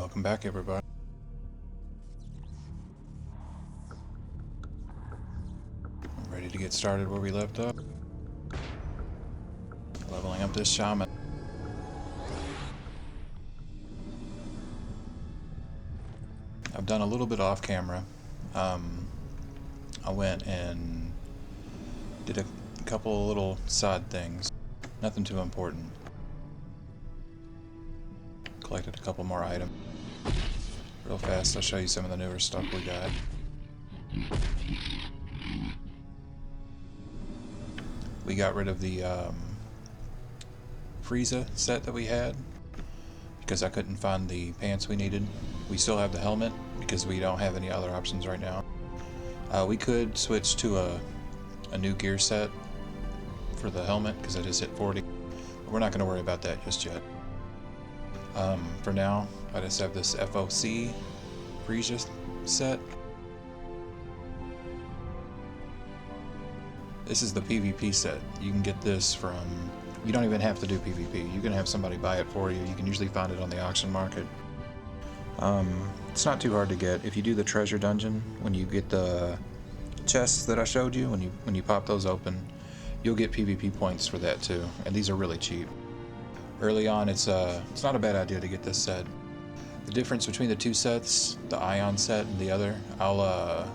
Welcome back, everybody. I'm ready to get started where we left off. Leveling up this shaman. I've done a little bit off camera. I went and did a couple of little side things. Nothing too important. Collected a couple more items. Real fast, I'll show you some of the newer stuff we got. We got rid of the Frieza set that we had because I couldn't find the pants we needed. We still have the helmet because we don't have any other options right now. We could switch to a new gear set for the helmet because I just hit 40. But we're not going to worry about that just yet. For now, I just have this FOC Frieza set. This is the PvP set. You can get this from... You don't even have to do PvP. You can have somebody buy it for you. You can usually find it on the auction market. It's not too hard to get. If you do the treasure dungeon, when you get the chests that I showed you, when you pop those open, you'll get PvP points for that too. And these are really cheap. Early on, it's not a bad idea to get this set. The difference between the two sets, the Ion set and the other, let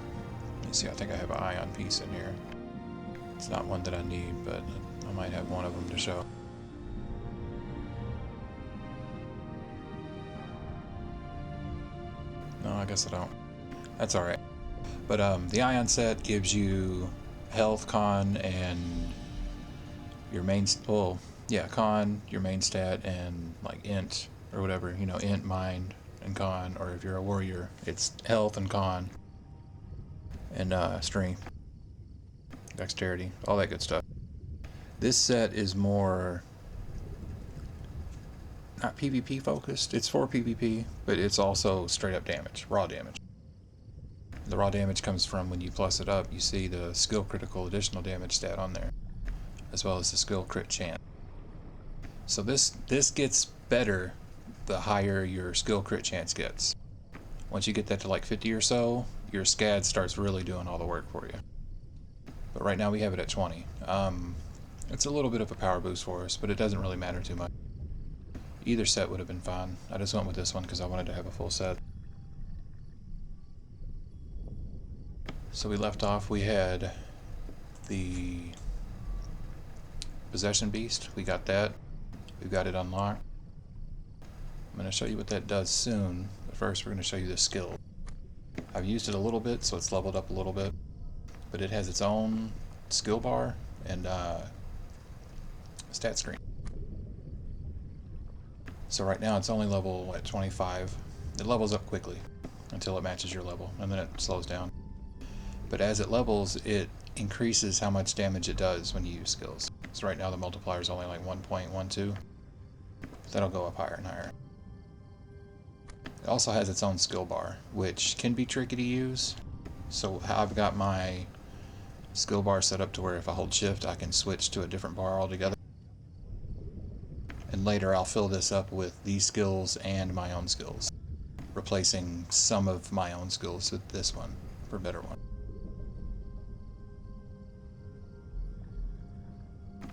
me see, I think I have an Ion piece in here. It's not one that I need, but I might have one of them to show. No, I guess I don't. That's alright. But the Ion set gives you health, con, and your main... Well, yeah, con, your main stat, and like int, or whatever. You know, int, mind, and con. Or if you're a warrior, it's health and con. And strength. Dexterity. All that good stuff. This set is more... not PvP focused. It's for PvP, but it's also straight up damage. Raw damage. The raw damage comes from when you plus it up, you see the skill critical additional damage stat on there. As well as the skill crit chance. So this gets better the higher your skill crit chance gets. Once you get that to like 50 or so, your SCAD starts really doing all the work for you. But right now we have it at 20. It's a little bit of a power boost for us, but it doesn't really matter too much. Either set would have been fine. I just went with this one because I wanted to have a full set. So we left off, we had the Possession Beast. We got that. We've got it unlocked. I'm going to show you what that does soon, but first we're going to show you the skill. I've used it a little bit, so it's leveled up a little bit, but it has its own skill bar and stat screen. So right now it's only level at 25. It levels up quickly until it matches your level, and then it slows down. But as it levels, it increases how much damage it does when you use skills. So right now the multiplier is only like 1.12. That'll go up higher and higher. It also has its own skill bar, which can be tricky to use. So how I've got my skill bar set up to where if I hold shift I can switch to a different bar altogether. And later I'll fill this up with these skills and my own skills, replacing some of my own skills with this one for a better one.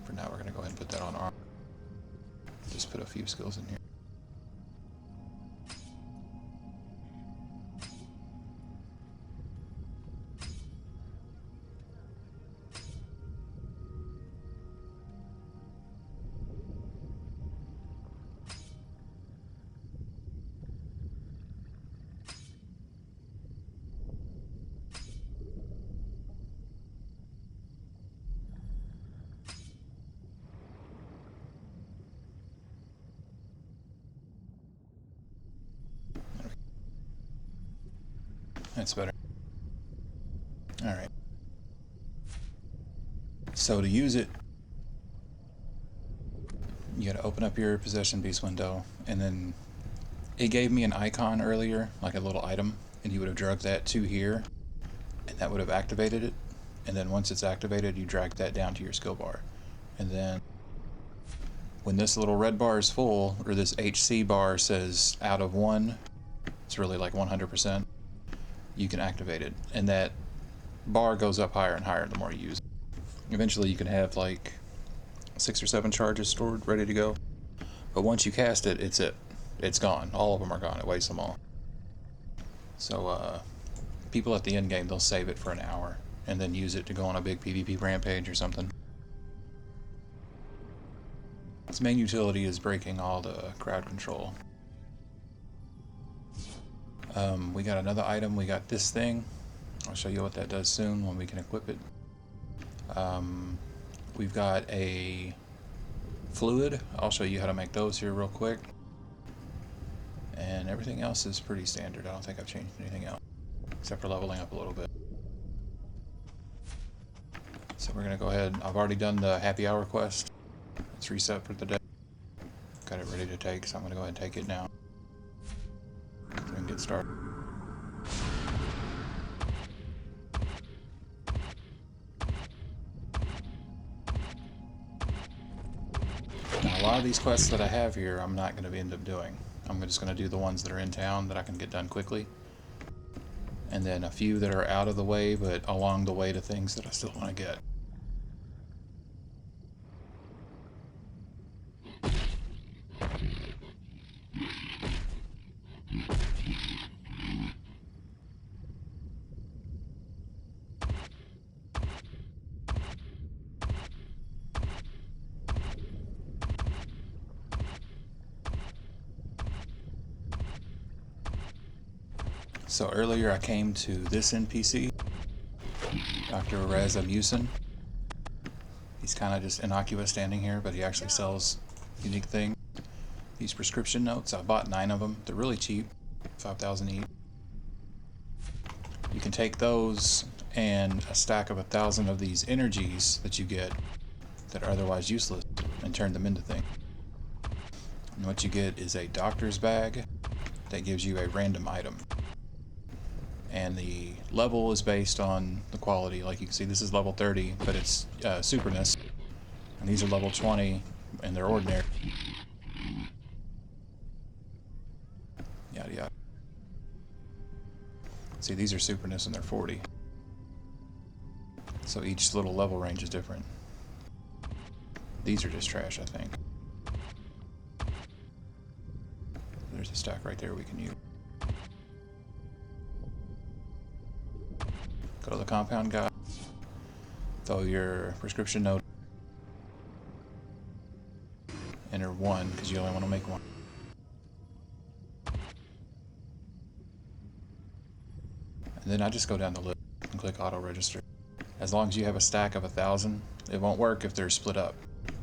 For now we're going to go ahead and put that on arm. Just put a few skills in here. That's better. Alright. So to use it, you gotta open up your Possession Beast window, and then it gave me an icon earlier, like a little item, and you would have dragged that to here, and that would have activated it. And then once it's activated, you drag that down to your skill bar. And then when this little red bar is full, or this HC bar says out of 1, it's really like 100%, you can activate it. And that bar goes up higher and higher the more you use it. Eventually you can have like 6 or 7 charges stored, ready to go. But once you cast it, it's gone. All of them are gone. It wastes them all. So people at the end game, they'll save it for an hour and then use it to go on a big PvP rampage or something. Its main utility is breaking all the crowd control. We got another item. We got this thing. I'll show you what that does soon when we can equip it. We've got a fluid. I'll show you how to make those here real quick. And everything else is pretty standard. I don't think I've changed anything else, except for leveling up a little bit. So we're going to go ahead. I've already done the happy hour quest. It's reset for the day. Got it ready to take, so I'm going to go ahead and take it now. So we can get started. Now, a lot of these quests that I have here, I'm not going to end up doing. I'm just going to do the ones that are in town that I can get done quickly. And then a few that are out of the way, but along the way to things that I still want to get. So earlier I came to this NPC, Dr. Razamusin. He's kind of just innocuous standing here, but he actually sells unique things. These prescription notes, I bought 9 of them. They're really cheap, 5,000 each. You can take those and a stack of 1,000 of these energies that you get that are otherwise useless and turn them into things. And what you get is a doctor's bag that gives you a random item. And the level is based on the quality. Like you can see, this is level 30, but it's superness. And these are level 20, and they're ordinary. Yada yada. See, these are superness, and they're 40. So each little level range is different. These are just trash, I think. There's a stack right there we can use. Go to the compound guide, throw your prescription note, enter 1 because you only want to make 1. And then I just go down the list and click auto register. As long as you have a stack of 1,000, it won't work if they're split up.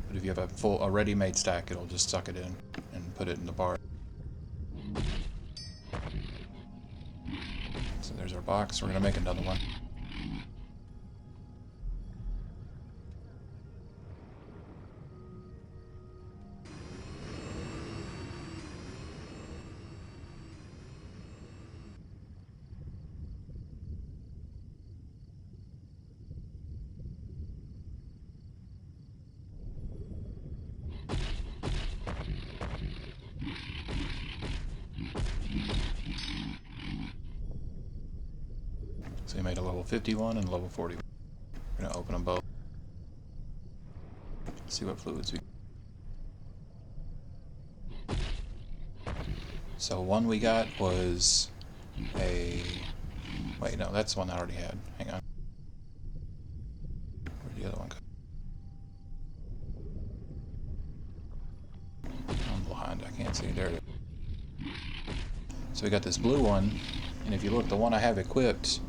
But if you have a ready-made stack, it'll just suck it in and put it in the bar. So there's our box. We're going to make another one. So we made a level 51 and a level 41. We're going to open them both. See what fluids we get. So one we got was a... Wait, no, that's the one I already had. Hang on. Where'd the other one go? I'm behind. I can't see. There it is. So we got this blue one, and if you look, the one I have equipped,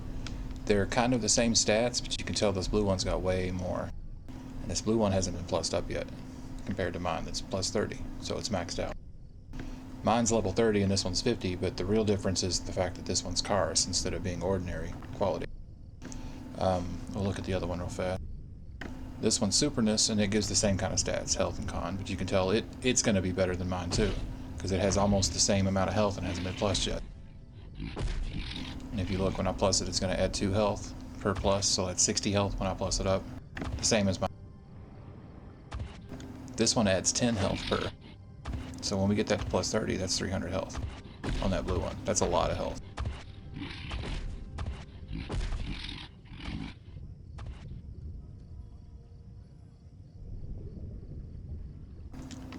they're kind of the same stats, but you can tell this blue one's got way more. And this blue one hasn't been plussed up yet, compared to mine that's plus 30, so it's maxed out. Mine's level 30 and this one's 50, but the real difference is the fact that this one's Charis instead of being ordinary quality. We'll look at the other one real fast. This one's superness, and it gives the same kind of stats, health and con, but you can tell it's going to be better than mine too, because it has almost the same amount of health and hasn't been plussed yet. And if you look, when I plus it, it's going to add 2 health per plus, so that's 60 health when I plus it up. The same as mine. This one adds 10 health per. So when we get that to plus 30, that's 300 health. on that blue one. That's a lot of health.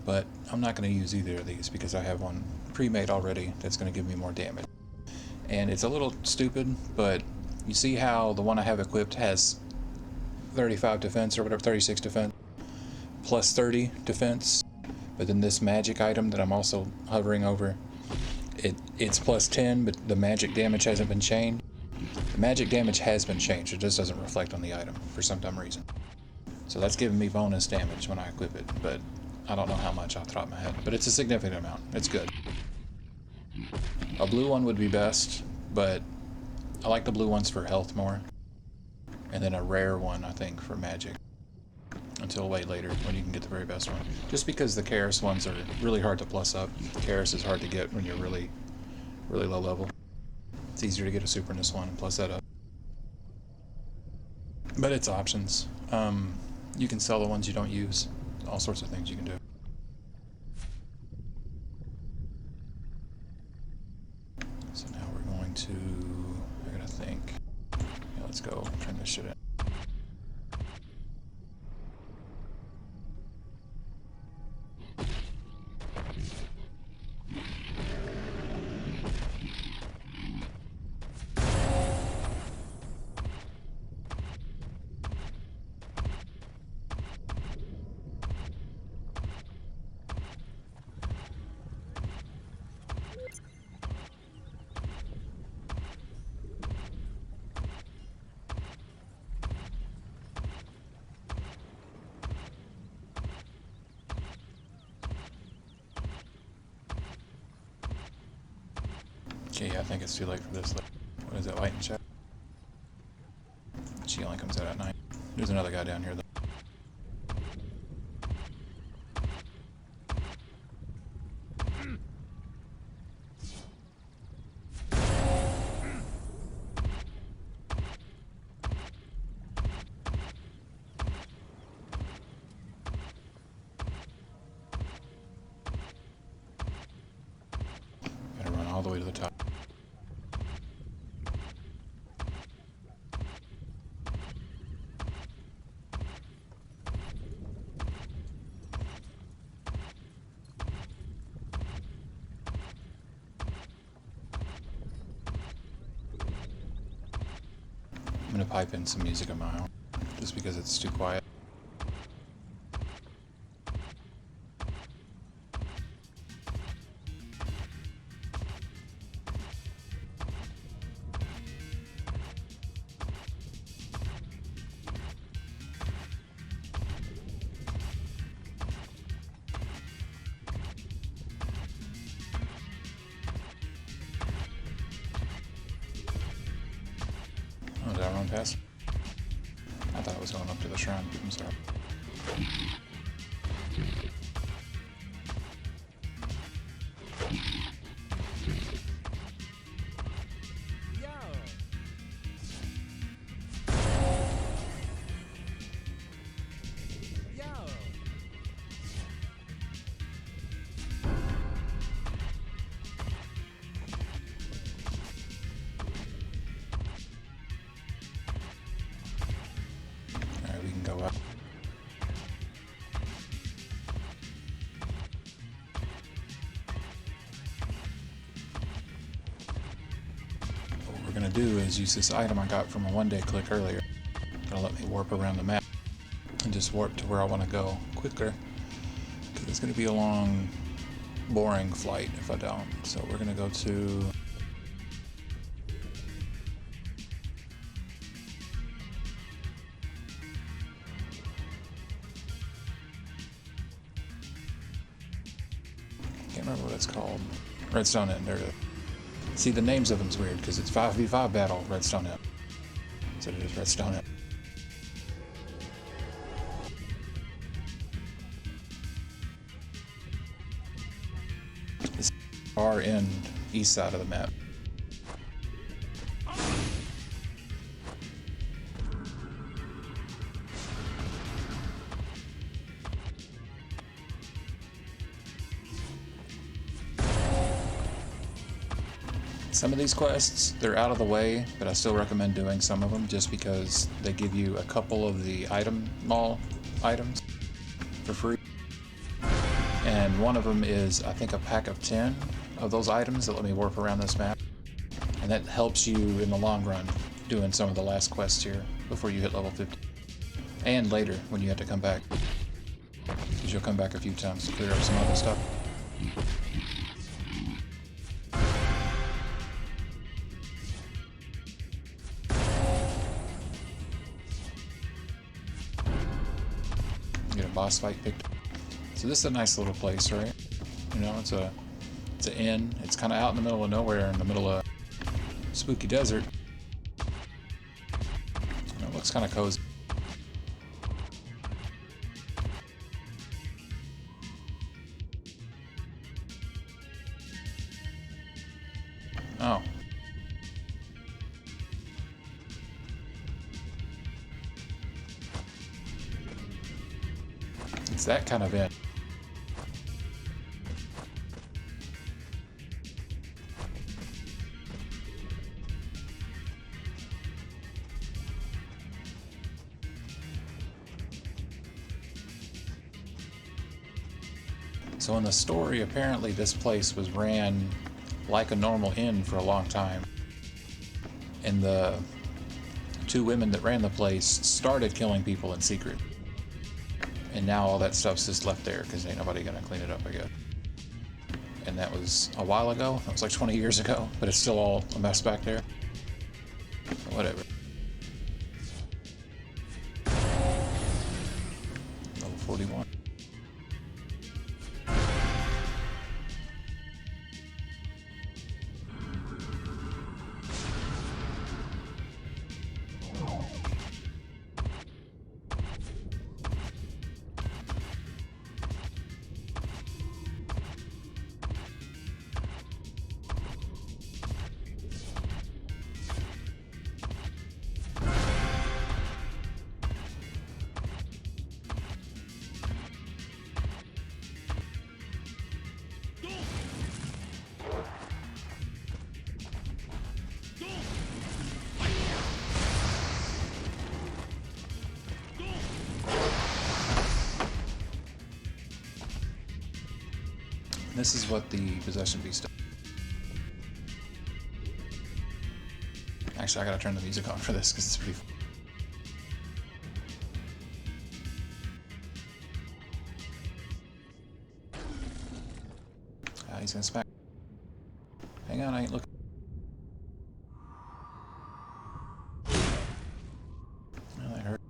But I'm not going to use either of these because I have one pre-made already that's going to give me more damage. And it's a little stupid, but you see how the one I have equipped has 35 defense or whatever, 36 defense, plus 30 defense, but then this magic item that I'm also hovering over, it's plus 10, but the magic damage hasn't been changed. The magic damage has been changed, it just doesn't reflect on the item for some dumb reason. So that's giving me bonus damage when I equip it, but I don't know how much off the top of my head, but it's a significant amount. It's good. A blue one would be best, but I like the blue ones for health more. And then a rare one, I think, for magic. Until way later, when you can get the very best one. Just because the Karis ones are really hard to plus up. Karis is hard to get when you're really low level. It's easier to get a super in this one and plus that up. But it's options. You can sell the ones you don't use. All sorts of things you can do. So now we're going to... I gotta think. Yeah, let's go turn this shit in. Okay, I think it's too late for this. What is it, light and shadow? She only comes out at night. There's another guy down here, though. Gotta run all the way to the top. I'm gonna pipe in some music of my own, just because it's too quiet. Oh, did I run past? I thought I was going up to the shrine. I'm sorry. Alright, we can go up. What we're gonna do is use this item I got from a one-day click earlier. It'll let me warp around the map and just warp to where I want to go quicker. Because it's gonna be a long, boring flight if I don't. So we're gonna go to... can't remember what it's called. Redstone Inn, there it is. See, the names of them's weird because it's 5v5 battle Redstone Inn. So it is Redstone Inn. It's far end east side of the map. Some of these quests, they're out of the way, but I still recommend doing some of them just because they give you a couple of the item mall items for free. And one of them is, I think, a pack of 10 of those items that let me warp around this map. And that helps you in the long run doing some of the last quests here before you hit level 50. And later when you have to come back. Because you'll come back a few times to clear up some other stuff. Get a boss fight picked up. So this is a nice little place, right? You know, it's an inn. It's kind of out in the middle of nowhere, in the middle of spooky desert. And it looks kind of cozy. Oh. It's that kind of inn. So in the story, apparently this place was ran like a normal inn for a long time. And the two women that ran the place started killing people in secret. And now all that stuff's just left there because ain't nobody gonna clean it up, I guess. And that was a while ago. That was like 20 years ago, but it's still all a mess back there. But whatever. Level 41. This is what the possession beast does. Actually, I gotta turn the music on for this because it's pretty fun. He's gonna smack. Hang on, I ain't looking. Oh, that hurt.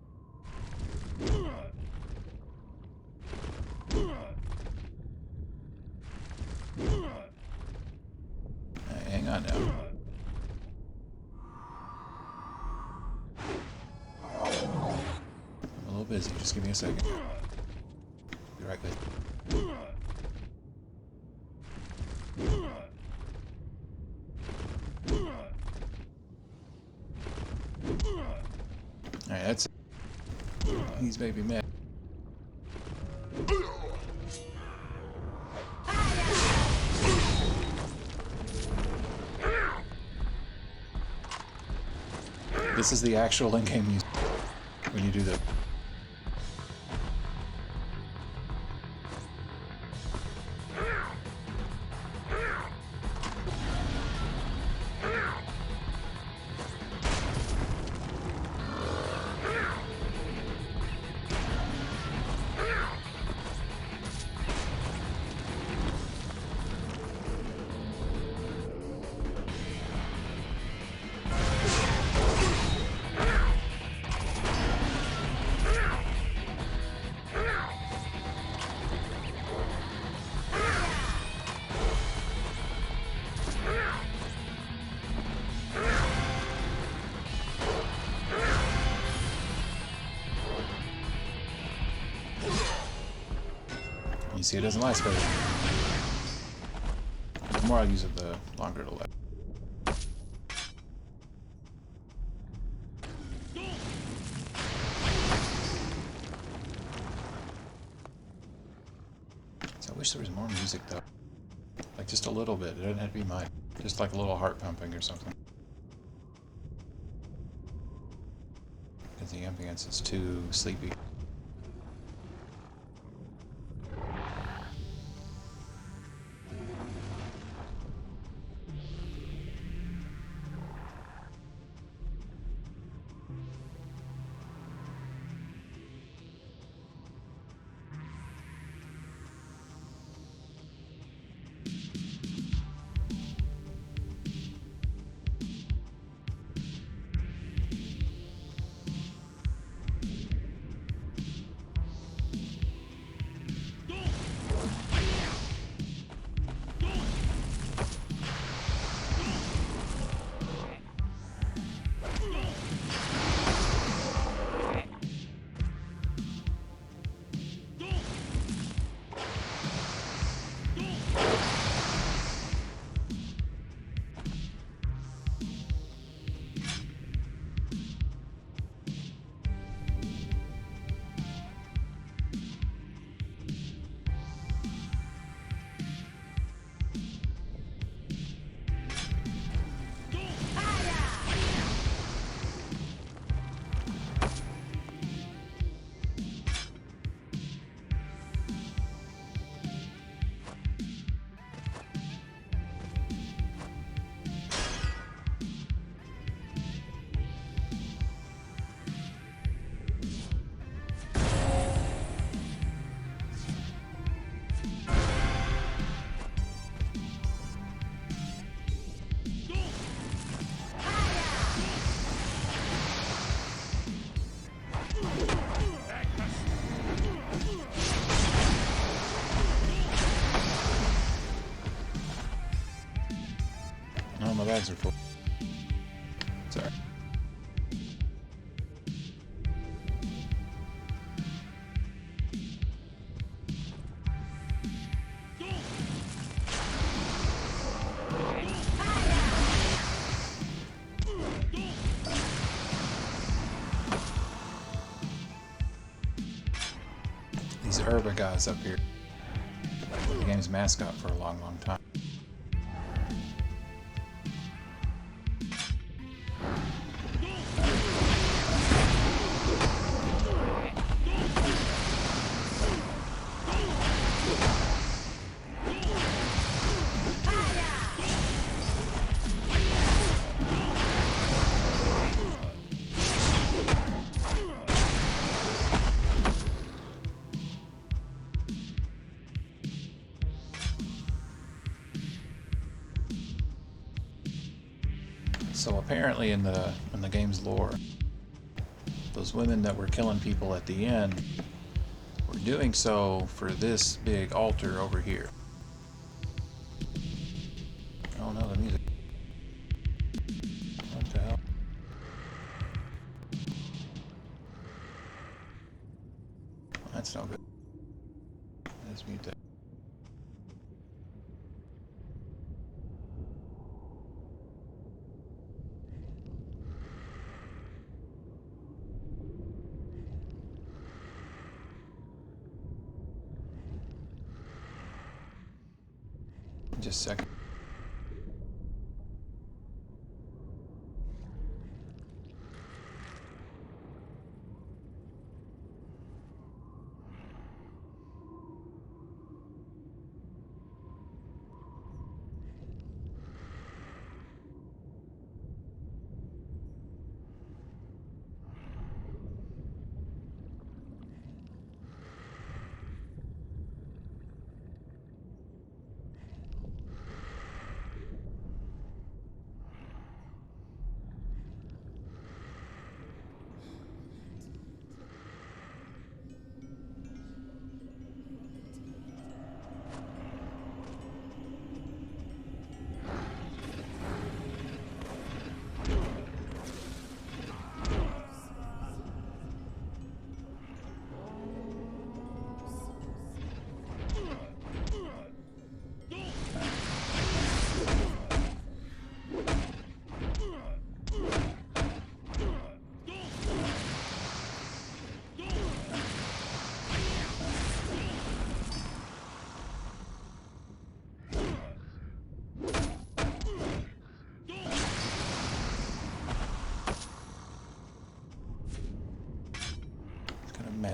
Hang on now. I'm a little busy, just give me a second. Be right with you. Alright, that's it. He's maybe mad. This is the actual in-game music when you do that. You see, it doesn't last very long. The more I use it, the longer it'll last. So I wish there was more music, though. Like, just a little bit. It doesn't have to be mine. Just like a little heart pumping or something. Because the ambience is too sleepy. Oh, my bags are full. Sorry. These urban guys up here were the game's mascot for a long, long time. So apparently in the game's lore, those women that were killing people at the end were doing so for this big altar over here. Oh no, the music. What the hell? That's no good. Let's mute that. Just a second.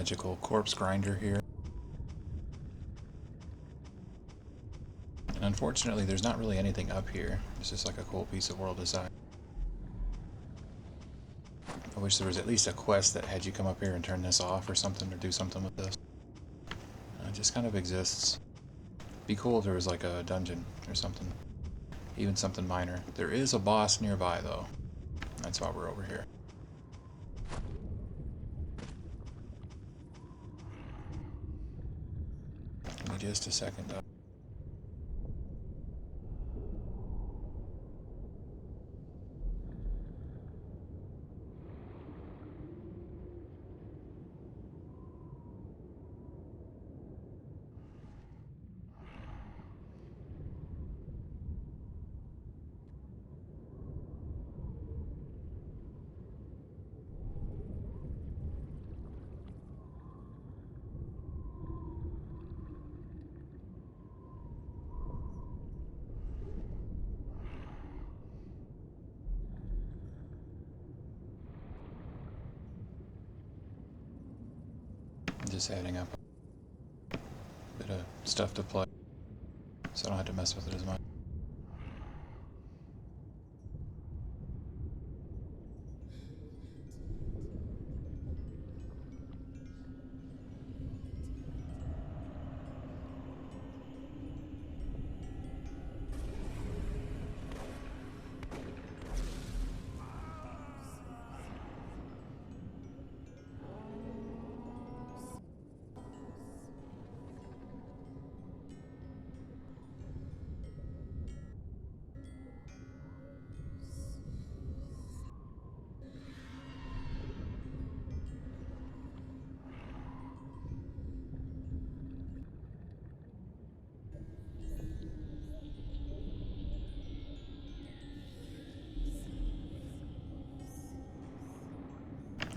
magical corpse grinder here. And unfortunately, there's not really anything up here. It's just like a cool piece of world design. I wish there was at least a quest that had you come up here and turn this off or something, or do something with this. It just kind of exists. Be cool if there was like a dungeon or something. Even something minor. There is a boss nearby though. That's why we're over here. Give me just a second though. Just adding up a bit of stuff to play, so I don't have to mess with it as much.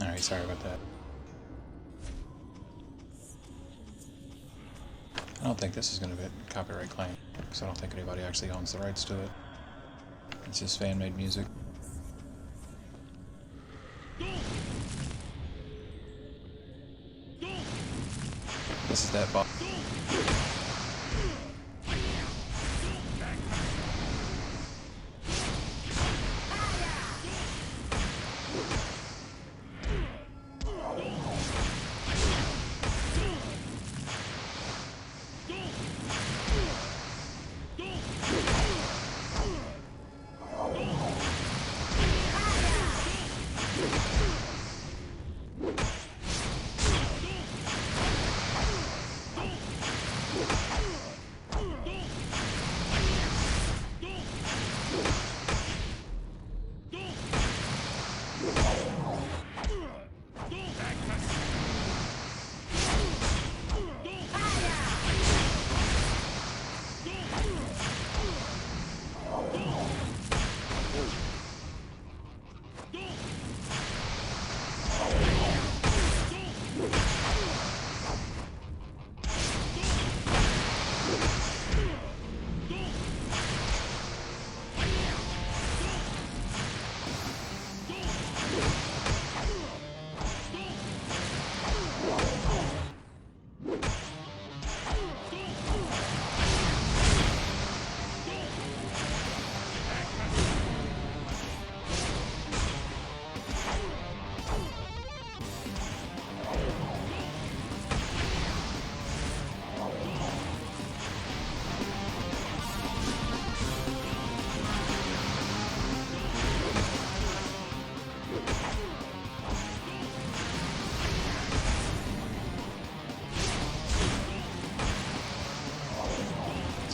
Alright, sorry about that. I don't think this is going to get copyright claim, because I don't think anybody actually owns the rights to it. It's just fan-made music. This is that boss.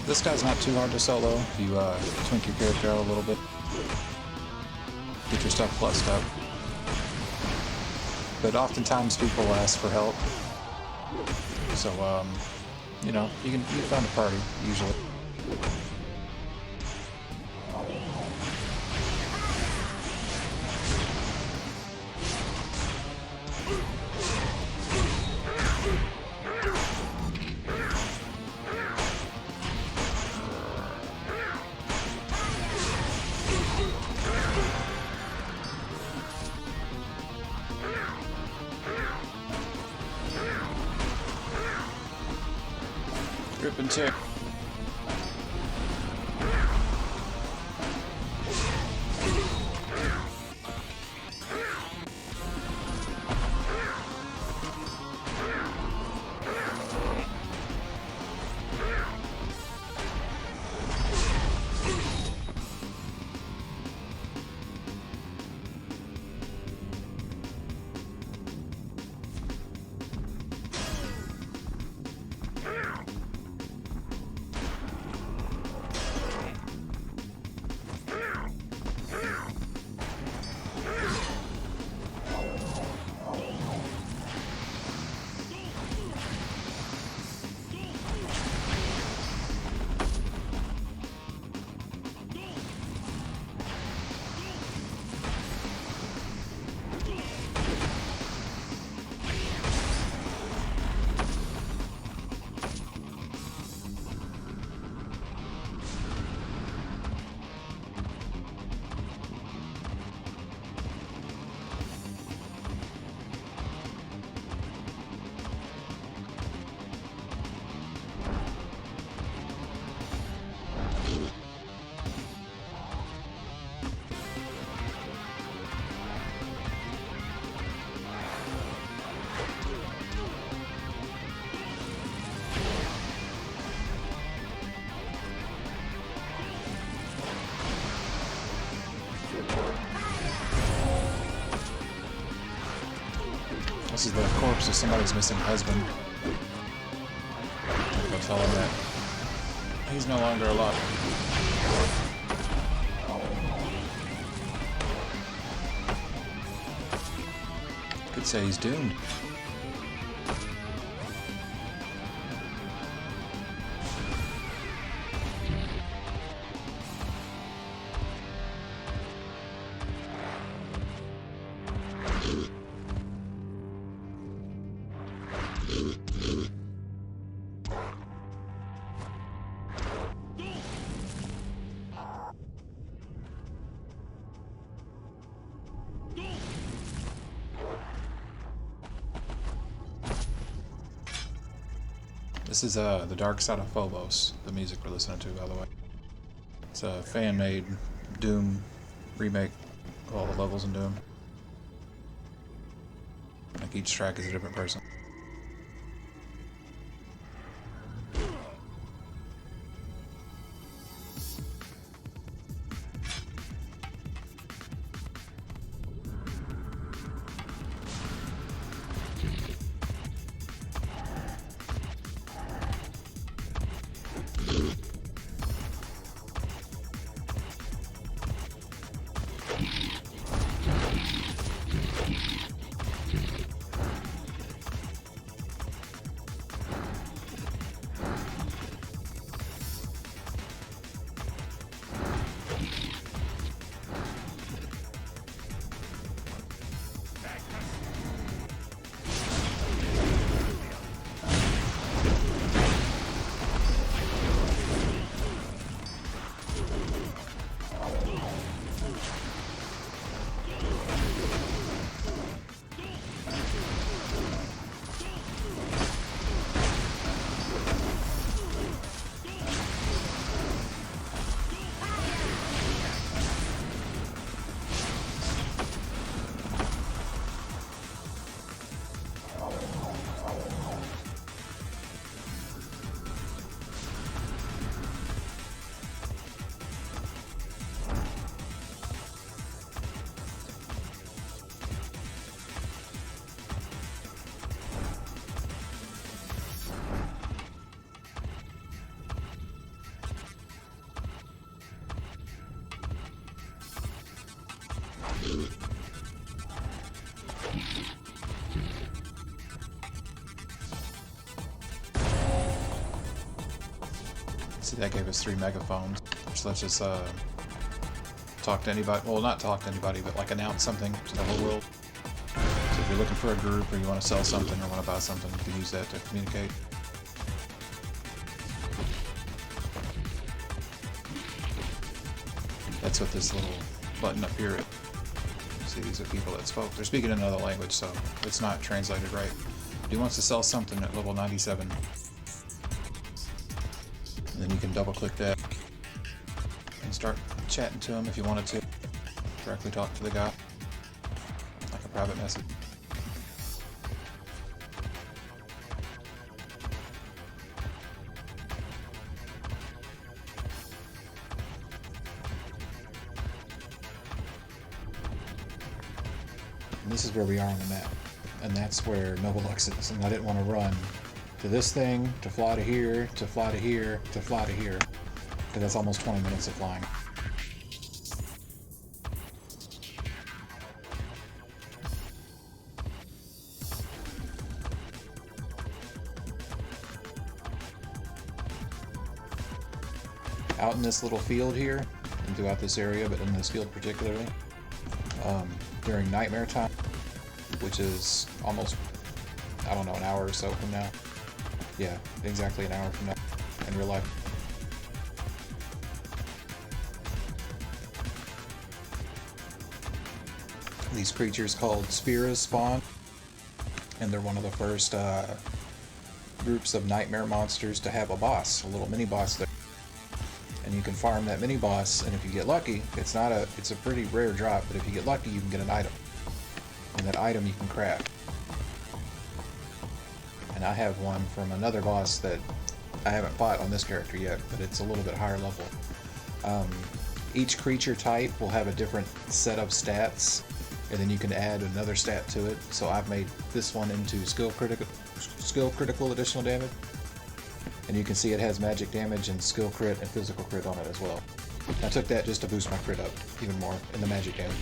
This guy's not too hard to solo if you twink your character out a little bit. Get your stuff plussed up. But oftentimes people ask for help. So, you know, you can find a party, usually. chick. This is the corpse of somebody's missing husband. I'll tell him that he's no longer alive. Could say he's doomed. This is The Dark Side of Phobos, the music we're listening to, by the way. It's a fan-made Doom remake of all the levels in Doom. Like each track is a different person. See, that gave us 3 megaphones, which lets us talk to anybody. Well, not talk to anybody, but like announce something to the whole world. So if you're looking for a group, or you want to sell something, or want to buy something, you can use that to communicate. That's what this little button up here is. See, these are people that spoke. They're speaking in another language, so it's not translated right. He wants to sell something at level 97. can double click that and start chatting to him if you wanted to. Directly talk to the guy, like a private message. And this is where we are on the map, and that's where Noblelux is. And I didn't want to run to this thing, to fly to here, to fly to here, to fly to here, because that's almost 20 minutes of flying. Out in this little field here, and throughout this area, but in this field particularly, during nightmare time, which is almost, I don't know, an hour or so from now. Yeah, exactly an hour from now in real life. These creatures called Spiras spawn, and they're one of the first groups of nightmare monsters to have a boss, a little mini boss there. And you can farm that mini boss, and if you get lucky, it's a pretty rare drop, but if you get lucky, you can get an item. And that item you can craft. And I have one from another boss that I haven't fought on this character yet, but it's a little bit higher level. Each creature type will have a different set of stats, and then you can add another stat to it. So I've made this one into skill critical additional damage. And you can see it has magic damage and skill crit and physical crit on it as well. I took that just to boost my crit up even more in the magic damage.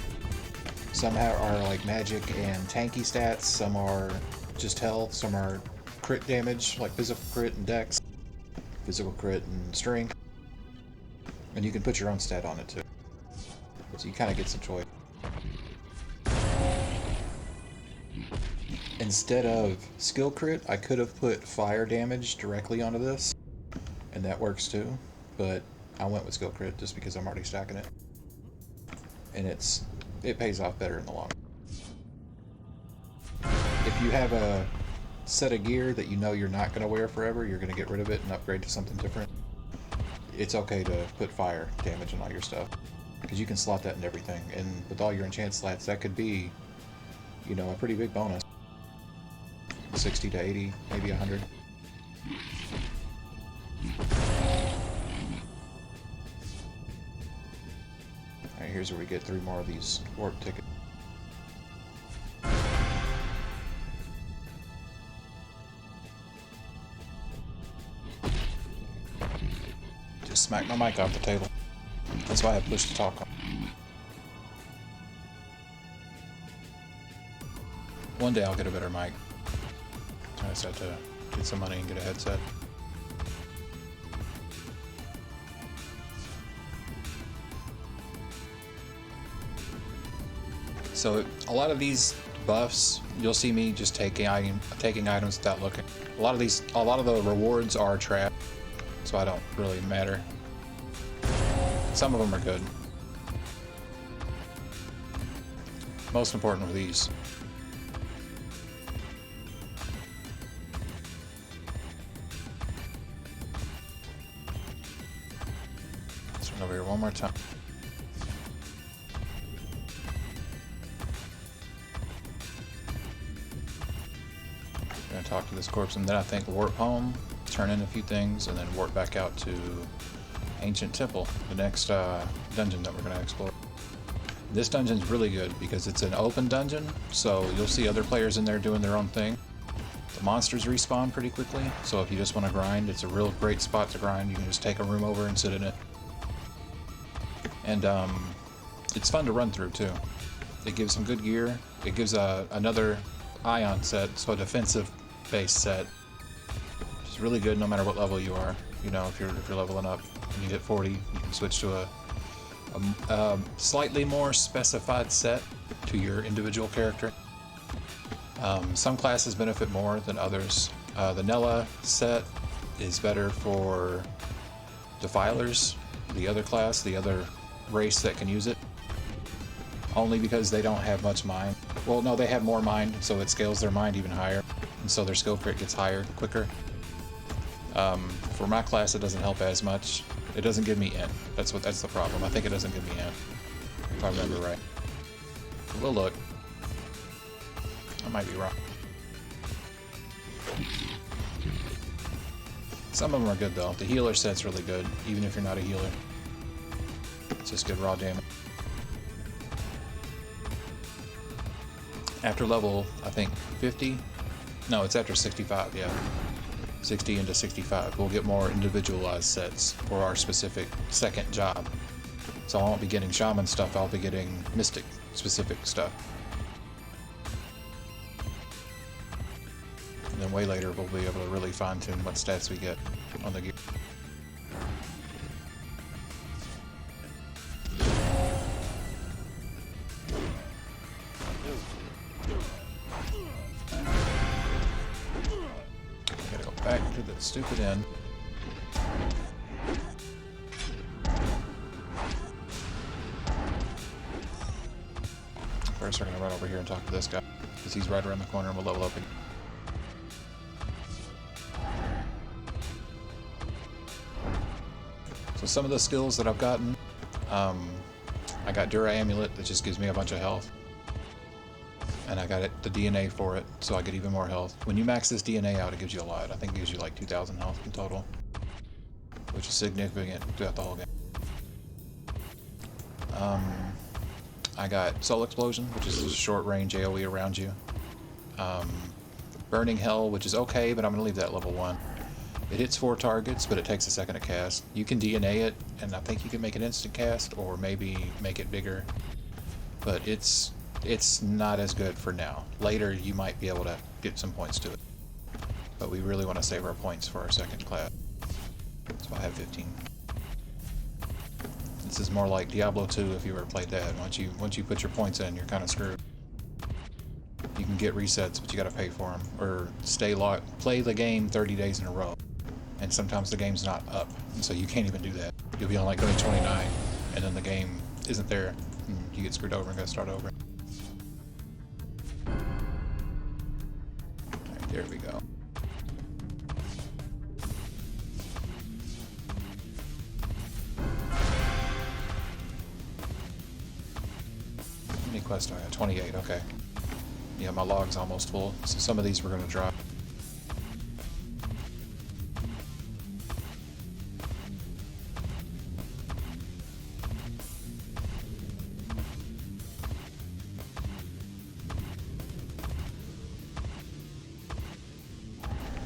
Some are like magic and tanky stats, some are just health, some are crit damage, like physical crit and dex, physical crit and strength. And you can put your own stat on it too. So you kind of get some choice. Instead of skill crit, I could have put fire damage directly onto this, and that works too, but I went with skill crit just because I'm already stacking it. And it pays off better in the long run. If you have a set of gear that you know you're not going to wear forever, you're going to get rid of it and upgrade to something different, it's okay to put fire damage on all your stuff, because you can slot that in everything, and with all your enchant slots, that could be, you know, a pretty big bonus. 60 to 80, maybe 100. Alright, here's where we get 3 more of these warp tickets. Just smacked my mic off the table. That's why I pushed to talk on. One day I'll get a better mic. I just had to get some money and get a headset. So a lot of these buffs, you'll see me just taking items without looking. A lot of the rewards are trapped, so I don't really matter. Some of them are good. Most important are these. Over here one more time. I'm gonna talk to this corpse, and then I think warp home, turn in a few things, and then warp back out to Ancient Temple, the next dungeon that we're gonna explore. This dungeon's really good because it's an open dungeon, so you'll see other players in there doing their own thing. The monsters respawn pretty quickly, so if you just want to grind, it's a real great spot to grind. You can just take a room over and sit in it. And it's fun to run through too. It gives some good gear. It gives another ion set, so a defensive base set. It's really good no matter what level you are. You know, if you're leveling up and you hit 40, you can switch to a slightly more specified set to your individual character. Some classes benefit more than others. The Nella set is better for Defilers, the other class, the other race that can use it, only because they don't have much mind. Well, no, they have more mind, so it scales their mind even higher, and so their skill crit gets higher quicker. For my class, it doesn't help as much. It doesn't give me int. That's the problem. I think it doesn't give me int, if I remember right. We'll look. I might be wrong. Some of them are good though. The healer set's really good, even if you're not a healer. It's just good raw damage. After level, I think 50? No, it's after 65, yeah. 60 into 65. We'll get more individualized sets for our specific second job. So I won't be getting shaman stuff, I'll be getting mystic specific stuff. And then way later we'll be able to really fine tune what stats we get on the gear. Gotta go back to the stupid inn. First we're gonna run over here and talk to this guy, because he's right around the corner and we'll level up again. So some of the skills that I've gotten, I got Dura Amulet that just gives me a bunch of health. And I got the DNA for it, so I get even more health. When you max this DNA out, it gives you a lot. I think it gives you like 2,000 health in total, which is significant throughout the whole game. I got Soul Explosion, which is a short-range AoE around you. Burning Hell, which is okay, but I'm going to leave that level 1. It hits 4 targets, but it takes a second to cast. You can DNA it, and I think you can make an instant cast, or maybe make it bigger. But it's not as good for now. Later, you might be able to get some points to it. But we really want to save our points for our second class. So I have 15. This is more like Diablo 2 if you ever played that. Once you put your points in, you're kind of screwed. You can get resets, but you got to pay for them, or play the game 30 days in a row. And sometimes the game's not up, and so you can't even do that. You'll be on like day 29, and then the game isn't there, and you get screwed over and got to start over. Alright, there we go. How many quests do I have? 28, okay. Yeah, my log's almost full, so some of these we're going to drop.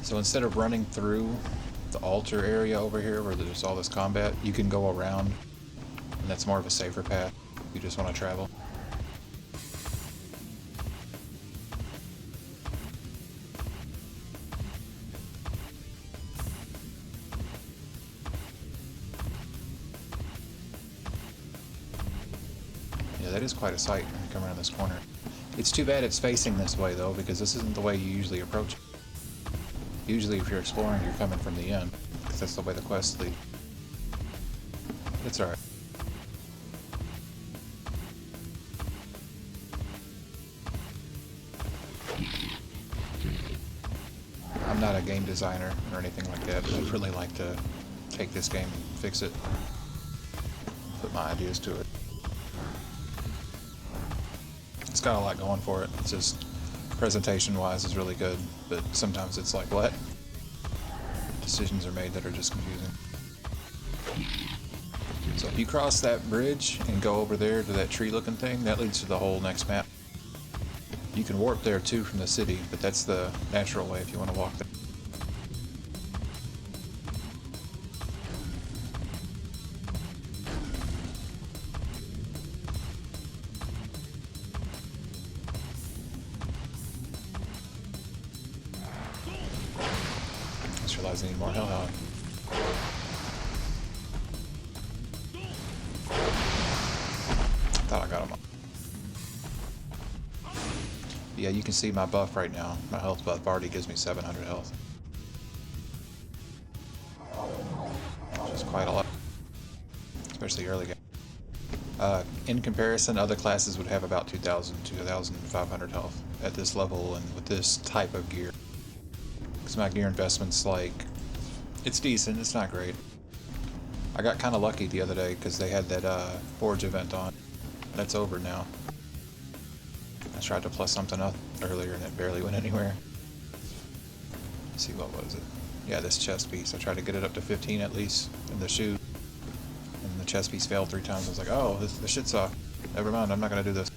So instead of running through the altar area over here where there's all this combat, you can go around, and that's more of a safer path if you just want to travel. Yeah, that is quite a sight when you come around this corner. It's too bad it's facing this way though, because this isn't the way you usually approach it. Usually if you're exploring, you're coming from the end, because that's the way the quests lead. It's alright. I'm not a game designer or anything like that, but I'd really like to take this game and fix it. Put my ideas to it. It's got a lot going for it. It's just presentation-wise is really good, but sometimes it's like, what? Decisions are made that are just confusing. So if you cross that bridge and go over there to that tree-looking thing, that leads to the whole next map. You can warp there too from the city, but that's the natural way if you want to walk there. I need more hellhound. Thought I got him. Yeah, you can see my buff right now. My health buff already gives me 700 health. Which is quite a lot. Especially early game. In comparison, other classes would have about 2,000, 2,500 health at this level and with this type of gear. Because my gear investment's like It's decent, it's not great. I got kind of lucky the other day because they had that Forge event on. That's over now. I tried to plus something up earlier and it barely went anywhere. Let's see, what was it? Yeah, this chest piece. I tried to get it up to 15 at least in the shoe. And the chest piece failed 3 times. I was like, oh, this shit sucks. Never mind, I'm not going to do this.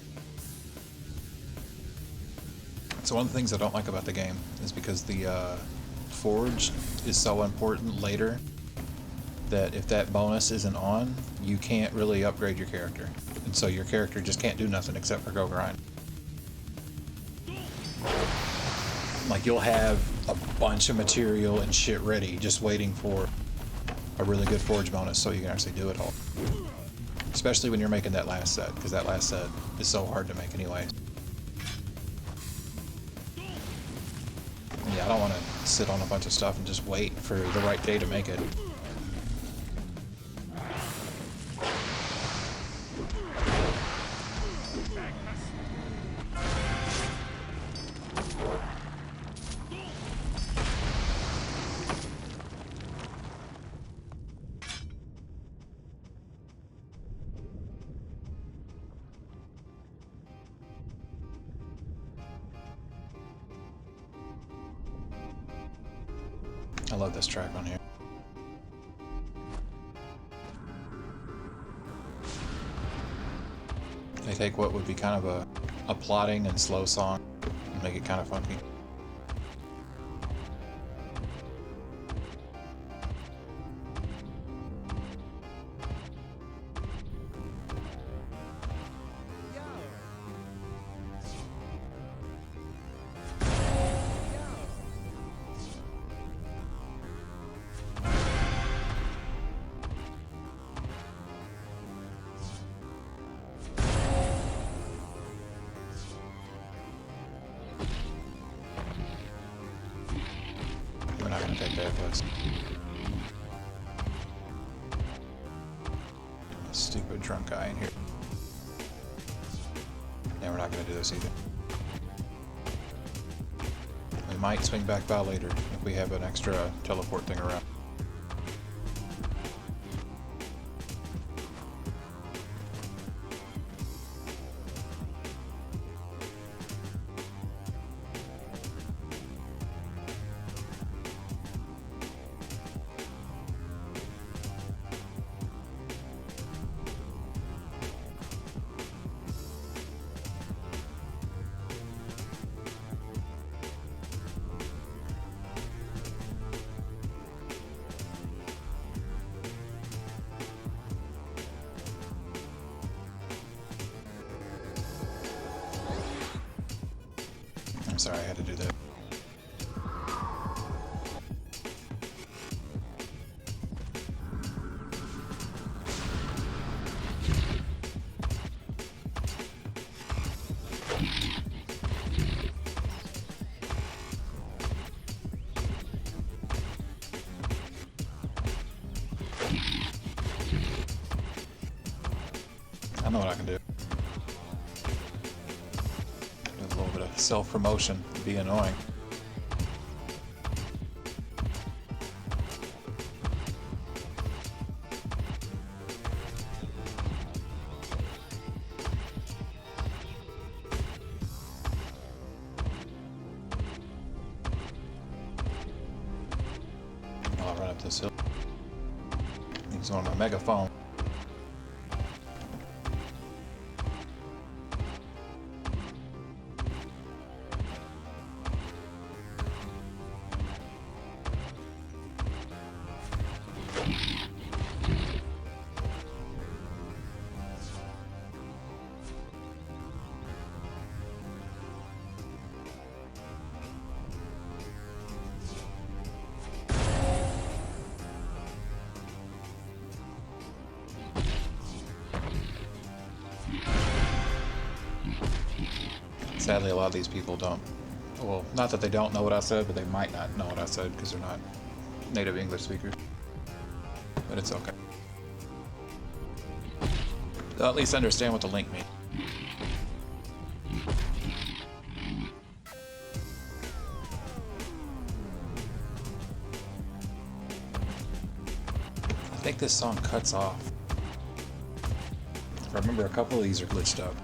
So one of the things I don't like about the game is because the Forge is so important later that if that bonus isn't on, you can't really upgrade your character. And so your character just can't do nothing except for go grind. Like, you'll have a bunch of material and shit ready just waiting for a really good Forge bonus so you can actually do it all. Especially when you're making that last set, because that last set is so hard to make anyway. Yeah, I don't want to sit on a bunch of stuff and just wait for the right day to make it. I love this track on here. They take what would be kind of a plodding and slow song and make it kind of funky. We're not going to take that quest. Stupid drunk guy in here. Yeah, we're not going to do this either. We might swing back by later if we have an extra teleport thing around. I'm sorry I had to do that. I know what I can do. Do a little bit of self-promotion, be annoying. I'll run up this hill. He's on a megaphone. Sadly, a lot of these people don't. Well, not that they don't know what I said, but they might not know what I said because they're not native English speakers. But it's okay. They'll at least understand what the link means. this song cuts off. I remember a couple of these are glitched up.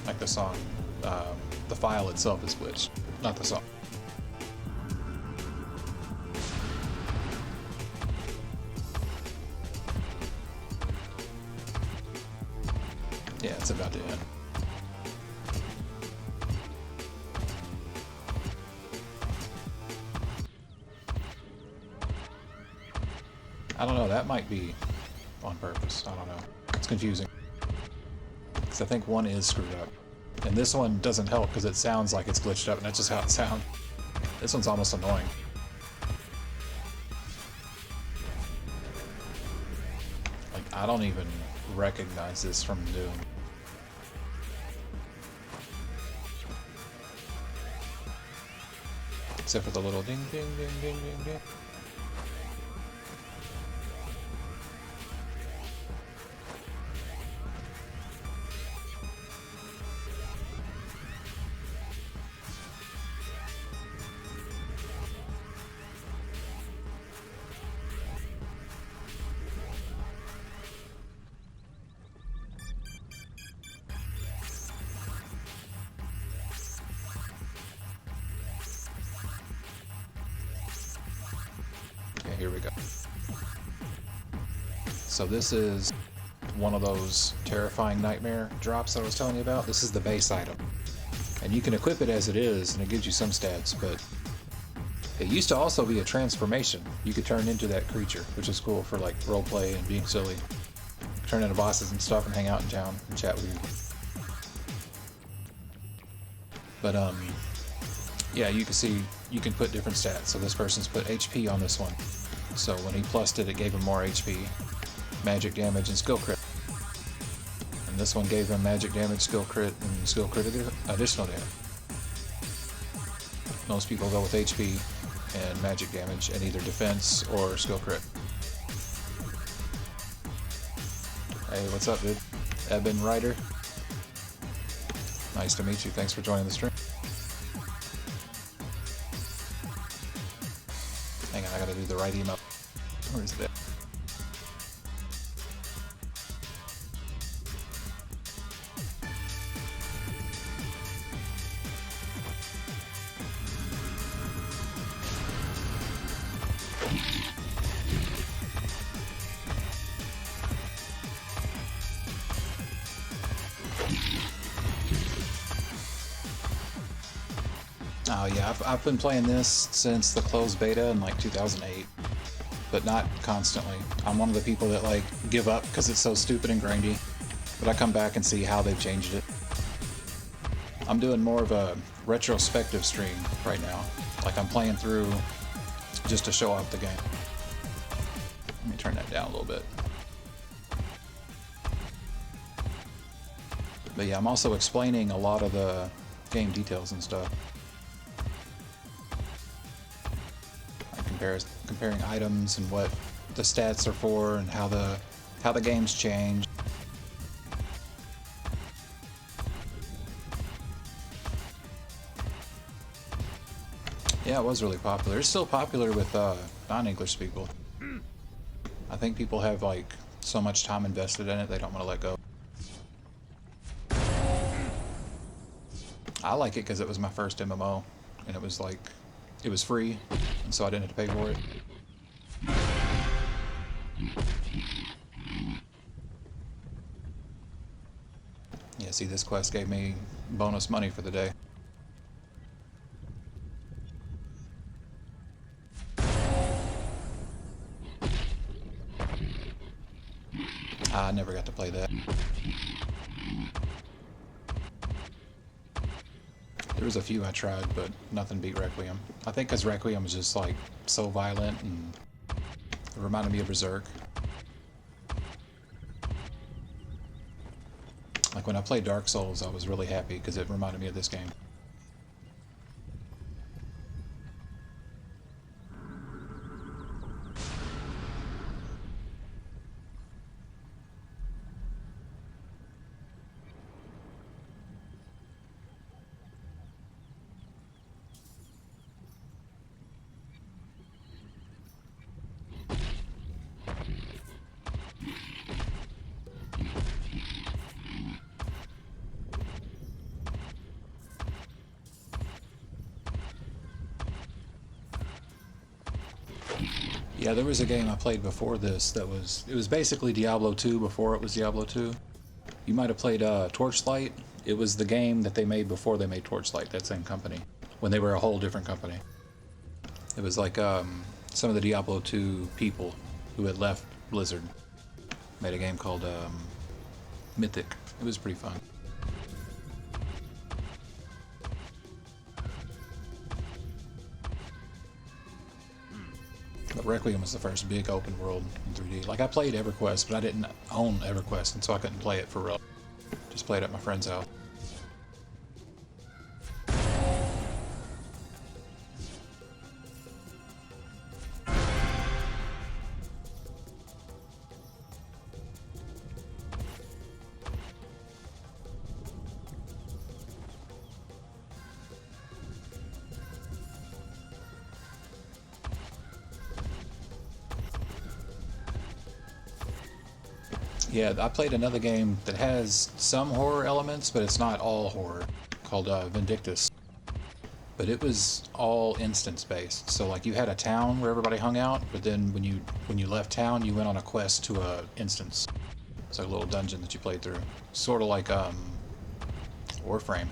Like the song, the file itself is glitched, not the song. Yeah, it's about to end. I don't know, that might be on purpose. I don't know. It's confusing. Because I think one is screwed up. And this one doesn't help because it sounds like it's glitched up, and that's just how it sounds. This one's almost annoying. Like, I don't even recognize this from Doom. Except for the little ding, ding, ding, ding, ding, ding. Okay, here we go. So this is one of those terrifying nightmare drops that I was telling you about. This is the base item. And you can equip it as it is, and it gives you some stats, but it used to also be a transformation. You could turn into that creature, which is cool for like roleplay and being silly. Turn into bosses and stuff and hang out in town and chat with you. But yeah, you can see you can put different stats. So this person's put HP on this one. So when he plussed it, it gave him more HP, magic damage, and skill crit. And this one gave him magic damage, skill crit, and skill crit additional damage. Most people go with HP and magic damage and either defense or skill crit. Hey, what's up, dude? Eben Ryder. Nice to meet you. Thanks for joining the stream. Hang on, I gotta do the right email. Where is that? Oh yeah, I've been playing this since the closed beta in like 2008, but not constantly. I'm one of the people that like give up because it's so stupid and grindy, but I come back and see how they've changed it. I'm doing more of a retrospective stream right now. Like I'm playing through just to show off the game. Let me turn that down a little bit. But yeah, I'm also explaining a lot of the game details and stuff. Comparing items and what the stats are for and how the game's changed. Yeah, it was really popular. It's still popular with non-English people. I think people have like so much time invested in it they don't want to let go. I like it because it was my first MMO and it was like it was free, and so I didn't have to pay for it. Yeah, see, this quest gave me bonus money for the day. I never got to play that. There was a few I tried, but nothing beat Requiem. I think because Requiem was just like so violent and it reminded me of Berserk. Like when I played Dark Souls, I was really happy because it reminded me of this game. Yeah, there was a game I played before this that it was basically Diablo 2 before it was Diablo 2. You might have played Torchlight. It was the game that they made before they made Torchlight, that same company, when they were a whole different company. It was like some of the Diablo 2 people who had left Blizzard made a game called Mythic. It was pretty fun. But Requiem was the first big open world in 3D. Like, I played EverQuest, but I didn't own EverQuest, and so I couldn't play it for real. Just played it at my friend's house. Yeah, I played another game that has some horror elements, but it's not all horror, called Vindictus. But it was all instance-based. So like you had a town where everybody hung out, but then when you left town, you went on a quest to a instance. It's like a little dungeon that you played through. Sort of like Warframe,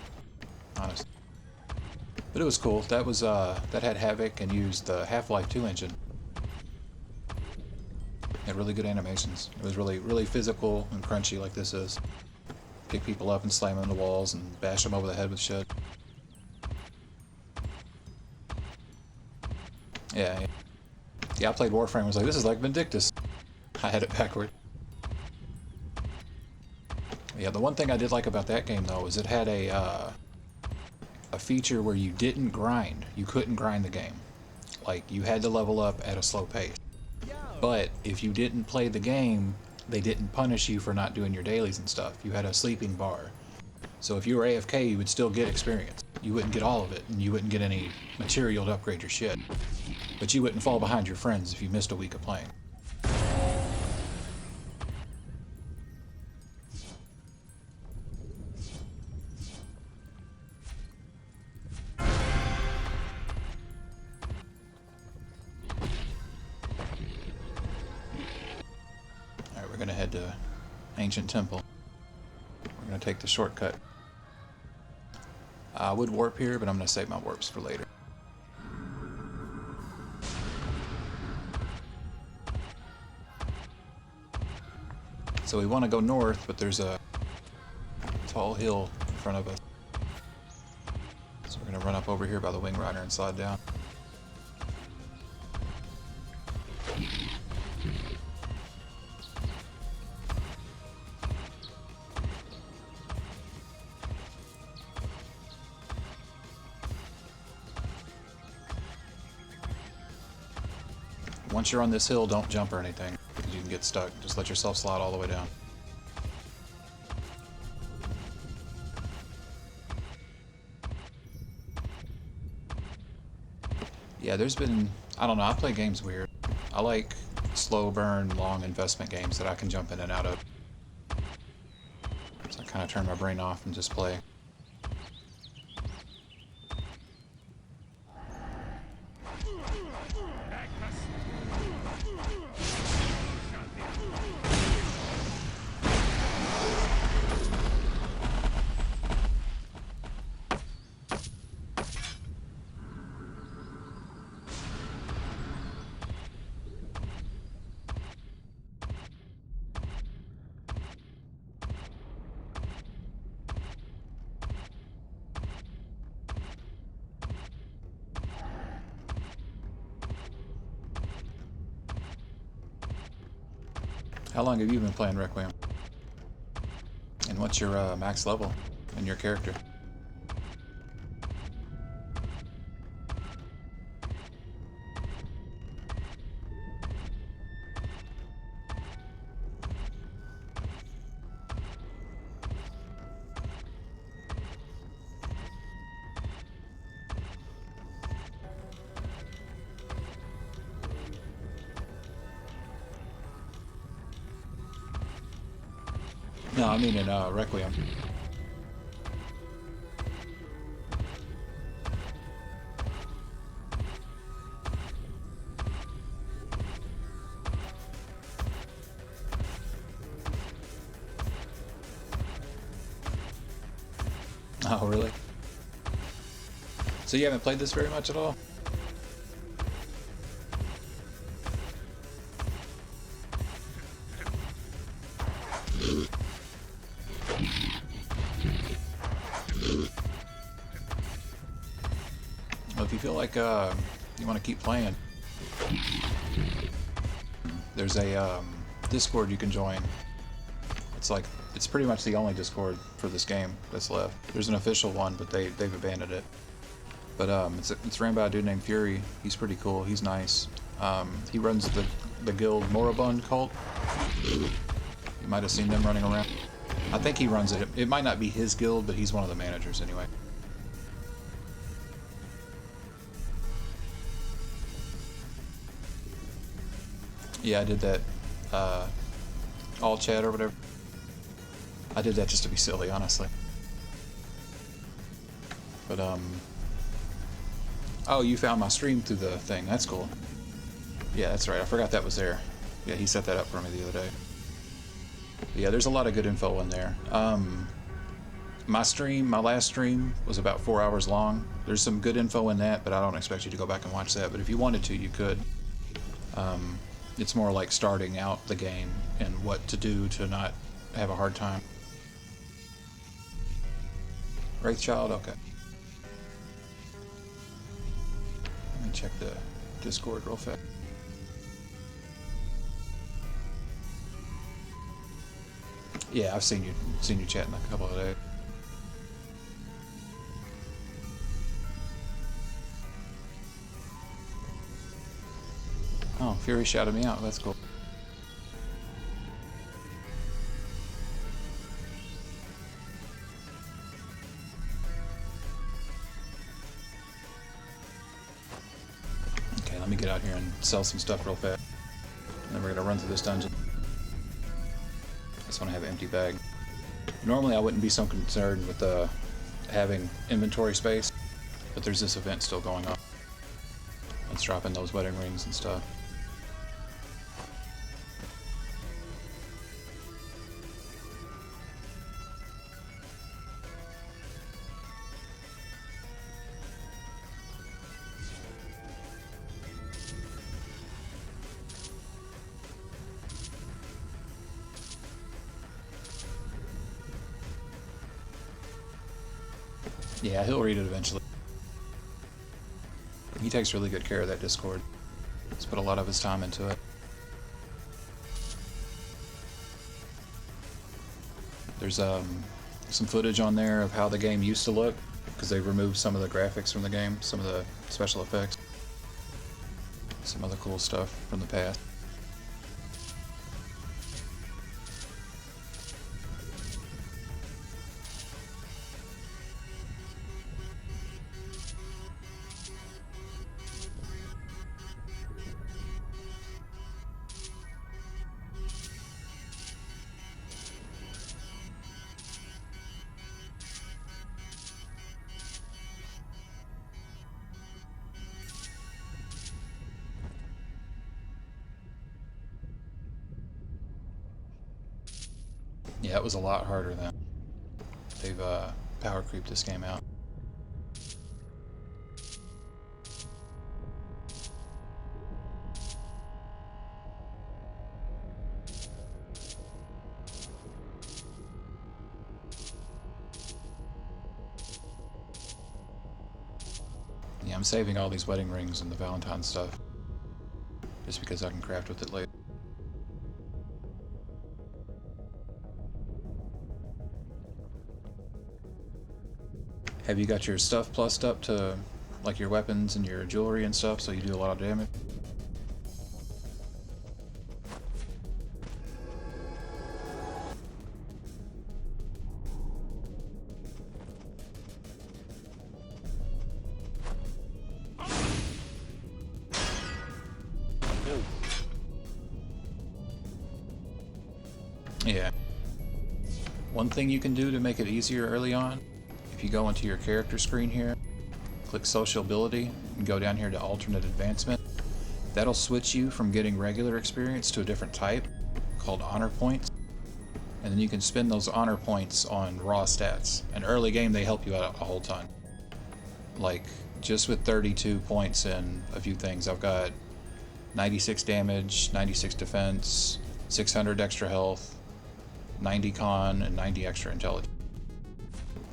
honestly. But it was cool. That was that had Havoc and used the Half-Life 2 engine. Had really good animations. It was really physical and crunchy like this is. Pick people up and slam them into walls and bash them over the head with shit. Yeah. Yeah, I played Warframe. I was like, this is like Vindictus. I had it backward. Yeah, the one thing I did like about that game though is it had a feature where you didn't grind. You couldn't grind the game. Like, you had to level up at a slow pace. But if you didn't play the game, they didn't punish you for not doing your dailies and stuff. You had a sleeping bar. So if you were AFK, you would still get experience. You wouldn't get all of it, and you wouldn't get any material to upgrade your shit. But you wouldn't fall behind your friends if you missed a week of playing. Alright, we're gonna head to Ancient Temple. We're gonna take the shortcut. I would warp here, but I'm gonna save my warps for later. So we want to go north, but there's a tall hill in front of us. So we're gonna run up over here by the Wing Rider and slide down. Once you're on this hill, don't jump or anything, because you can get stuck. Just let yourself slide all the way down. Yeah, there's been, I don't know, I play games weird. I like slow burn, long investment games that I can jump in and out of. So I kind of turn my brain off and just play. How long have you been playing Requiem? And what's your max level in your character? No, I mean in Requiem. Oh, really? So you haven't played this very much at all? Well, if you feel like you want to keep playing, there's a Discord you can join. It's pretty much the only Discord for this game that's left. There's an official one, but they've abandoned it. But it's ran by a dude named Fury. He's pretty cool. He's nice. He runs the guild Moribund cult. You might have seen them running around. I think he runs it. It might not be his guild, but he's one of the managers anyway. Yeah, I did that all chat or whatever. I did that just to be silly, honestly. But oh, you found my stream through the thing. That's cool. Yeah, that's right. I forgot that was there. Yeah, he set that up for me the other day. But yeah, there's a lot of good info in there. My last stream was about 4 hours long. There's some good info in that, but I don't expect you to go back and watch that. But if you wanted to, you could. It's more like starting out the game and what to do to not have a hard time. Wraithchild, okay. Let me check the Discord real fast. Yeah, I've seen you chatting a couple of days. Oh, Fury shouted me out. That's cool. Okay, let me get out here and sell some stuff real fast. And then we're gonna run through this dungeon. I just want to have an empty bag. Normally I wouldn't be so concerned with having inventory space, but there's this event still going on. Let's drop in those wedding rings and stuff. Yeah, he'll read it eventually. He takes really good care of that Discord. He's put a lot of his time into it. There's some footage on there of how the game used to look, because they removed some of the graphics from the game, some of the special effects, some other cool stuff from the past. Yeah, it was a lot harder than they've power creeped this game out. Yeah, I'm saving all these wedding rings and the Valentine stuff just because I can craft with it later. Have you got your stuff plussed up to, like, your weapons and your jewelry and stuff, so you do a lot of damage? Yeah. One thing you can do to make it easier early on, if you go into your character screen here, click sociability, and go down here to alternate advancement, that'll switch you from getting regular experience to a different type called honor points. And then you can spend those honor points on raw stats. And early game, they help you out a whole ton. Like, just with 32 points in a few things, I've got 96 damage, 96 defense, 600 extra health, 90 con, and 90 extra intelligence.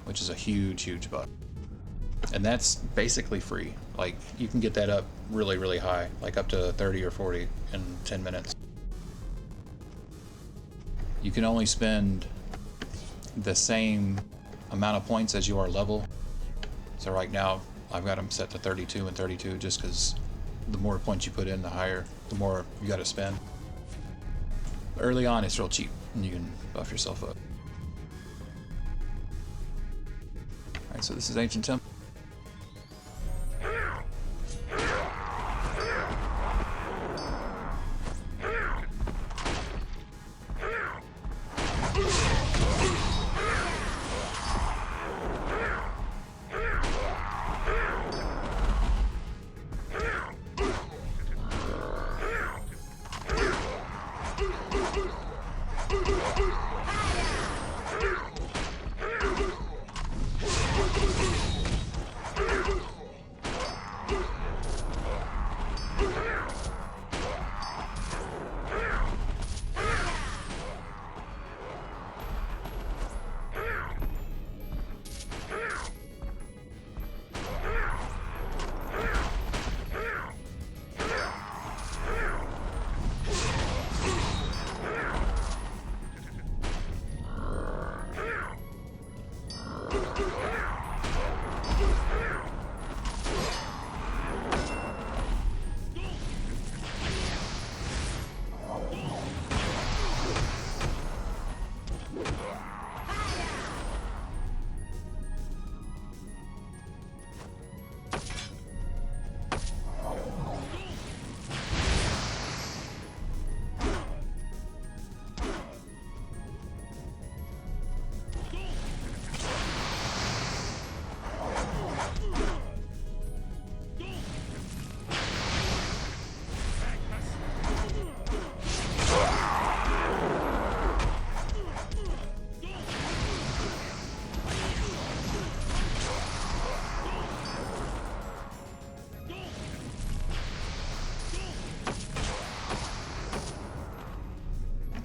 Which is a huge, huge buff. And that's basically free. Like, you can get that up really, really high. Like up to 30 or 40 in 10 minutes. You can only spend the same amount of points as you are level. So right now, I've got them set to 32 and 32 just because the more points you put in, the more you got to spend. Early on, it's real cheap, and you can buff yourself up. Alright, so this is Ancient Temple.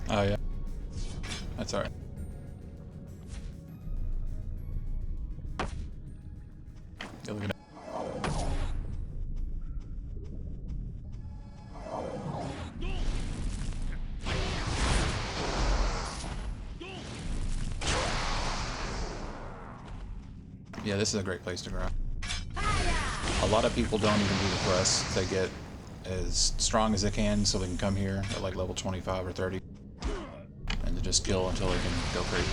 Oh yeah, that's alright. Yeah, look at it. Yeah, this is a great place to grind. A lot of people don't even do the quests. They get as strong as they can so they can come here at like level 25 or 30 and just kill until they can go crazy.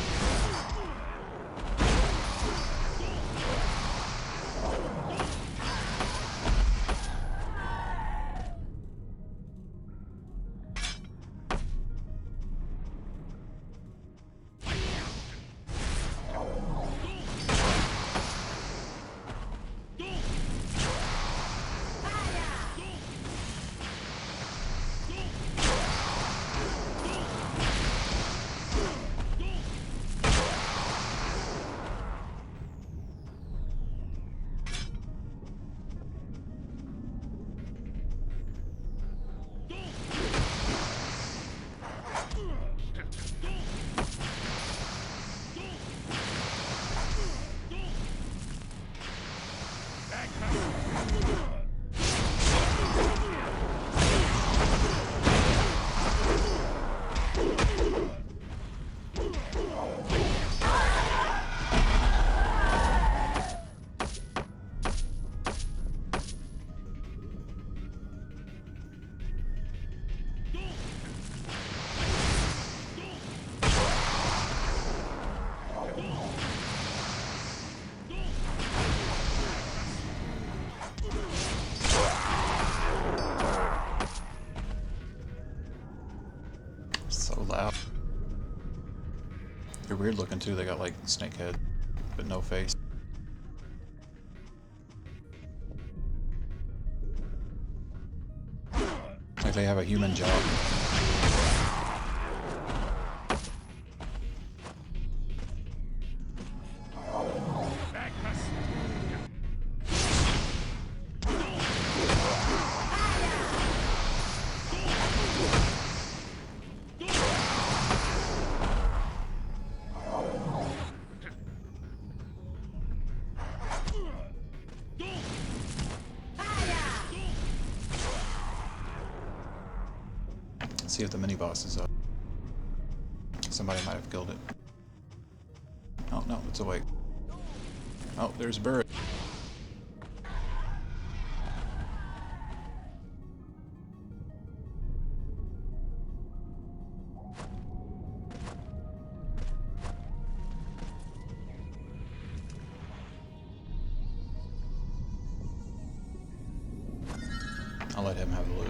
So loud. They're weird looking too. They got like snake head, but no face. Like they have a human job. Let's see if the mini boss is up. Somebody might have killed it. Oh no, it's awake. Oh, there's a bird. I'll let him have the loot.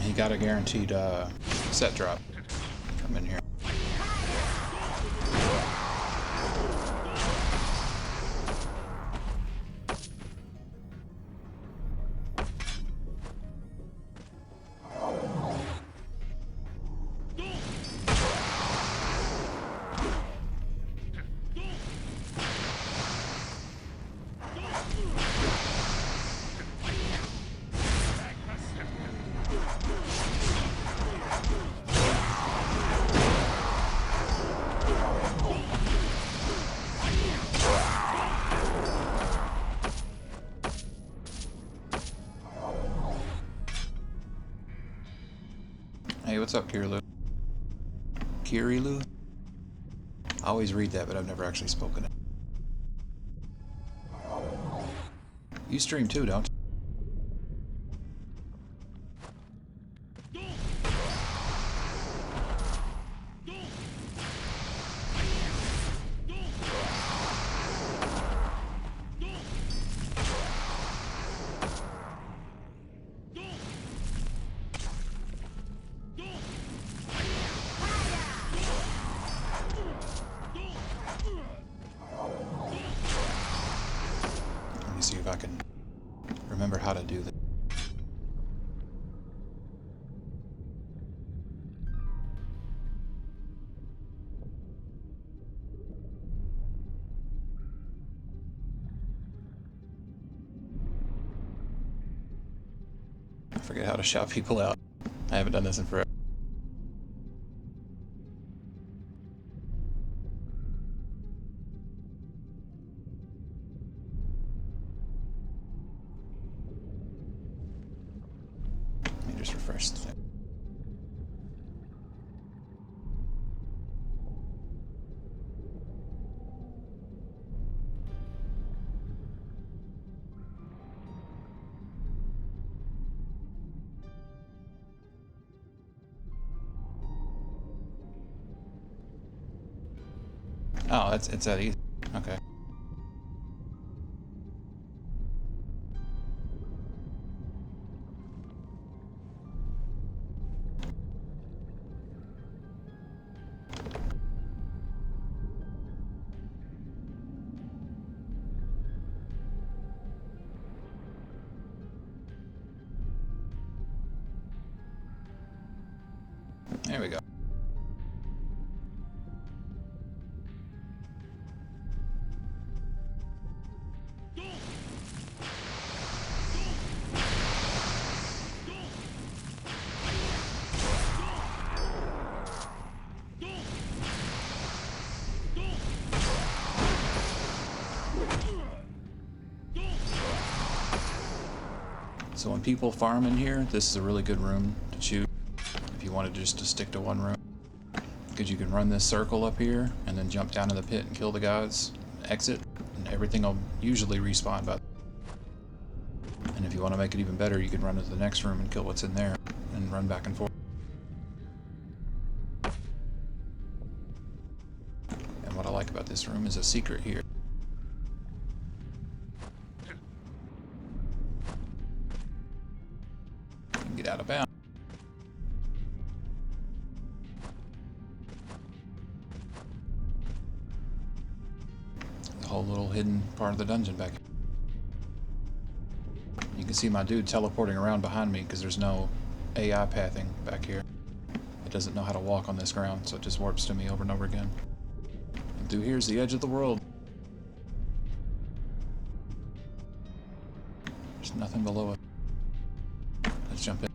He got a guaranteed set drop. Come in here. Hey, what's up, Kirilu? Kirilu? I always read that, but I've never actually spoken it. You stream too, don't you? Let me see if I can remember how to do this. I forget how to shout people out. I haven't done this in forever. Let me just refresh the thing. Oh, it's that easy. Okay. There we go. So when people farm in here, this is a really good room to choose if you wanted just to stick to one room. Because you can run this circle up here and then jump down in the pit and kill the guys, exit, and everything will usually respawn by. And if you want to make it even better, you can run into the next room and kill what's in there and run back and forth. And what I like about this room is a secret here. You can get out of bounds. The whole little hidden part of the dungeon back here. You can see my dude teleporting around behind me because there's no AI pathing back here. It doesn't know how to walk on this ground, so it just warps to me over and over again. And through here's the edge of the world. There's nothing below it. Let's jump in.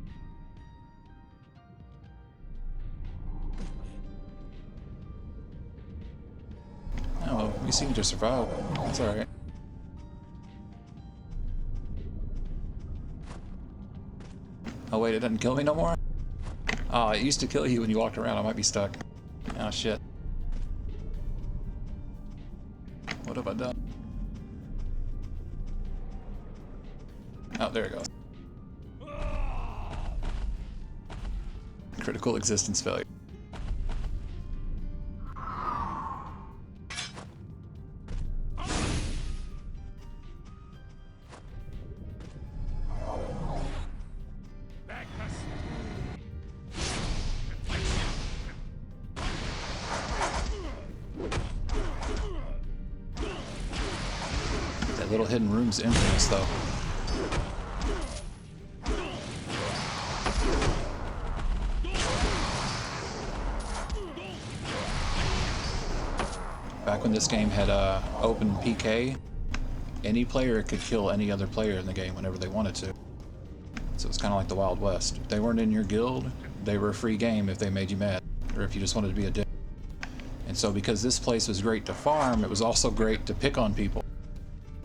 Oh, well, we seem to survive. That's alright. Oh wait, it doesn't kill me no more? Oh, it used to kill you when you walked around. I might be stuck. Oh shit. What have I done? Oh, there it goes. Critical existence failure. That little hidden room's infamous though. Back when this game had open PK, any player could kill any other player in the game whenever they wanted to. So it's kind of like the Wild West. If they weren't in your guild, they were a free game if they made you mad, or if you just wanted to be a dick. And so because this place was great to farm, it was also great to pick on people.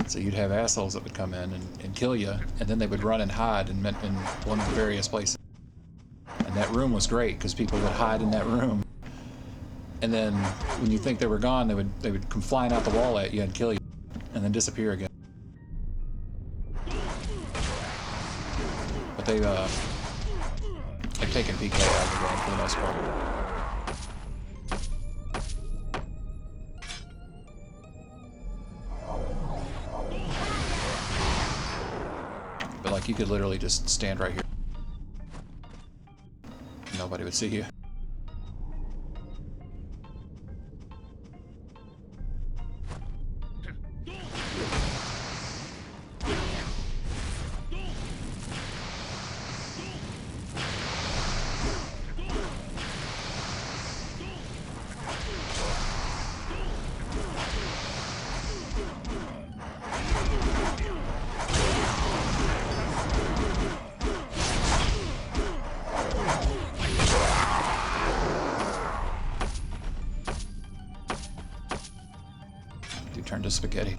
So you'd have assholes that would come in and kill you, and then they would run and hide in one of the various places. And that room was great because people would hide in that room. And then when you think they were gone, they would come flying out the wall at you and kill you, and then disappear again. But they've taken PK out of the game for the most part. But like you could literally just stand right here. Nobody would see you. Dude turned to spaghetti.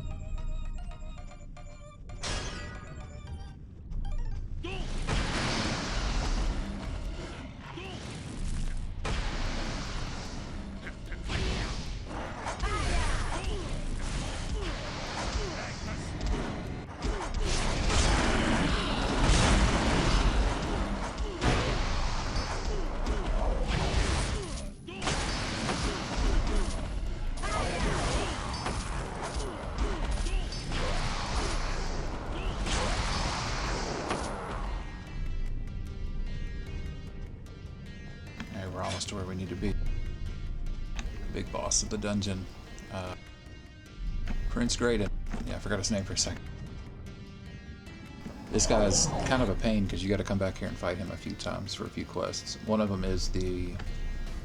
We're almost to where we need to be. Big boss of the dungeon. Prince Graydon. Yeah, I forgot his name for a second. This guy's kind of a pain because you got to come back here and fight him a few times for a few quests. One of them is the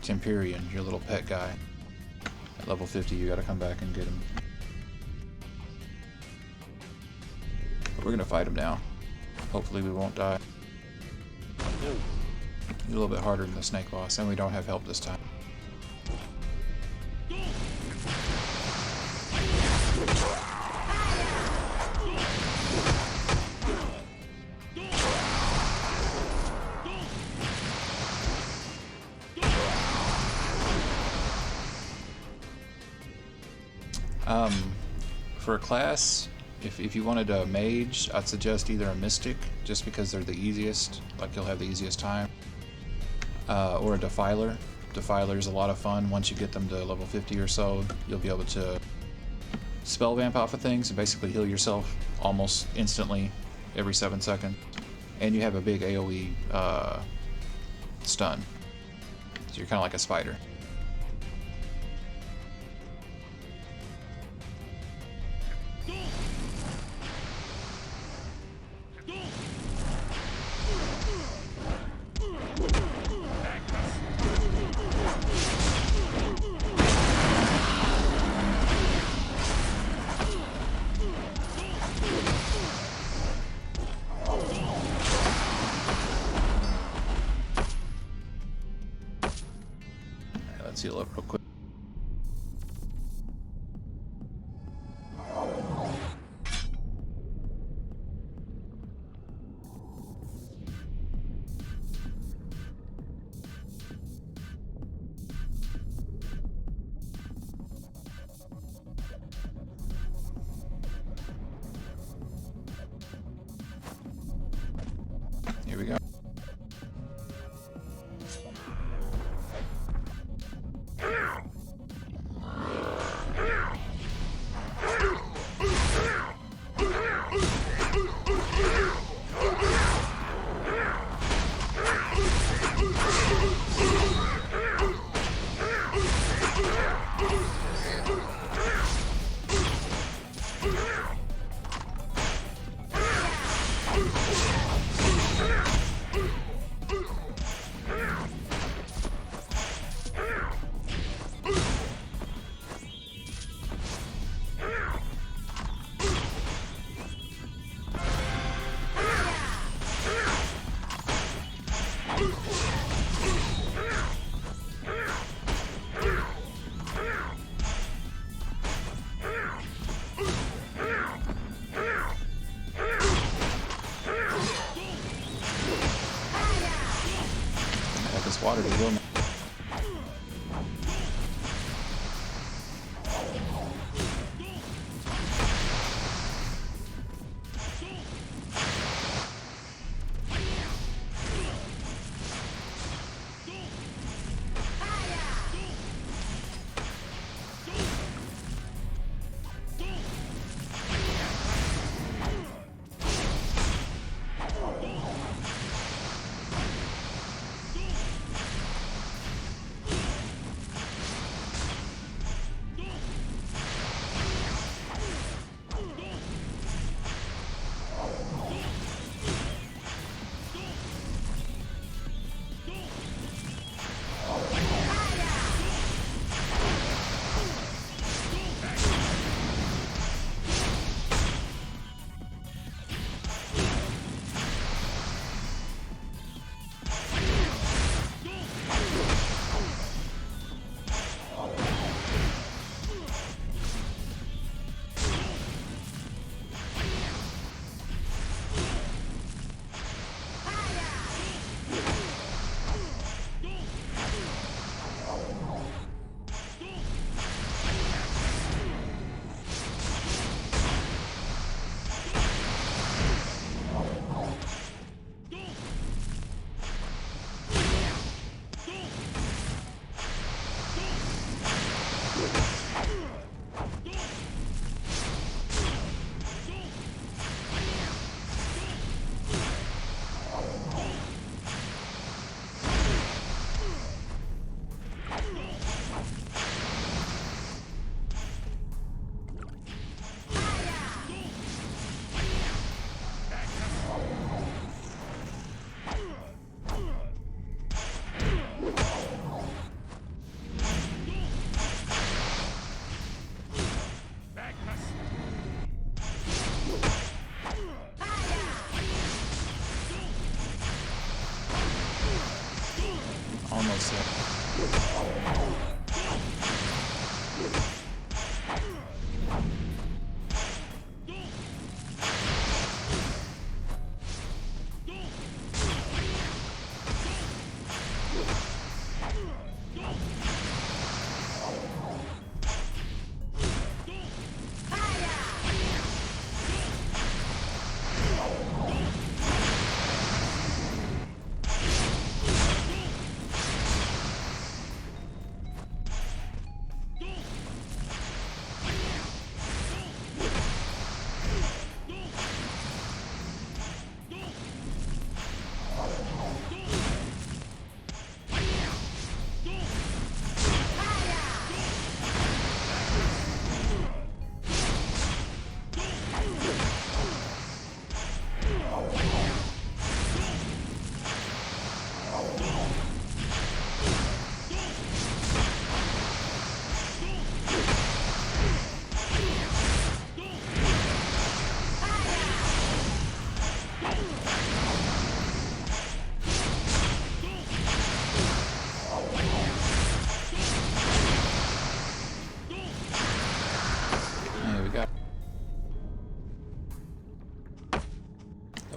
Tempurian, your little pet guy. At level 50, you got to come back and get him. But we're gonna fight him now. Hopefully we won't die. A little bit harder than the snake boss, and we don't have help this time. For a class, if you wanted a mage, I'd suggest either a mystic, just because they're the easiest, like you'll have the easiest time, or a defiler. Defiler's a lot of fun. Once you get them to level 50 or so, you'll be able to spell vamp off of things and basically heal yourself almost instantly every 7 seconds. And you have a big AoE stun. So you're kind of like a spider. Let's heal up real quick. Here we go.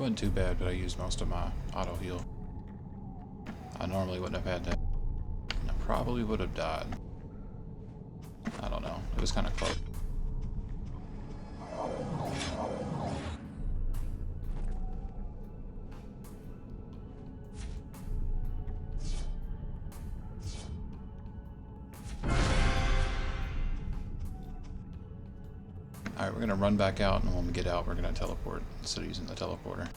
wasn't too bad, but I used most of my auto heal. I normally wouldn't have had that. I probably would have died. I don't know. It was kind of close. Alright, we're going to run back out, and when we get out, we're going to teleport instead of using the teleporter.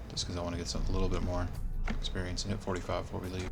Just because I want to get a little bit more experience and hit 45 before we leave.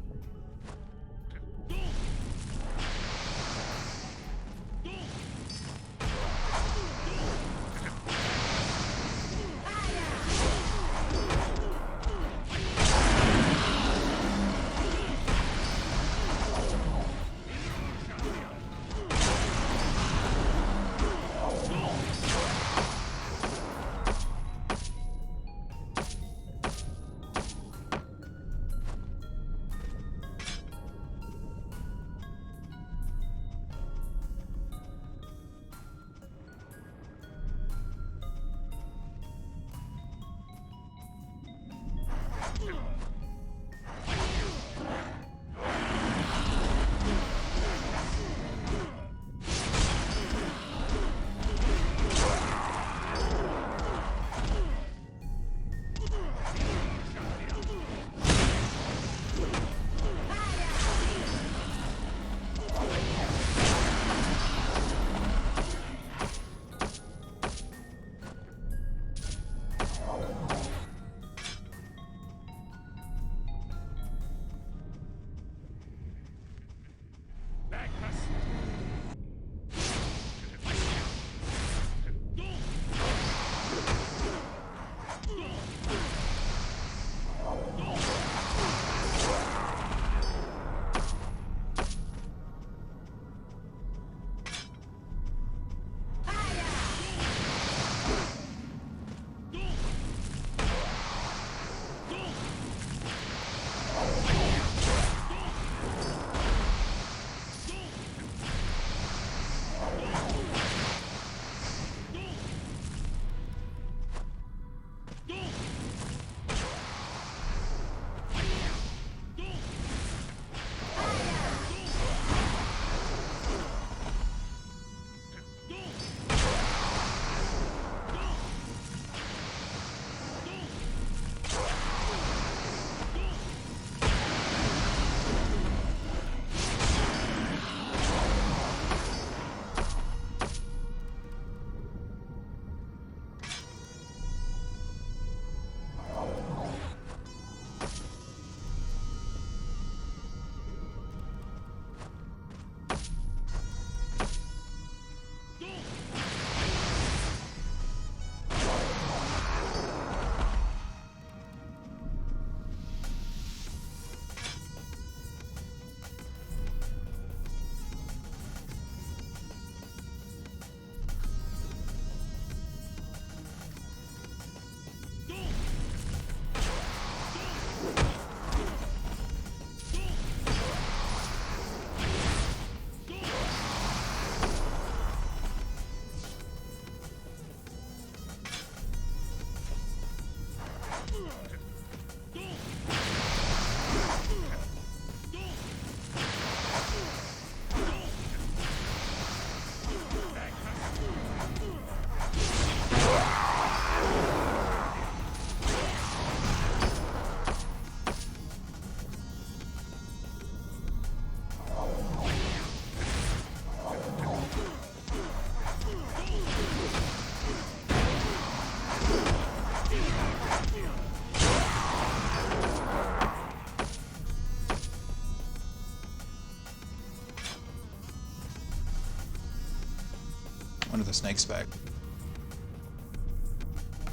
Wonder if the snake's back.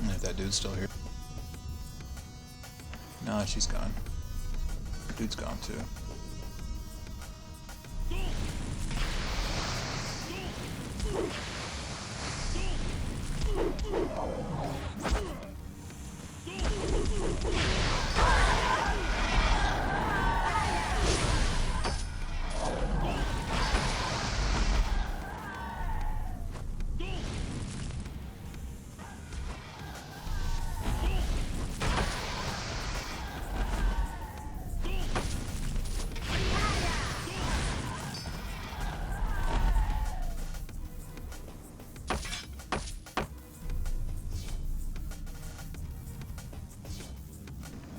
And if that dude's still here. No, she's gone. Dude's gone too.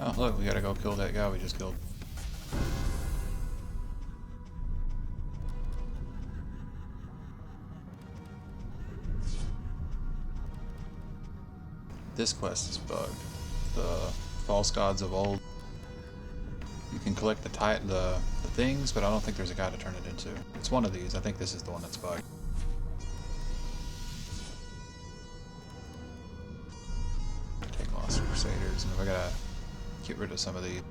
Oh look, we gotta go kill that guy we just killed. This quest is bugged. The false gods of old. You can collect the things, but I don't think there's a guy to turn it into. It's one of these. I think this is the one that's bugged. Take Lost Crusaders, and I gotta get rid of some of these.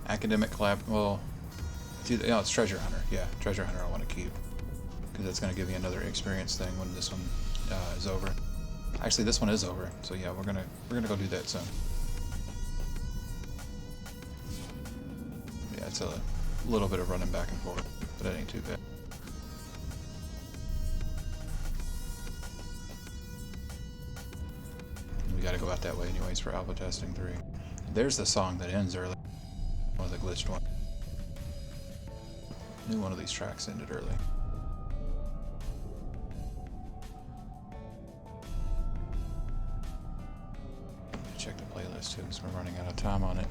Academic collab. Well, it's Treasure Hunter. Yeah, Treasure Hunter I want to keep because it's going to give me another experience thing when this one is over. Actually, this one is over, so yeah, we're gonna go do that soon. Yeah, it's a little bit of running back and forth, but it ain't too bad. We got to go out that way anyways for alpha testing 3. There's the song that ends early. One of the glitched one. Knew one of these tracks ended early. Check the playlist too, because we're running out of time on it.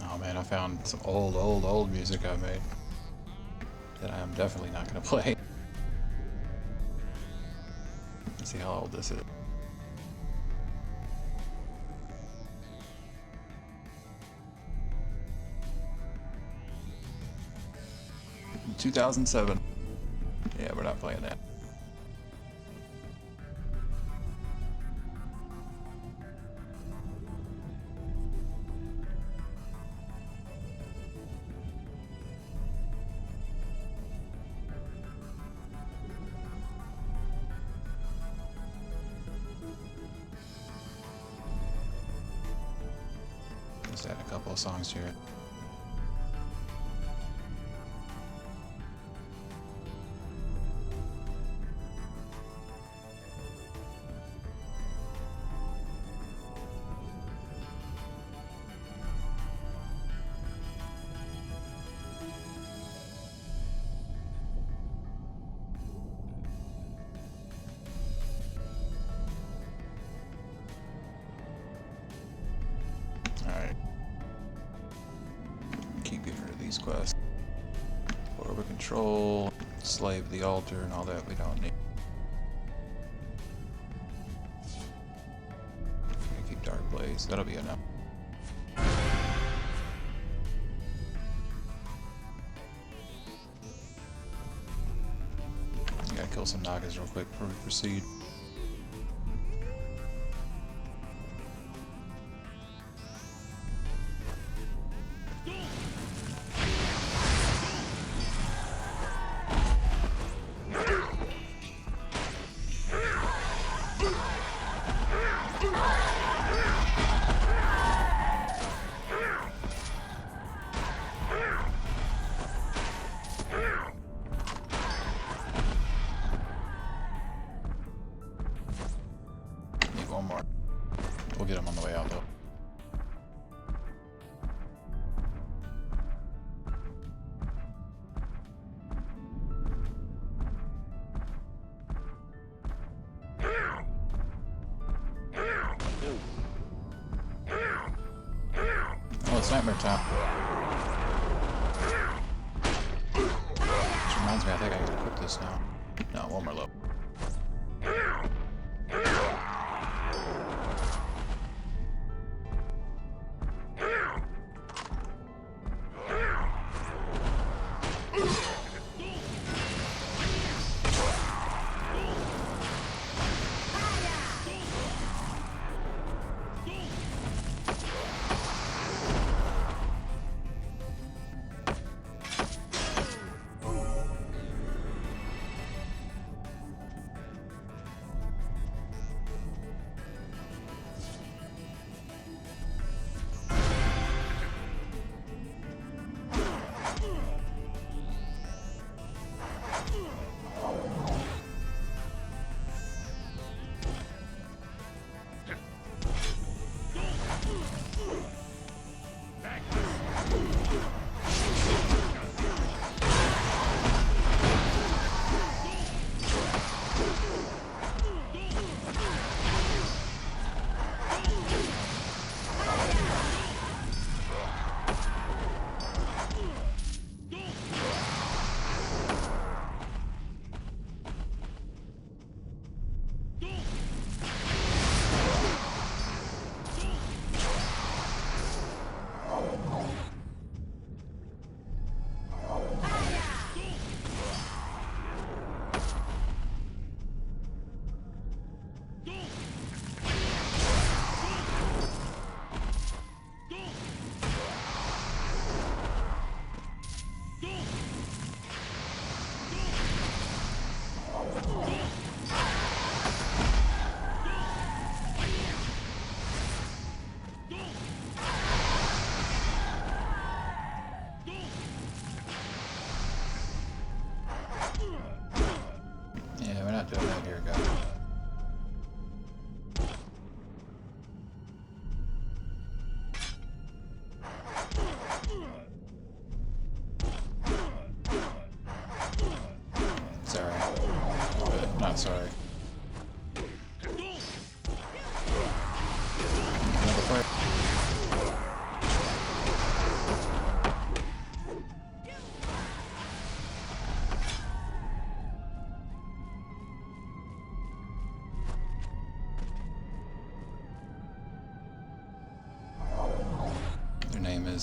Oh man, I found some old music I made that I am definitely not going to play. Let's see how old this is. In 2007. Yeah, we're not playing that. Just add a couple of songs here. Alright. Keep getting rid of these quests. Order control, slave the altar, and all that we don't need. Keep Dark Blaze, that'll be enough. Gotta kill some Nagas real quick before we proceed. One more. We'll get him on the way out though. Oh, it's nightmare time. Which reminds me, I think I can equip this now. No, one more level.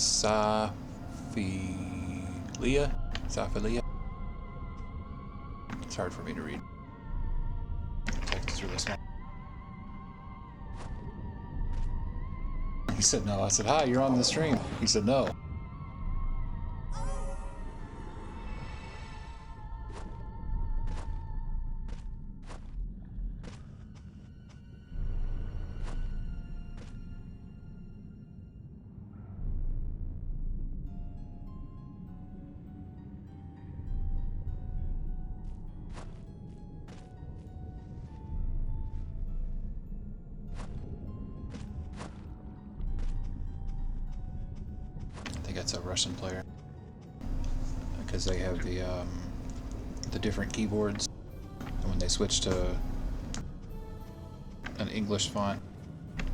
Saphilia? Saphilia? It's hard for me to read. Take us through this one. He said no. I said, hi, you're on the stream. He said no. I think that's a Russian player. Because they have the different keyboards. And when they switch to an English font,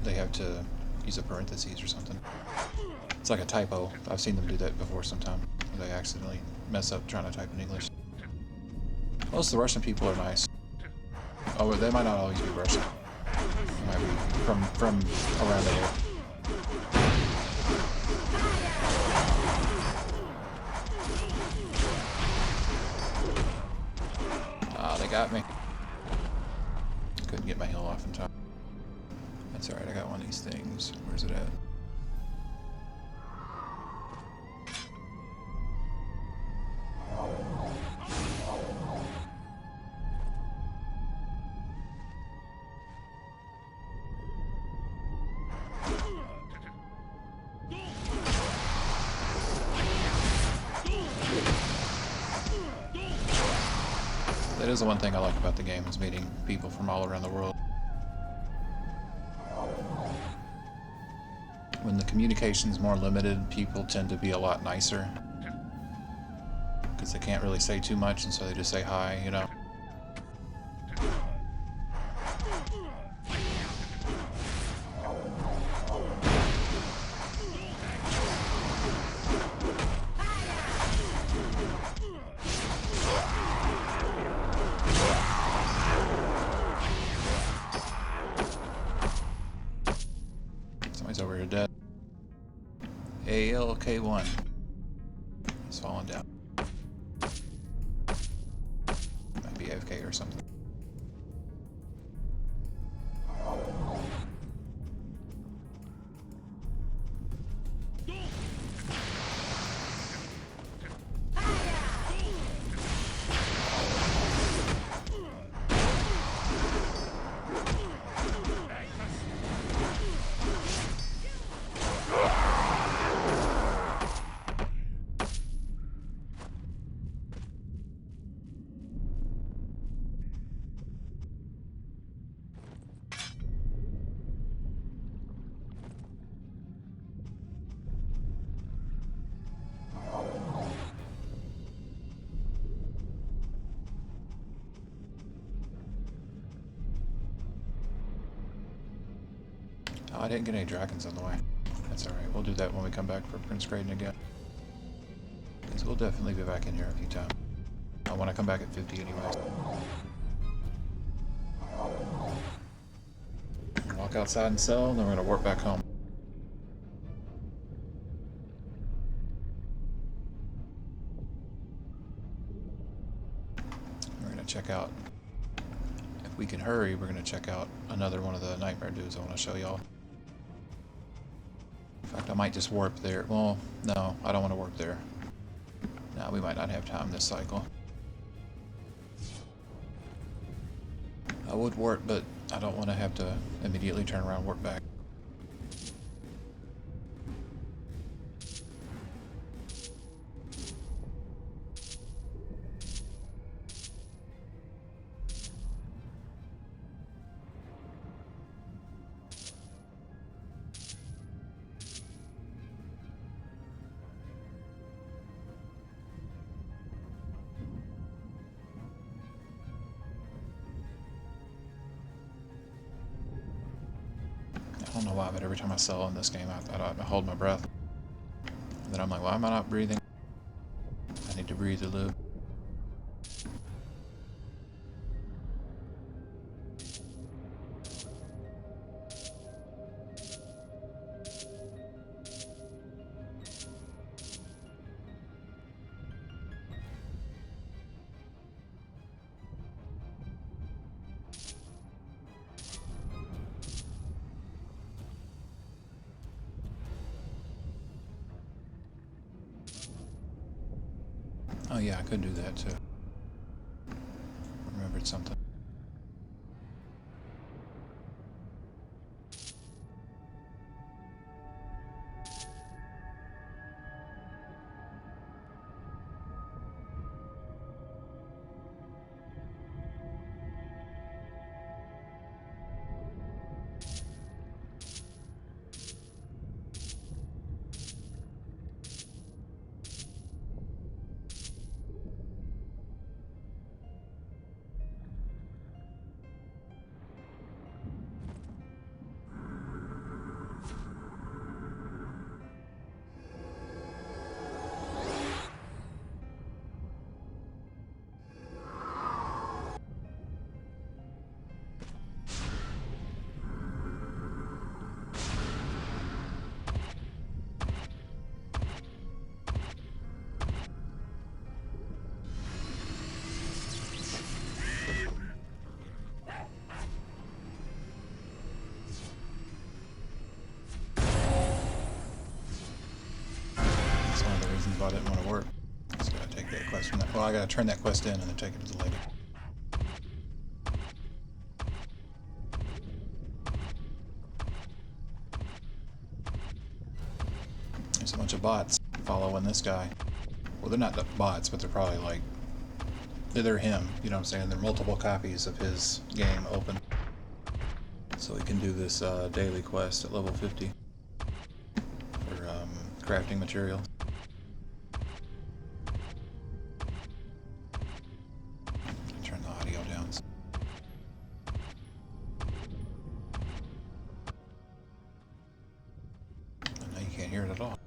they have to use a parentheses or something. It's like a typo. I've seen them do that before sometime. They accidentally mess up trying to type in English. Most of the Russian people are nice. Oh, they might not always be Russian. They might be from around there. Ah, they got me. Couldn't get my heal off in time. That's alright, I got one of these things. Where's it at? That is the one thing I like about the game, is meeting people from all around the world. When the communication's more limited, people tend to be a lot nicer. Because they can't really say too much, and so they just say hi, you know. Somebody's over here dead. ALK1. He's falling down. Might be AFK or something. Oh, I didn't get any dragons on the way. That's alright, we'll do that when we come back for Prince Graydon again. Because we'll definitely be back in here a few times. I want to come back at 50 anyways. Walk outside and sell, and then we're going to warp back home. We're going to check out, if we can hurry, we're going to check out another one of the nightmare dudes I want to show y'all. In fact, I might just warp there. Well, no, I don't want to warp there. No, we might not have time this cycle. I would warp, but I don't want to have to immediately turn around and warp back. I don't know why, but every time I sell in this game, I hold my breath. And then I'm like, why am I not breathing? I need to breathe a little. Oh yeah, I could do that too. Remembered something. Why I didn't want to work. Just gotta take that quest from that. Well, I gotta turn that quest in and then take it to the lady. There's a bunch of bots following this guy. Well, they're not the bots, but they're probably like they're him. You know what I'm saying? There are multiple copies of his game open, so we can do this daily quest at level 50 for crafting materials. Turn the audio down. And now you can't hear it at all.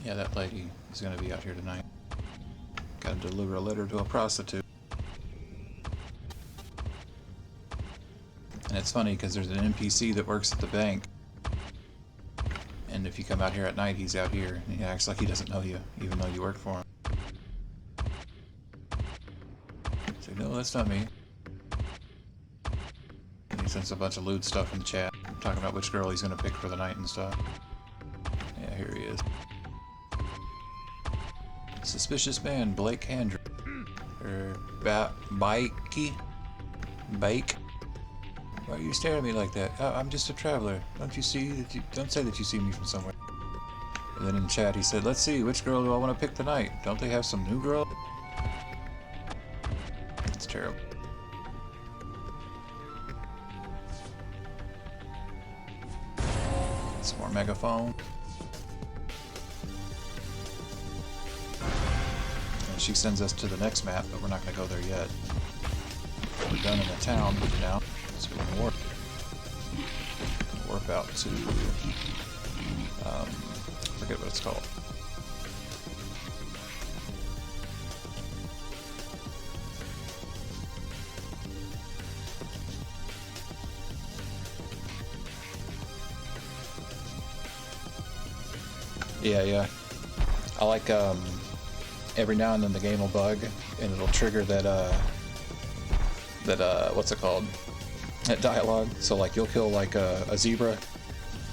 Yeah, that lady is going to be out here tonight. Got to deliver a letter to a prostitute. And it's funny because there's an NPC that works at the bank. And if you come out here at night, he's out here. And he acts like he doesn't know you, even though you work for him. He's like, no, that's not me. And he sends a bunch of lewd stuff in the chat, talking about which girl he's going to pick for the night and stuff. Yeah, here he is. Suspicious man, Blake Handry. Or Bikey? Bake? Why are you staring at me like that? I'm just a traveler. Don't you see that you... Don't say that you see me from somewhere. And then in the chat he said, let's see, which girl do I want to pick tonight? Don't they have some new girl? It's terrible. Some more megaphone. And she sends us to the next map, but we're not going to go there yet. We're done in the town now. So we can warp out to, forget what it's called. Yeah. I like, every now and then the game will bug, and it'll trigger that, what's it called? That dialogue. So like you'll kill like a zebra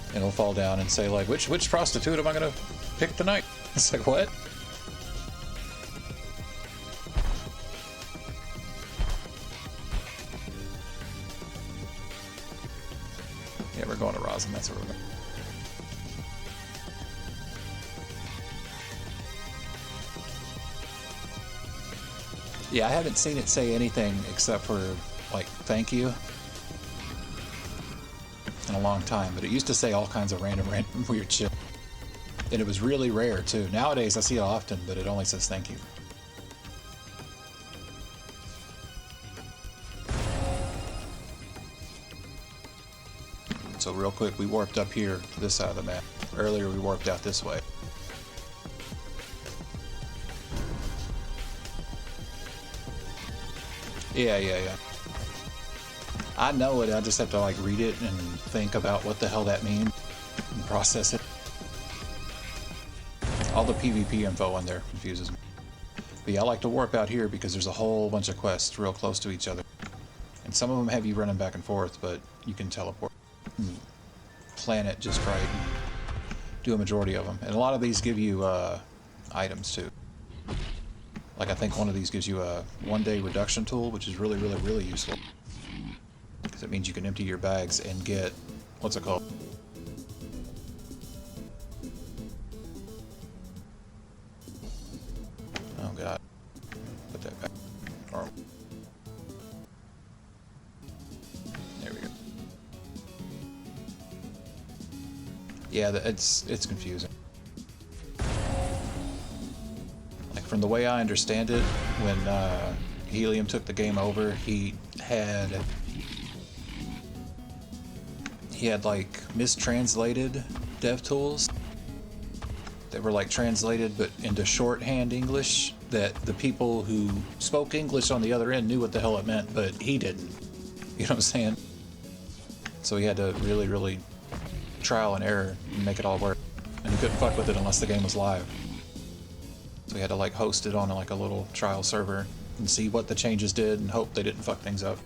and it'll fall down and say like which prostitute am I gonna pick tonight? It's like what? Yeah, we're going to Rosin, that's where we're going. Yeah, I haven't seen it say anything except for like thank you in a long time, but it used to say all kinds of random weird shit. And it was really rare too. Nowadays I see it often, but it only says thank you. So real quick, we warped up here to this side of the map. Earlier we warped out this way. Yeah. I know it, I just have to like read it and think about what the hell that means and process it. All the PvP info in there confuses me. But yeah, I like to warp out here because there's a whole bunch of quests real close to each other. And some of them have you running back and forth, but you can teleport and plan it just right and do a majority of them. And a lot of these give you items too. Like I think one of these gives you a 1-day reduction tool, which is really useful. Because it means you can empty your bags and get, what's it called? Oh god. Put that back. Or, there we go. Yeah, it's confusing. Like from the way I understand it, when Helium took the game over, he had like mistranslated dev tools that were like translated but into shorthand English that the people who spoke English on the other end knew what the hell it meant, but he didn't. You know what I'm saying? So he had to really trial and error and make it all work. And he couldn't fuck with it unless the game was live. So he had to like host it on like a little trial server and see what the changes did and hope they didn't fuck things up.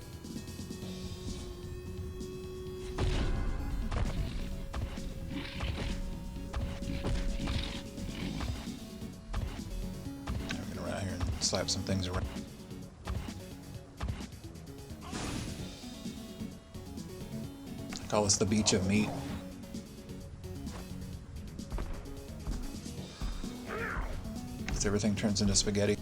Slap some things around. I call this the beach of meat. Because everything turns into spaghetti.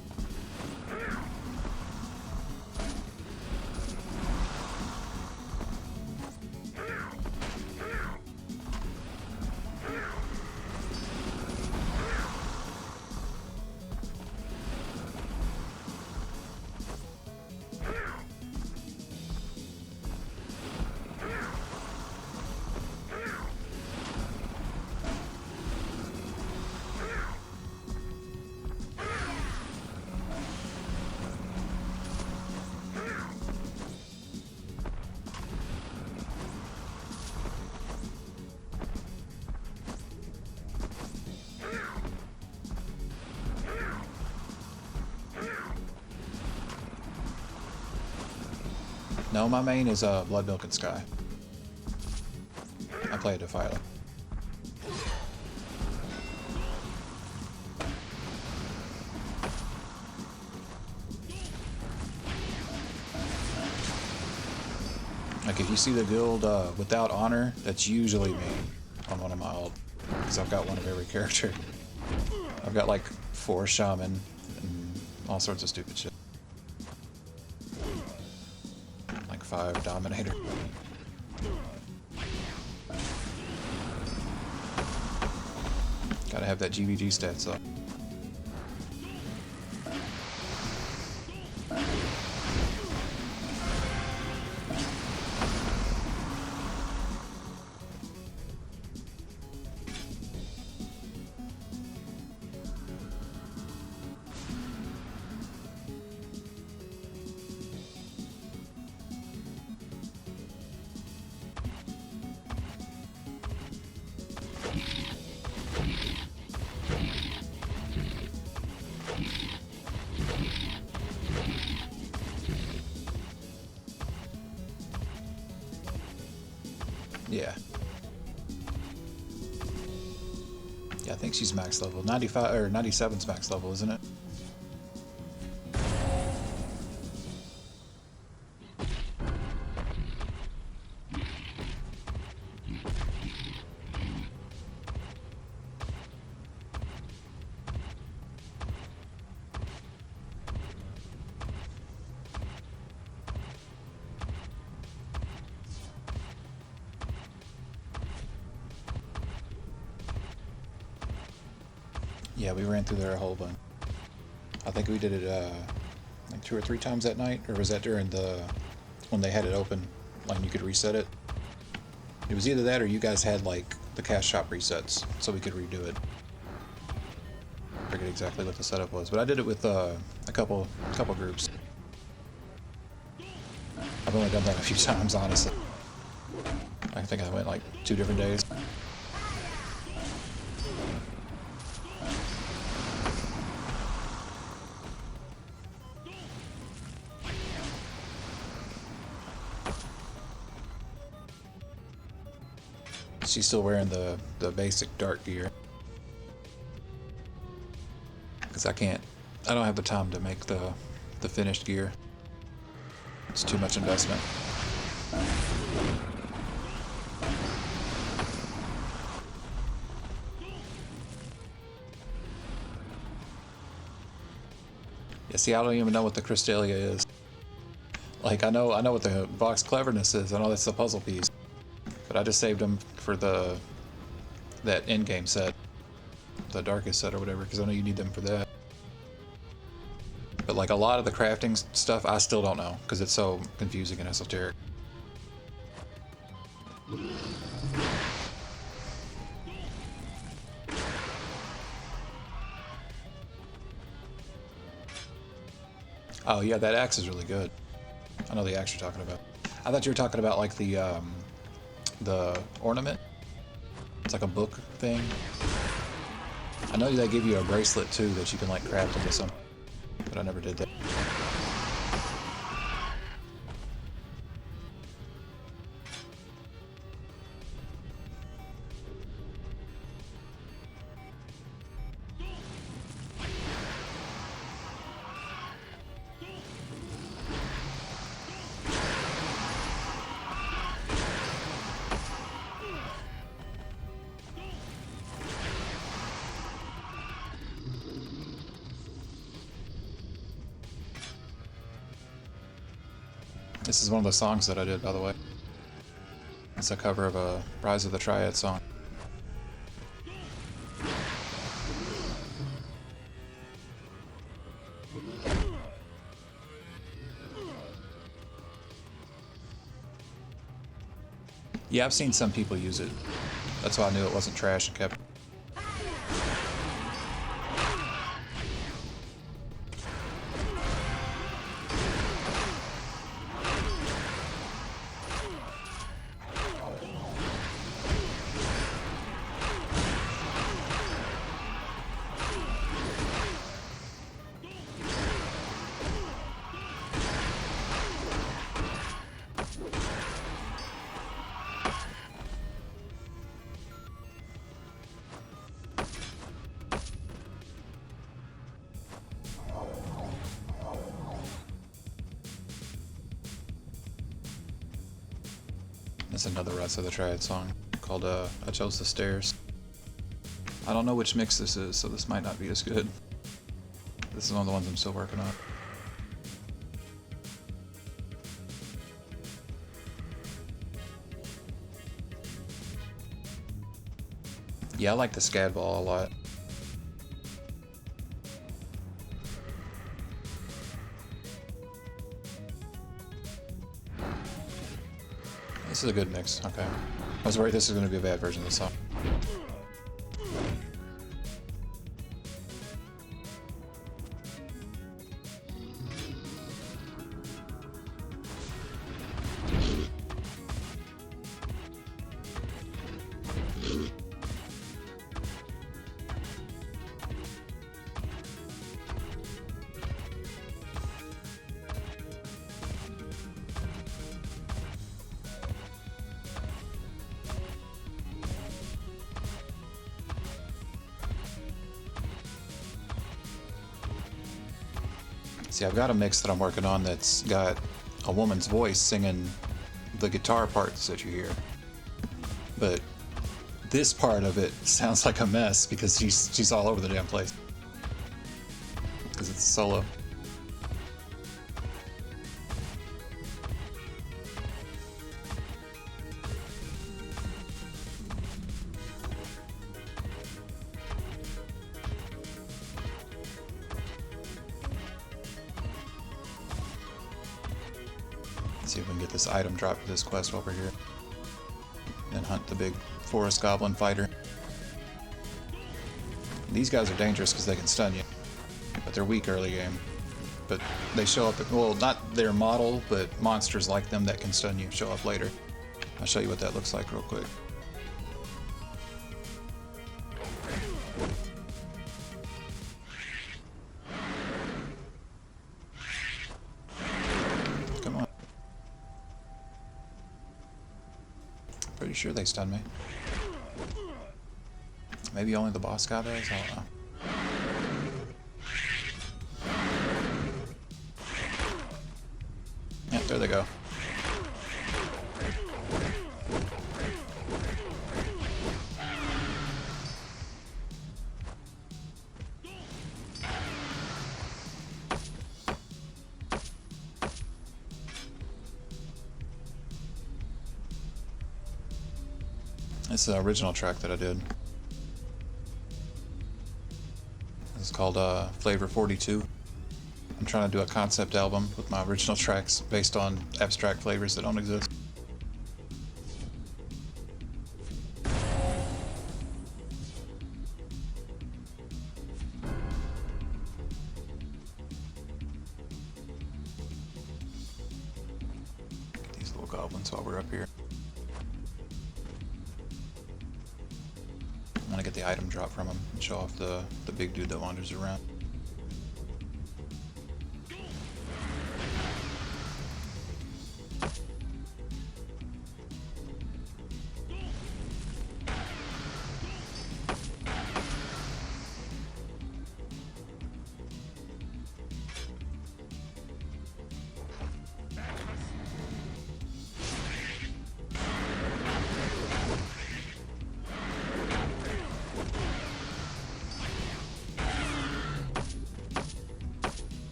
No, my main is Blood Milk and Sky. I play it Defiler. Like if you see the guild without honor, that's usually me on one of my ult. Because I've got one of every character. I've got like 4 shaman and all sorts of stupid shit. Like 5 dominator. Gotta have that GVG stats up. Yeah. Yeah, I think she's max level. 95 or 97's max level, isn't it? Yeah, we ran through there a whole bunch. I think we did it like 2 or 3 times that night, or was that during the when they had it open, like you could reset it? It was either that or you guys had like the cash shop resets, so we could redo it. I forget exactly what the setup was, but I did it with a couple groups. I've only done that a few times, honestly. I think I went like 2 different days. She's still wearing the basic dark gear. Because I don't have the time to make the finished gear. It's too much investment. Yeah, see, I don't even know what the Crystalia is. Like, I know what the box cleverness is. I know that's the puzzle piece. But I just saved them for that endgame set. The darkest set or whatever, because I know you need them for that. But like a lot of the crafting stuff, I still don't know, because it's so confusing and esoteric. Oh yeah, that axe is really good. I know the axe you're talking about. I thought you were talking about like the ornament. It's like a book thing. I know they give you a bracelet too that you can like craft into some, but I never did that. This is one of the songs that I did, by the way. It's a cover of a Rise of the Triad song. Yeah, I've seen some people use it. That's why I knew it wasn't trash and kept it. That's another Rise of the Triad song called I Chose the Stairs. I don't know which mix this is, so this might not be as good. This is one of the ones I'm still working on. Yeah, I like the SCAD ball a lot. This is a good mix, okay. I was worried this was going to be a bad version of the song. See, I've got a mix that I'm working on that's got a woman's voice singing the guitar parts that you hear. But this part of it sounds like a mess because she's all over the damn place. Because it's solo. Let's see if we can get this item drop for this quest over here. And hunt the big forest goblin fighter. These guys are dangerous because they can stun you. But they're weak early game. But they show up, well, not their model, but monsters like them that can stun you show up later. I'll show you what that looks like real quick. Pretty sure they stun me. Maybe only the boss guy does? I don't know. Yeah, there they go. It's the original track that I did. It's called Flavor 42. I'm trying to do a concept album with my original tracks based on abstract flavors that don't exist. Get these little goblins while we're up here. I'm gonna get the item drop from him and show off the big dude that wanders around.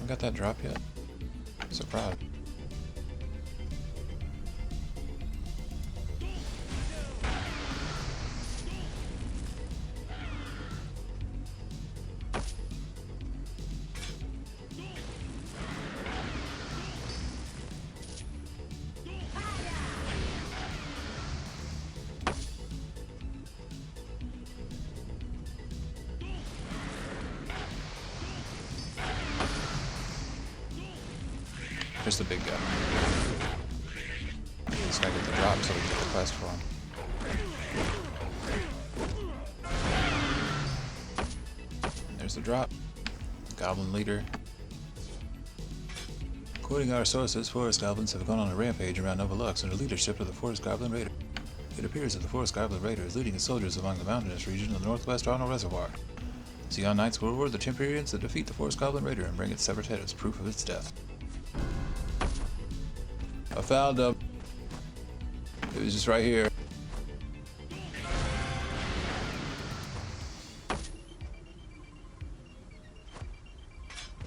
Got that drop yet? I'm so proud. Just the big guy. Just gotta get the drop so we can get the quest for him. There's the drop. Goblin leader. According to our sources, forest goblins have gone on a rampage around Nova Lux under leadership of the Forest Goblin Raider. It appears that the Forest Goblin Raider is leading its soldiers along the mountainous region of the northwest Arnold Reservoir. See on Knights will reward the Temperians that defeat the Forest Goblin Raider and bring its severed head as proof of its death. I found him. It was just right here.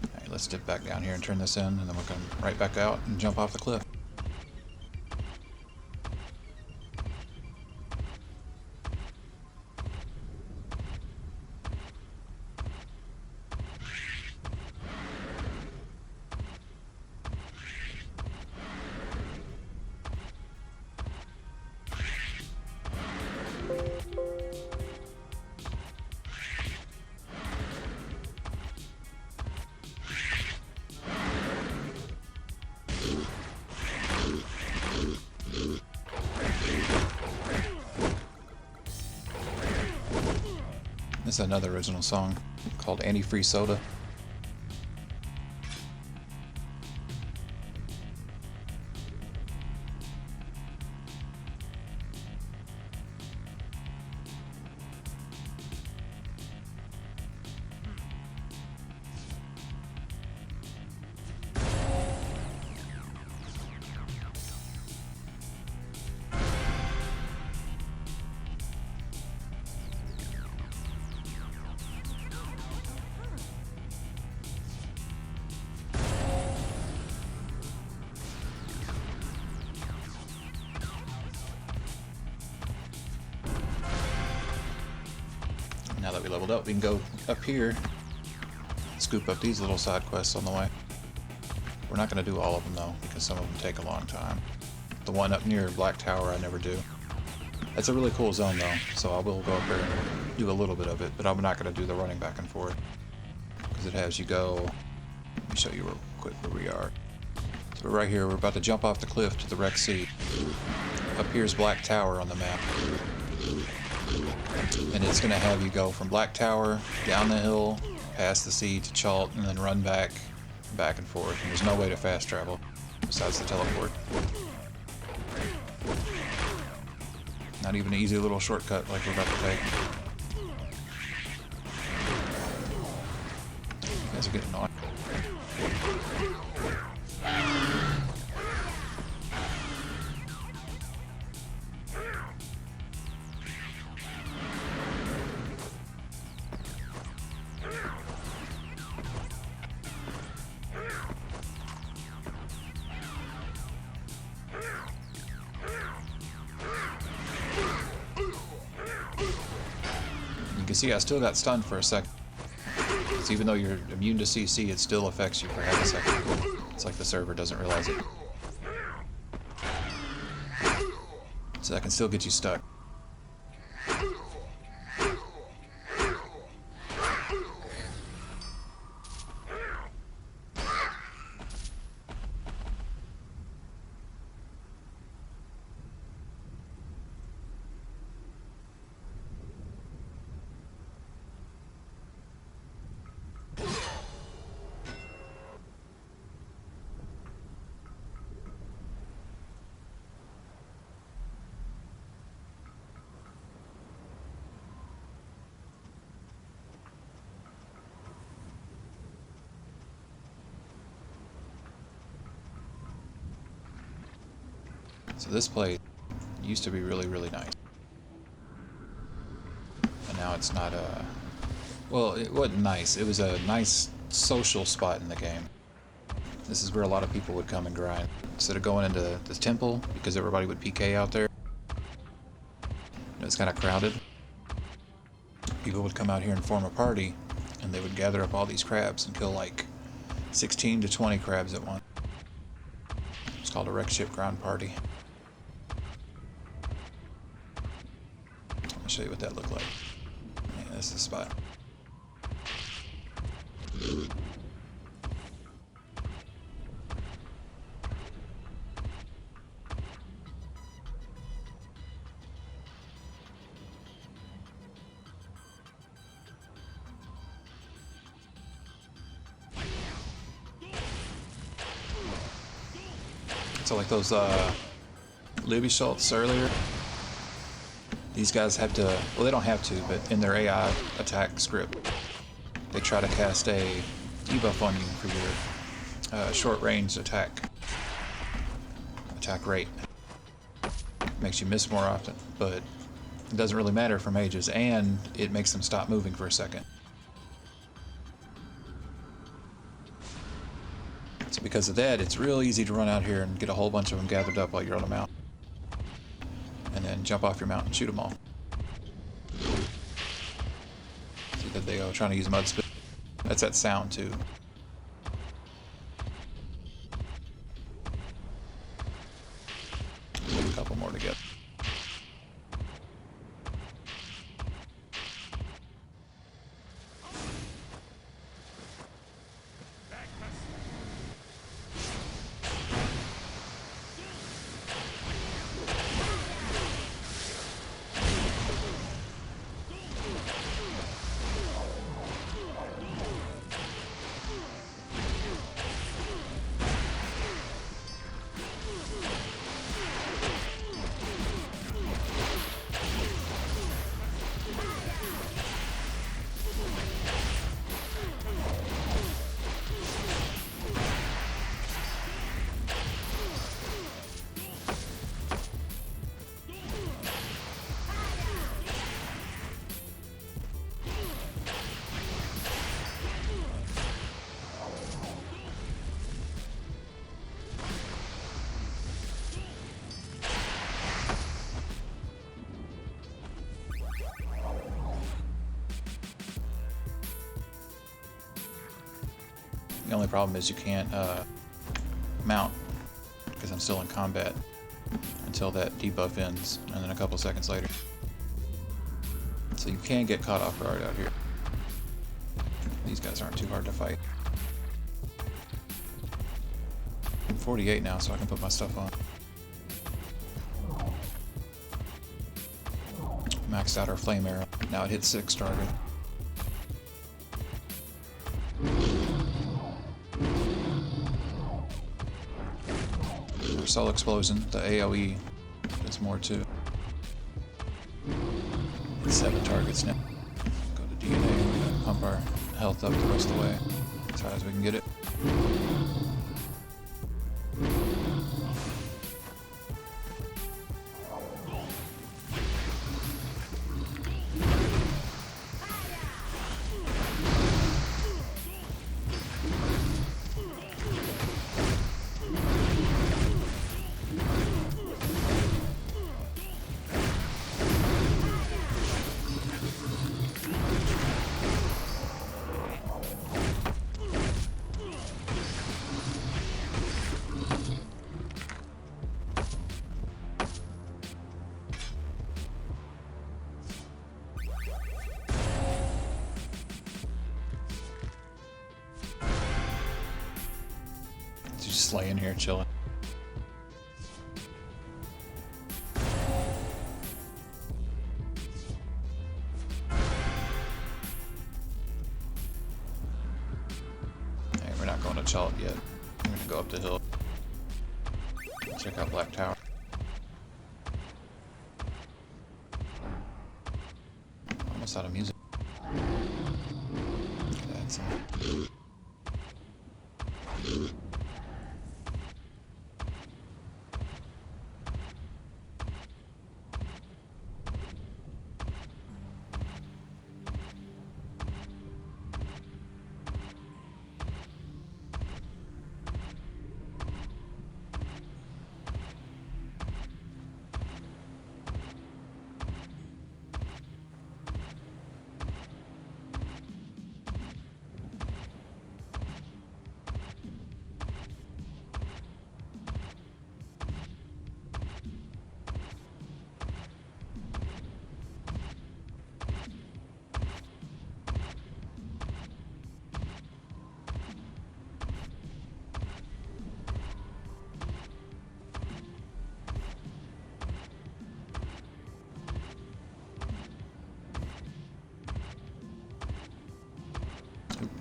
Alright, let's dip back down here and turn this in, and then we'll come right back out and jump off the cliff. This is another original song called Antifreeze Soda. Now that we leveled up, we can go up here, scoop up these little side quests on the way. We're not going to do all of them though, because some of them take a long time. The one up near Black Tower I never do. It's a really cool zone though, so I will go up there and do a little bit of it, but I'm not going to do the running back and forth, because it has you go. Let me show you real quick where we are. So we're right here, we're about to jump off the cliff to the wrecked sea. Up here's Black Tower on the map. And it's going to have you go from Black Tower, down the hill, past the sea to Chalt, and then run back and forth. And there's no way to fast travel besides the teleport. Not even an easy little shortcut like we're about to take. You guys are getting annoying. You can see I still got stunned for a second. So even though you're immune to CC, it still affects you for half a second. It's like the server doesn't realize it. So that can still get you stuck. So this place used to be really, really nice. And now it's not a... Well, it wasn't nice. It was a nice social spot in the game. This is where a lot of people would come and grind. Instead of going into the temple, because everybody would PK out there, it's kind of crowded. People would come out here and form a party, and they would gather up all these crabs and kill like 16 to 20 crabs at once. It's called a wreck ship ground party. I'll show you what that looked like. Yeah, this is the spot. So like those Libby Schultz earlier, these guys have to, well they don't have to, but in their AI attack script, they try to cast a debuff on you for your short range attack rate. Makes you miss more often, but it doesn't really matter for mages, and it makes them stop moving for a second. So because of that, it's real easy to run out here and get a whole bunch of them gathered up while you're on a mount. And then jump off your mount and shoot them all. See that they go trying to use mud spit. That's that sound too. Put a couple more together. The only problem is you can't mount, because I'm still in combat, until that debuff ends, and then a couple seconds later. So you can get caught off guard out here. These guys aren't too hard to fight. I'm 48 now, so I can put my stuff on. Maxed out our flame arrow. Now it hits 6 target. Soul Explosion, the AoE, there's more too. 7 targets now. Go to DNA, we're gonna pump our health up the rest of the way, as high as we can get it. Just laying here chilling. Hey, we're not going to Chalt yet. I'm gonna go up the hill. Check out Black Tower. Almost out of music. That's it.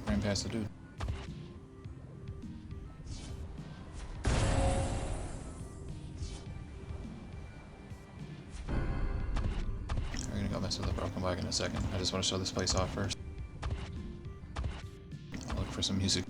Ran past the dude. mess with it, but I'll come back in a second. I just want to show this place off first. I'll look for some music.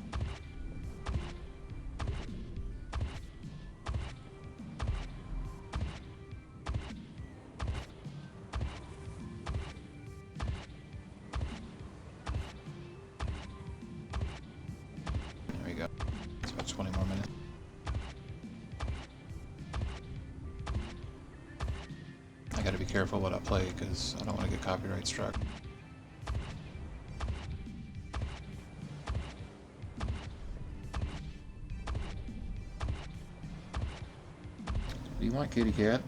There we go. It's about 20 more minutes. I gotta be careful what I play because I don't want to get copyright struck. Do you want, kitty cat?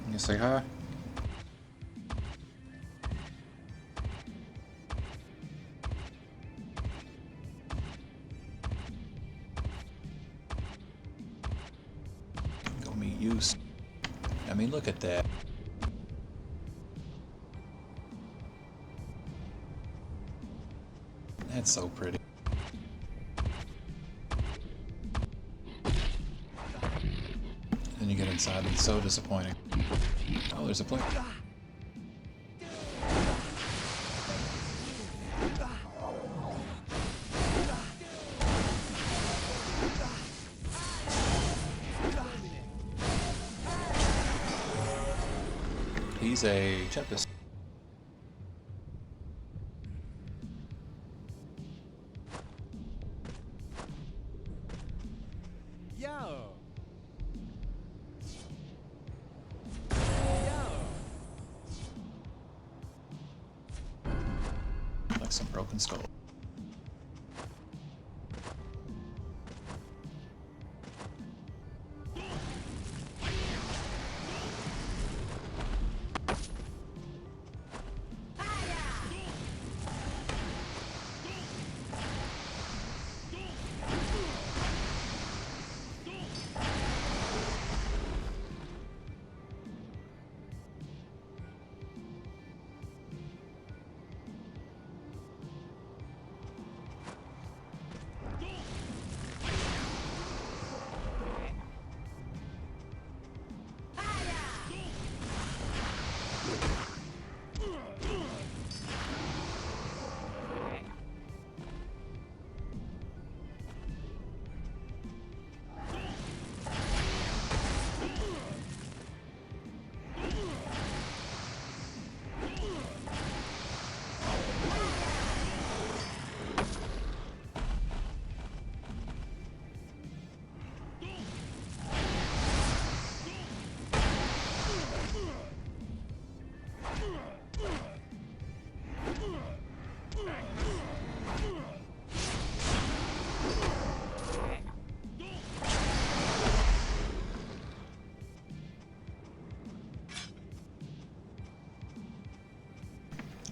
You say hi? Go meet you. I mean, look at that. That's so pretty. Then you get inside and it's so disappointing. Oh, there's a plane. He's a Tempest. Yo. Like some broken skull.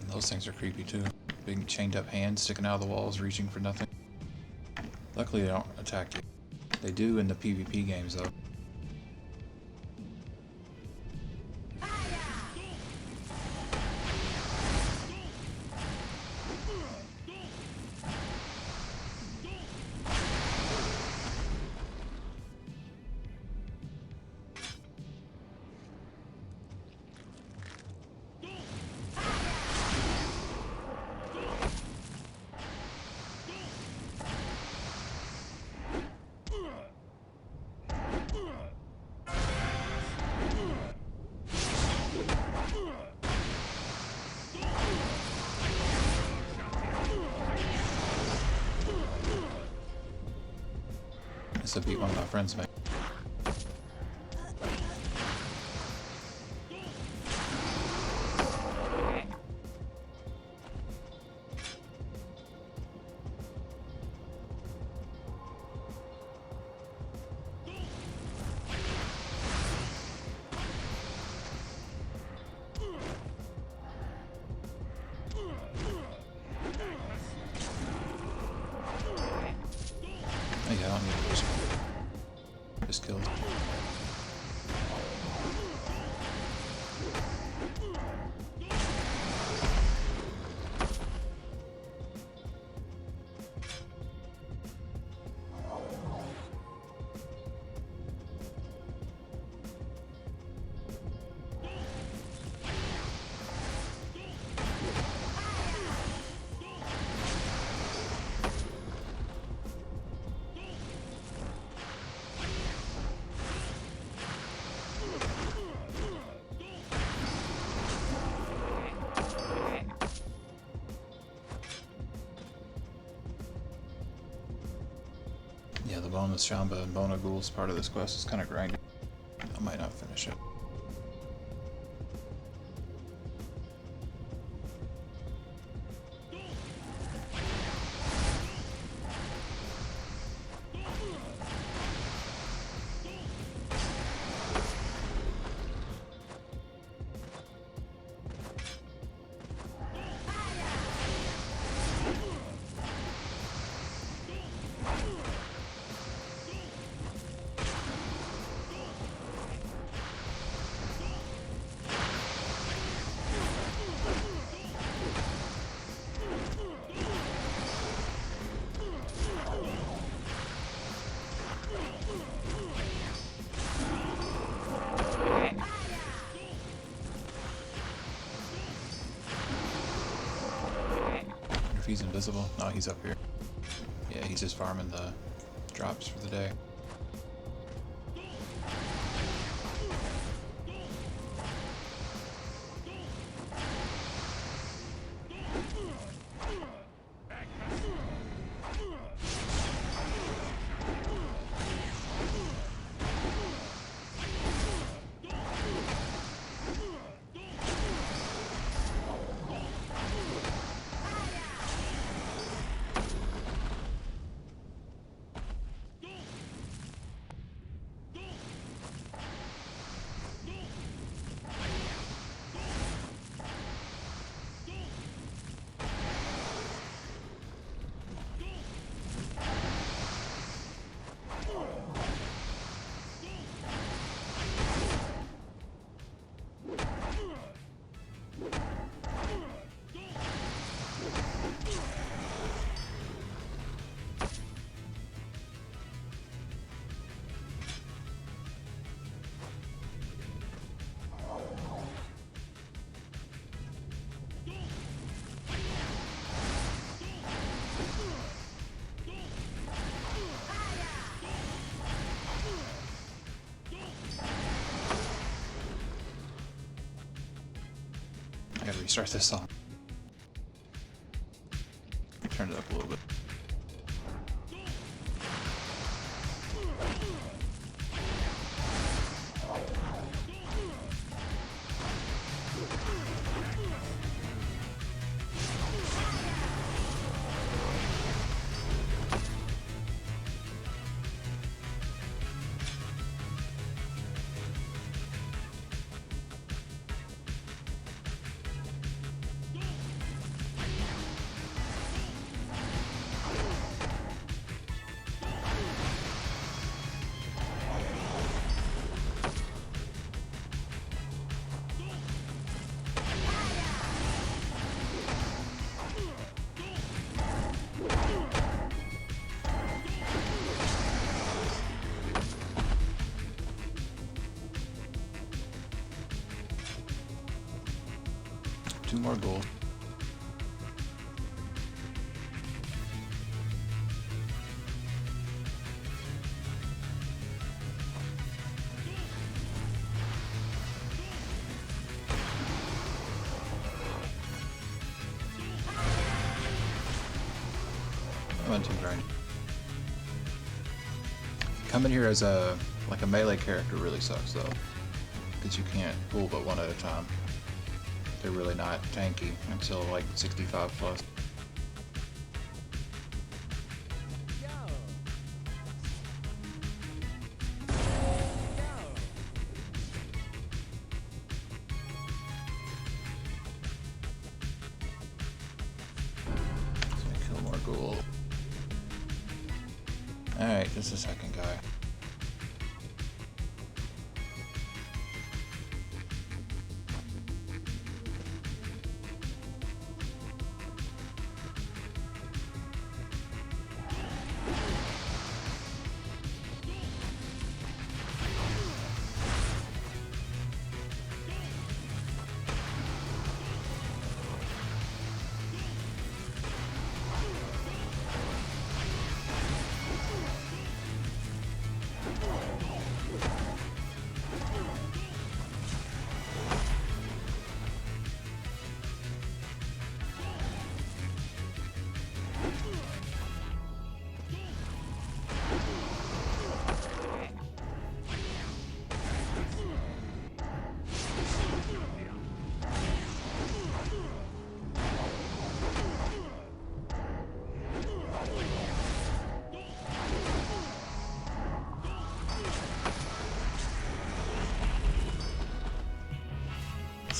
Those things are creepy too. Big chained up hands sticking out of the walls, reaching for nothing. Luckily they don't attack you. They do in the PvP games though. This would beat one of my friends, mate. Yeah, I don't need to just killed. killing the Shamba and Bona ghouls part of this quest is kind of grinding. I might not finish it. If he's invisible, no, he's up here. Yeah, he's just farming the drops for the day. I gotta restart this song. Turn it up a little bit. Two more gold. I went too grinding. Coming here as a melee character really sucks though, because you can't pull but one at a time. They're really not tanky until like 65 plus. So kill more ghoul. Alright, this is the second guy.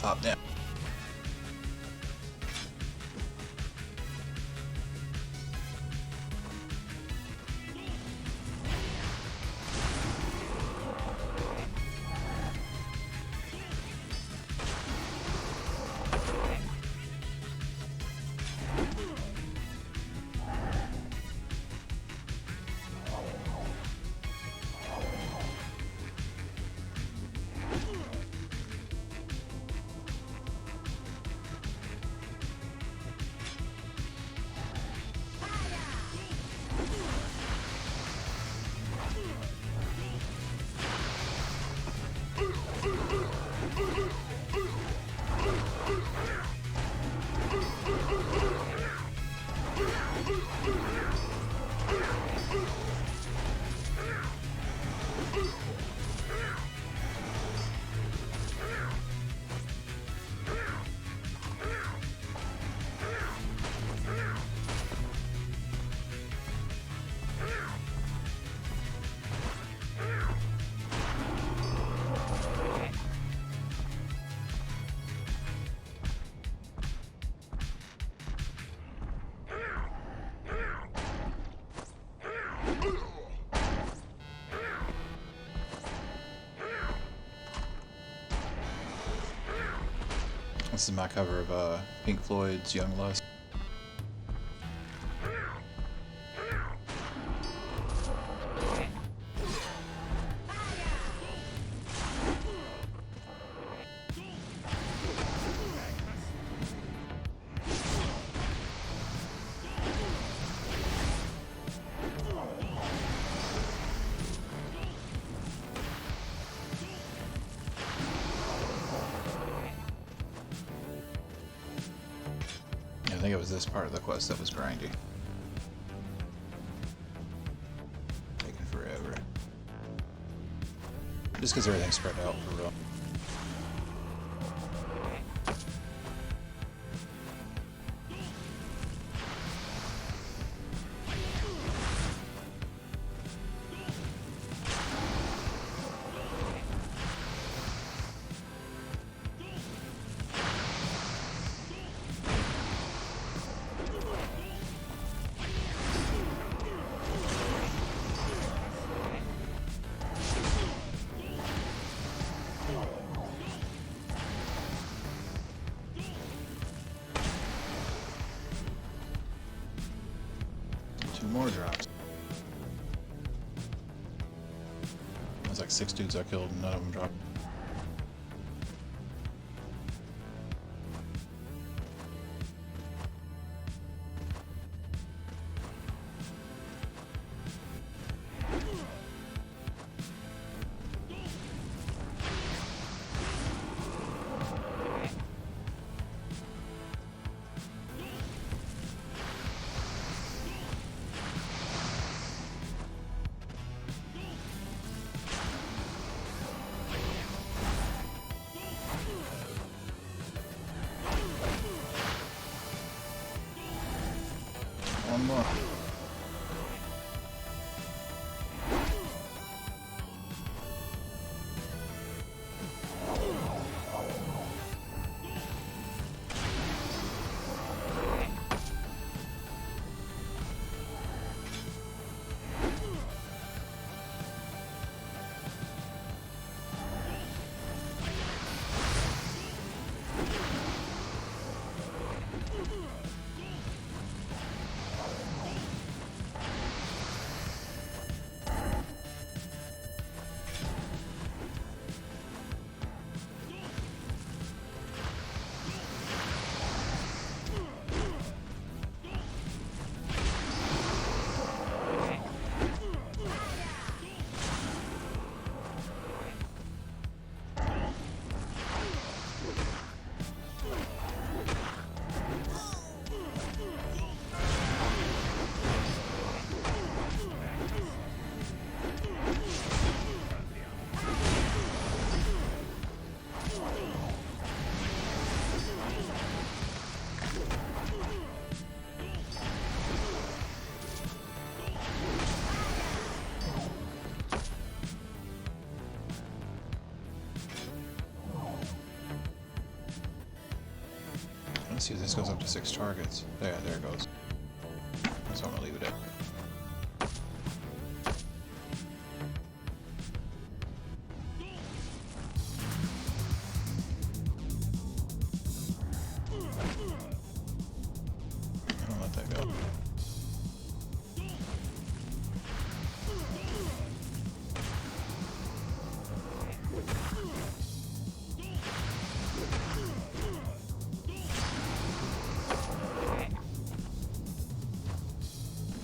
Hop down. This is my cover of Pink Floyd's Young Lust. I think it was this part of the quest that was grindy. Taking forever. Just because everything's spread out for real. More drops. There's like 6 dudes I killed and none of them dropped. One more. Let's see if this goes up to 6 targets. There it goes. So I'm gonna leave it at. Don't let that go.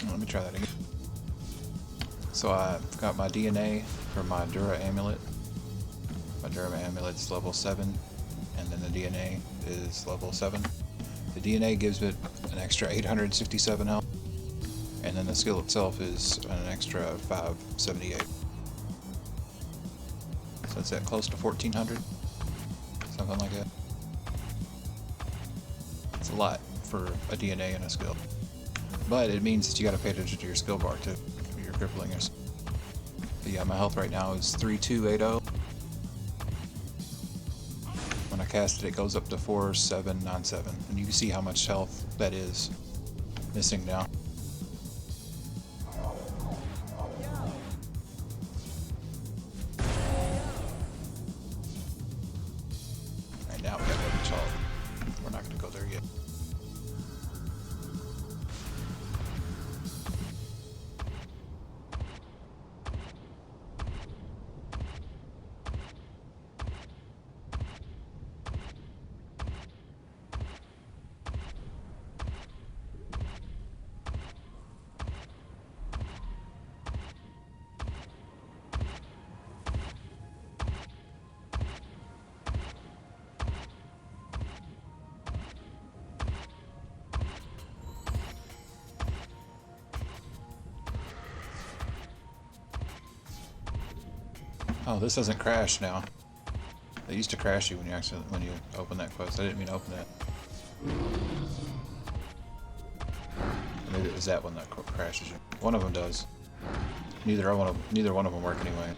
Let me try that again. So I got my DNA for my Dura amulet. My Dura amulet's level 7, and then the DNA is level 7. The DNA gives it an extra 867 health, and then the skill itself is an extra 578. So it's at close to 1400, something like that. It's a lot for a DNA and a skill. But it means that you gotta pay attention to your skill bar too. You're crippling yourself. But yeah, my health right now is 3280. When I cast it, it goes up to 4797. And you can see how much health that is missing now. Right now we got to reach all. We're not gonna go there yet. Oh, this doesn't crash now. They used to crash you when you open that quest. I didn't mean to open that. Maybe it was that one that crashes you. One of them does. Neither one of them work anyway.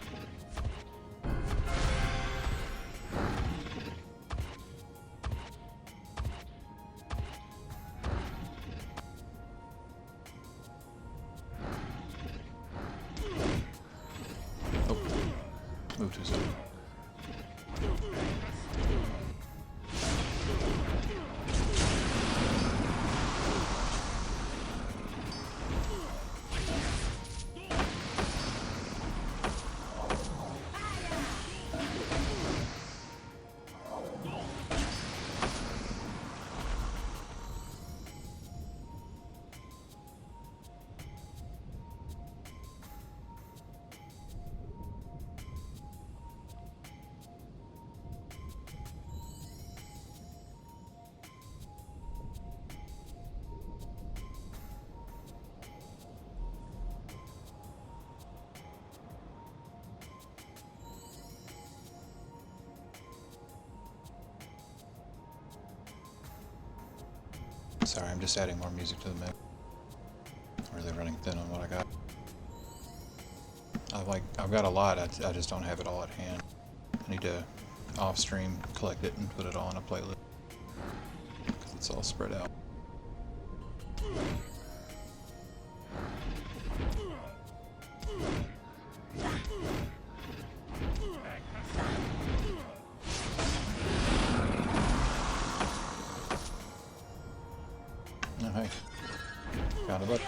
Move too soon. Sorry, I'm just adding more music to the mix. I'm really running thin on what I got. I've got a lot, I just don't have it all at hand. I need to off-stream collect it and put it all in a playlist. Because it's all spread out. Oh, hey. Found a button.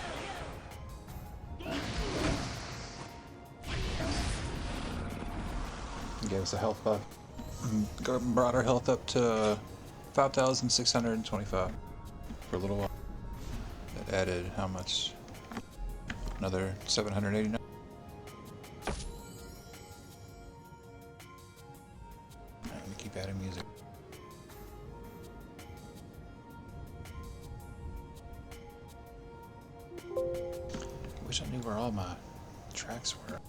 Gave us a health buff. Brought our health up to 5,625 for a little while. That added how much? Another 789. Let me keep adding music. I wish I knew where all my tracks were.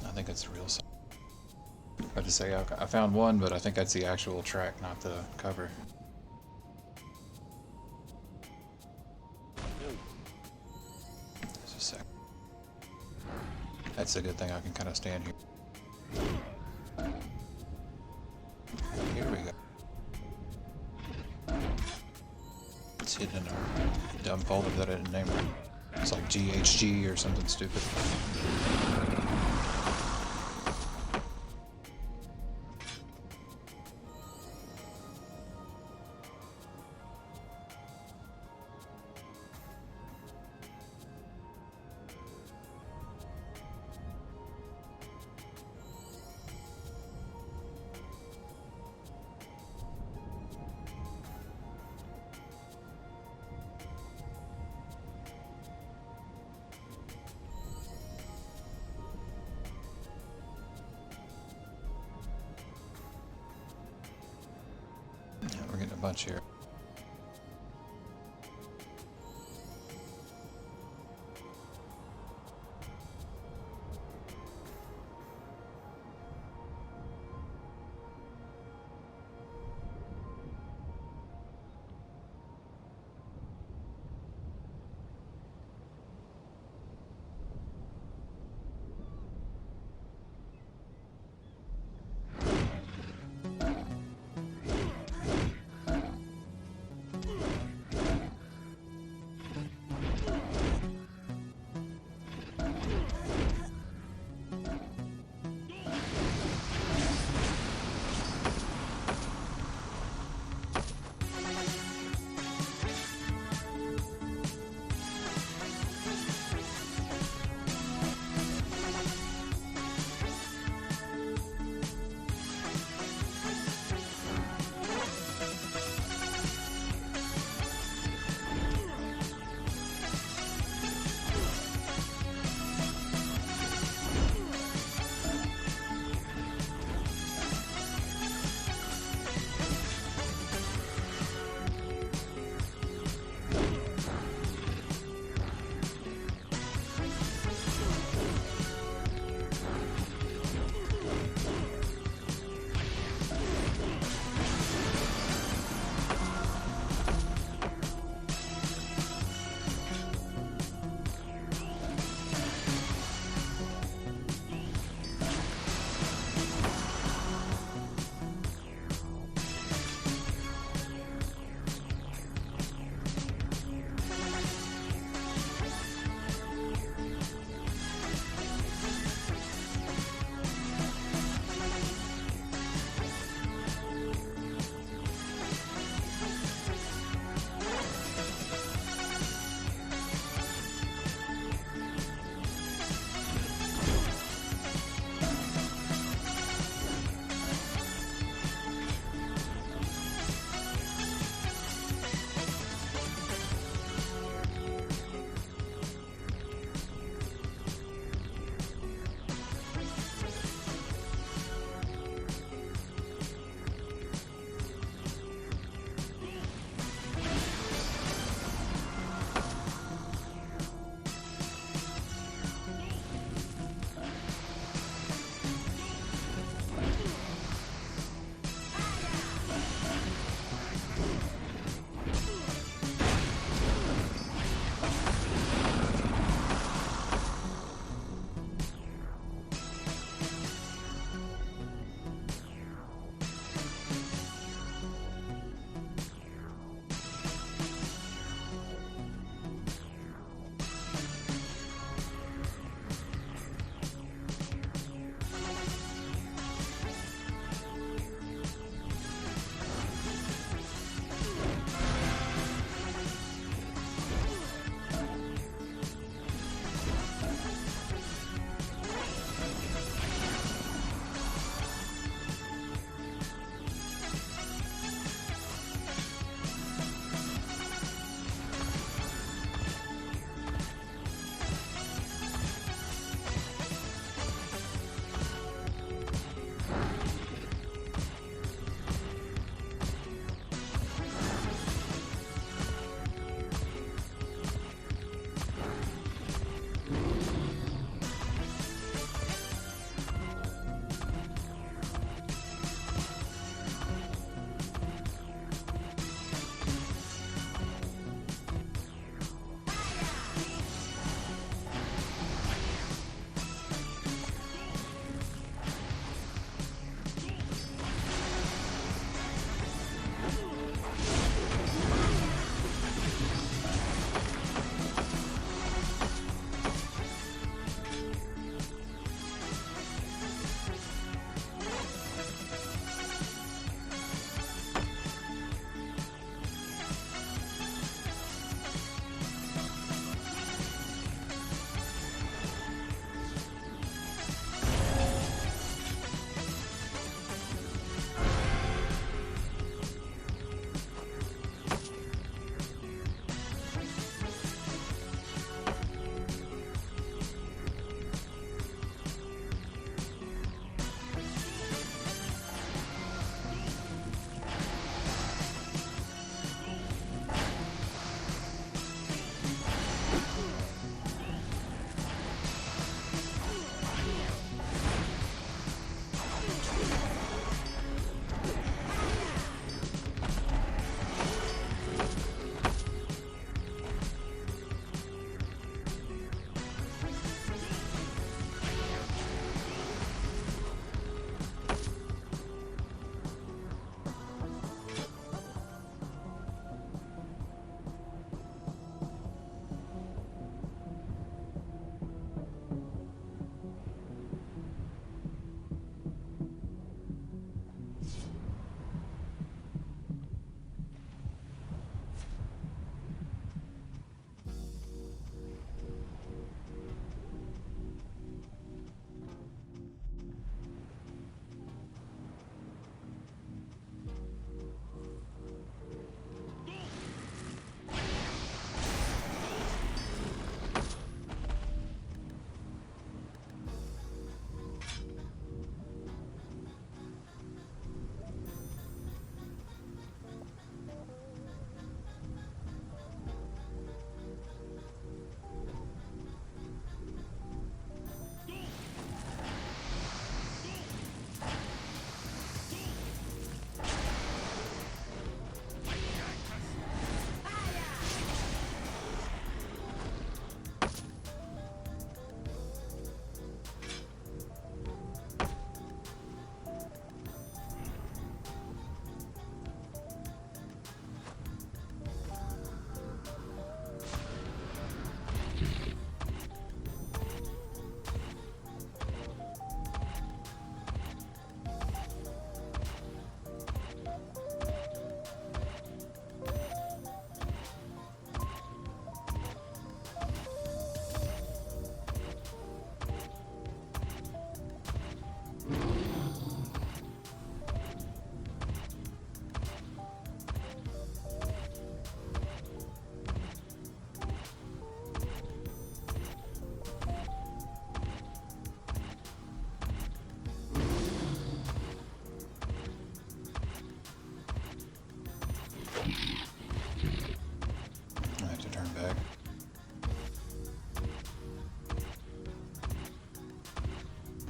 I think it's the real song. I have to say, I found one, but I think that's the actual track, not the cover. Just a sec. That's a good thing, I can kind of stand here. Here we go. It's hidden in our dumb folder that I didn't name right. It's like GHG or something stupid. Yeah, we're getting a bunch here.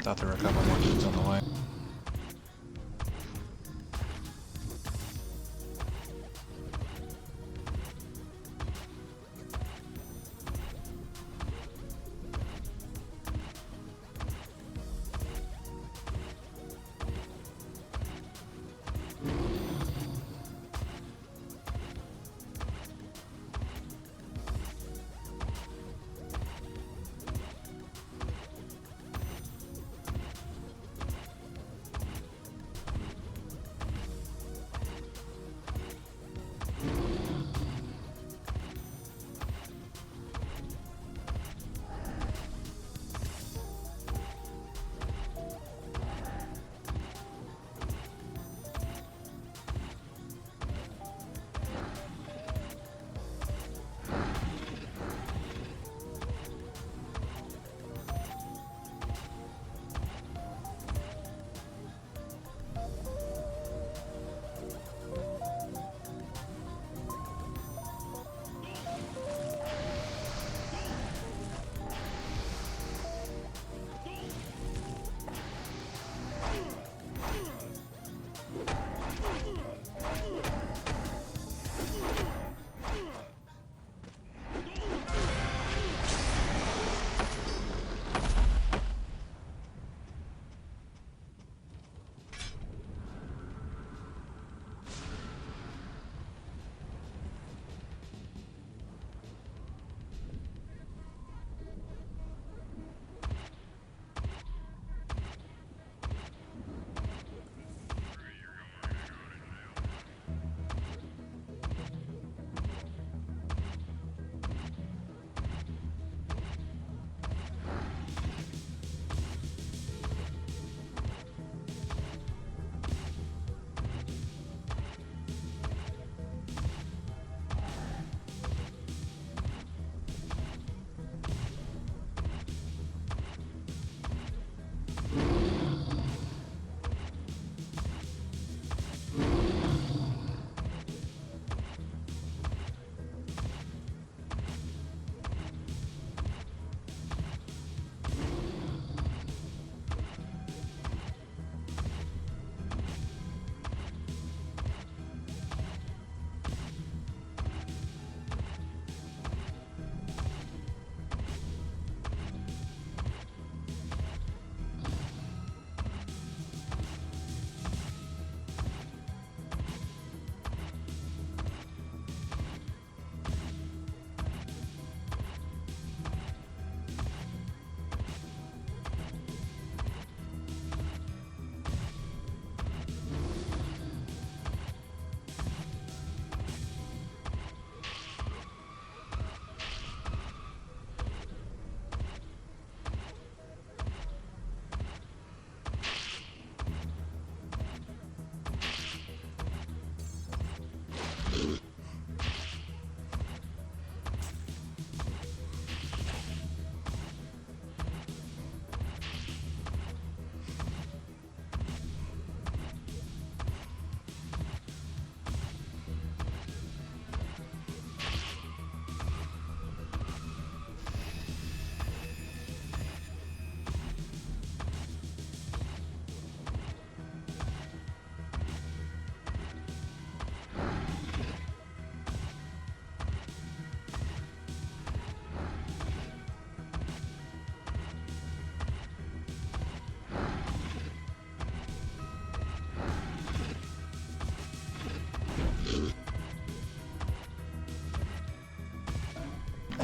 Thought there were a couple more dudes on the way.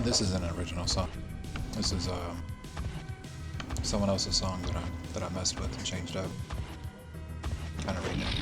This isn't an original song. This is someone else's song that I messed with and changed up. Kind of reading it.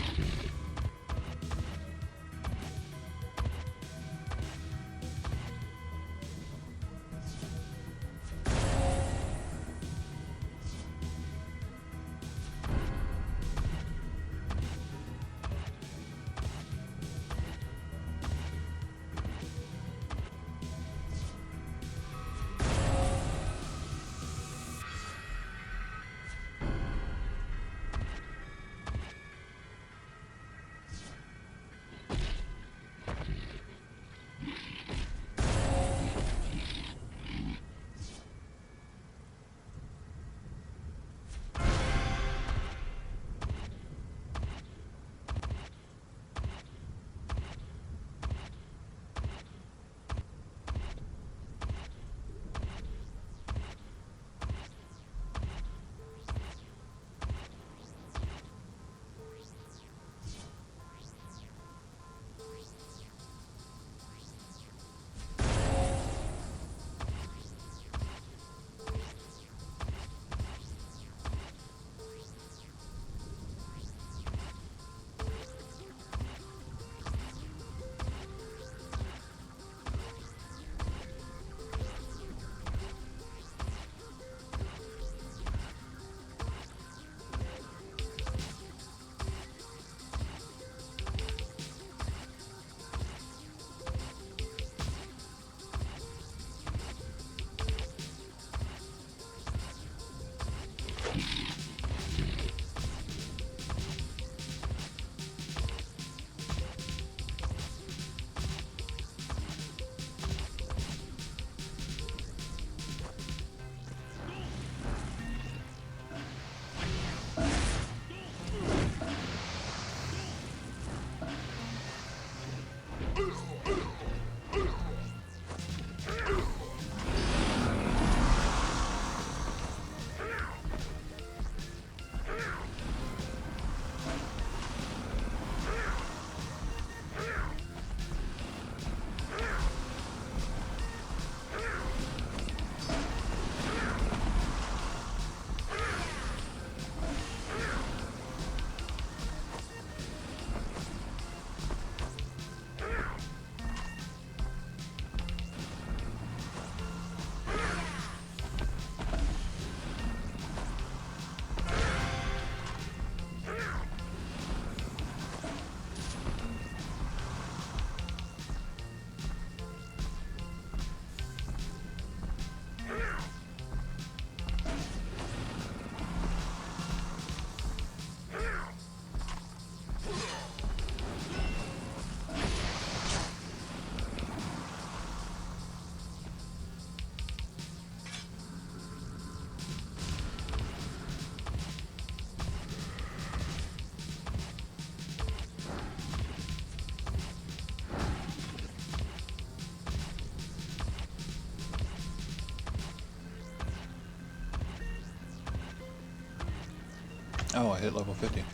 Oh, I hit level 50.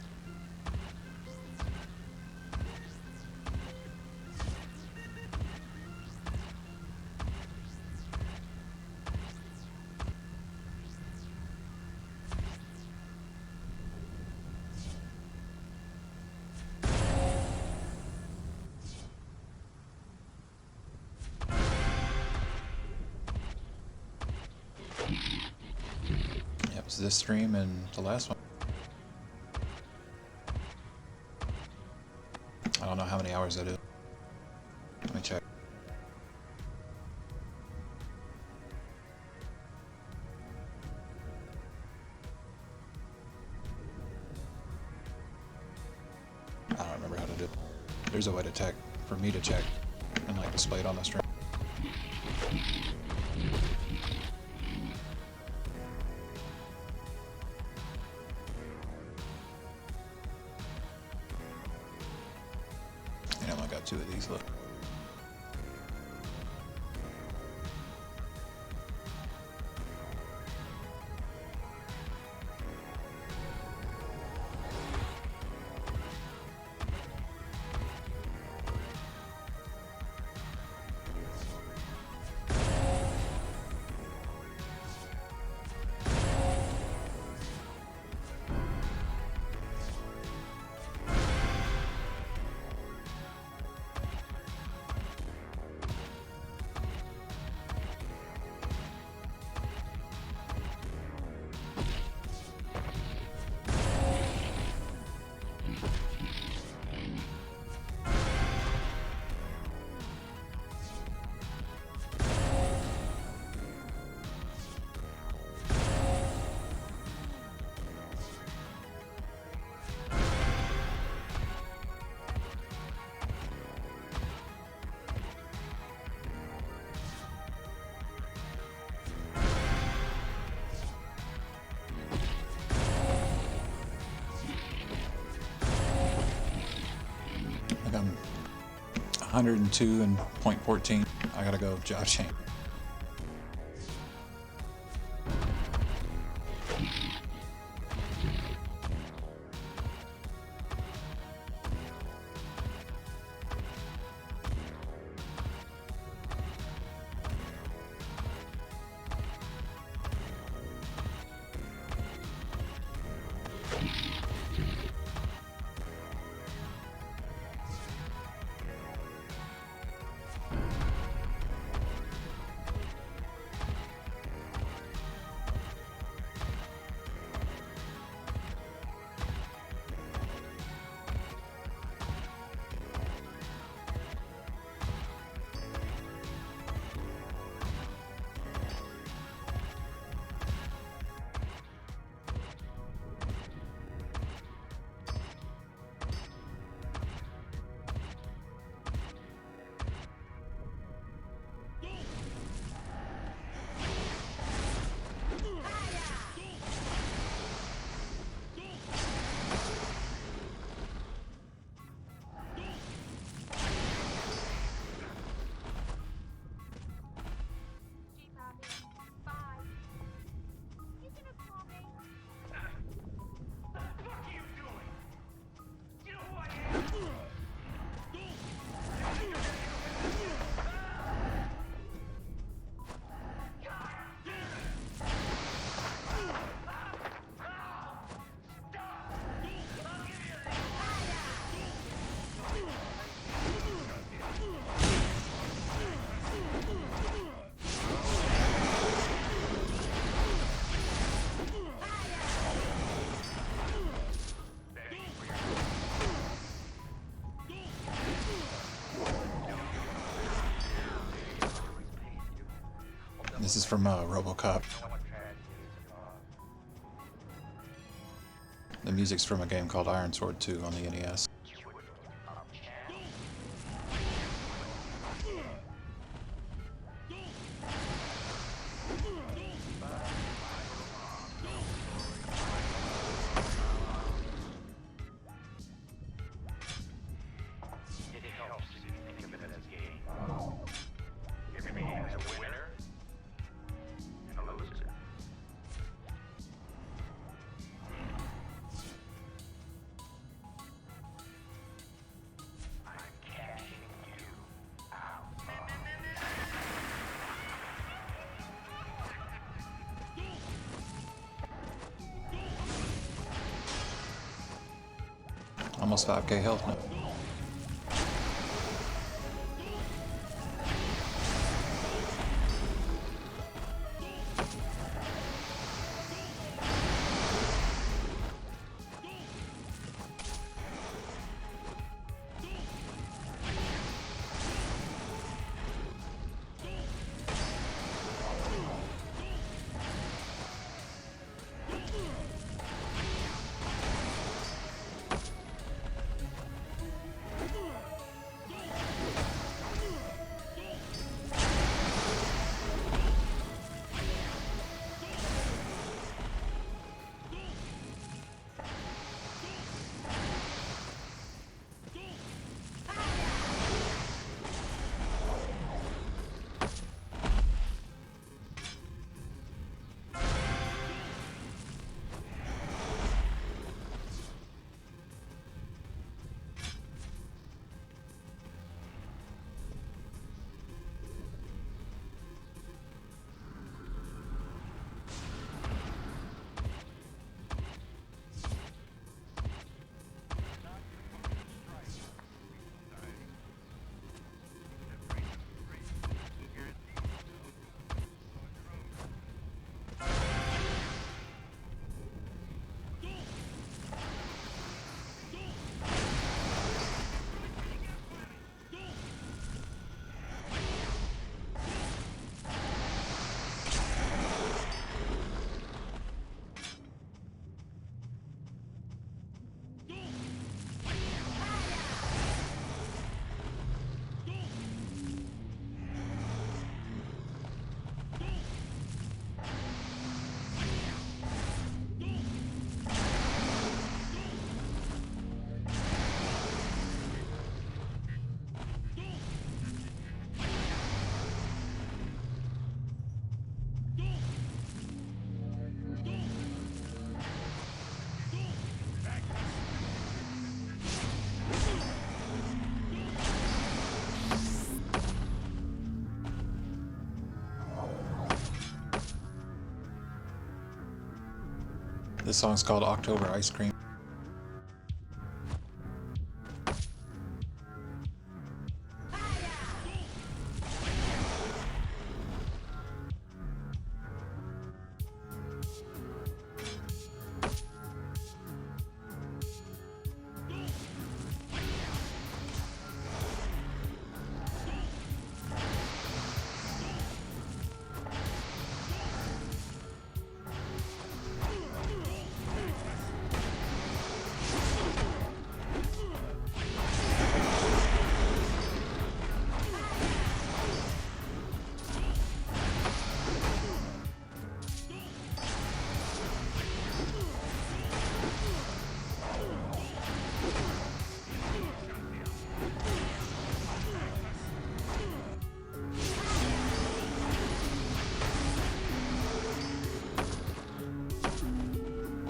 Yeah, it was this stream and the last one. I don't know how many hours that is. Let me check. I don't remember how to do it. There's a way to check, for me to check, and like display it on the stream. And I only got 2 of these, look. Like I'm 102 and .14. I gotta go job change. This is from RoboCop. The music's from a game called Iron Sword 2 on the NES. almost 5k health now. This song's called October Ice Cream.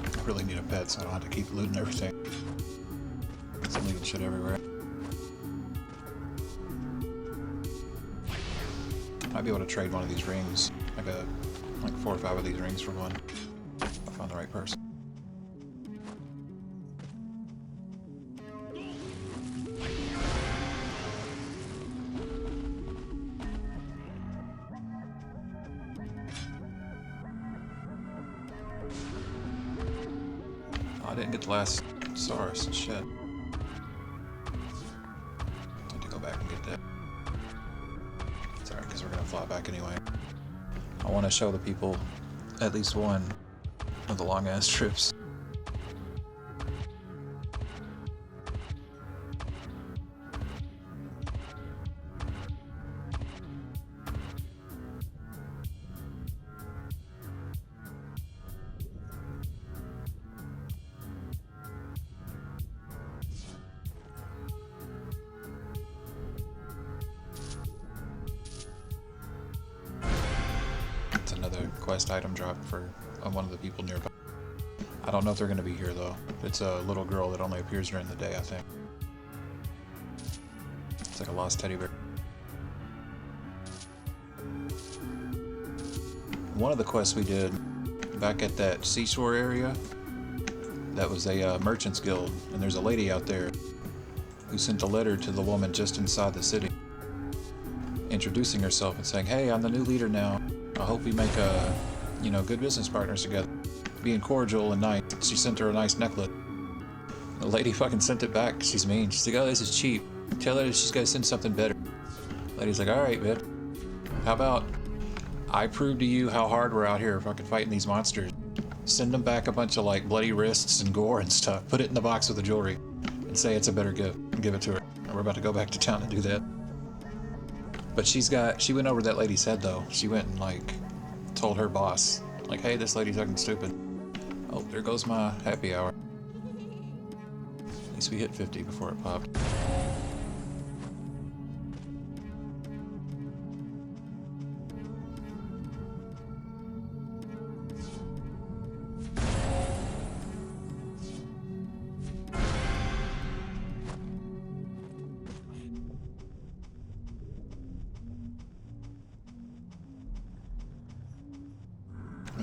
I really need a pet so I don't have to keep looting everything. I'm leaving shit everywhere. Might be able to trade one of these rings. I got like 4 or 5 of these rings for one. If I found the right person. Oh, I didn't get the last Saurus. Shit. Need to go back and get that. It's alright, because we're gonna fly back anyway. I want to show the people at least one of the long ass trips. It's another quest item drop for one of the people nearby. I don't know if they're going to be here though. It's a little girl that only appears during the day, I think. It's like a lost teddy bear. One of the quests we did back at that seashore area, that was a merchant's guild, and there's a lady out there who sent a letter to the woman just inside the city, introducing herself and saying, "Hey, I'm the new leader now. I hope we make good business partners together." Being cordial and nice. She sent her a nice necklace. The lady fucking sent it back. She's mean. She's like, "Oh, this is cheap. Tell her she's gotta send something better." Lady's like, "Alright, man. How about I prove to you how hard we're out here fucking fighting these monsters. Send them back a bunch of like bloody wrists and gore and stuff. Put it in the box with the jewelry and say it's a better gift and give it to her. And we're about to go back to town and do that." But she went over that lady's head though. She went and like told her boss, like, "Hey, this lady's fucking stupid." Oh, there goes my happy hour. At least we hit 50 before it popped.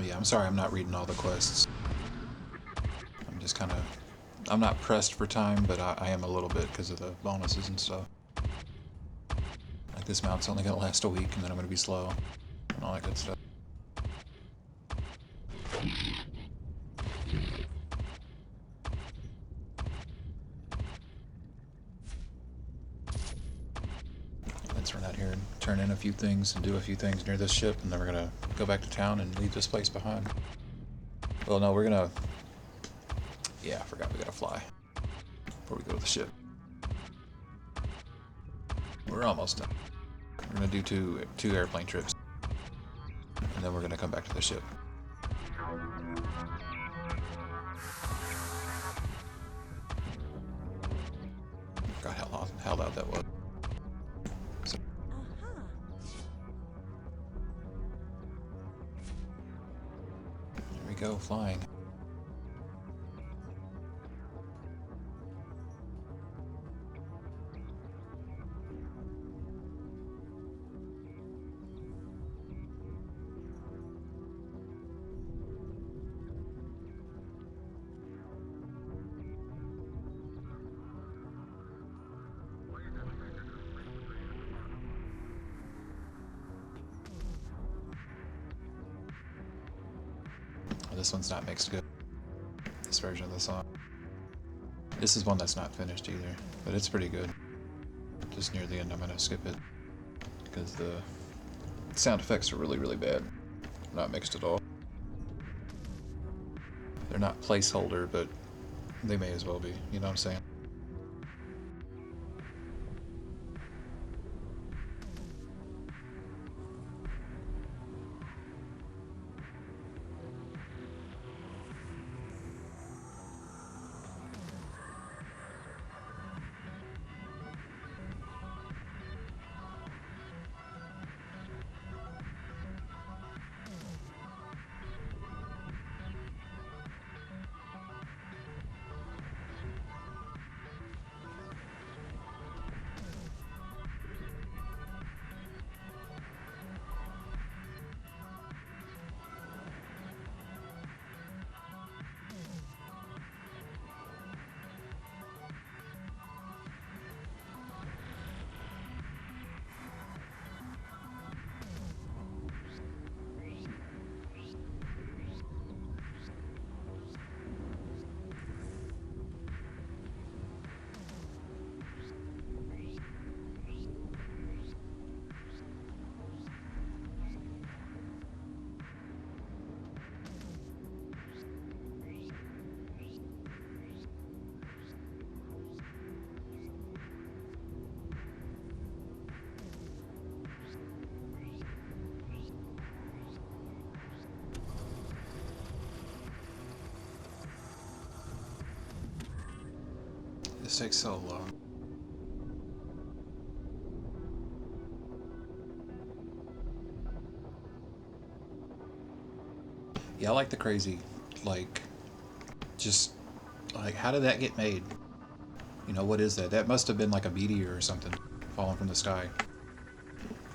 Yeah, I'm sorry I'm not reading all the quests. I'm just kind of... I'm not pressed for time, but I am a little bit because of the bonuses and stuff. Like this mount's only going to last a week and then I'm going to be slow and all that good stuff. Let's run out here and turn in a few things and do a few things near this ship, and then we're going to go back to town and leave this place behind. Well, no, we're going to... Yeah, I forgot we got to fly before we go to the ship. We're almost done. We're going to do two airplane trips, and then we're going to come back to the ship. Forgot how loud that was. So, here we go, flying. This one's not mixed good. This version of the song. This is one that's not finished either, but it's pretty good. Just near the end I'm gonna skip it because the sound effects are really, really bad. Not mixed at all. They're not placeholder, but they may as well be, you know what I'm saying? This takes so long. Yeah, I like the crazy, like, just, like, how did that get made? You know, what is that? That must have been like a meteor or something falling from the sky.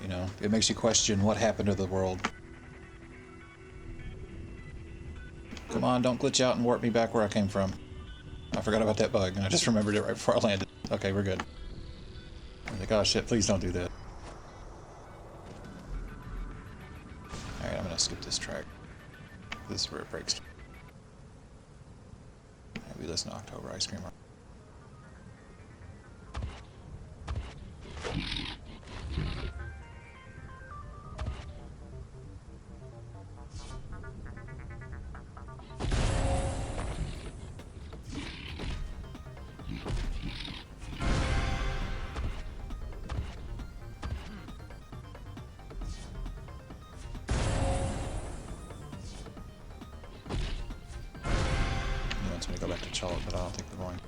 You know, it makes you question what happened to the world. Come on, don't glitch out and warp me back where I came from. I forgot about that bug, and I just remembered it right before I landed. Okay, we're good. I'm like, oh shit, please don't do that. Alright, I'm gonna skip this track. This is where it breaks. Maybe listen to October Ice Cream. He wants me to go back to Charlotte, but I don't think we're going.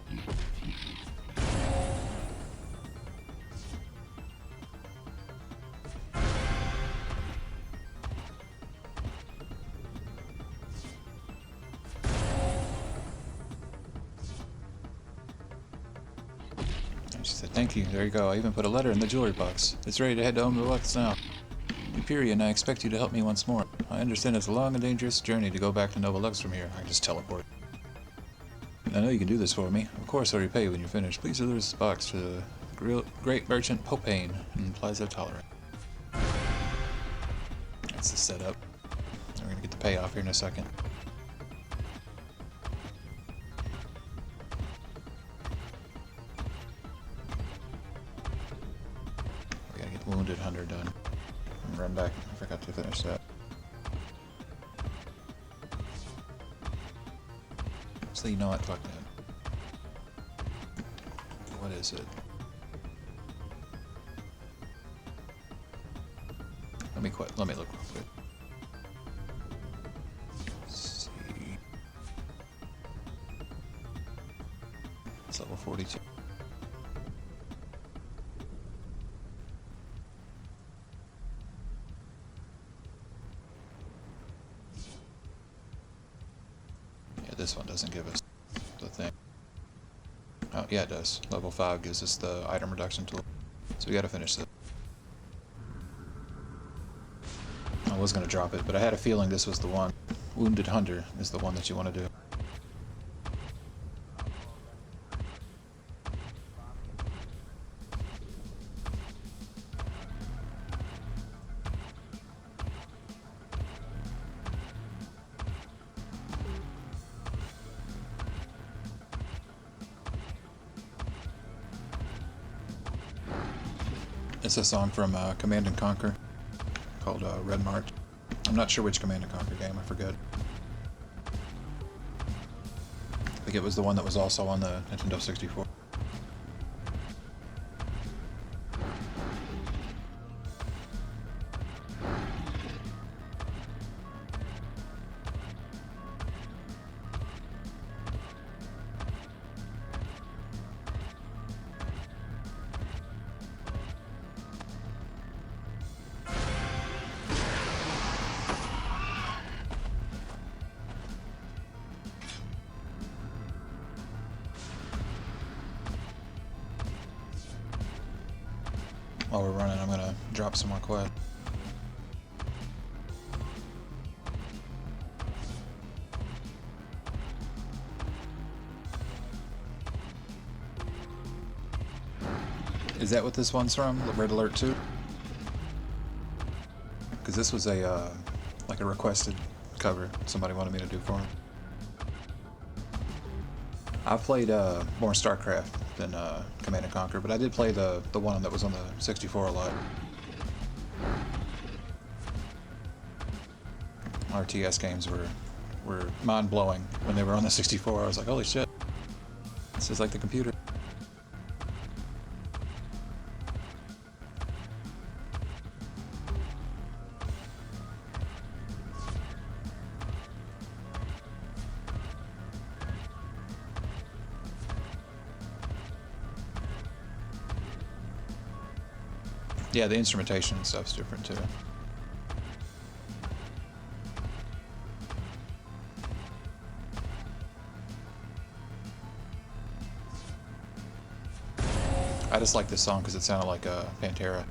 She said, thank you, there you go. I even put a letter in the jewelry box. It's ready to head to Home Deluxe now. Empyrean, I expect you to help me once more. I understand it's a long and dangerous journey to go back to Nova Lux from here. I just teleport. I know you can do this for me. Of course I'll repay when you're finished. Please deliver this box to the great merchant Popane in Plaza Tolerant. That's the setup. We're gonna get the payoff here in a second. We gotta get Wounded Hunter done. And run back. I forgot to finish that. So you know what? Fuck that. What is it? Let me quit. Let me look real quick. Let's see. It's level 42. Yeah, this one doesn't give us the thing. Oh, yeah, it does. Level 5 gives us the item reduction tool. So we gotta finish this. I was gonna drop it, but I had a feeling this was the one. Wounded Hunter is the one that you want to do. It's a song from Command and Conquer called Red March. I'm not sure which Command and Conquer game, I forget. I think it was the one that was also on the Nintendo 64. While we're running, I'm gonna drop some more quests. Is that what this one's from? Red Alert 2? Because this was a like a requested cover somebody wanted me to do for them. I've played more StarCraft than Command and Conquer, but I did play the one that was on the 64 a lot. RTS games were mind-blowing when they were on the 64. I was like, holy shit, this is like the computer. Yeah, the instrumentation and stuff's different too. I just like this song because it sounded like Pantera.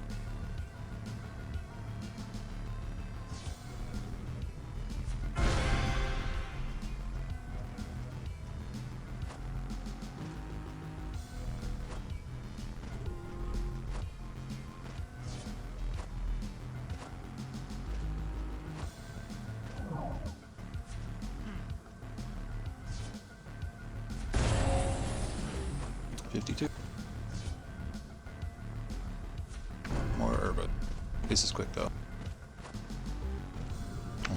52. More herba. This is quick though.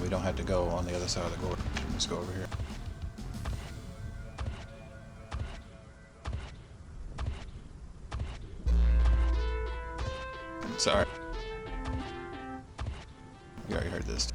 We don't have to go on the other side of the gorge. Let's go over here. Sorry. You already heard this.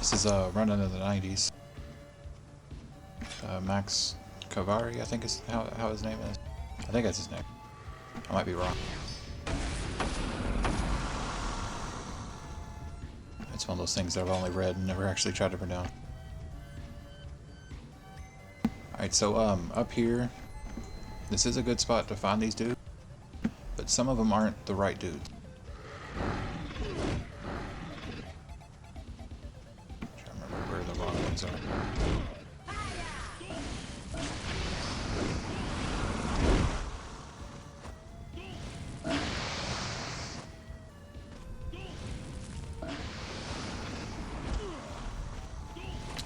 This is running in the 90s. Max Cavari, I think is how his name is. I think that's his name. I might be wrong. It's one of those things that I've only read and never actually tried to pronounce. Alright, so up here, this is a good spot to find these dudes, but some of them aren't the right dudes. Are.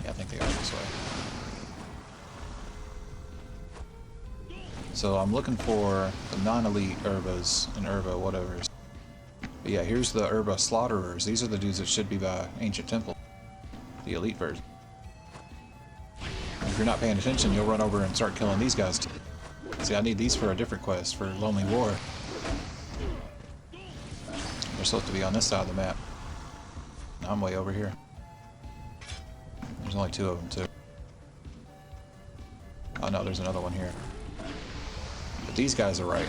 Yeah, I think they are this way. So I'm looking for the non-elite Urbas and Urba whatevers. But yeah, here's the Urba Slaughterers. These are the dudes that should be by Ancient Temple. The elite version. If you're not paying attention, you'll run over and start killing these guys too. See, I need these for a different quest, for Lonely War. They're supposed to be on this side of the map. I'm way over here. There's only two of them too. Oh no, there's another one here. But these guys are right.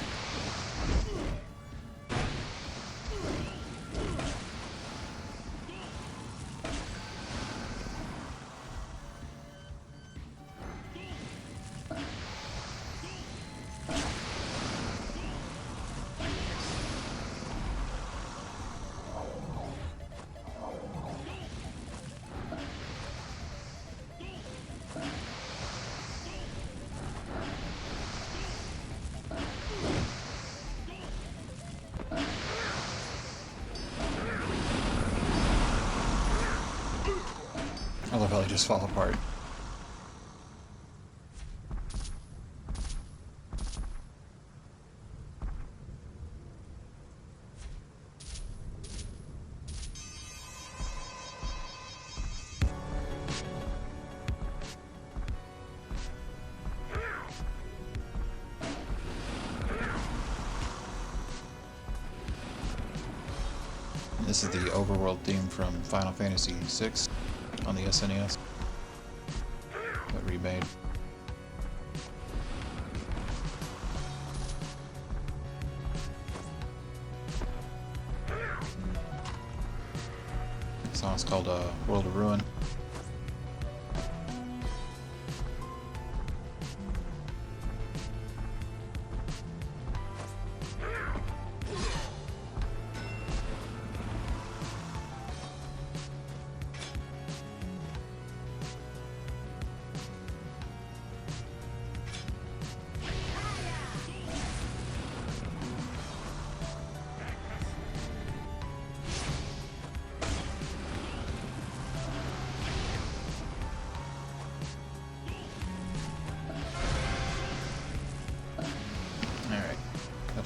I love how they just fall apart. This is the overworld theme from Final Fantasy VI on the SNES. But remade. The song's called World of Ruin.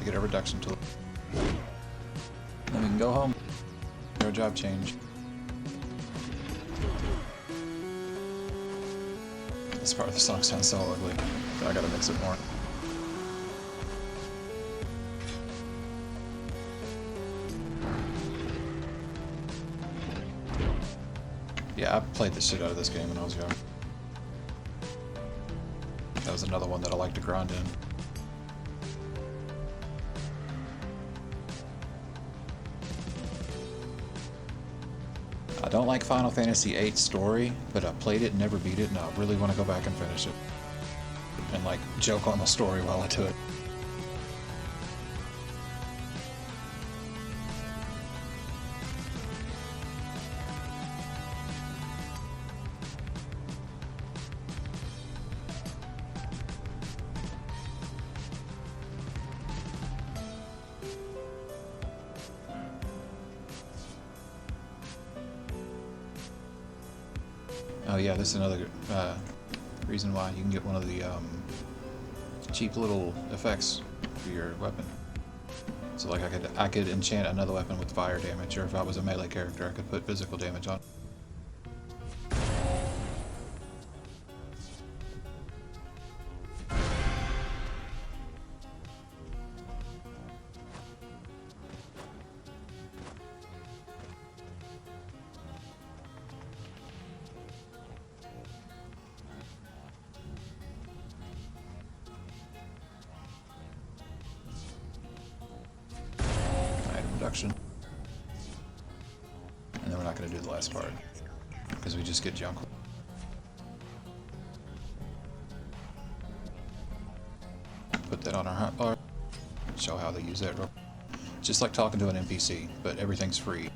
Get a reduction tool. Then we can go home. Our job change. This part of the song sounds so ugly. I gotta mix it more. Yeah, I played the shit out of this game when I was young. That was another one that I like to grind in. I don't like Final Fantasy VIII story, but I played it and never beat it, and I really want to go back and finish it. And like, joke on the story while I do it. Oh yeah, this is another reason why you can get one of the cheap little effects for your weapon. So like I could enchant another weapon with fire damage, or if I was a melee character, I could put physical damage on. Reduction. And then we're not going to do the last part because we just get junk. Put that on our hotbar. Show how they use that. Just like talking to an NPC, but everything's free.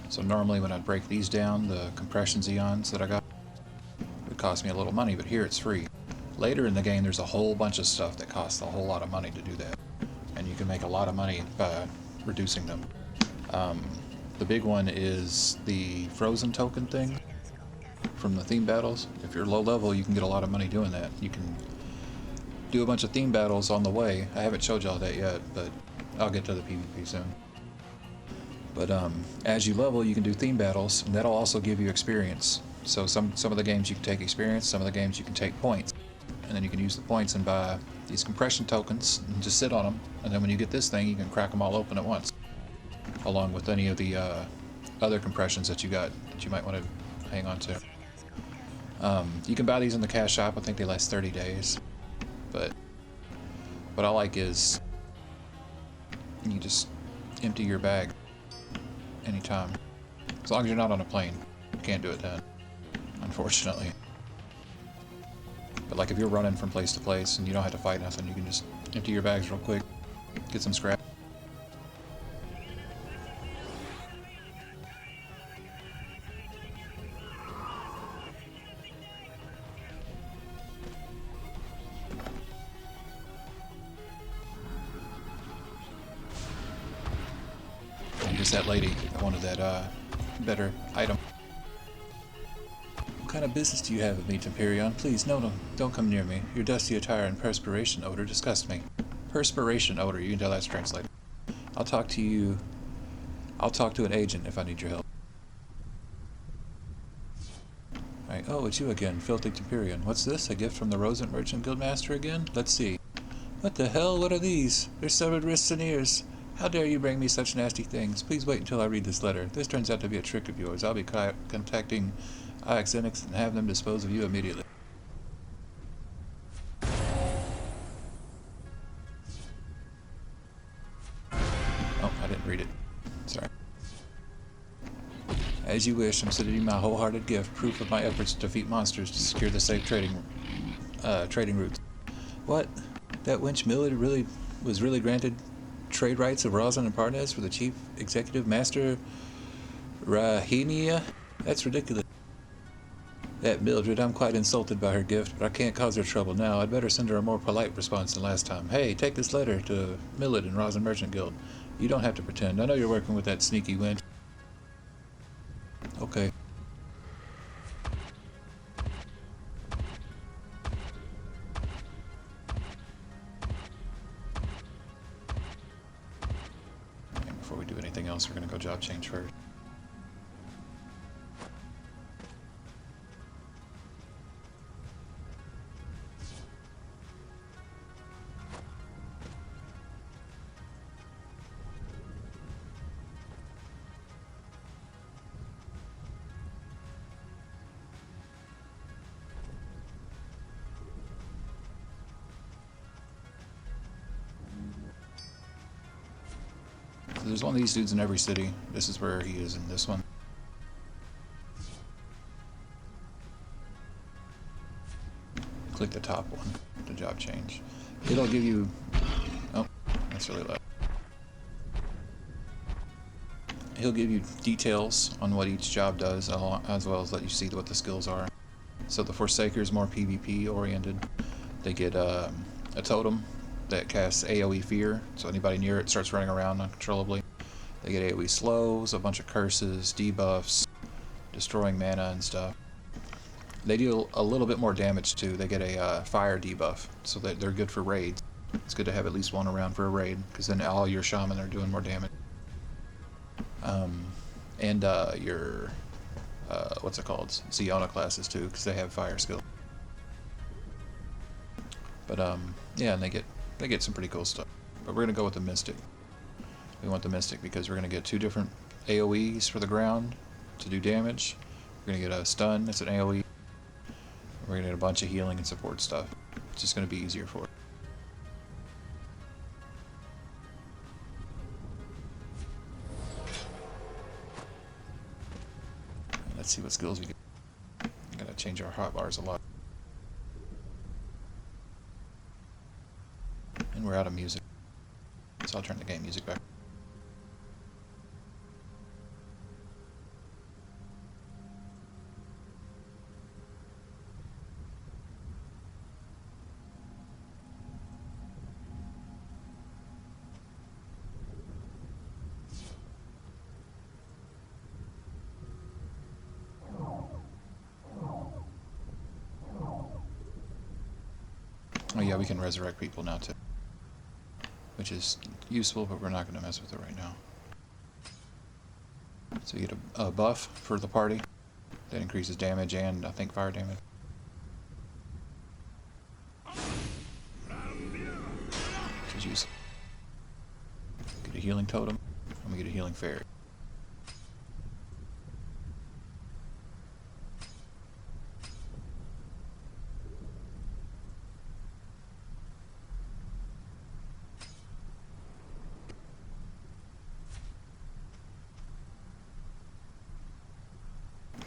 So normally when I break these down, the compression Xeons that I got, it would cost me a little money, but here it's free. Later in the game, there's a whole bunch of stuff that costs a whole lot of money to do that. And you can make a lot of money by reducing them. The big one is the frozen token thing from the theme battles. If you're low level, you can get a lot of money doing that. You can do a bunch of theme battles on the way. I haven't showed y'all that yet, but I'll get to the PvP soon. But as you level, you can do theme battles, and that'll also give you experience. So some of the games you can take experience, some of the games you can take points. And then you can use the points and buy these compression tokens and just sit on them. And then when you get this thing, you can crack them all open at once. Along with any of the other compressions that you got that you might want to hang on to. You can buy these in the cash shop. I think they last 30 days. But what I like is you just empty your bag anytime. As long as you're not on a plane. You can't do it then, unfortunately. But like if you're running from place to place and you don't have to fight nothing, you can just empty your bags real quick, get some scrap. And just that lady that wanted that better item. What kind of business do you have with me, Temperion? Please, no, don't come near me. Your dusty attire and perspiration odor disgust me. Perspiration odor, you can tell that's translated. I'll talk to an agent if I need your help. Right. Oh, it's you again, filthy Temperion. What's this? A gift from the Rosent Merchant Guildmaster again? Let's see. What the hell? What are these? They're severed wrists and ears. How dare you bring me such nasty things? Please wait until I read this letter. If this turns out to be a trick of yours, I'll be contacting Ixenix and have them dispose of you immediately. Oh, I didn't read it. Sorry. As you wish, I'm sending you my wholehearted gift, proof of my efforts to defeat monsters to secure the safe trading routes. What? That wench Millard was really granted trade rights of Rosin and Parnes for the chief executive master Rahinia? That's ridiculous. That Mildred, I'm quite insulted by her gift, but I can't cause her trouble now. I'd better send her a more polite response than last time. Hey, take this letter to Millard and Rosin Merchant Guild. You don't have to pretend. I know you're working with that sneaky wench. Okay. And before we do anything else, we're going to go job change first. There's one of these dudes in every city. This is where he is in this one. Click the top one, the job change. It'll give you... Oh, that's really loud. He'll give you details on what each job does, as well as let you see what the skills are. So the Forsaker is more PvP oriented. They get a totem that casts AoE Fear, so anybody near it starts running around uncontrollably. They get AoE Slows, a bunch of curses, debuffs, destroying mana and stuff. They deal a little bit more damage too. They get a fire debuff, so that they're good for raids. It's good to have at least one around for a raid, because then all your shaman are doing more damage. And your what's it called? Siona classes too, because they have fire skill. But yeah, and they get some pretty cool stuff. But we're gonna go with the Mystic. We want the Mystic because we're gonna get 2 different AoEs for the ground to do damage. We're gonna get a stun, that's an AoE. We're gonna get a bunch of healing and support stuff. It's just gonna be easier for it. Let's see what skills we get. We gotta change our hotbars a lot. And we're out of music. So I'll turn the game music back. Oh yeah, we can resurrect people now too, which is useful, but we're not going to mess with it right now. So you get a buff for the party that increases damage and I think fire damage. Which is useful. Get a healing totem, and we get a healing fairy.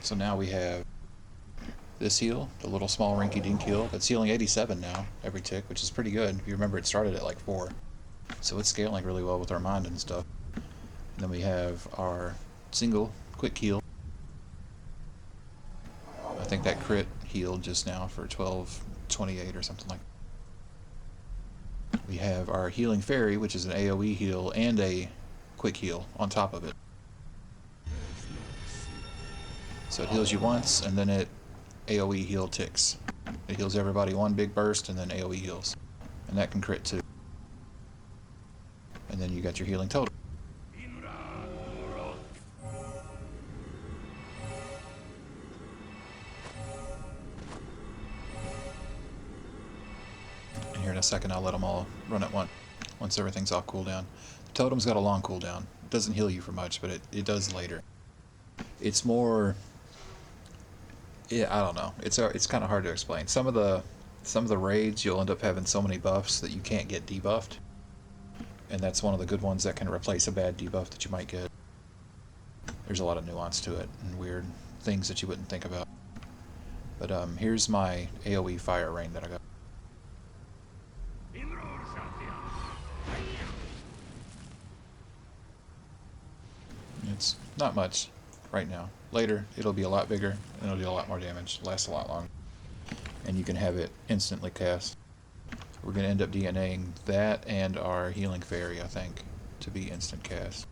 So now we have this heal, the little small rinky-dink heal, that's healing 87 now, every tick, which is pretty good. If you remember, it started at like 4. So it's scaling really well with our mind and stuff. And then we have our single quick heal. I think that crit healed just now for 1228 or something like that. We have our healing fairy, which is an AoE heal and a quick heal on top of it. So it heals you once, and then it AoE heal ticks. It heals everybody one big burst, and then AoE heals. And that can crit too. And then you got your healing totem. And here in a second I'll let them all run at once everything's off cooldown. The totem's got a long cooldown. It doesn't heal you for much, but it does later. It's more... Yeah, I don't know. It's kind of hard to explain. Some of the raids you'll end up having so many buffs that you can't get debuffed, and that's one of the good ones that can replace a bad debuff that you might get. There's a lot of nuance to it and weird things that you wouldn't think about. But here's my AoE fire rain that I got. It's not much right now. Later, it'll be a lot bigger, and it'll do a lot more damage, last a lot longer. And you can have it instantly cast. We're going to end up DNAing that and our healing fairy, I think, to be instant cast.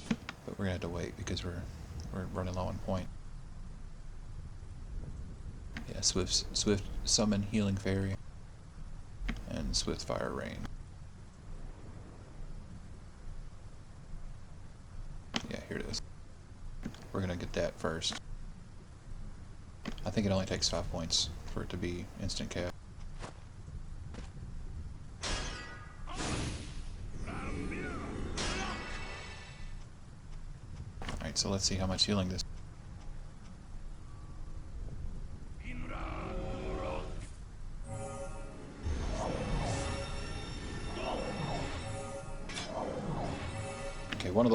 But we're going to have to wait because we're running low on point. Yeah, Swift summon healing fairy and Swift fire rain. Yeah, here it is. We're going to get that first. I think it only takes 5 points for it to be instant cast. Alright, so let's see how much healing this.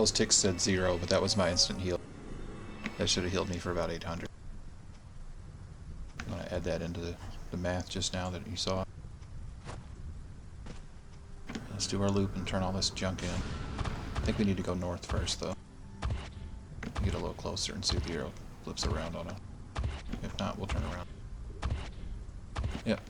those ticks said 0, but that was my instant heal. That should have healed me for about 800. I'm going to add that into the math just now that you saw. Let's do our loop and turn all this junk in. I think we need to go north first, though. Get a little closer and see if the arrow flips around on it. If not, we'll turn around. Yep.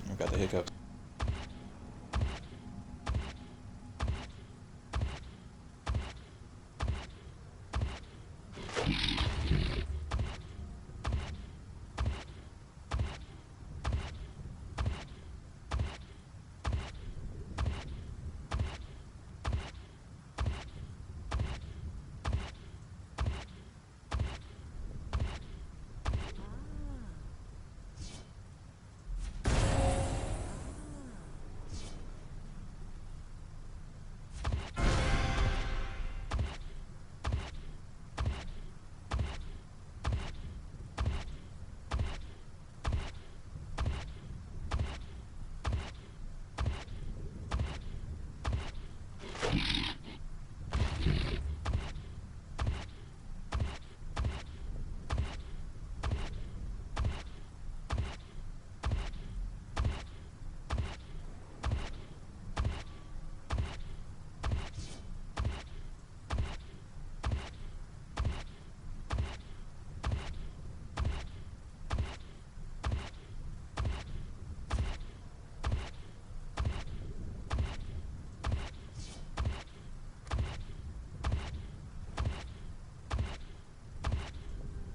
I've got the hiccups.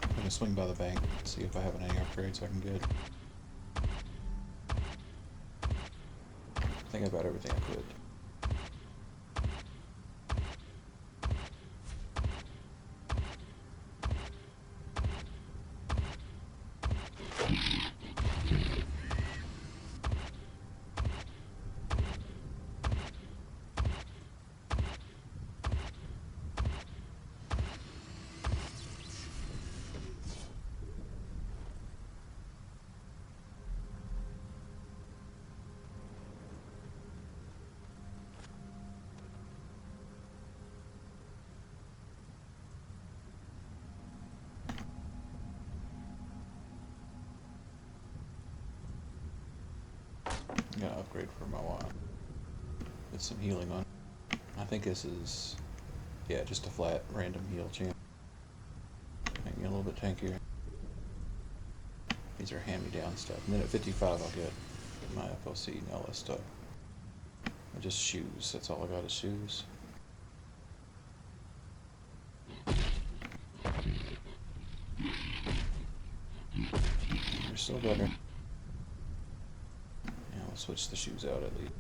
I'm gonna swing by the bank, see if I have any upgrades I can get. I think I got everything I could. I'm gonna upgrade for my wand. Get some healing on. I think this is, yeah, just a flat random heal champ. Make me a little bit tankier. These are hand-me-down stuff. And then at 55 I'll get my FOC and all that stuff. And just shoes. That's all I got is shoes. They're still better. Yeah, I'll switch the shoes out at least.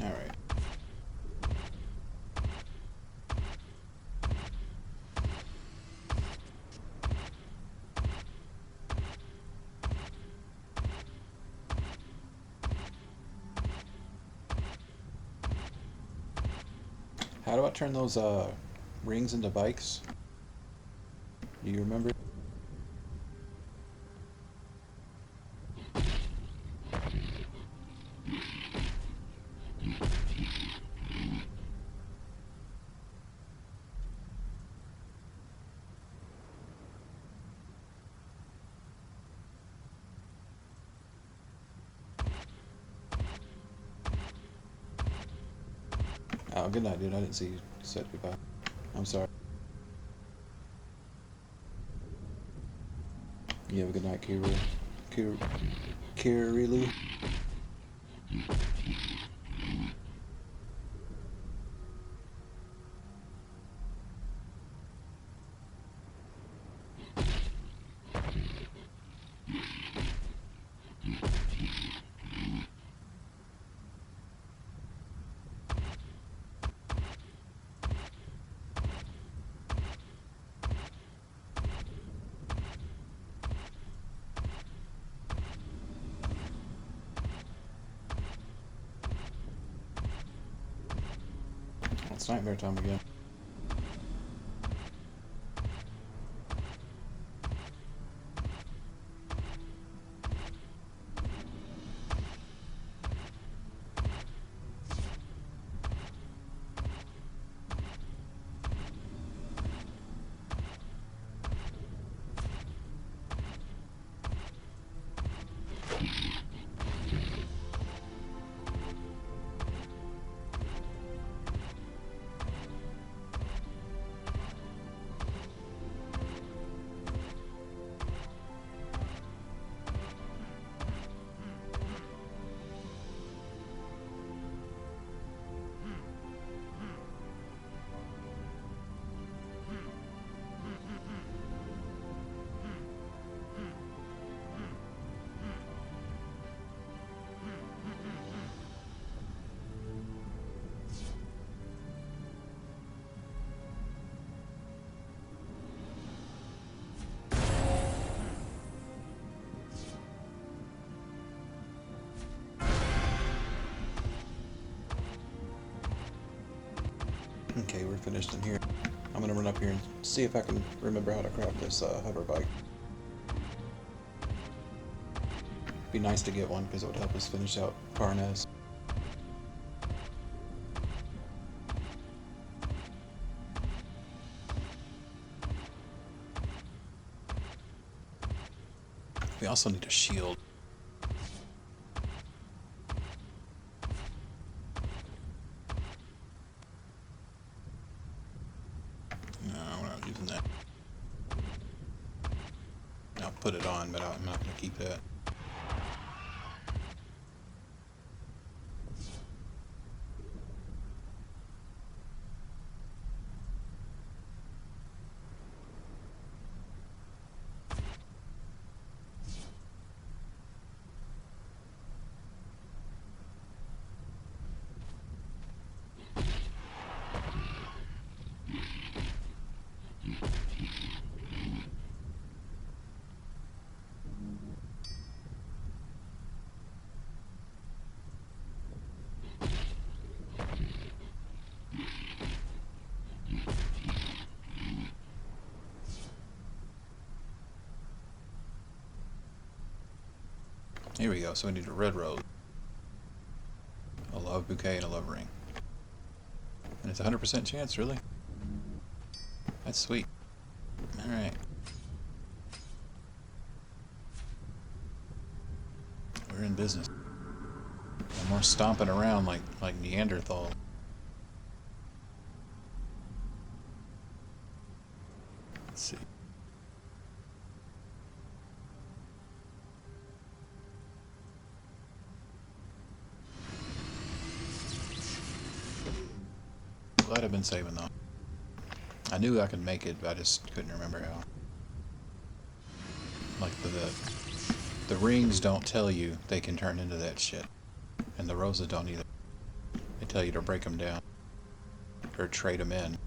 Alright. How do I turn those rings into bikes? Do you remember? Oh, good night, dude. I didn't see you said goodbye. I'm sorry. You have a good night, Kirilu. It's nightmare time again. Okay, we're finished in here. I'm gonna run up here and see if I can remember how to craft this hover bike. Be nice to get one because it would help us finish out Parnas. We also need a shield. No, we're not using that. I'll put it on, but I'm not going to keep that. Here we go, so we need a red rose, a love bouquet, and a love ring. And it's a 100% chance, really? That's sweet. Alright. We're in business. No more stomping around like Neanderthal. Let's see. Glad I've been saving though. I knew I could make it, but I just couldn't remember how. Like the rings don't tell you they can turn into that shit, and the roses don't either. They tell you to break them down or trade them in.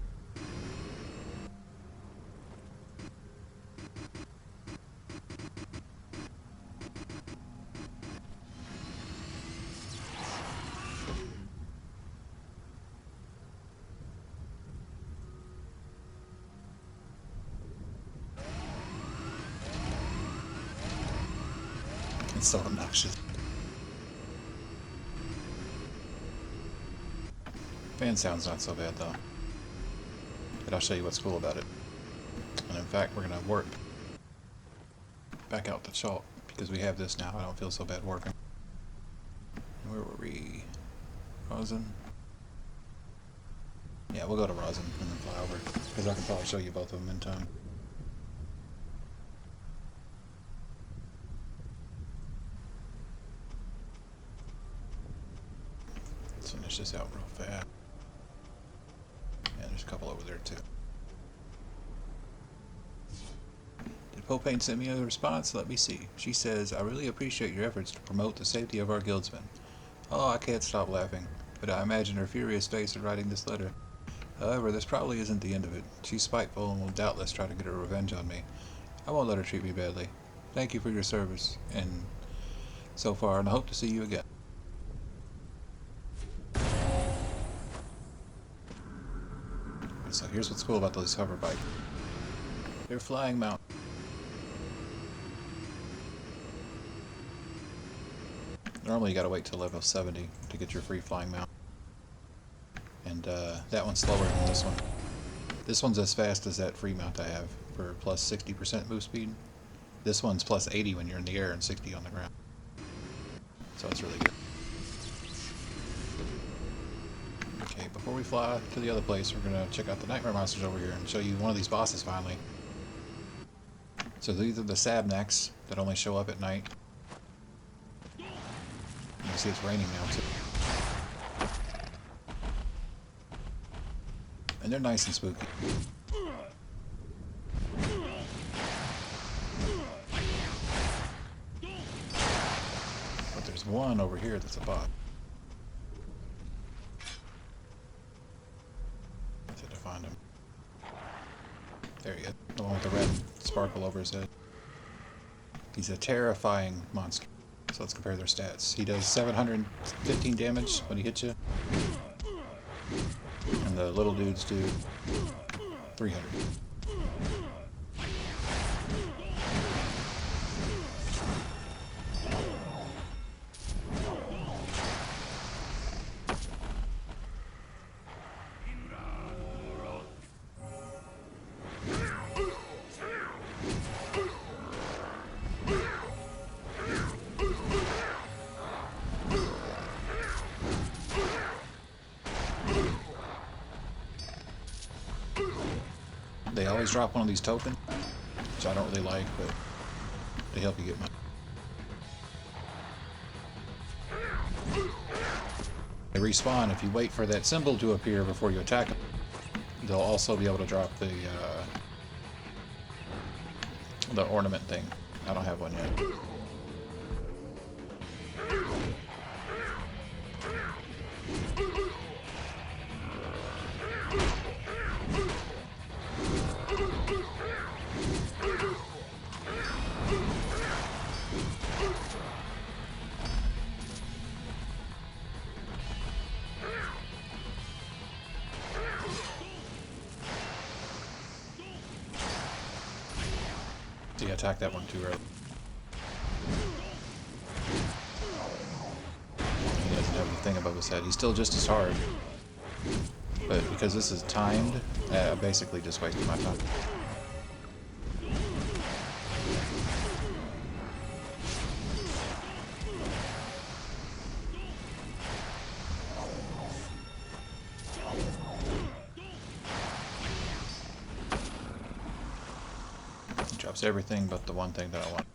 It's so obnoxious. Fan sound's not so bad though. But I'll show you what's cool about it. And in fact, we're gonna warp back out the chalk because we have this now. I don't feel so bad warping. Where were we? Rosin? Yeah, we'll go to Rosin and then fly over, because I can probably show you both of them in time. Let's finish this out real fast. Yeah, there's a couple over there too. Did Popane send me a response? Let me see. She says, I really appreciate your efforts to promote the safety of our guildsmen. Oh, I can't stop laughing, but I imagine her furious face in writing this letter. However, this probably isn't the end of it. She's spiteful and will doubtless try to get her revenge on me. I won't let her treat me badly. Thank you for your service, and so far, and I hope to see you again. So here's what's cool about those hover bikes. They're flying mount. Normally you gotta wait till level 70 to get your free flying mount. And that one's slower than this one. This one's as fast as that free mount I have for plus 60% move speed. This one's plus 80 when you're in the air and 60 on the ground. So it's really good. Okay, before we fly to the other place, we're gonna check out the nightmare monsters over here and show you one of these bosses finally. So these are the Sabnacs that only show up at night. You can see it's raining now too. And they're nice and spooky. But there's one over here that's a bot. Let's have to find him. There he is. The one with the red sparkle over his head. He's a terrifying monster. So let's compare their stats. He does 715 damage when he hits you. And the little dudes do 300. They always drop one of these tokens, which I don't really like, but they help you get money. They respawn if you wait for that symbol to appear before you attack them. They'll also be able to drop the ornament thing. I don't have one yet. See, I attacked that one too early. He doesn't have the thing above his head. He's still just as hard. But because this is timed, I basically just wasted my time. Drops everything but the one thing that I want.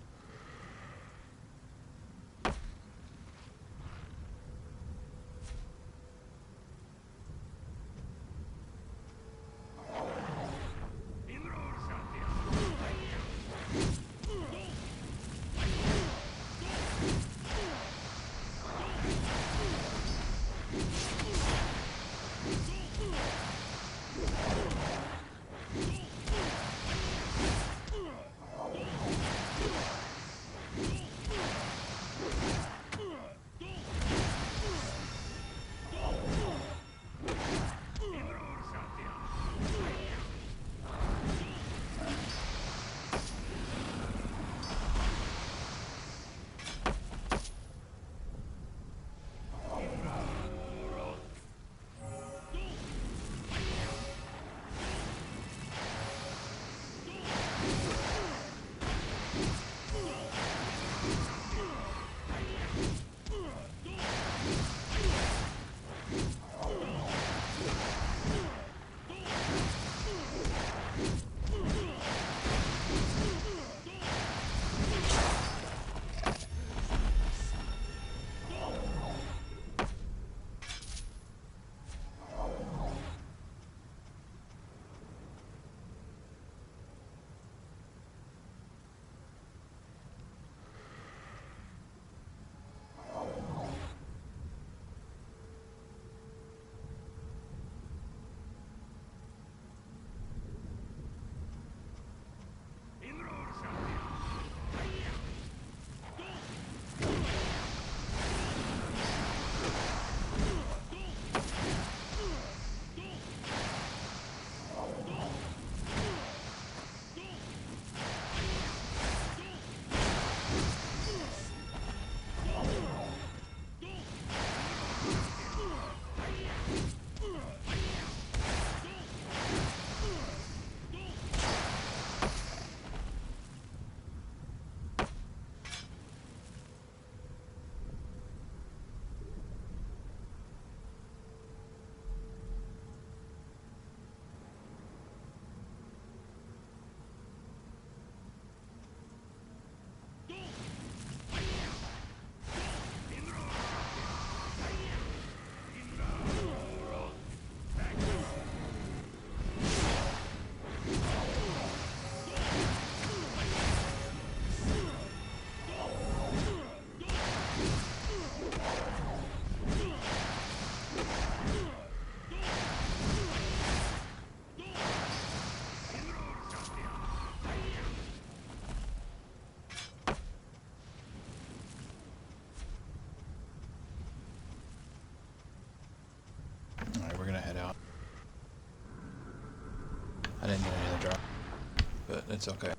It's okay.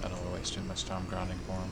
I don't want to waste too much time grinding for him.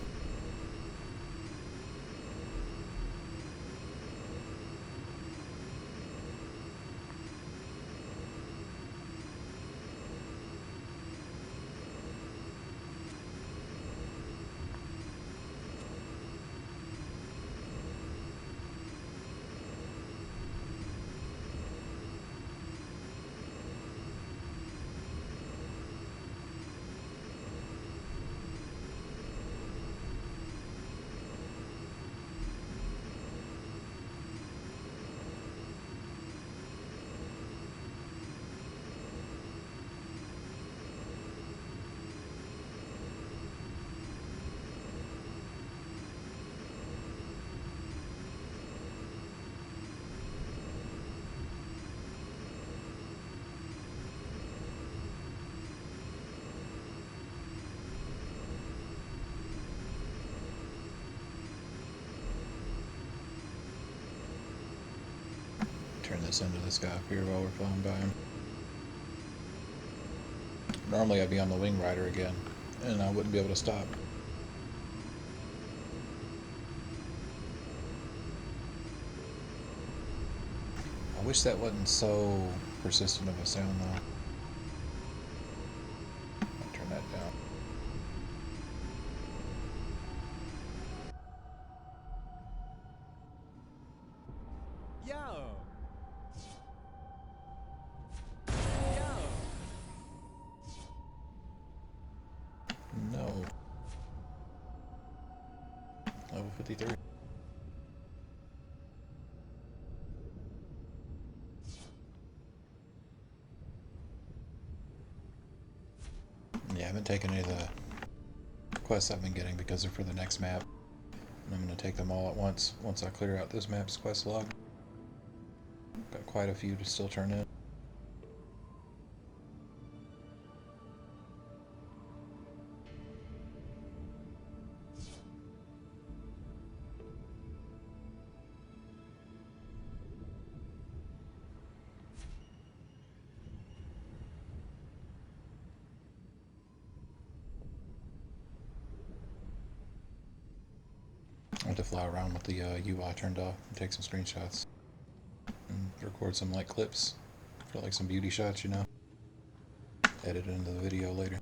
Turn this into this guy up here while we're flying by him. Normally I'd be on the wing rider again, and I wouldn't be able to stop. I wish that wasn't so persistent of a sound though. I'll turn that down. Yo! No. Level 53. Yeah, I haven't taken any of the quests I've been getting because they're for the next map. And I'm going to take them all at once I clear out this map's quest log. Got quite a few to still turn in. I want to fly around with the UI turned off and take some screenshots and record some like clips for like some beauty shots, you know. Edit it into the video later.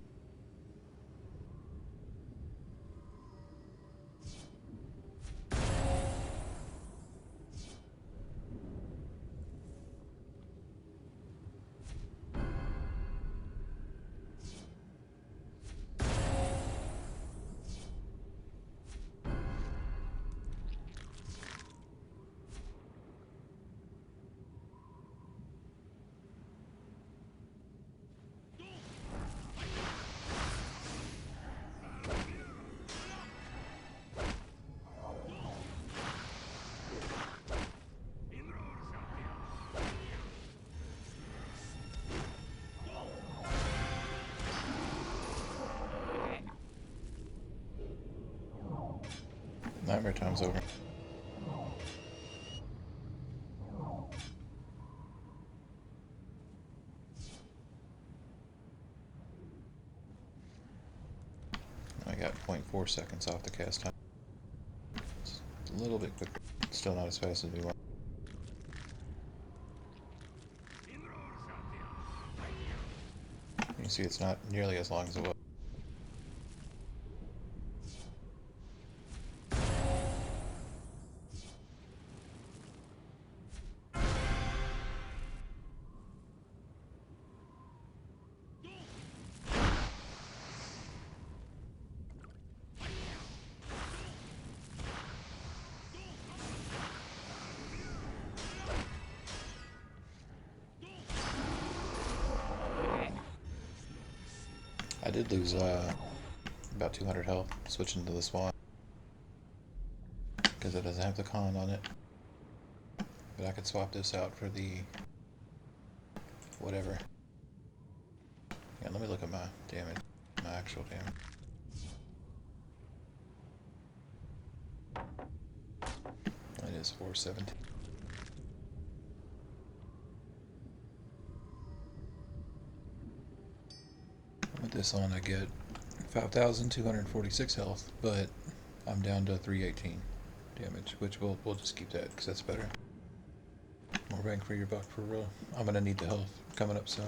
Nightmare time's over. I got 0.4 seconds off the cast time. It's a little bit quicker. Still not as fast as we want. You can see it's not nearly as long as it was. I did lose about 200 health switching to the swan because it doesn't have the con on it. But I could swap this out for the whatever. Yeah, let me look at my damage, my actual damage. It is 417. this on, I get 5,246 health, but I'm down to 318 damage, which we'll just keep that because that's better. More bang for your buck for real. I'm gonna need the health coming up soon.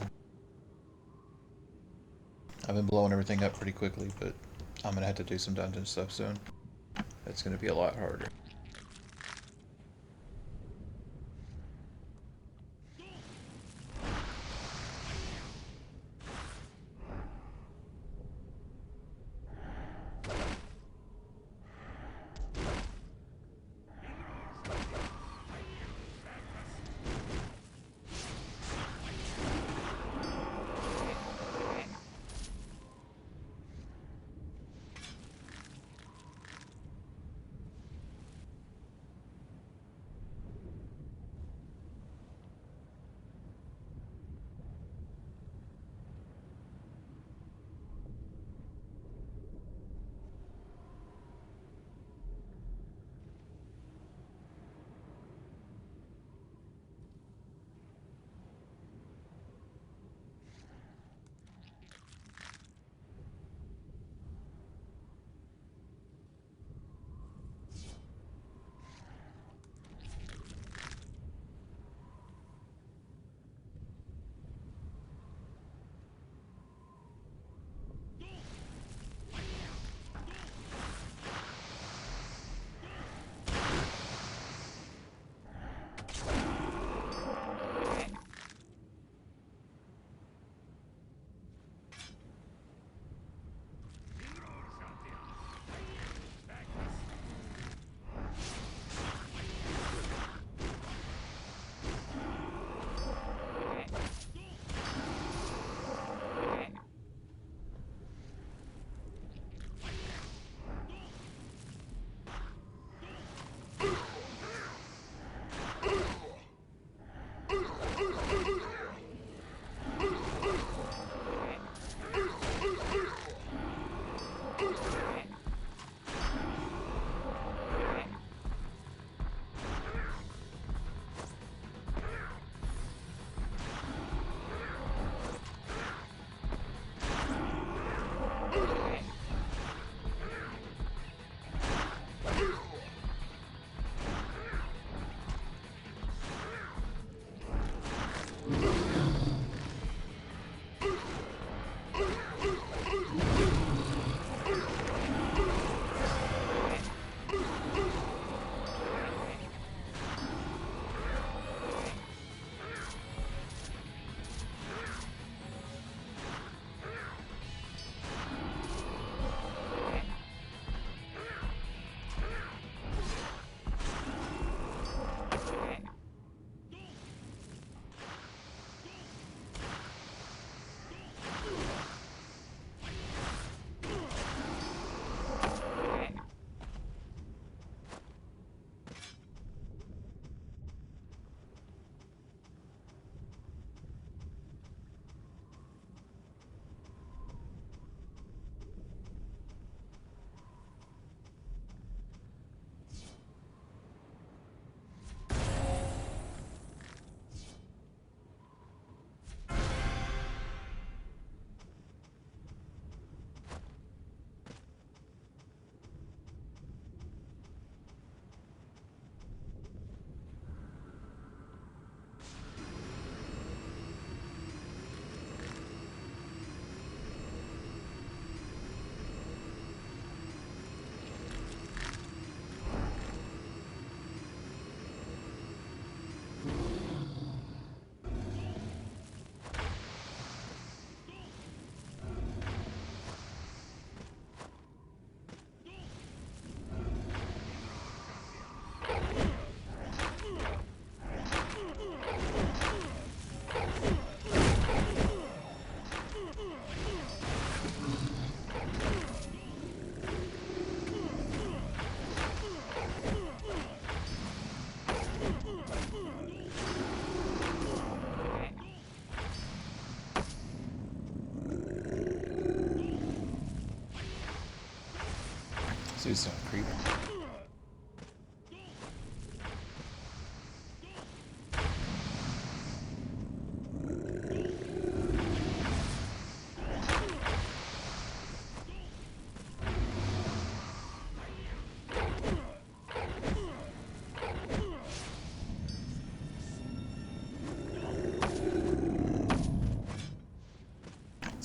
I've been blowing everything up pretty quickly, but I'm gonna have to do some dungeon stuff soon. That's gonna be a lot harder. Dude's not creepy.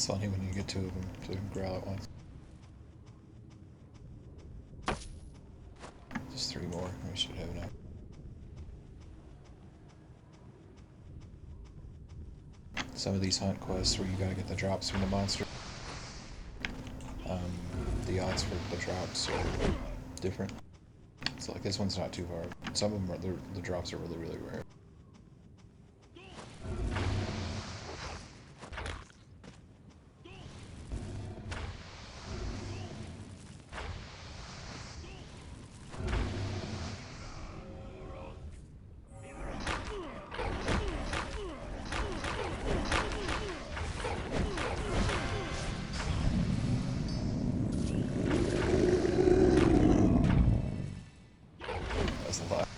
It's funny when you get two of them to growl at once. Just 3 more. We should have enough. Some of these hunt quests where you gotta get the drops from the monster, the odds for the drops are different. So like this one's not too hard. Some of them are the drops are really, really rare. That's a lot.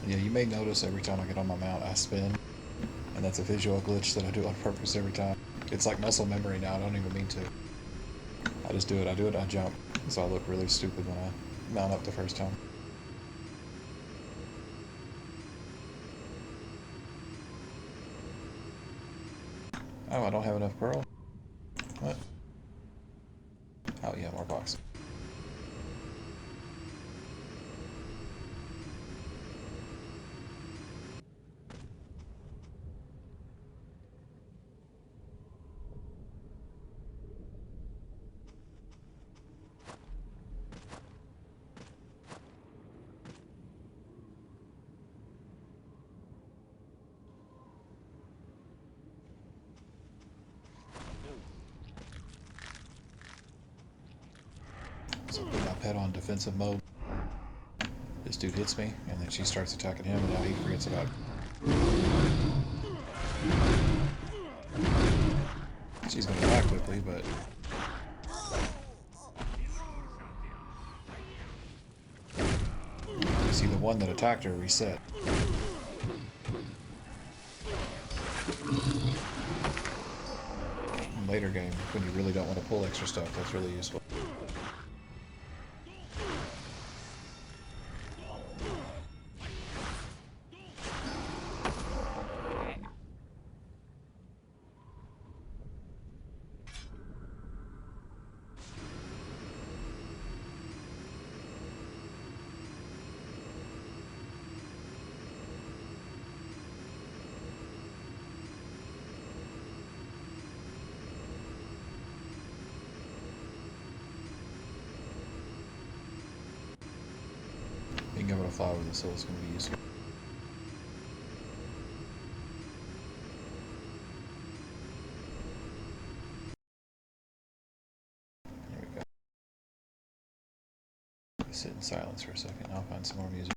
Yeah, you may notice every time I get on my mount, I spin, and that's a visual glitch that I do on purpose every time. It's like muscle memory now, I don't even mean to. I just do it, I jump, so I look really stupid when I mount up the first time. Oh, I don't have enough pearl? What? Oh yeah, more box. So put my pet on defensive mode. This dude hits me, and then she starts attacking him, and now he forgets about it. She's gonna die quickly, but... You see the one that attacked her reset. In later game, when you really don't want to pull extra stuff, that's really useful. Being able to fly over the hill is going to be useful. There we go. Sit in silence for a second, I'll find some more music.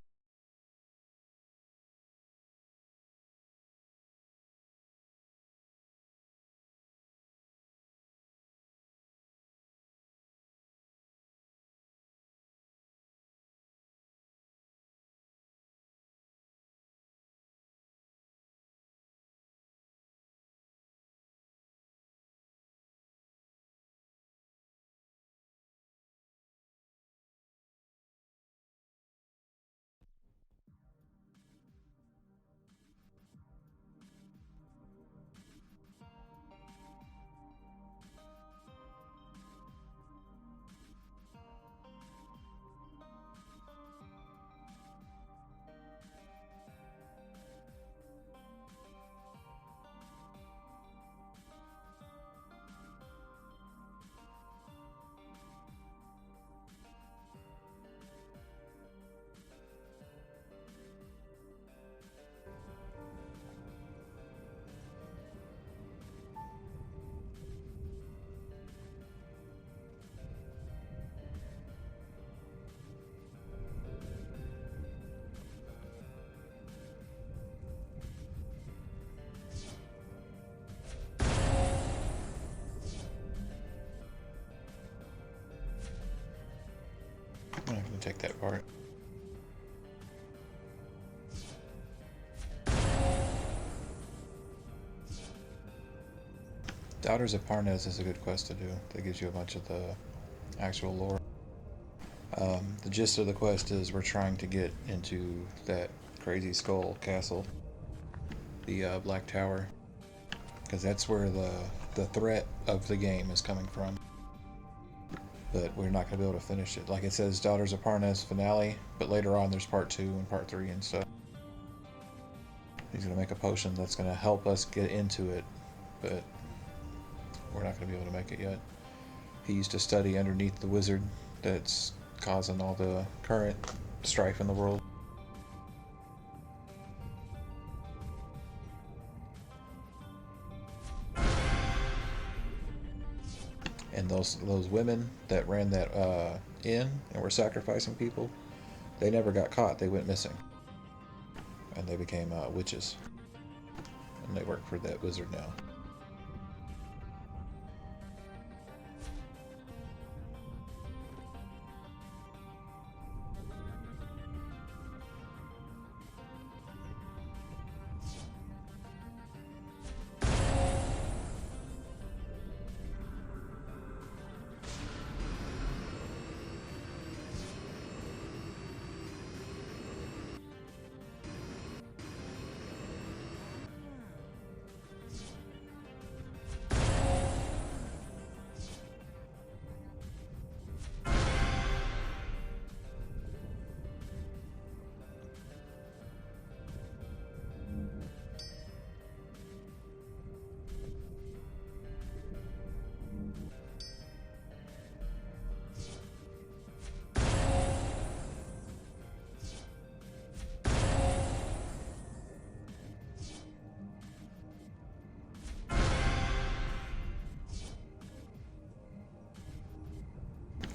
I'm not going to take that part. Doubters of Parnes is a good quest to do. That gives you a bunch of the actual lore. The gist of the quest is we're trying to get into that crazy skull castle, the Black Tower, because that's where the threat of the game is coming from. But we're not going to be able to finish it. Like it says, Daughters of Parnes finale, but later on there's part 2 and part 3 and stuff. He's going to make a potion that's going to help us get into it, but we're not going to be able to make it yet. He used to study underneath the wizard that's causing all the current strife in the world. And those women that ran that inn and were sacrificing people, they never got caught. They went missing, and they became witches, and they work for that wizard now.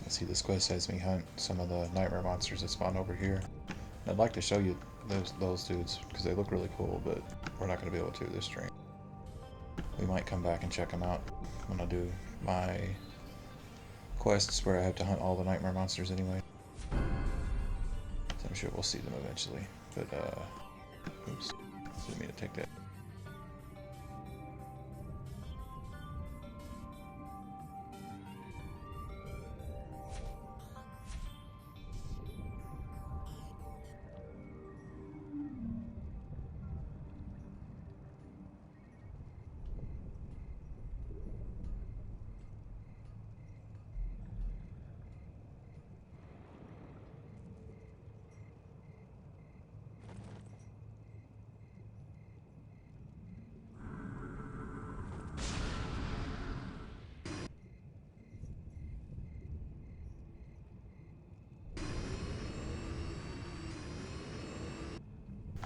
See, this quest has me hunt some of the nightmare monsters that spawn over here. And I'd like to show you those dudes, because they look really cool, but we're not going to be able to this stream. We might come back and check them out when I do my quests where I have to hunt all the nightmare monsters anyway. So I'm sure we'll see them eventually. But, oops, didn't mean to take that.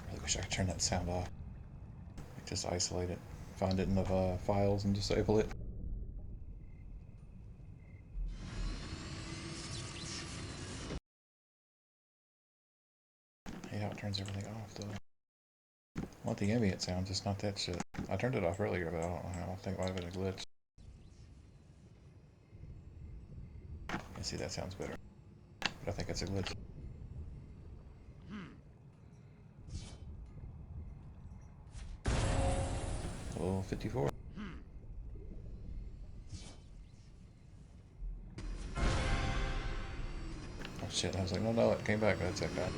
I wish I could turn that sound off. Just isolate it. Find it in the files and disable it. Hate how it turns everything off though. I want the ambient sound, just not that shit. I turned it off earlier, but I don't think it might have been a glitch. I see, that sounds better. But I think it's a glitch. Level 54. Oh shit, I was like, no, it came back. That's that guy.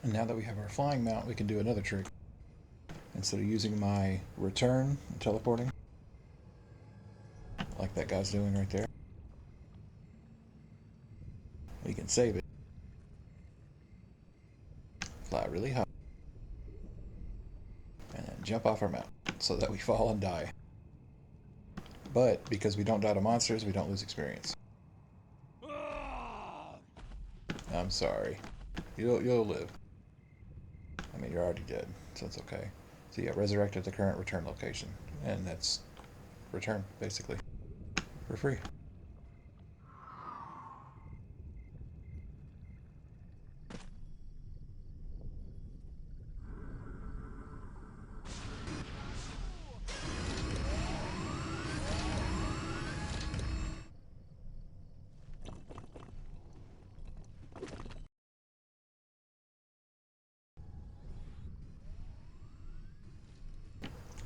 And now that we have our flying mount, we can do another trick. instead of using my return and teleporting, like that guy's doing right there, we can save it, fly really high, and then jump off our mountain so that we fall and die. But because we don't die to monsters, we don't lose experience. I'm sorry. You'll live. I mean, you're already dead, so it's okay. So yeah, resurrect at the current return location, and that's return basically for free.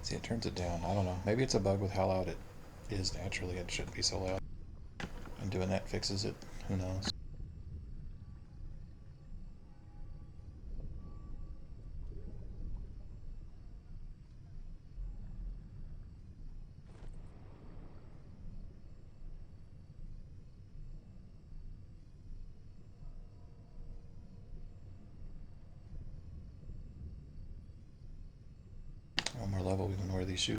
See, it turns it down. I don't know. Maybe it's a bug with how loud it is naturally. It shouldn't be so loud. And doing that fixes it. Who knows? One more level, we can wear these shoes.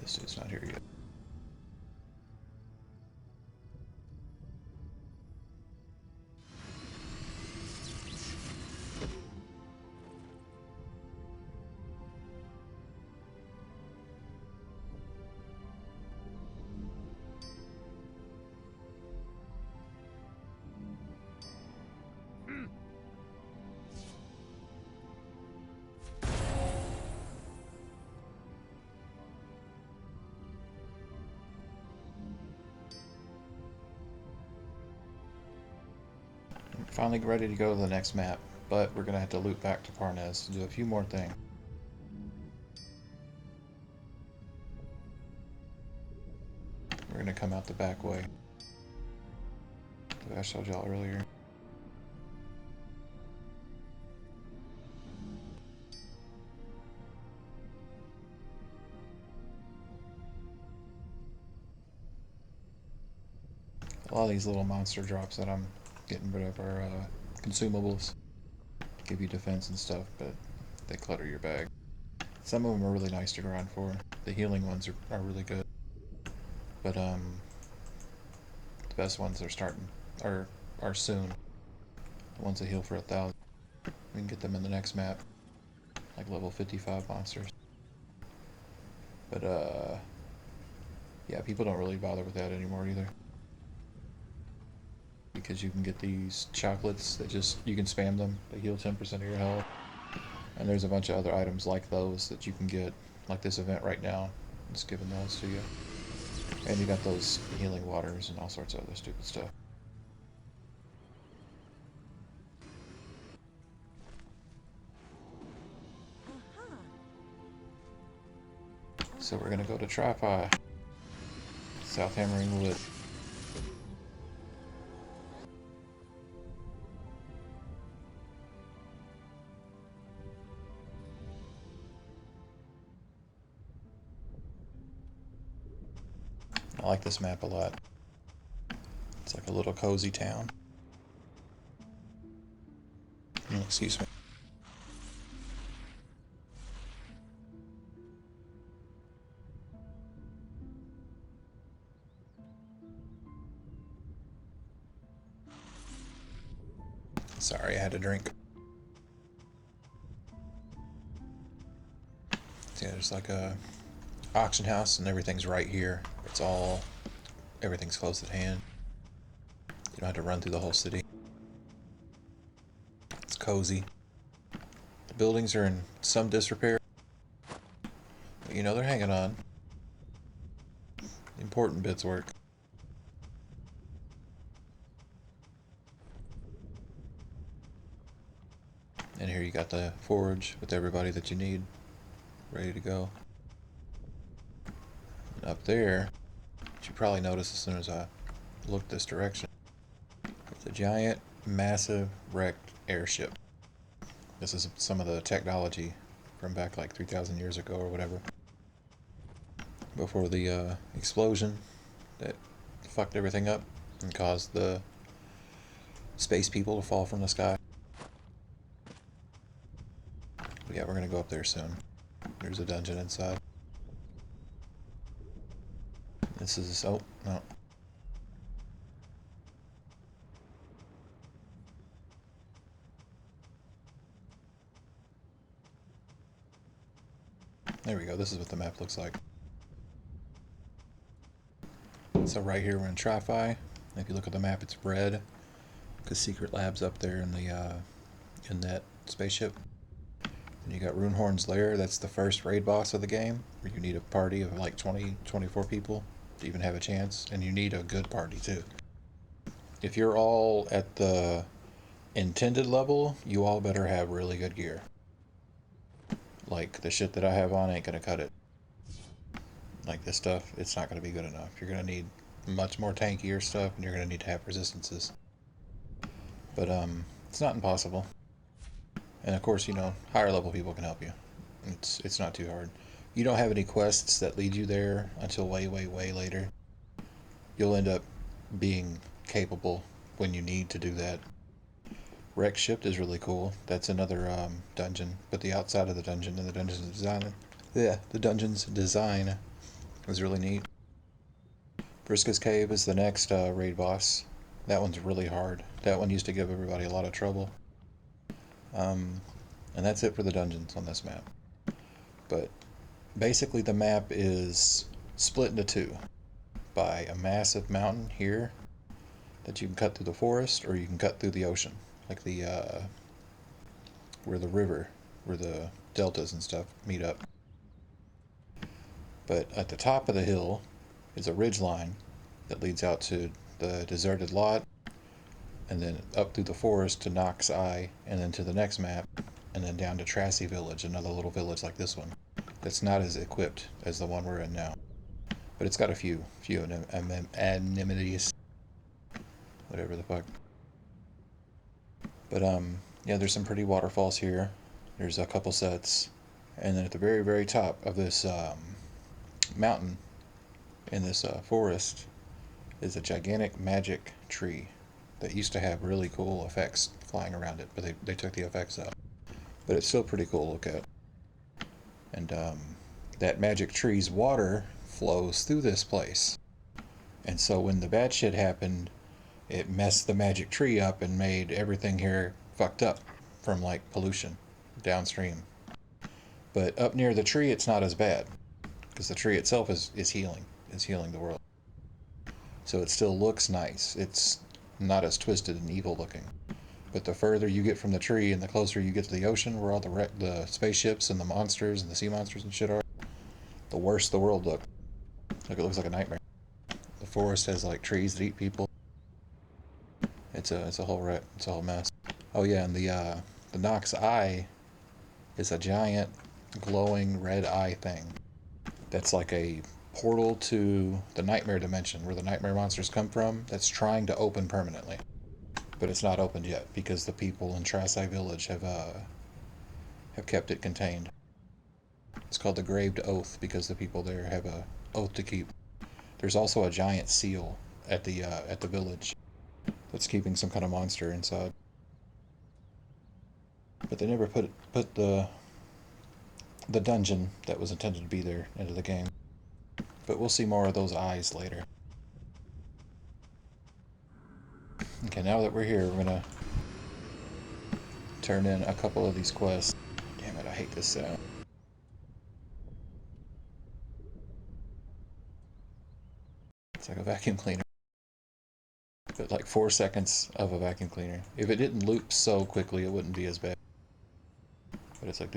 This dude's not here yet. Finally ready to go to the next map, but we're gonna have to loop back to Parnes to do a few more things. We're gonna come out the back way that I showed y'all earlier. A lot of these little monster drops that I'm getting rid of are consumables. Give you defense and stuff, but they clutter your bag. Some of them are really nice to grind for. The healing ones are really good. But the best ones are soon. The ones that heal for 1,000. We can get them in the next map. Like level 55 monsters. But yeah, people don't really bother with that anymore either. Because you can get these chocolates that you can spam them. They heal 10% of your health. And there's a bunch of other items like those that you can get, like this event right now. It's giving those to you. And you got those healing waters and all sorts of other stupid stuff. So we're gonna go to Tri-Fi. South Hammering Wood. I like this map a lot. It's like a little cozy town. Oh, excuse me. Sorry, I had a drink. So yeah, there's like a auction house and everything's right here. Everything's close at hand. You don't have to run through the whole city. It's cozy. The buildings are in some disrepair, but you know they're hanging on. Important bits work. And here you got the forge with everybody that you need ready to go. And up there, which you probably noticed as soon as I looked this direction, it's a giant, massive, wrecked airship. This is some of the technology from back like 3,000 years ago or whatever. Before the explosion that fucked everything up and caused the space people to fall from the sky. But yeah, we're gonna go up there soon. There's a dungeon inside. This is... oh, no. There we go, this is what the map looks like. So right here we're in Tri-Fi. If you look at the map, it's red, because Secret Lab's up there in the in that spaceship. And you got Runehorn's Lair, that's the first raid boss of the game, where you need a party of like 24 people to even have a chance, and you need a good party too. If you're all at the intended level, you all better have really good gear. Like, the shit that I have on ain't gonna cut it. Like, this stuff, it's not gonna be good enough. You're gonna need much more tankier stuff, and you're gonna need to have resistances. But, it's not impossible. And of course, you know, higher level people can help you. It's not too hard. You don't have any quests that lead you there until way, way, way later. You'll end up being capable when you need to do that. Wreck Shipped is really cool. That's another dungeon, but the outside of the dungeon and the dungeon's design. Yeah, the dungeon's design was really neat. Briska's Cave is the next raid boss. That one's really hard. That one used to give everybody a lot of trouble. And that's it for the dungeons on this map. But basically the map is split into two by a massive mountain here that you can cut through the forest, or you can cut through the ocean, like the where the river, where the deltas and stuff meet up. But at the top of the hill is a ridge line that leads out to the deserted lot, and then up through the forest to Nox Eye, and then to the next map, and then down to Trassy Village, another little village like this one. That's not as equipped as the one we're in now, but it's got a few amenities, whatever the fuck. But yeah, there's some pretty waterfalls here. There's a couple sets, and then at the very, very top of this mountain in this forest is a gigantic magic tree that used to have really cool effects flying around it, but they took the effects out. But it's still pretty cool to look at. And that magic tree's water flows through this place. And so when the bad shit happened, it messed the magic tree up and made everything here fucked up from like pollution downstream. But up near the tree, it's not as bad, because the tree itself is healing the world. So it still looks nice. It's not as twisted and evil looking. But the further you get from the tree and the closer you get to the ocean, where all the spaceships and the monsters and the sea monsters and shit are, the worse the world looks. Like, it looks like a nightmare. The forest has like trees that eat people. It's a whole wreck. It's a whole mess. Oh yeah, and the Nox Eye is a giant glowing red eye thing. That's like a portal to the nightmare dimension, where the nightmare monsters come from. That's trying to open permanently, but it's not opened yet because the people in Trassy Village have kept it contained. It's called the Graved Oath because the people there have a oath to keep. There's also a giant seal at the village that's keeping some kind of monster inside. But they never put the dungeon that was intended to be there into the game. But we'll see more of those eyes later. Okay, now that we're here, we're gonna turn in a couple of these quests. Damn it, I hate this sound. It's like a vacuum cleaner. But like 4 seconds of a vacuum cleaner. If it didn't loop so quickly, it wouldn't be as bad. But it's like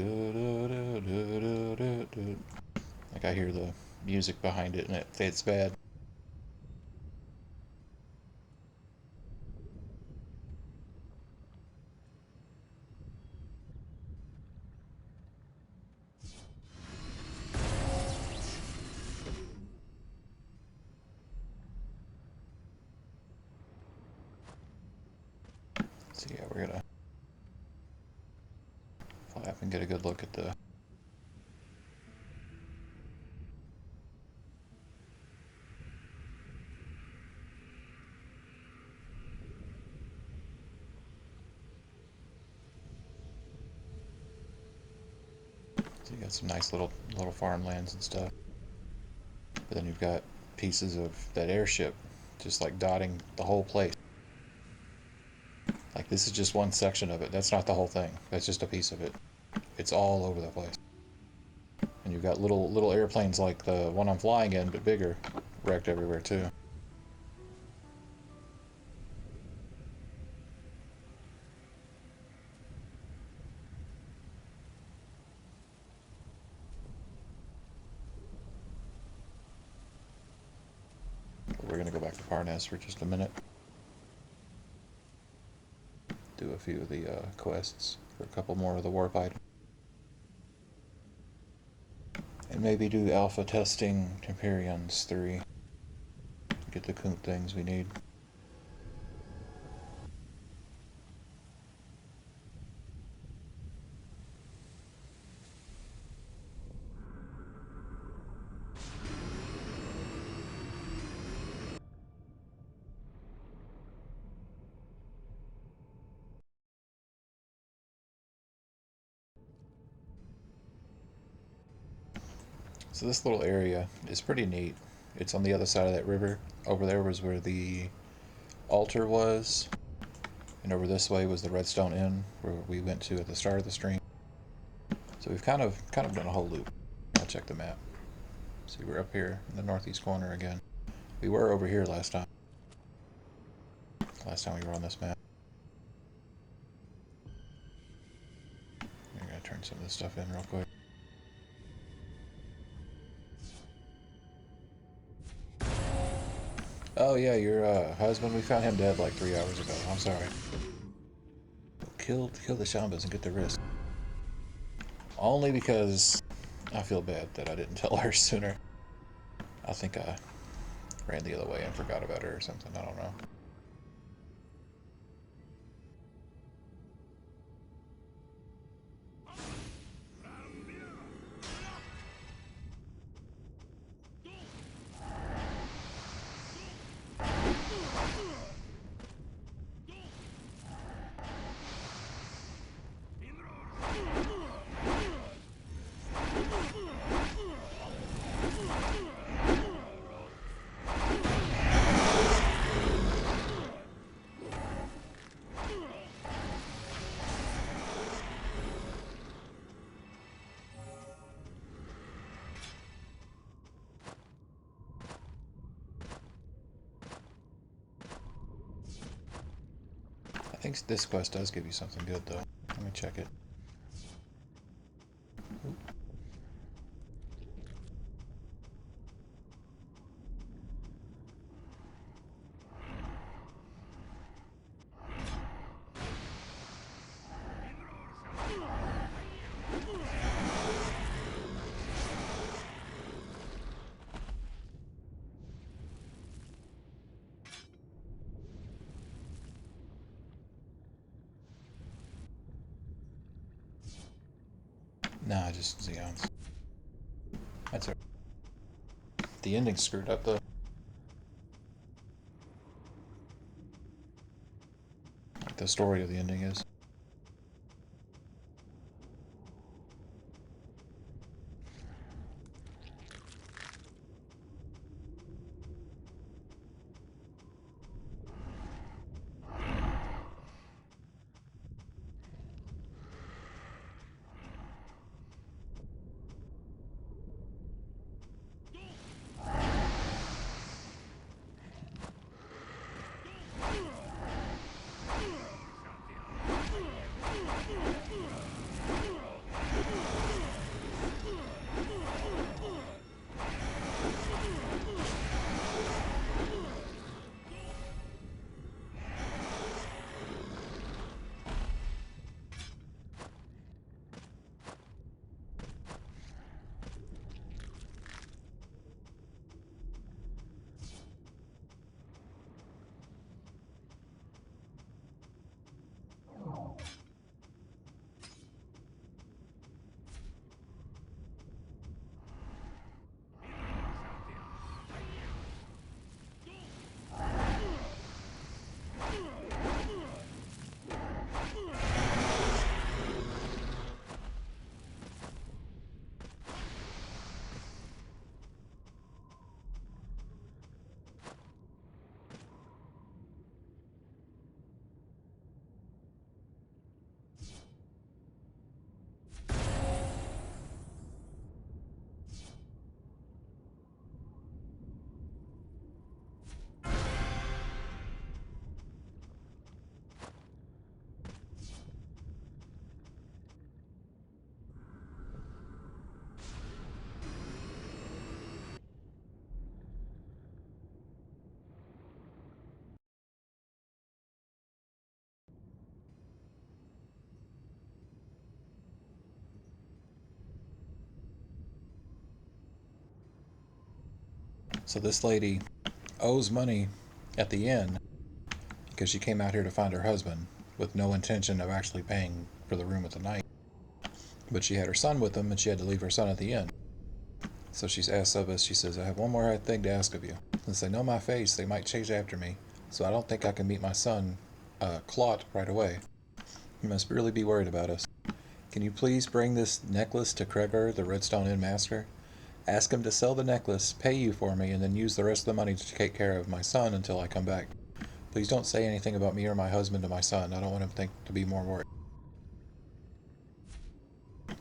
like I hear the music behind it and it's bad. So yeah, we're gonna fly up and get a good look at the... So you got some nice little farmlands and stuff. But then you've got pieces of that airship just like dotting the whole place. Like this is just one section of it. That's not the whole thing. That's just a piece of it. It's all over the place. And you've got little airplanes like the one I'm flying in, but bigger, wrecked everywhere too. We're gonna go back to Parnas for just a minute. Do a few of the quests for a couple more of the warp items. And maybe do alpha testing Temperions 3. Get the Kunt things we need. So this little area is pretty neat. It's on the other side of that river. Over there was where the altar was, and over this way was the Redstone Inn, where we went to at the start of the stream. So we've kind of done a whole loop. I'll check the map. See, we're up here in the northeast corner again. We were over here last time. Last time we were on this map. I'm gonna turn some of this stuff in real quick. Oh yeah, your husband, we found him dead like 3 hours ago. I'm sorry. Kill the Shambas and get the wrist. Only because I feel bad that I didn't tell her sooner. I think I ran the other way and forgot about her or something. I don't know. I think this quest does give you something good though. Let me check it. Oop. Nah, just Xeons. That's it. The ending's screwed up though. Like the story of the ending is. So this lady owes money at the inn because she came out here to find her husband with no intention of actually paying for the room at the night. But she had her son with them, and she had to leave her son at the inn. So she's asked of us, she says, I have one more thing to ask of you. Since they know my face, they might chase after me, so I don't think I can meet my son, Clot, right away. You must really be worried about us. Can you please bring this necklace to Kregar, the Redstone Inn master? Ask him to sell the necklace, pay you for me, and then use the rest of the money to take care of my son until I come back. Please don't say anything about me or my husband to my son. I don't want him to be more worried.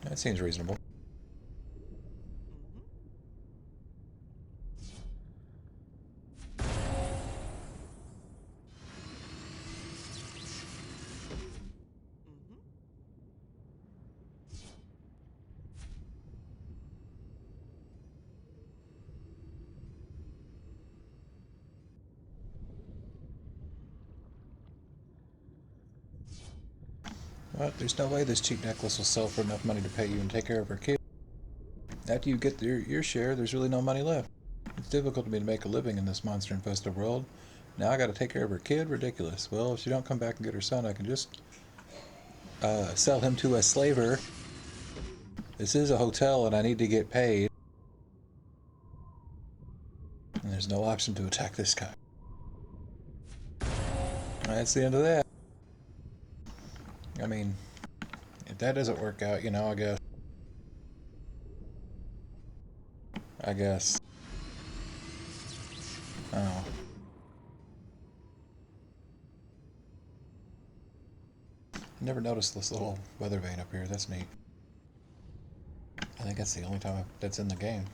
That seems reasonable. But there's no way this cheap necklace will sell for enough money to pay you and take care of her kid. After you get your share, there's really no money left. It's difficult for me to make a living in this monster-infested world. Now I gotta take care of her kid? Ridiculous. Well, if she don't come back and get her son, I can just sell him to a slaver. This is a hotel and I need to get paid. And there's no option to attack this guy. That's the end of that. I mean, if that doesn't work out, you know, I guess. Oh. Never noticed this little weather vane up here. That's neat. I think that's the only time that's in the game.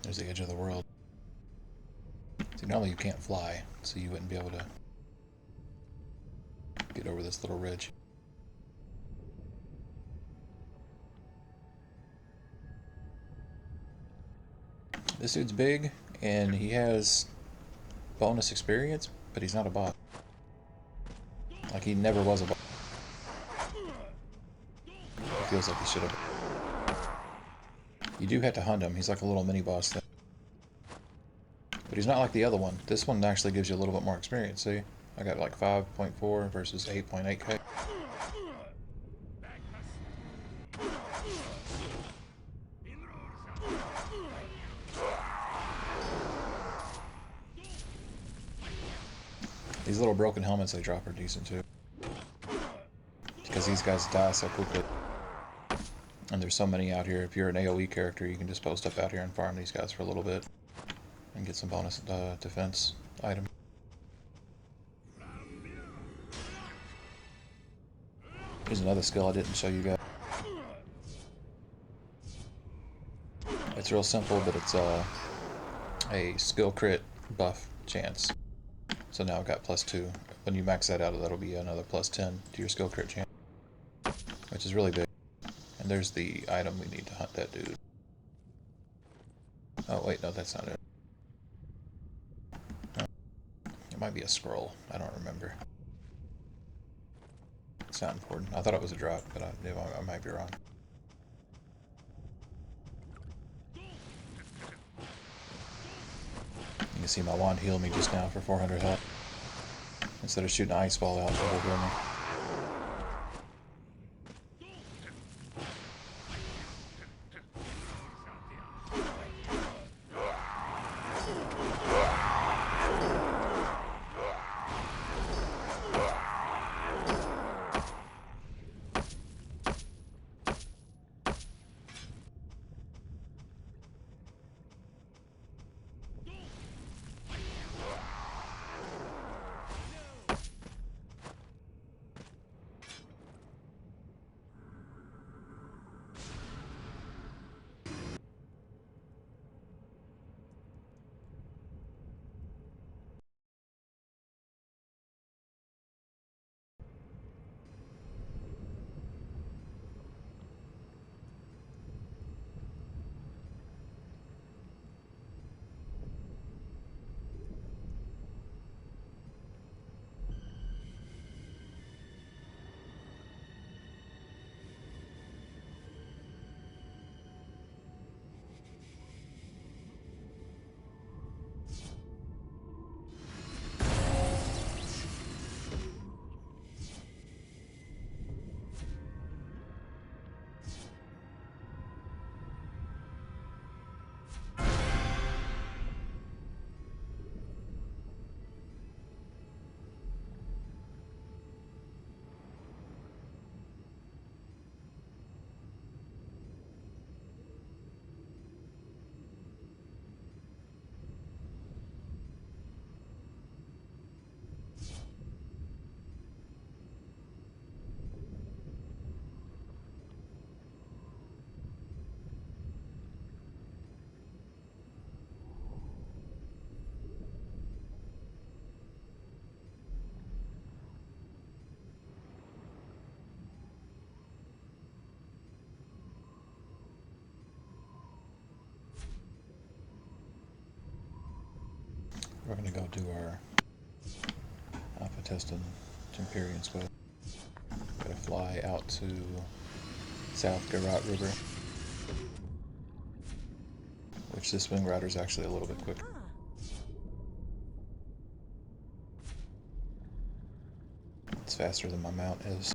There's the edge of the world. See, normally you can't fly, so you wouldn't be able to get over this little ridge. This dude's big, and he has bonus experience, but he's not a boss. Like, he never was a boss. It feels like he should have. You do have to hunt him. He's like a little mini-boss thing. But he's not like the other one. This one actually gives you a little bit more experience, see? I got like 5.4 versus 8.8k. These little broken helmets they drop are decent too. Because these guys die so quickly. And there's so many out here. If you're an AoE character, you can just post up out here and farm these guys for a little bit. And get some bonus defense item. Here's another skill I didn't show you guys. It's real simple, but it's a skill crit buff chance. So now I've got +2. When you max that out, that'll be another +10 to your skill crit chance. Which is really big. And there's the item we need to hunt that dude. Oh wait, no, that's not it. No. It might be a scroll. I don't remember. It's not important. I thought it was a drop, but I might be wrong. You can see my wand healed me just now for 400 health. Instead of shooting an ice ball out, it'll heal me. We're gonna go do our alpha test on Temperian's Quest. Gotta fly out to South Garot River, which this wing router is actually a little bit quicker. It's faster than my mount is.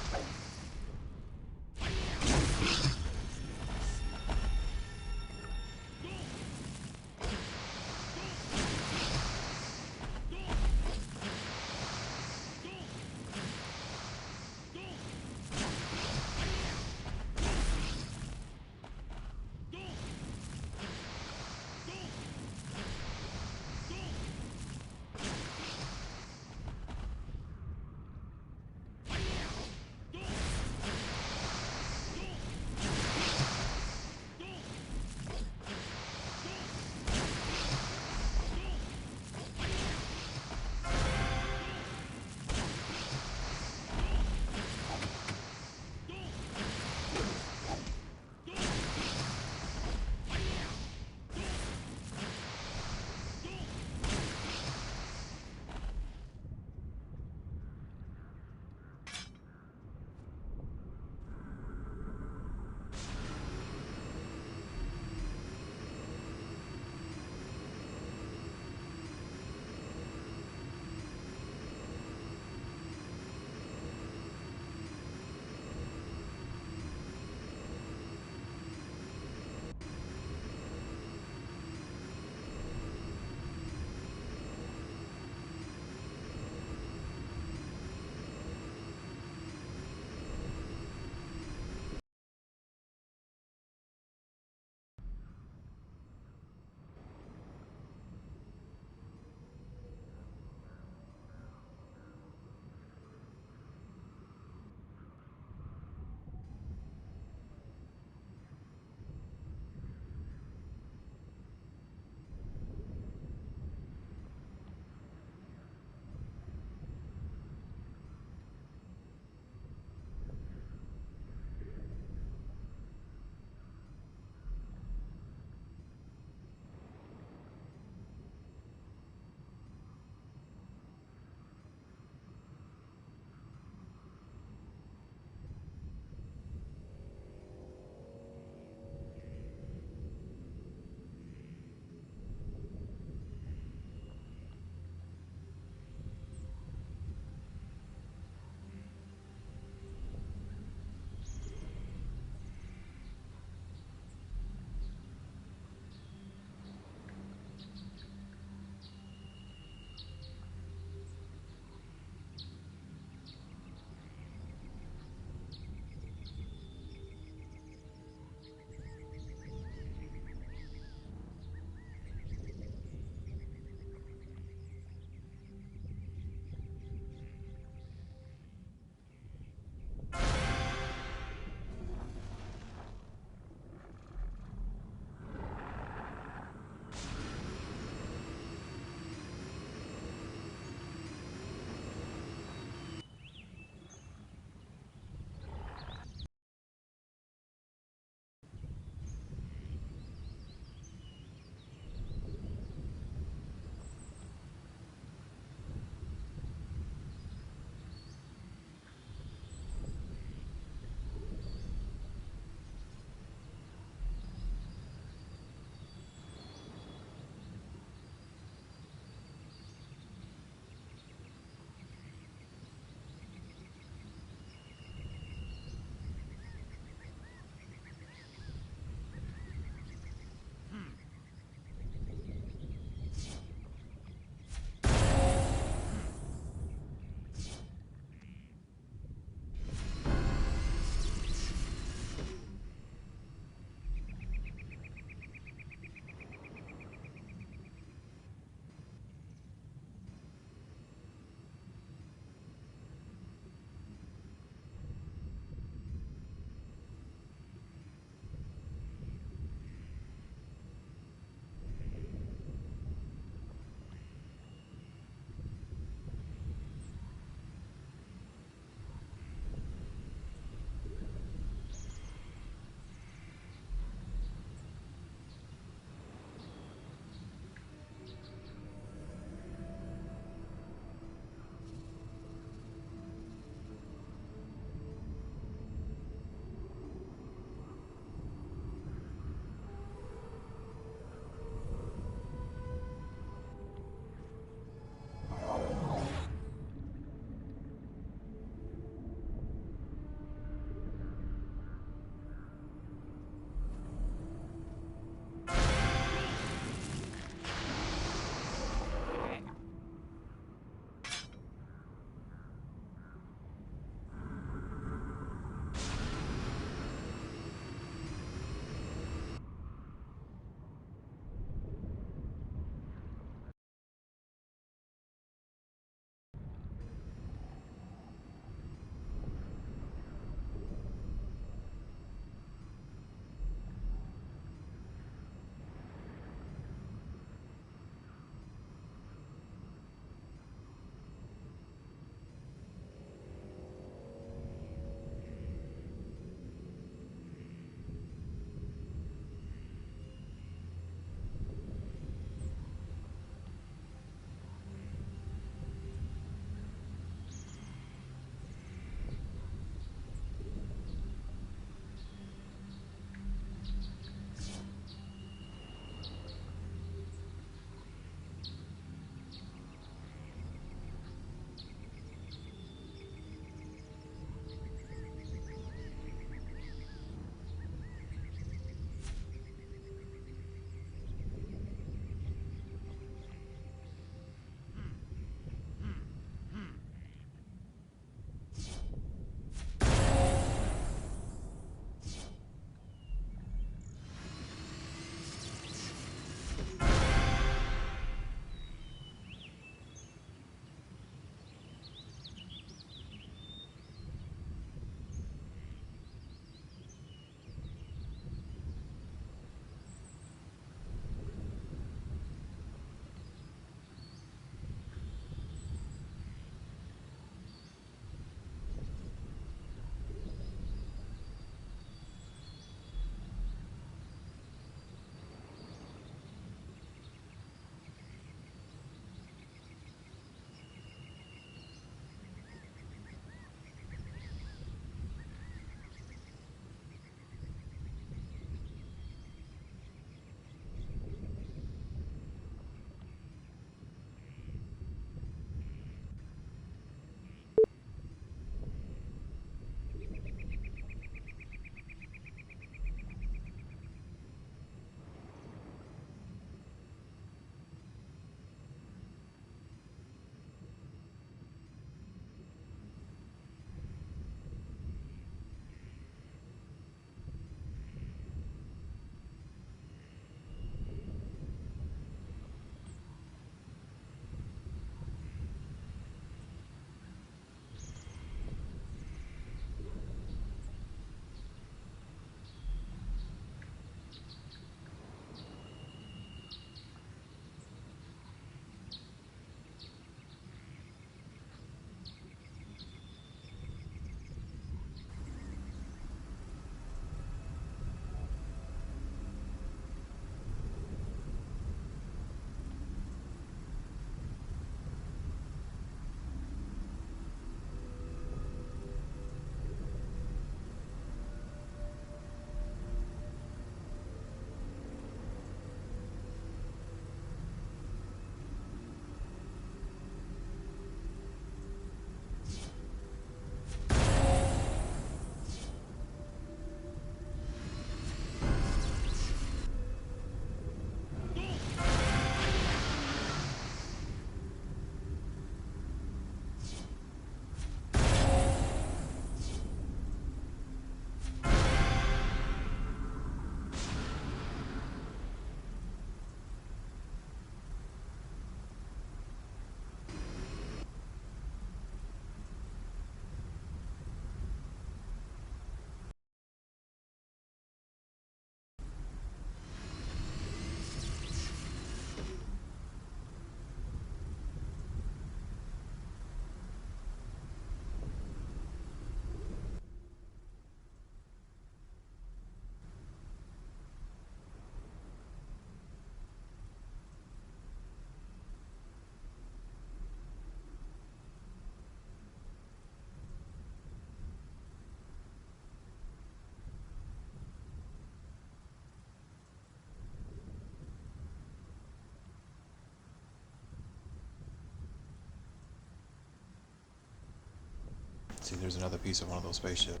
See, there's another piece of one of those spaceships.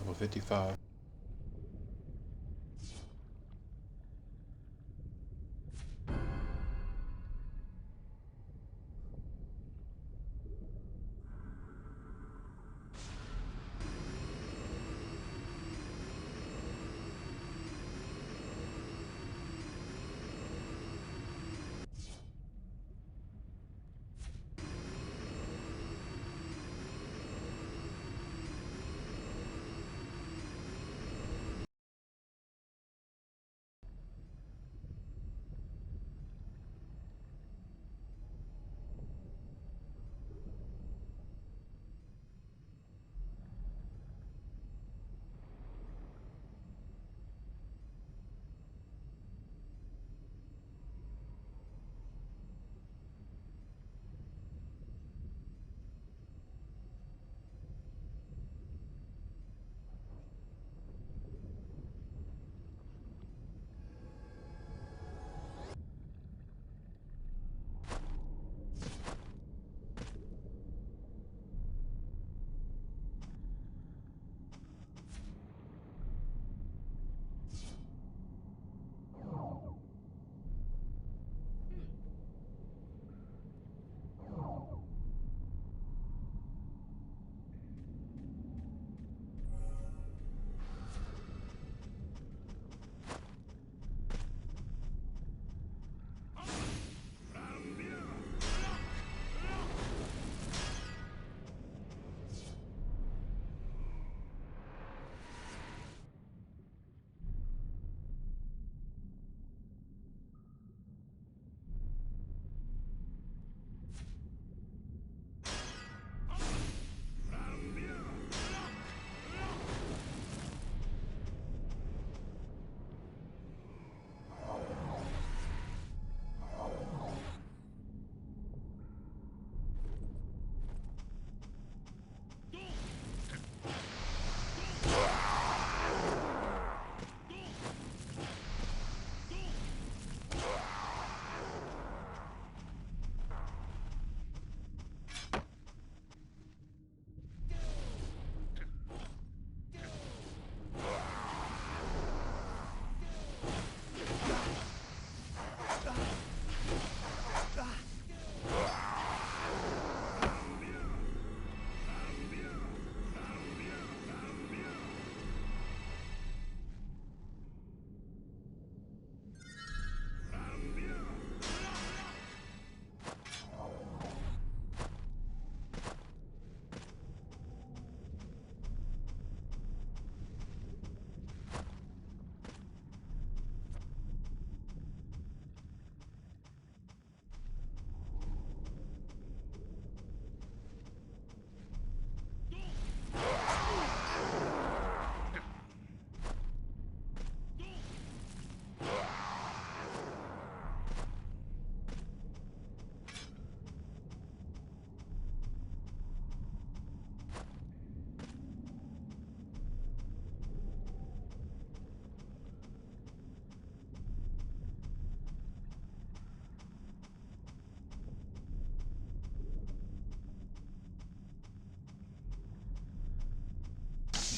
Level 55.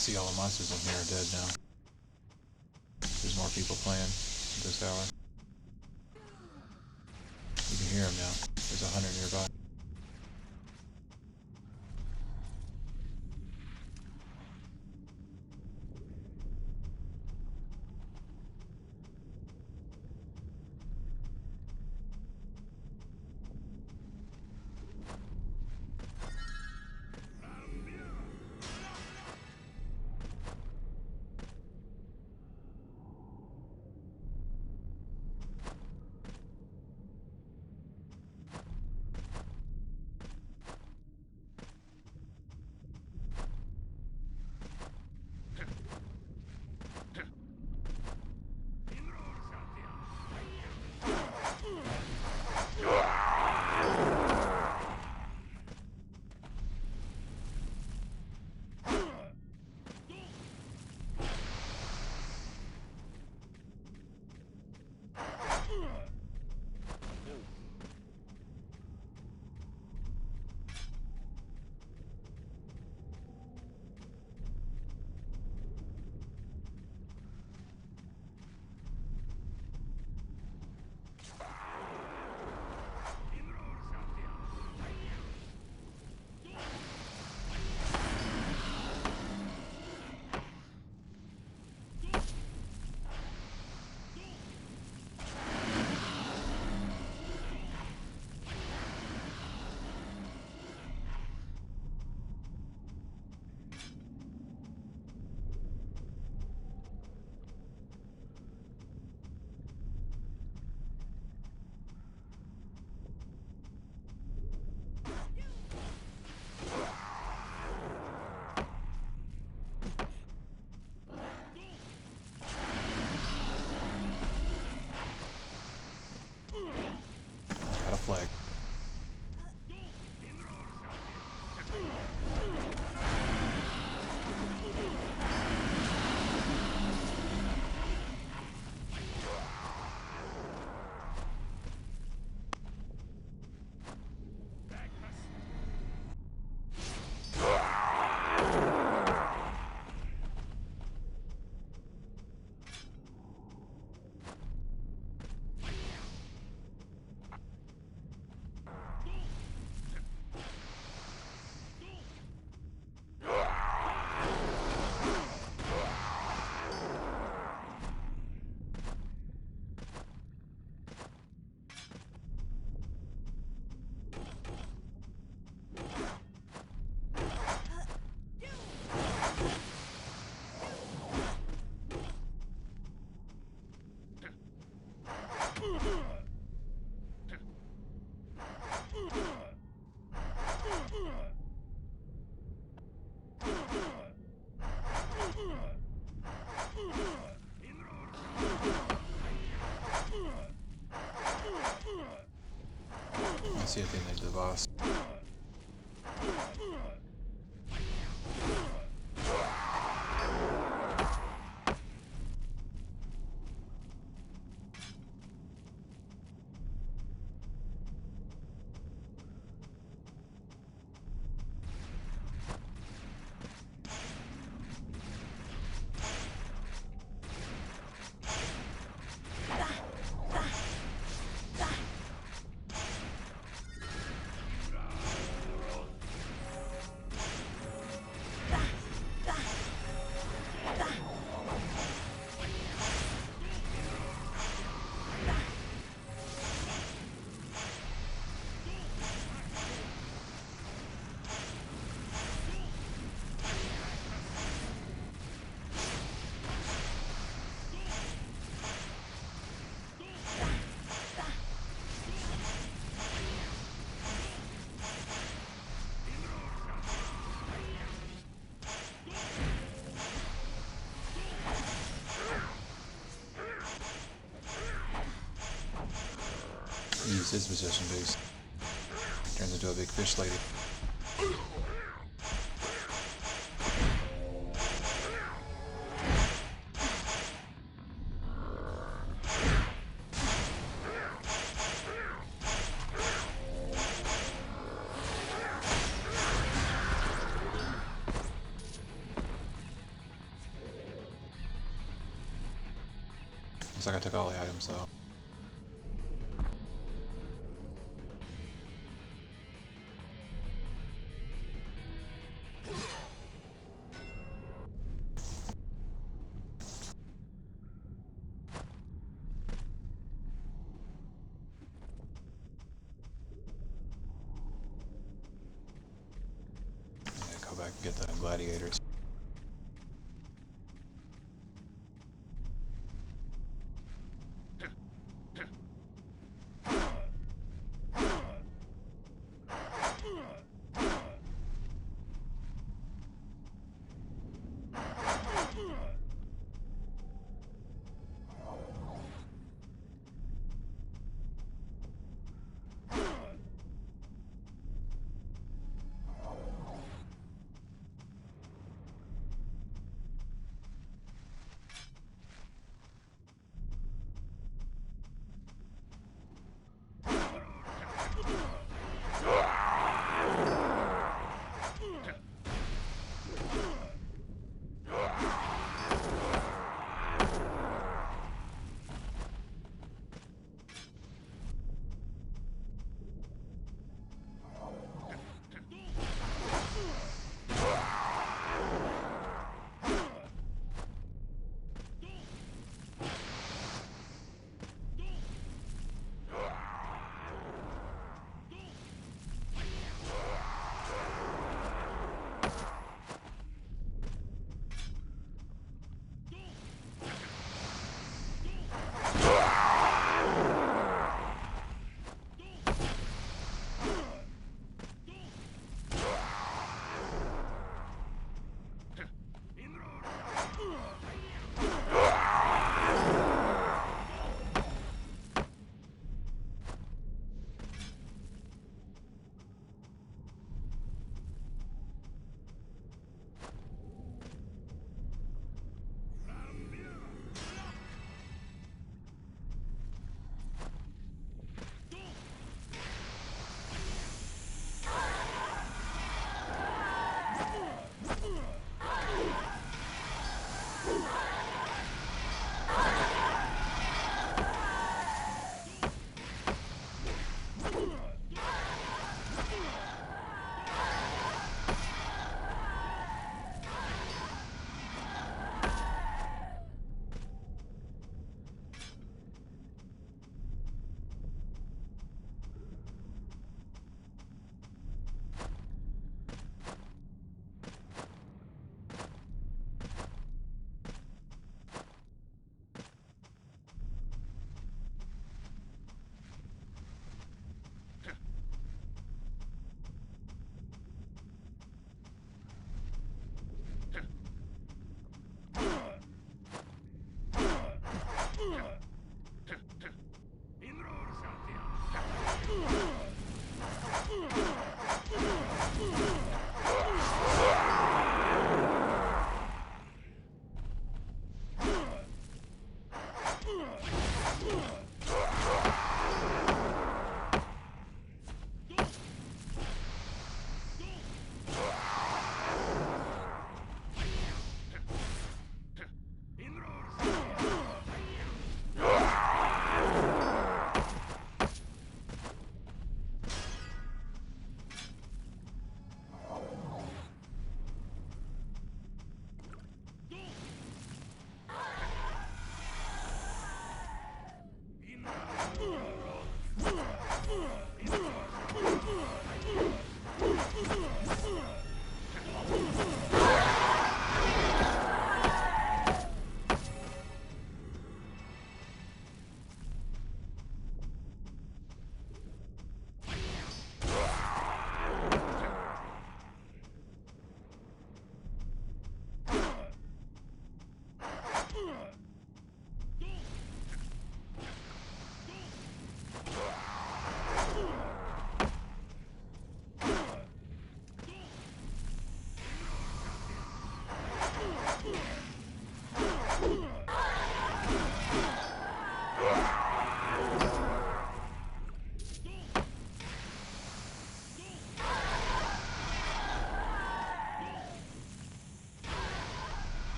See, all the monsters in here are dead now. There's more people playing at this hour. You can hear them now. There's 100 nearby. Got a flag. Let's see if they made the boss. Use his possession base. Turns into a big fish lady. Looks like I took all the items though. Go back and get the gladiators.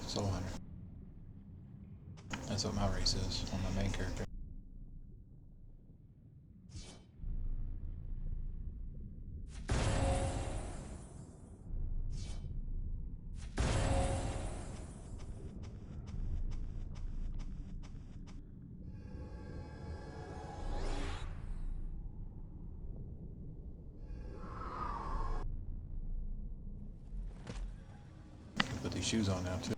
Soul Hunter. That's what my race is on my main character. Put these shoes on now too.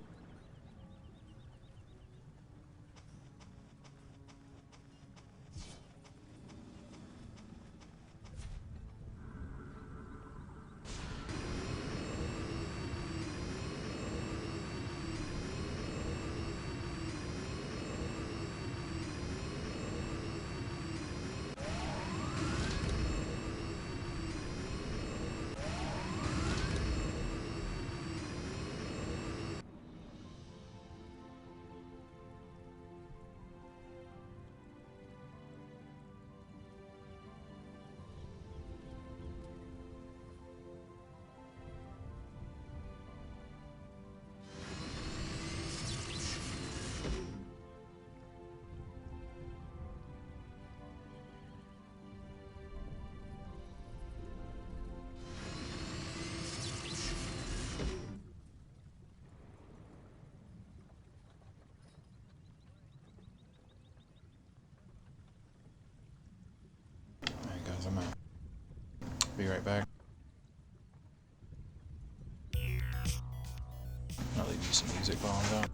Alright guys, I'm out. Be right back. I'll leave you some music while I'm gone.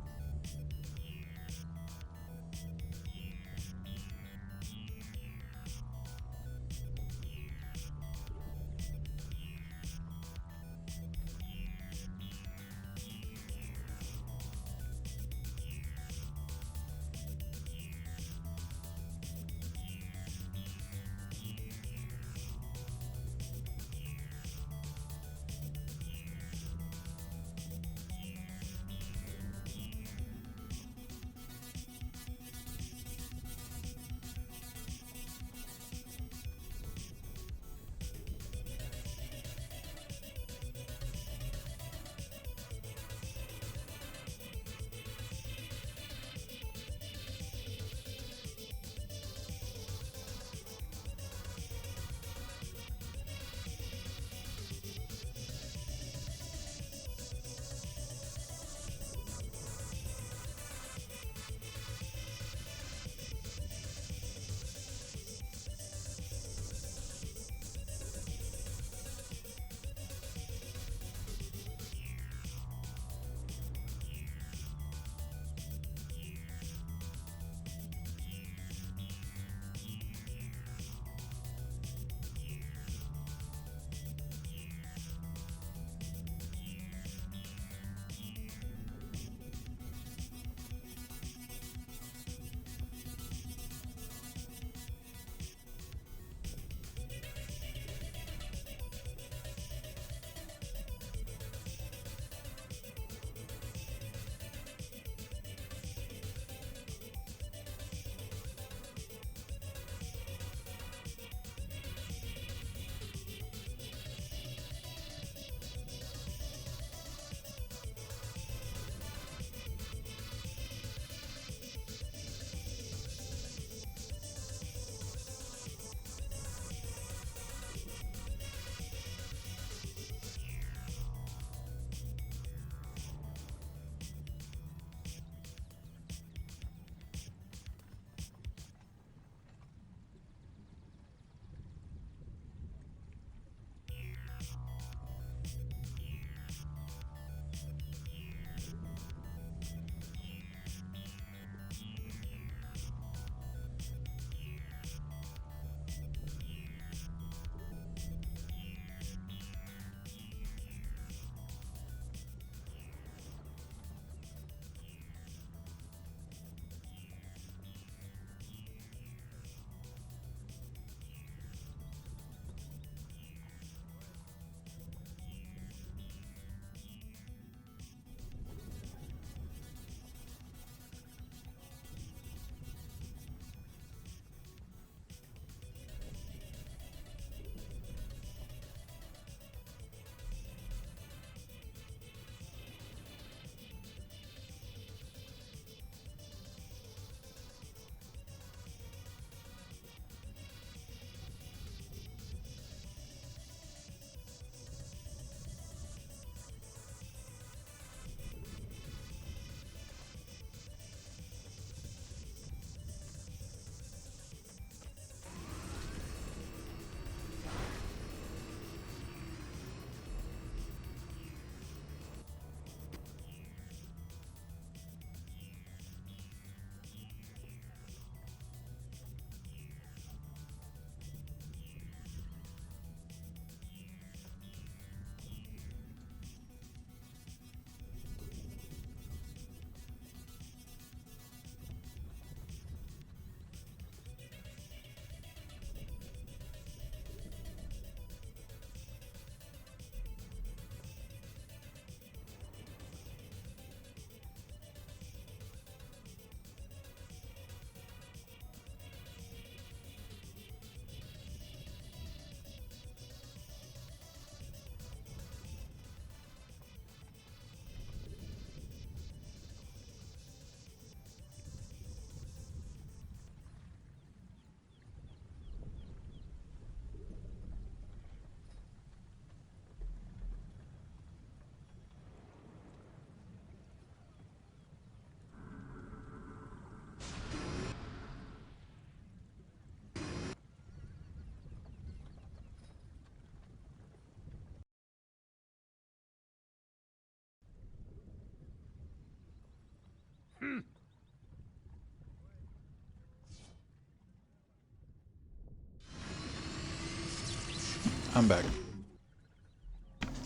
I'm back.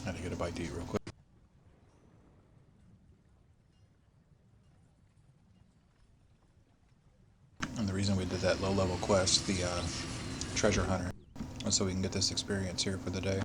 Had to get a bite to eat real quick. And the reason we did that low-level quest, the treasure hunter, was so we can get this experience here for the day.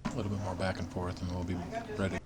A little bit more back and forth and we'll be ready.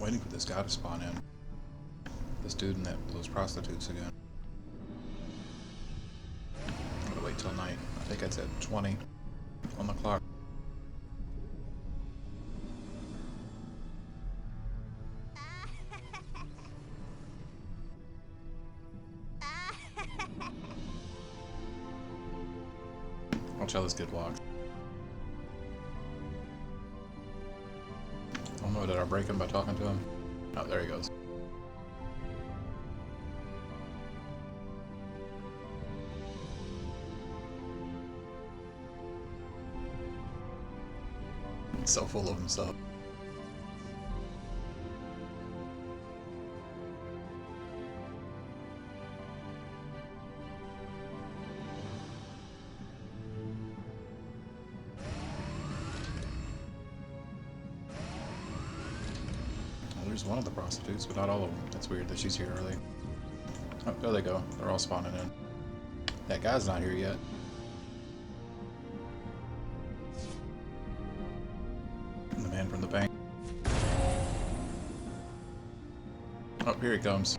waiting for this guy to spawn in. This dude and those prostitutes again. I'm gonna wait till night. I think it's at 20 on the clock. Watch how this kid walks. Oh no, did I break him by talking to him? Oh, there he goes. He's so full of himself. There's one of the prostitutes, but not all of them. That's weird that she's here early. Oh, there they go. They're all spawning in. That guy's not here yet. And the man from the bank. Oh, here he comes.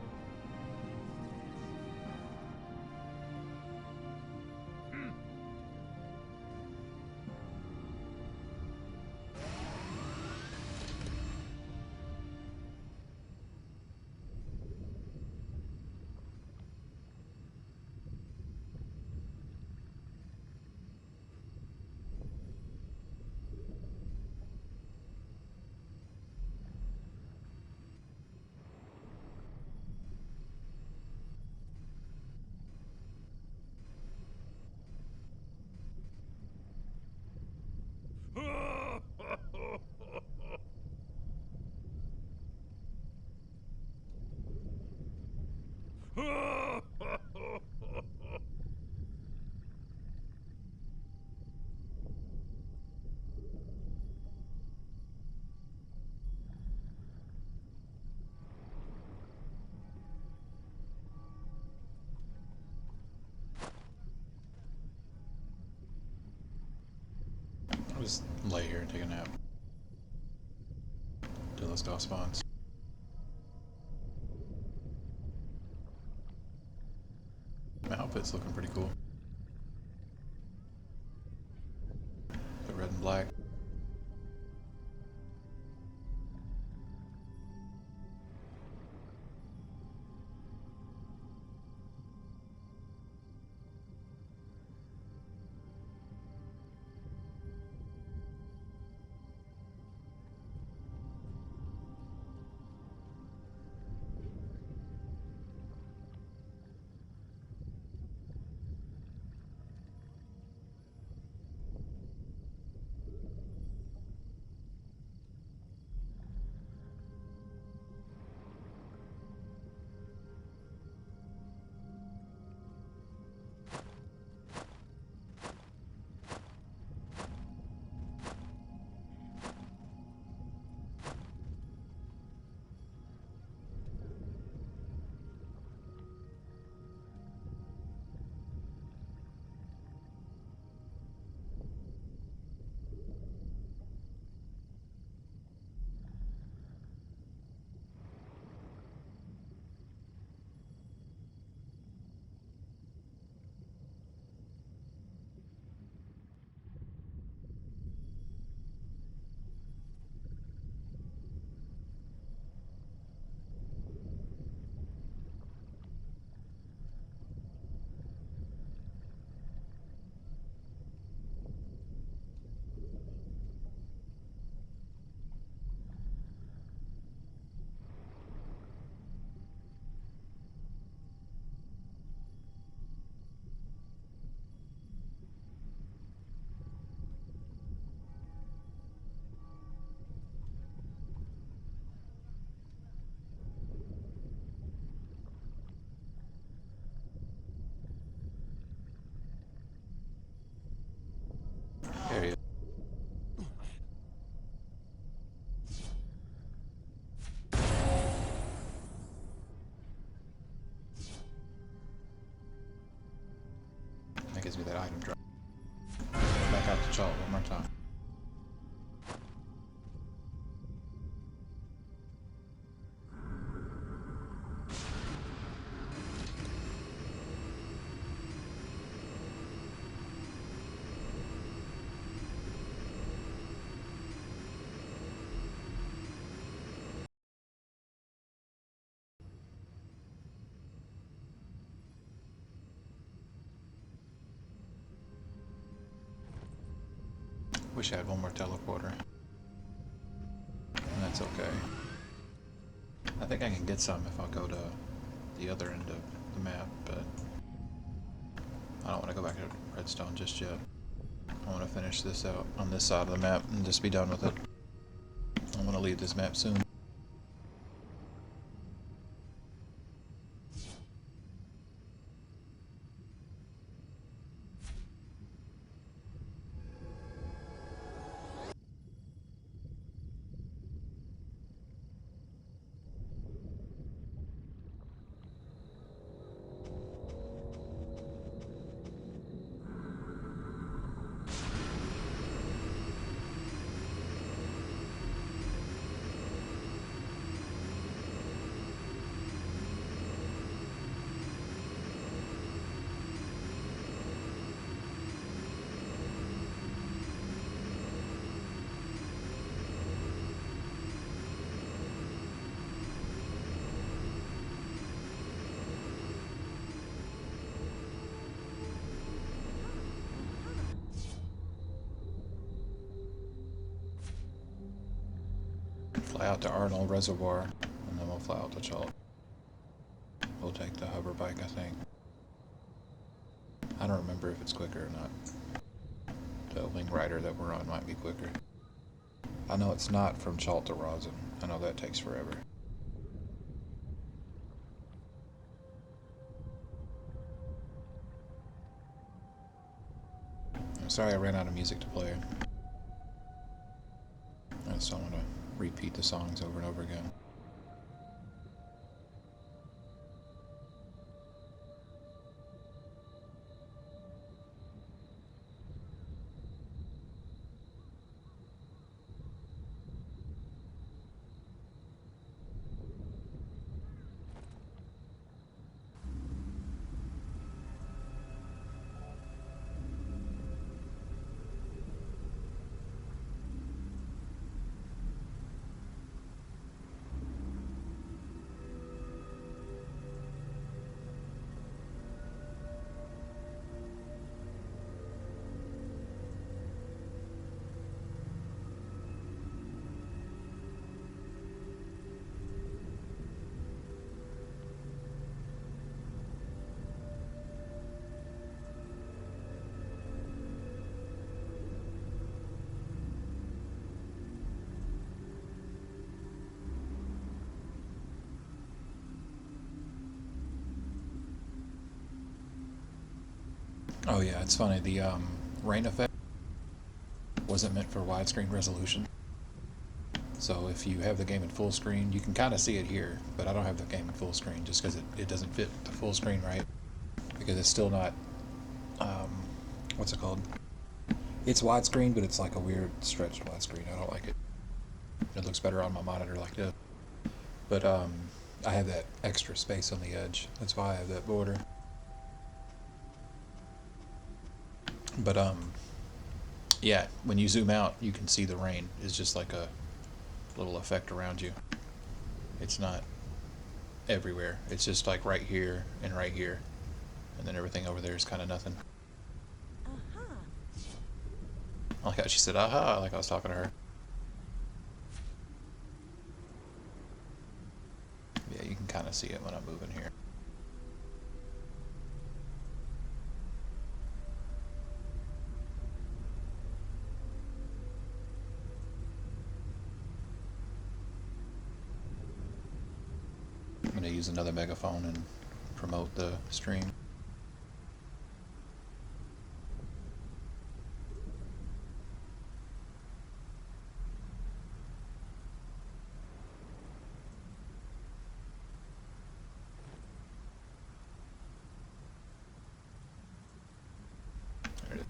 I'll just lay here and take a nap till this guy spawns. My outfit's looking pretty cool. The red and black. There he is. That gives me that item drop. Back out to Chalt one more time. Wish I had one more teleporter. And that's okay. I think I can get some if I go to the other end of the map, but I don't want to go back to Redstone just yet. I want to finish this out on this side of the map and just be done with it. I want to leave this map soon. Fly out to Arnold Reservoir, and then we'll fly out to Chalk. We'll take the hover bike, I think. I don't remember if it's quicker or not. The wing rider that we're on might be quicker. I know it's not from Chalk to Rosin. I know that takes forever. I'm sorry I ran out of music to play. I just don't want to repeat the songs over and over again. Oh yeah, it's funny. The rain effect wasn't meant for widescreen resolution. So if you have the game in full screen, you can kind of see it here, but I don't have the game in full screen just because it doesn't fit the full screen right. Because it's still not, what's it called? It's widescreen, but it's like a weird stretched widescreen. I don't like it. It looks better on my monitor like this. But I have that extra space on the edge. That's why I have that border. But yeah, when you zoom out, you can see the rain. It's just like a little effect around you. It's not everywhere. It's just like right here, and then everything over there is kind of nothing. I like how she said aha, like I was talking to her. Yeah, you can kind of see it when I'm moving here. I'm going to use another megaphone and promote the stream. There it is.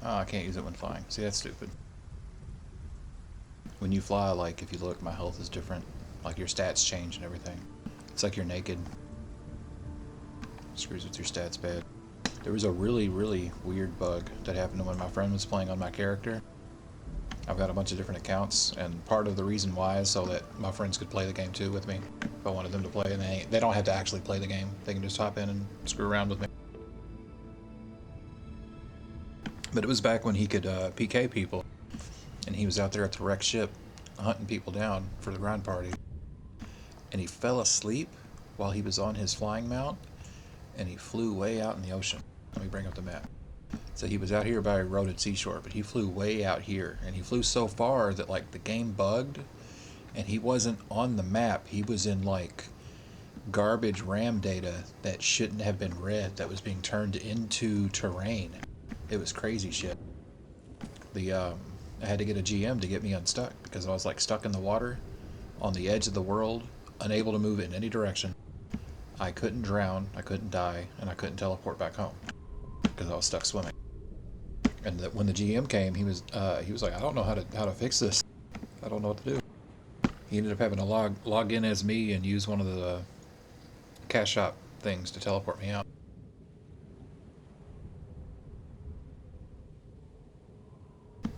Oh, I can't use it when flying. See, that's stupid. When you fly, like, if you look, my health is different. Like, your stats change and everything. It's like you're naked. Screws with your stats bad. There was a really, really weird bug that happened when my friend was playing on my character. I've got a bunch of different accounts, and part of the reason why is so that my friends could play the game too with me. If I wanted them to play, and they don't have to actually play the game. They can just hop in and screw around with me. But it was back when he could PK people, and he was out there at the wrecked ship hunting people down for the grind party. And he fell asleep while he was on his flying mount, and he flew way out in the ocean. Let me bring up the map. So he was out here by a eroded seashore, but he flew way out here, and he flew so far that like the game bugged, and he wasn't on the map. He was in like garbage RAM data that shouldn't have been read, that was being turned into terrain. It was crazy shit. I had to get a GM to get me unstuck because I was like stuck in the water on the edge of the world, unable to move in any direction. I couldn't drown, I couldn't die, and I couldn't teleport back home because I was stuck swimming. And when the GM came, he was like, I don't know how to fix this. I don't know what to do. He ended up having to log in as me and use one of the cash shop things to teleport me out.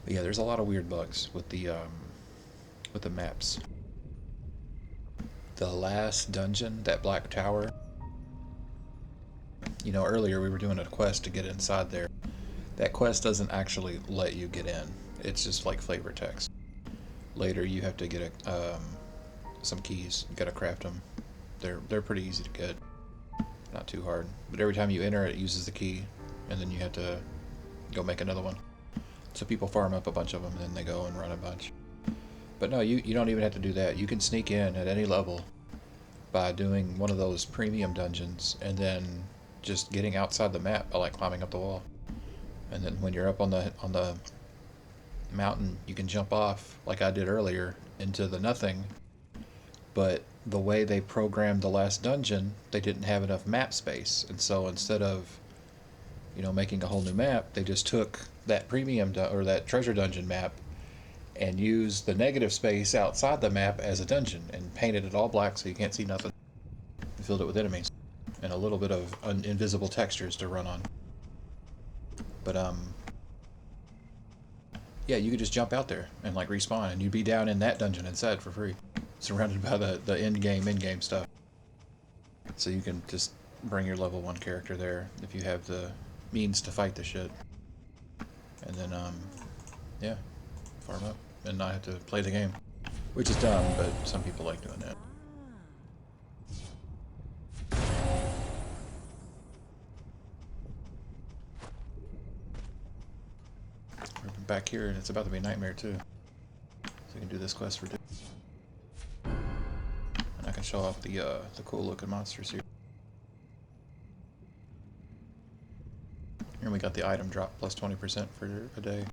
But yeah, there's a lot of weird bugs with the maps. The last dungeon, that black tower. You know, earlier we were doing a quest to get inside there. That quest doesn't actually let you get in. It's just like flavor text. Later you have to get some keys. You gotta craft them. They're pretty easy to get. Not too hard. But every time you enter it uses the key, and then you have to go make another one. So people farm up a bunch of them, and then they go and run a bunch. But no, you don't even have to do that. You can sneak in at any level by doing one of those premium dungeons, and then just getting outside the map by like climbing up the wall. And then when you're up on the mountain, you can jump off like I did earlier into the nothing. But the way they programmed the last dungeon, they didn't have enough map space, and so instead of, you know, making a whole new map, they just took that premium or that treasure dungeon map and used the negative space outside the map as a dungeon and painted it all black so you can't see nothing. And filled it with enemies and a little bit of invisible textures to run on. But yeah, you could just jump out there and like respawn, and you'd be down in that dungeon inside for free, surrounded by the in-game stuff. So you can just bring your level 1 character there if you have the means to fight the shit. And then yeah, farm up and not have to play the game. Which is dumb, but some people like doing that. We're back here, and it's about to be Nightmare too. So we can do this quest for day. And I can show off the cool looking monsters here. And we got the item drop plus 20% for a day.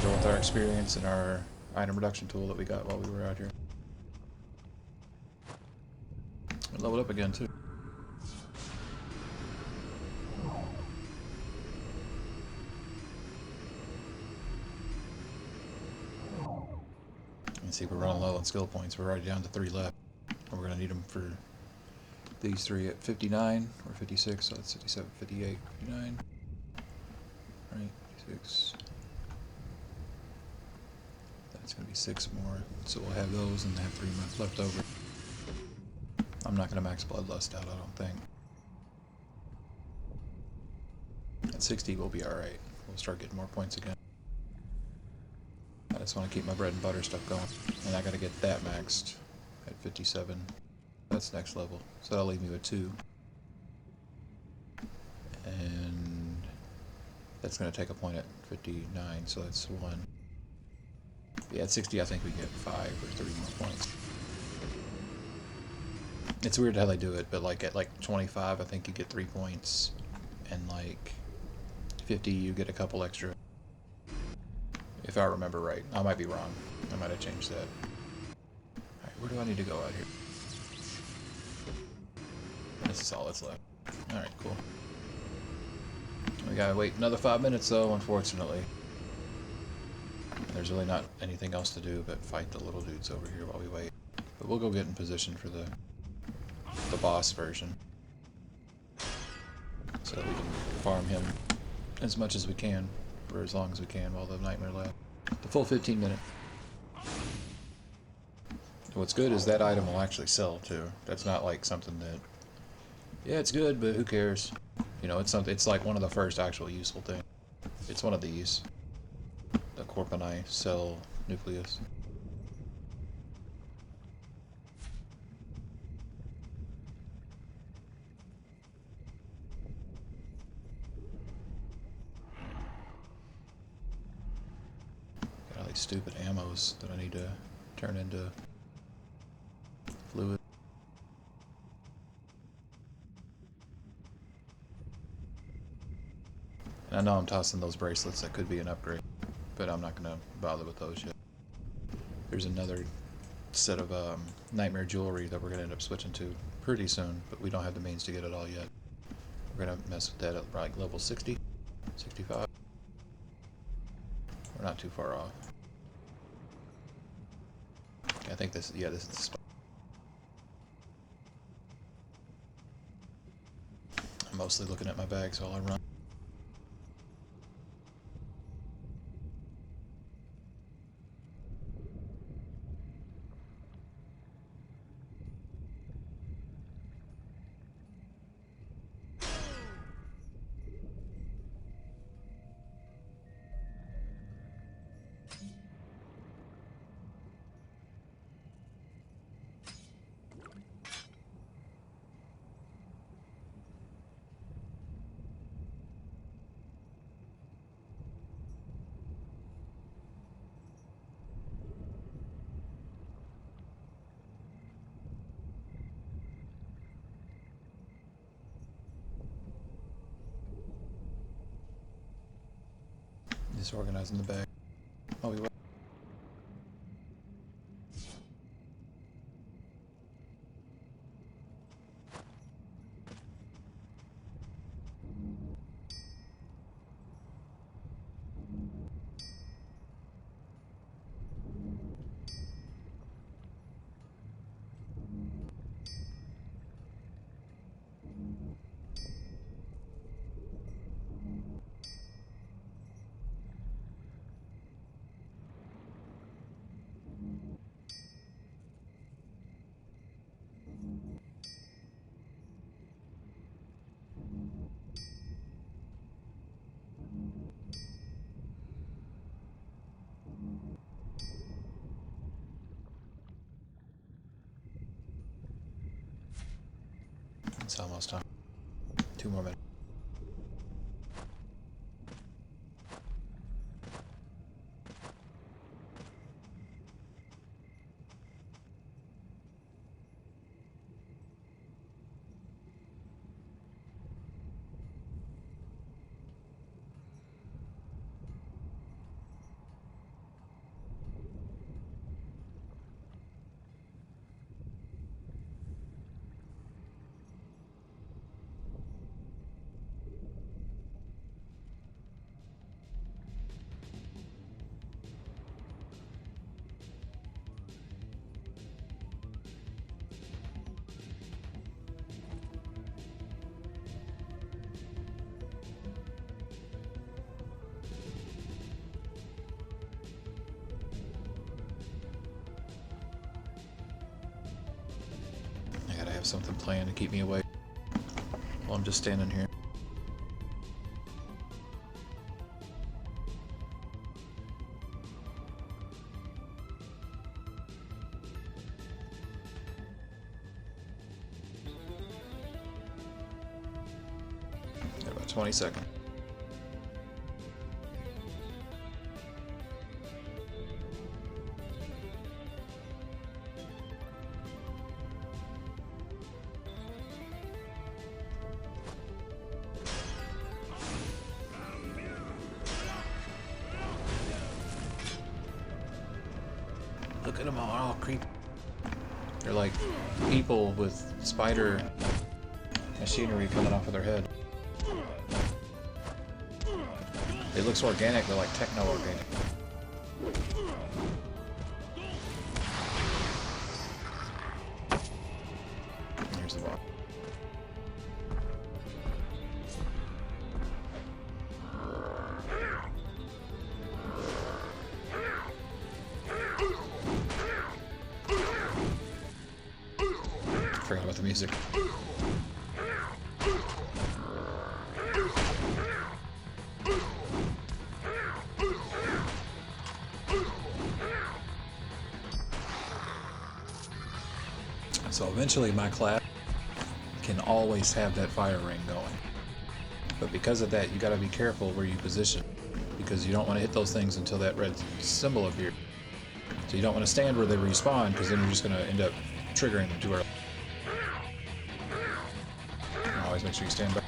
Go with our experience and our item reduction tool that we got while we were out here. We leveled up again too. You can see we're running low on skill points. We're already down to 3 left. And we're going to need them for these 3 at 59 or 56. So that's 57, 58, 59. Right, 56. That's going to be 6 more. So we'll have those and have 3 months left over. I'm not going to max Bloodlust out, I don't think. At 60 we'll be alright. We'll start getting more points again. I just want to keep my bread and butter stuff going. And I got to get that maxed at 57. That's next level. So that'll leave me with 2. And that's going to take a point at 59, so that's 1. Yeah, at 60 I think we get 5 or 3 more points. It's weird how they do it, but like at like 25 I think you get 3 points, and like 50 you get a couple extra. If I remember right. I might be wrong. I might have changed that. Alright, where do I need to go out here? This is all that's left. Alright, cool. We gotta wait another 5 minutes though, unfortunately. There's really not anything else to do but fight the little dudes over here while we wait. But we'll go get in position for the boss version, so we can farm him as much as we can for as long as we can while the nightmare lasts. The full 15 minutes. What's good is that item will actually sell too. That's not like something that, yeah, it's good, but who cares? You know, it's something. It's like one of the first actual useful things. It's one of these. The Corpini cell nucleus. Got all these stupid ammos that I need to turn into fluid. And I know I'm tossing those bracelets, that could be an upgrade, but I'm not going to bother with those yet. There's another set of nightmare jewelry that we're going to end up switching to pretty soon, but we don't have the means to get it all yet. We're going to mess with that at like level 60, 65. We're not too far off. I think this, yeah, this is the spot. I'm mostly looking at my bags while I run. Disorganizing the bag. Oh, we were. It's almost time. 2 more minutes. I gotta have something planned to keep me awake while I'm just standing here. Got about 20 seconds. Look at them all creepy. They're like people with spider machinery coming off of their head. It looks organic, they're like techno-organic. Here's the box. Forgot about the music. So eventually my class can always have that fire ring going. But because of that, you gotta be careful where you position, because you don't want to hit those things until that red symbol appears. So you don't want to stand where they respawn, because then you're just gonna end up triggering them too early. Always make sure you stand back.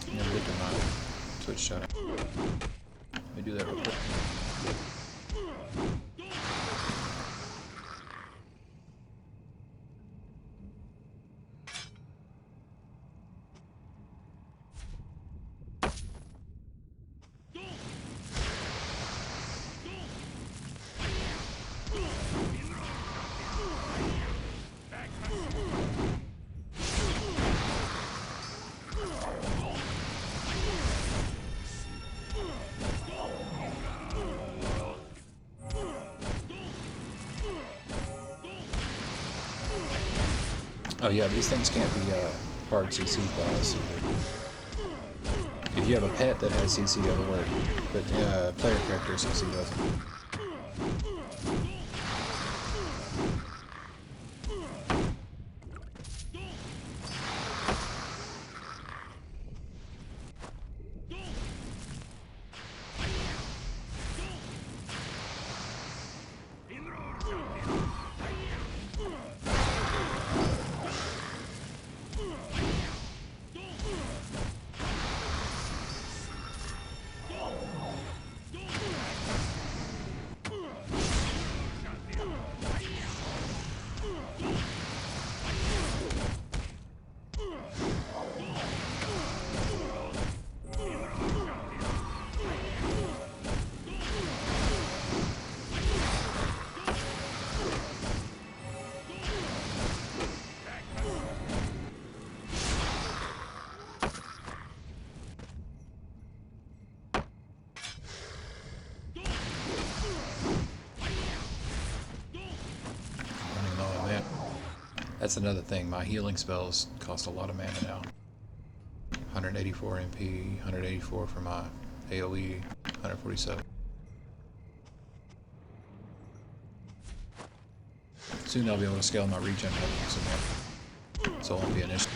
I'm gonna get to my Twitch shut. Let me do that real quick. Oh yeah, these things can't be hard CC files. If you have a pet that has CC, it'll work, but player character CC doesn't. That's another thing, my healing spells cost a lot of mana now. 184 MP, 184 for my AoE, 147. Soon I'll be able to scale my regen up, so it won't be an issue.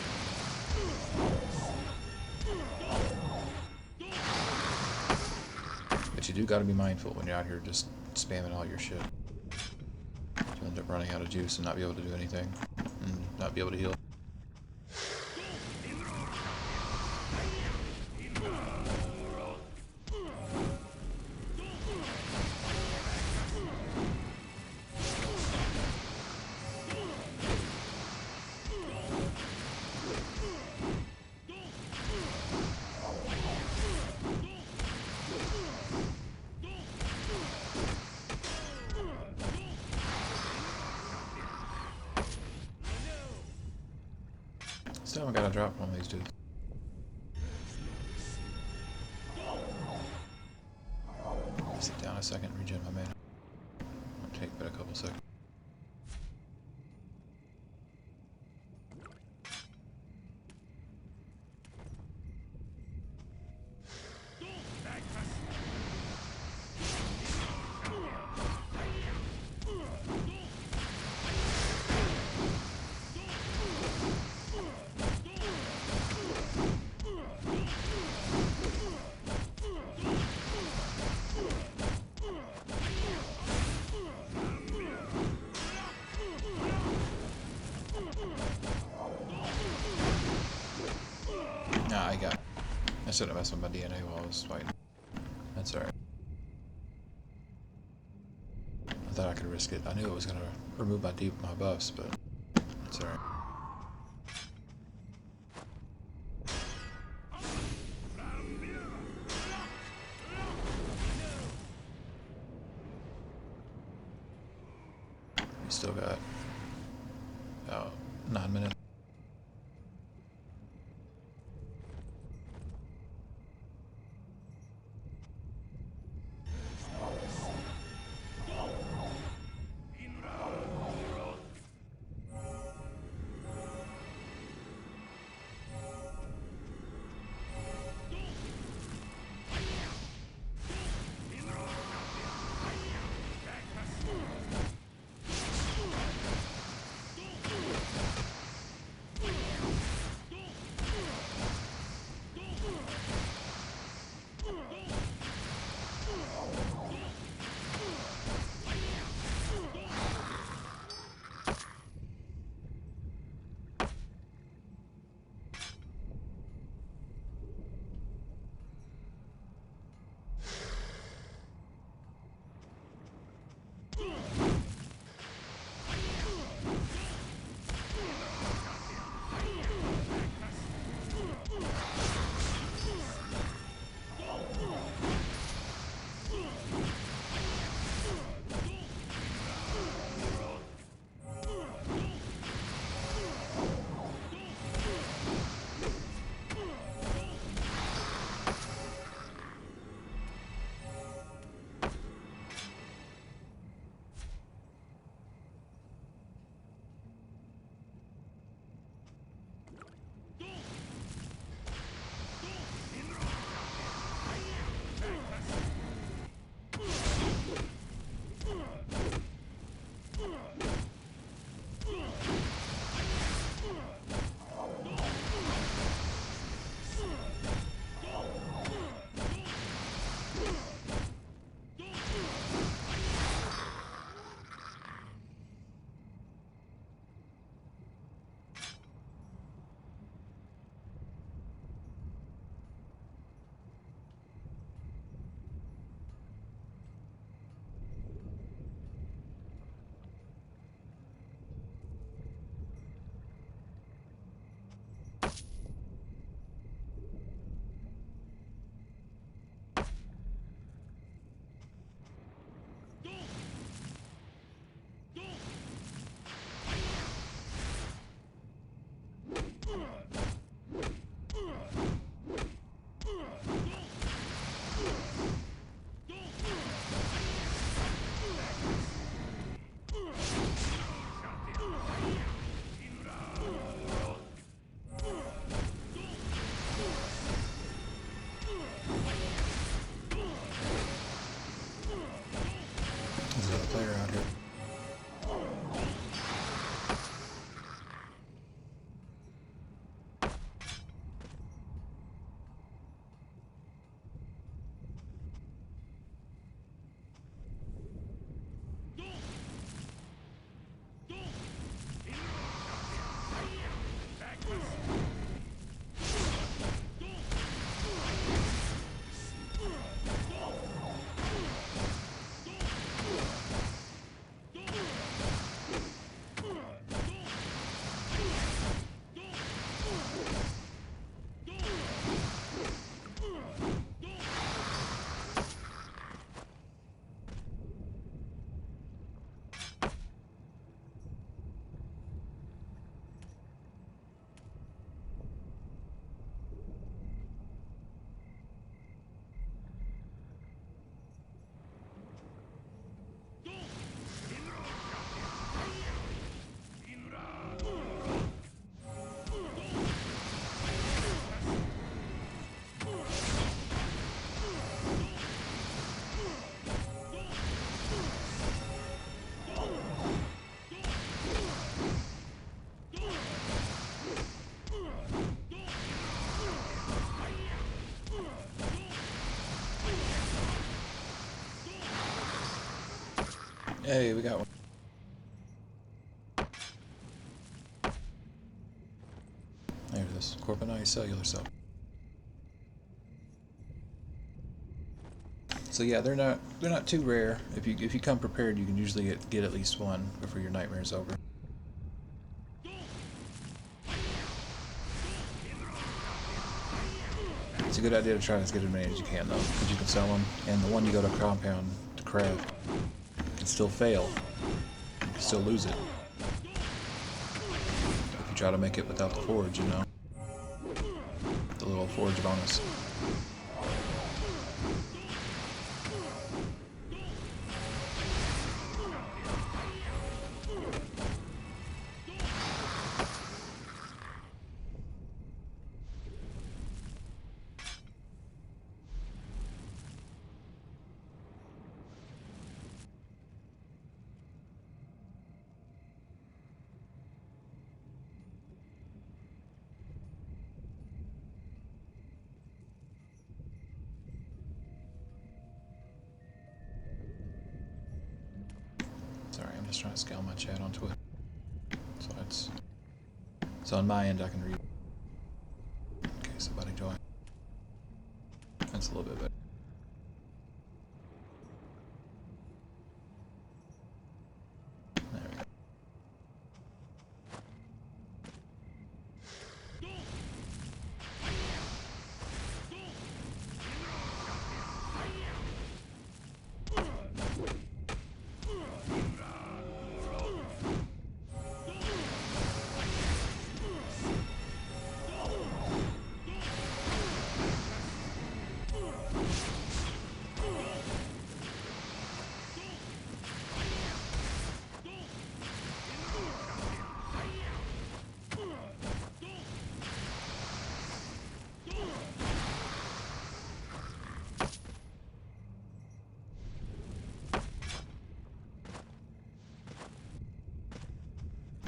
But you do gotta be mindful when you're out here just spamming all your shit. You end up running out of juice and not be able to do anything. And not be able to heal. Still haven't got a drop on these dudes. Sit down a second, regen my mana. It'll take but a couple seconds. I shouldn't have messed with my DNA while I was fighting. That's alright. I thought I could risk it. I knew it was going to remove my buffs, but it's alright. We still got about 9 minutes. There's another player out here. Hey, we got one. There it is. Corpinite cellular cell. So yeah, they're not too rare. If you come prepared, you can usually get at least one before your nightmare's over. It's a good idea to try as good as many as you can though, because you can sell them, and the one you go to compound to craft can still fail. You can still lose it if you try to make it without the forge, you know, the little forge bonus. Sorry, I'm just trying to scale my chat onto it. So on my end I can read. Okay, somebody join. That's a little bit better. There we go.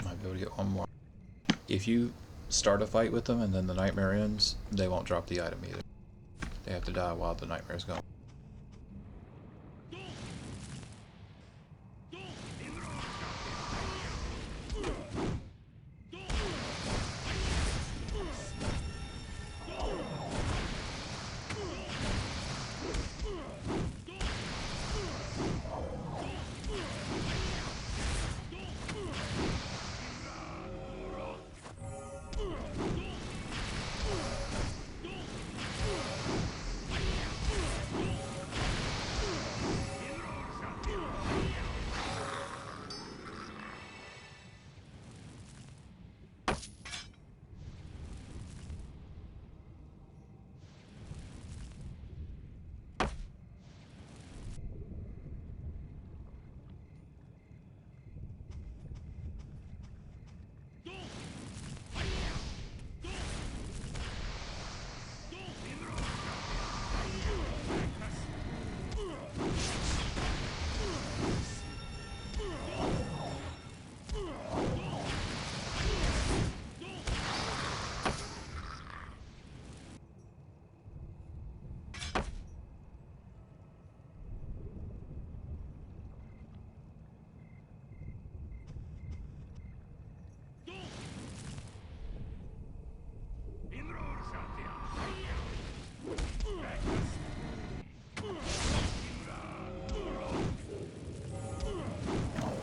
Might be able to get one more. If you start a fight with them and then the nightmare ends, they won't drop the item either. They have to die while the nightmare's going.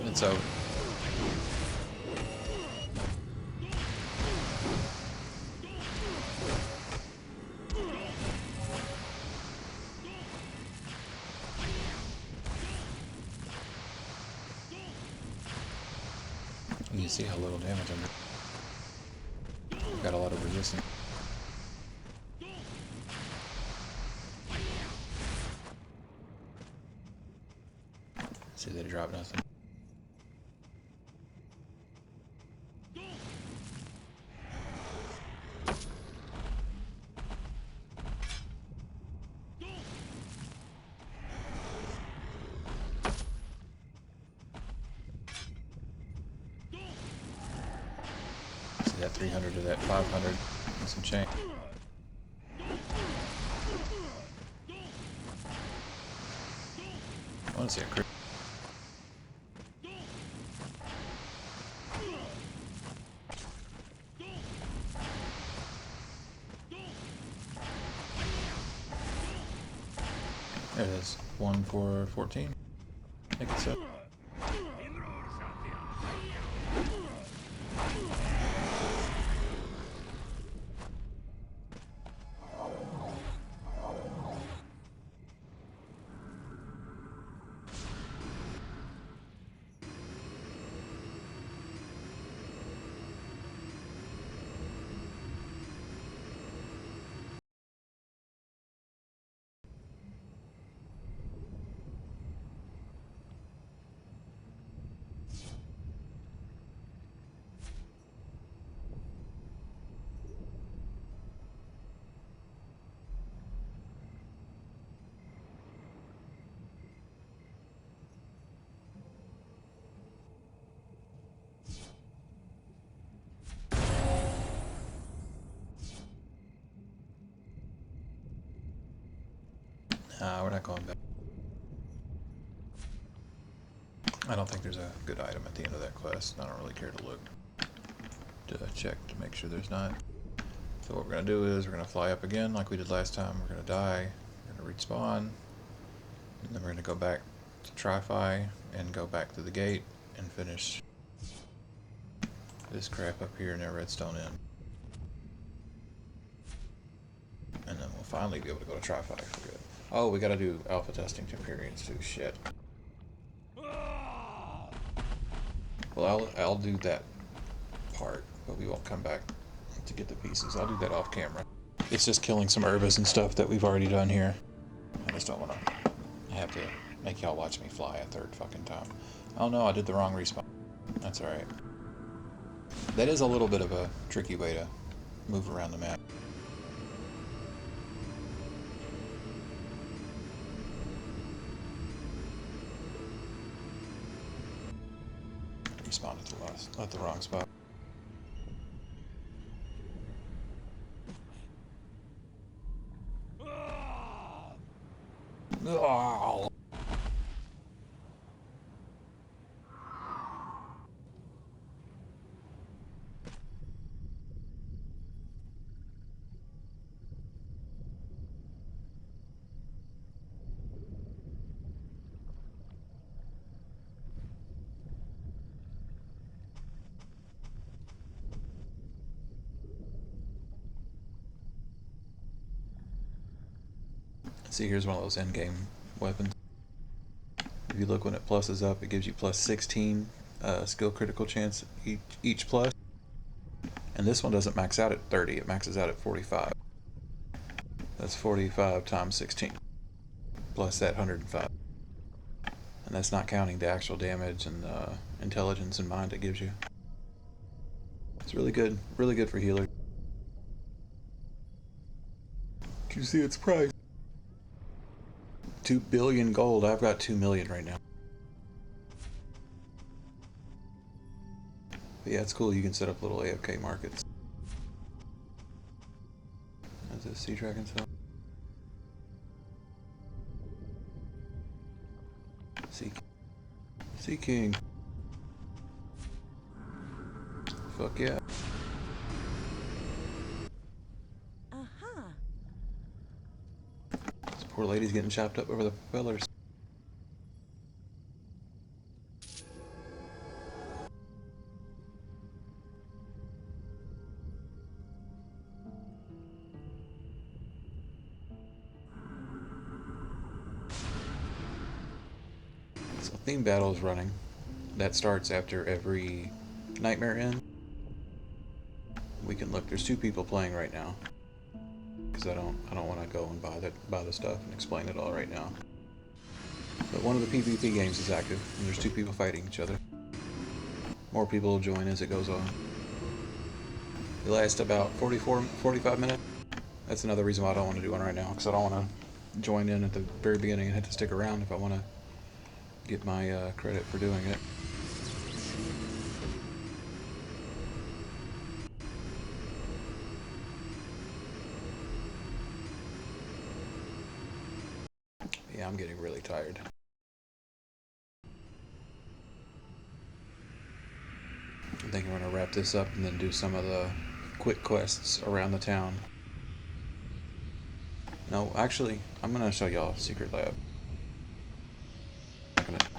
It's over. You can see how little damage I'm doing. Got a lot of resistance. See, they drop nothing. See that 300 to that 500 and some change. I want to see a crit. There it is. 1 for 14. Make it so. We're not going back. I don't think there's a good item at the end of that quest. I don't really care to look to check to make sure there's not. So what we're going to do is we're going to fly up again like we did last time. We're going to die, we're going to respawn, and then we're going to go back to Tri-Fi and go back to the gate and finish this crap up here in that redstone inn. And then we'll finally be able to go to Tri-Fi for good. Oh, we got to do alpha testing to Empyreans too. Shit. Well, I'll do that part, but we won't come back to get the pieces. I'll do that off camera. It's just killing some herbis and stuff that we've already done here. I just don't want to have to make y'all watch me fly a third fucking time. Oh no, I did the wrong respawn. That's alright. That is a little bit of a tricky way to move around the map. Respawned at the wrong spot. Oh. See, here's one of those endgame weapons. If you look when it pluses up, it gives you plus 16 skill critical chance each plus. And this one doesn't max out at 30, it maxes out at 45. That's 45 times 16, plus that 105. And that's not counting the actual damage and intelligence and mind it gives you. It's really good for healers. Did you see its price? 2 billion gold. I've got 2 million right now. But yeah, it's cool. You can set up little AFK markets. Is this Sea Dragon cell? Sea King. Fuck yeah. This poor lady's getting chopped up over the propellers. So theme battle is running. That starts after every nightmare ends. We can look. There's 2 people playing right now. Because I don't want to go and buy the stuff and explain it all right now. But one of the PvP games is active, and there's 2 people fighting each other. More people will join as it goes on. It lasts about 45 minutes. That's another reason why I don't want to do one right now, because I don't want to join in at the very beginning and have to stick around if I want to get my credit for doing it. Yeah, I'm getting really tired. I think I'm going to wrap this up and then do some of the quick quests around the town. No, actually, I'm going to show y'all Secret Lab.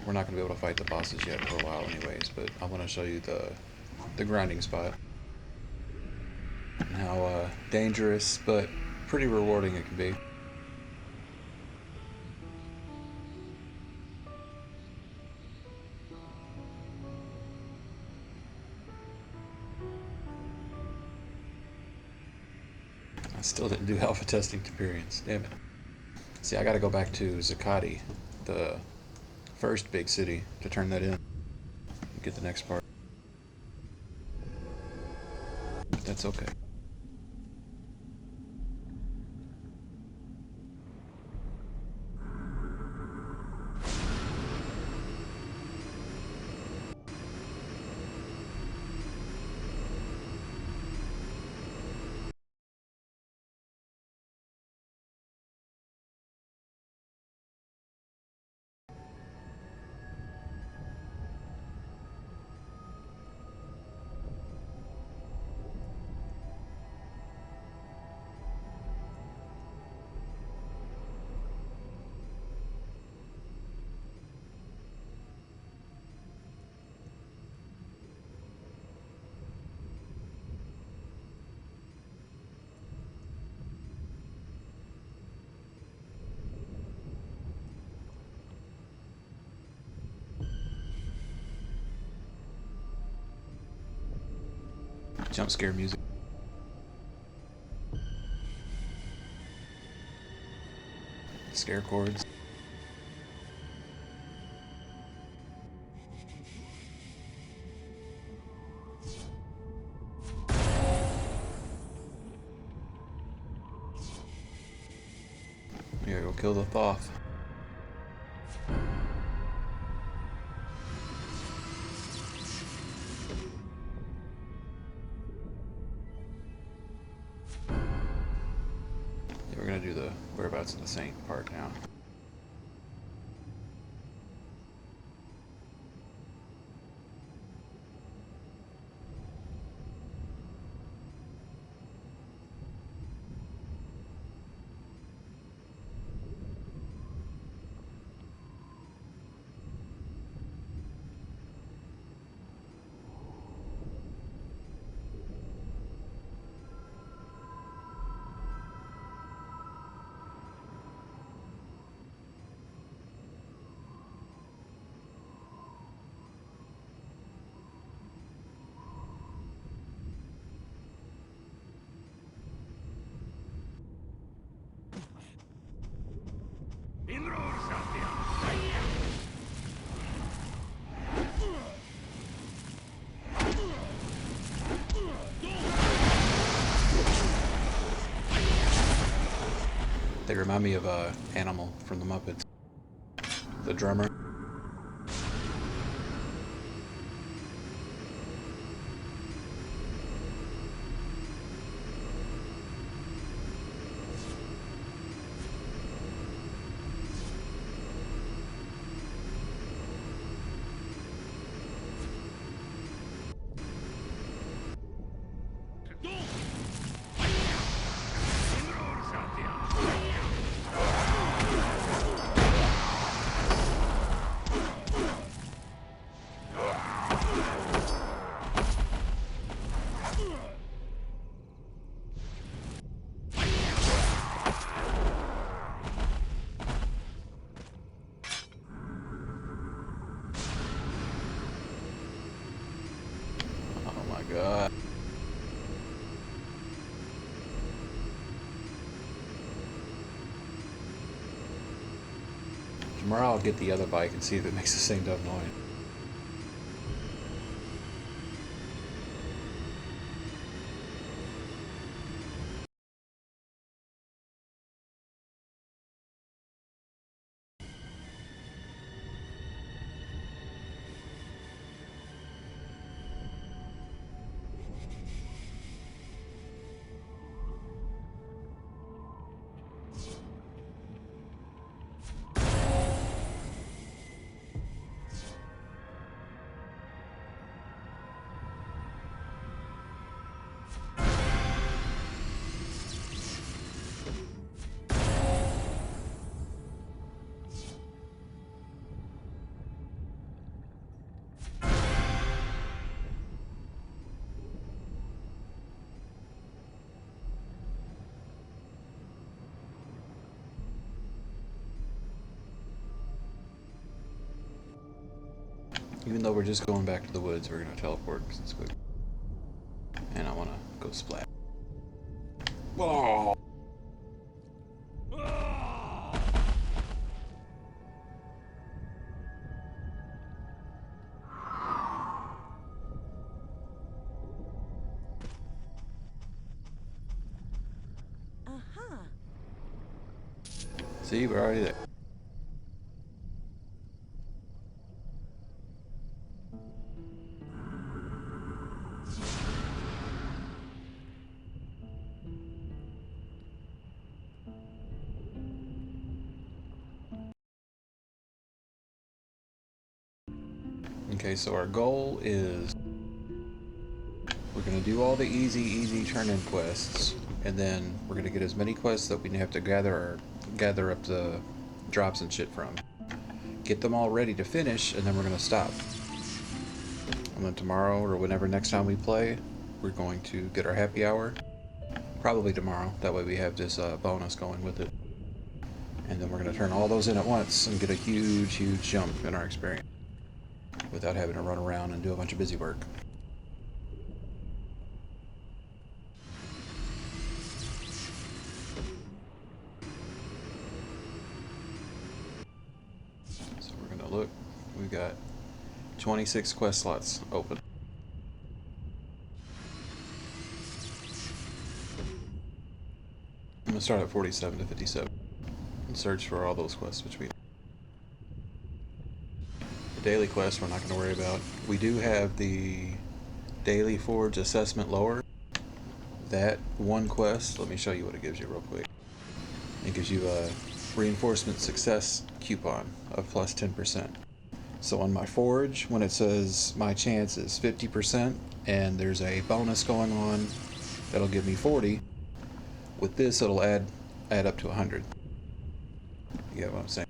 we're not gonna be able to fight the bosses yet for a while, anyways. But I want to show you the grinding spot and how dangerous but pretty rewarding it can be. I still didn't do alpha testing Tiberians. Damn it. See, I gotta go back to Zakati, the first big city, to turn that in. Get the next part. But that's okay. Jump scare music. Scare chords. We gotta go kill the Thoth. Yeah, we're gonna do the whereabouts of the saint part now. They remind me of Animal from the Muppets. The drummer. God. Tomorrow I'll get the other bike and see if it makes the same dumb noise. Even though we're just going back to the woods, we're gonna teleport because it's quick. And I wanna go splat. Oh! Uh-huh. See, we're already there. Okay, so our goal is we're going to do all the easy turn-in quests, and then we're going to get as many quests that we have to gather up the drops and shit from. Get them all ready to finish, and then we're going to stop. And then tomorrow, or whenever next time we play, we're going to get our happy hour. Probably tomorrow, that way we have this bonus going with it. And then we're going to turn all those in at once and get a huge jump in our experience without having to run around and do a bunch of busy work. So we're going to look. We've got 26 quest slots open. I'm going to start at 47 to 57 and search for all those quests between. The daily quests we're not going to worry about. We do have the Daily Forge Assessment Lower. That one quest, let me show you what it gives you real quick. It gives you a reinforcement success coupon of plus 10%. So on my forge, when it says my chance is 50% and there's a bonus going on that'll give me 40, with this it'll add up to 100. You get what I'm saying?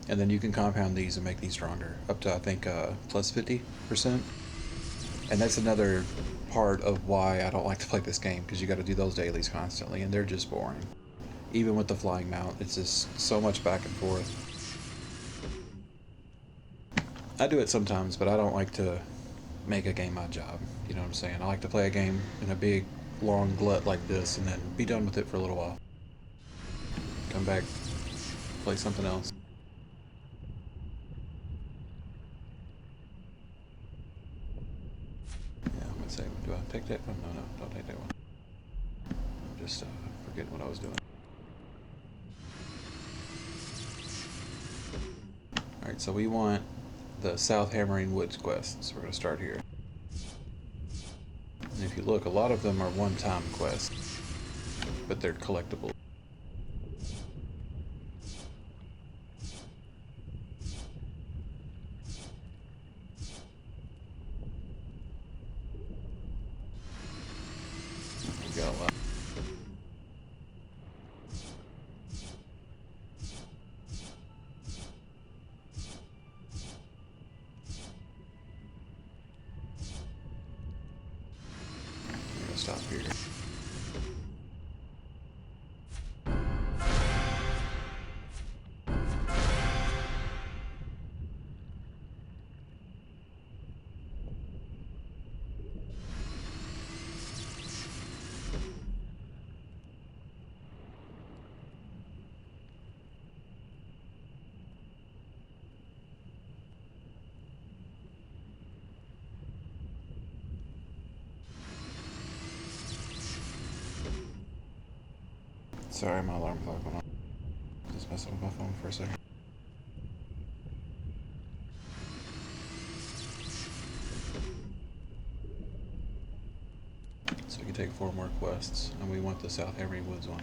And then you can compound these and make these stronger, up to I think plus 50%. And that's another part of why I don't like to play this game, because you got to do those dailies constantly, and they're just boring. Even with the flying mount, it's just so much back and forth. I do it sometimes, but I don't like to make a game my job. You know what I'm saying? I like to play a game in a big, long glut like this, and then be done with it for a little while. Come back, play something else. Yeah, I'm gonna say, do I take that one? No, don't take that one. I'm just forgetting what I was doing. Alright, so we want the South Hammering Woods quest, so we're going to start here. And if you look, a lot of them are one-time quests, but they're collectible. We've got a lot. We're going to stop here. Sorry, my alarm clock went off. Just messing with my phone for a second. So we can take 4 more quests, and we want the South Hammering Woods one.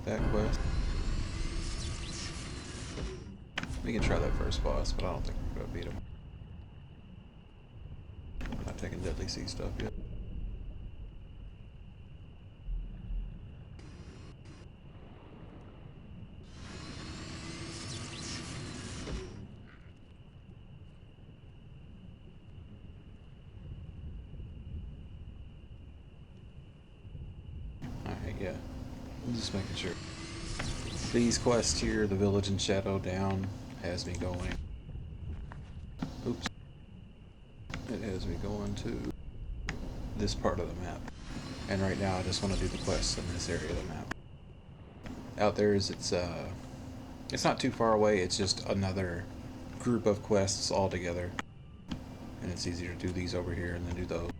That quest. We can try that first boss, but I don't think we're going to beat him. I'm not taking Deadly Sea stuff yet. Just making sure. These quests here, the Village in Shadow down, has me going. Oops. It has me going to this part of the map. And right now I just want to do the quests in this area of the map. Out there is it's not too far away, it's just another group of quests all together. And it's easier to do these over here and then do those.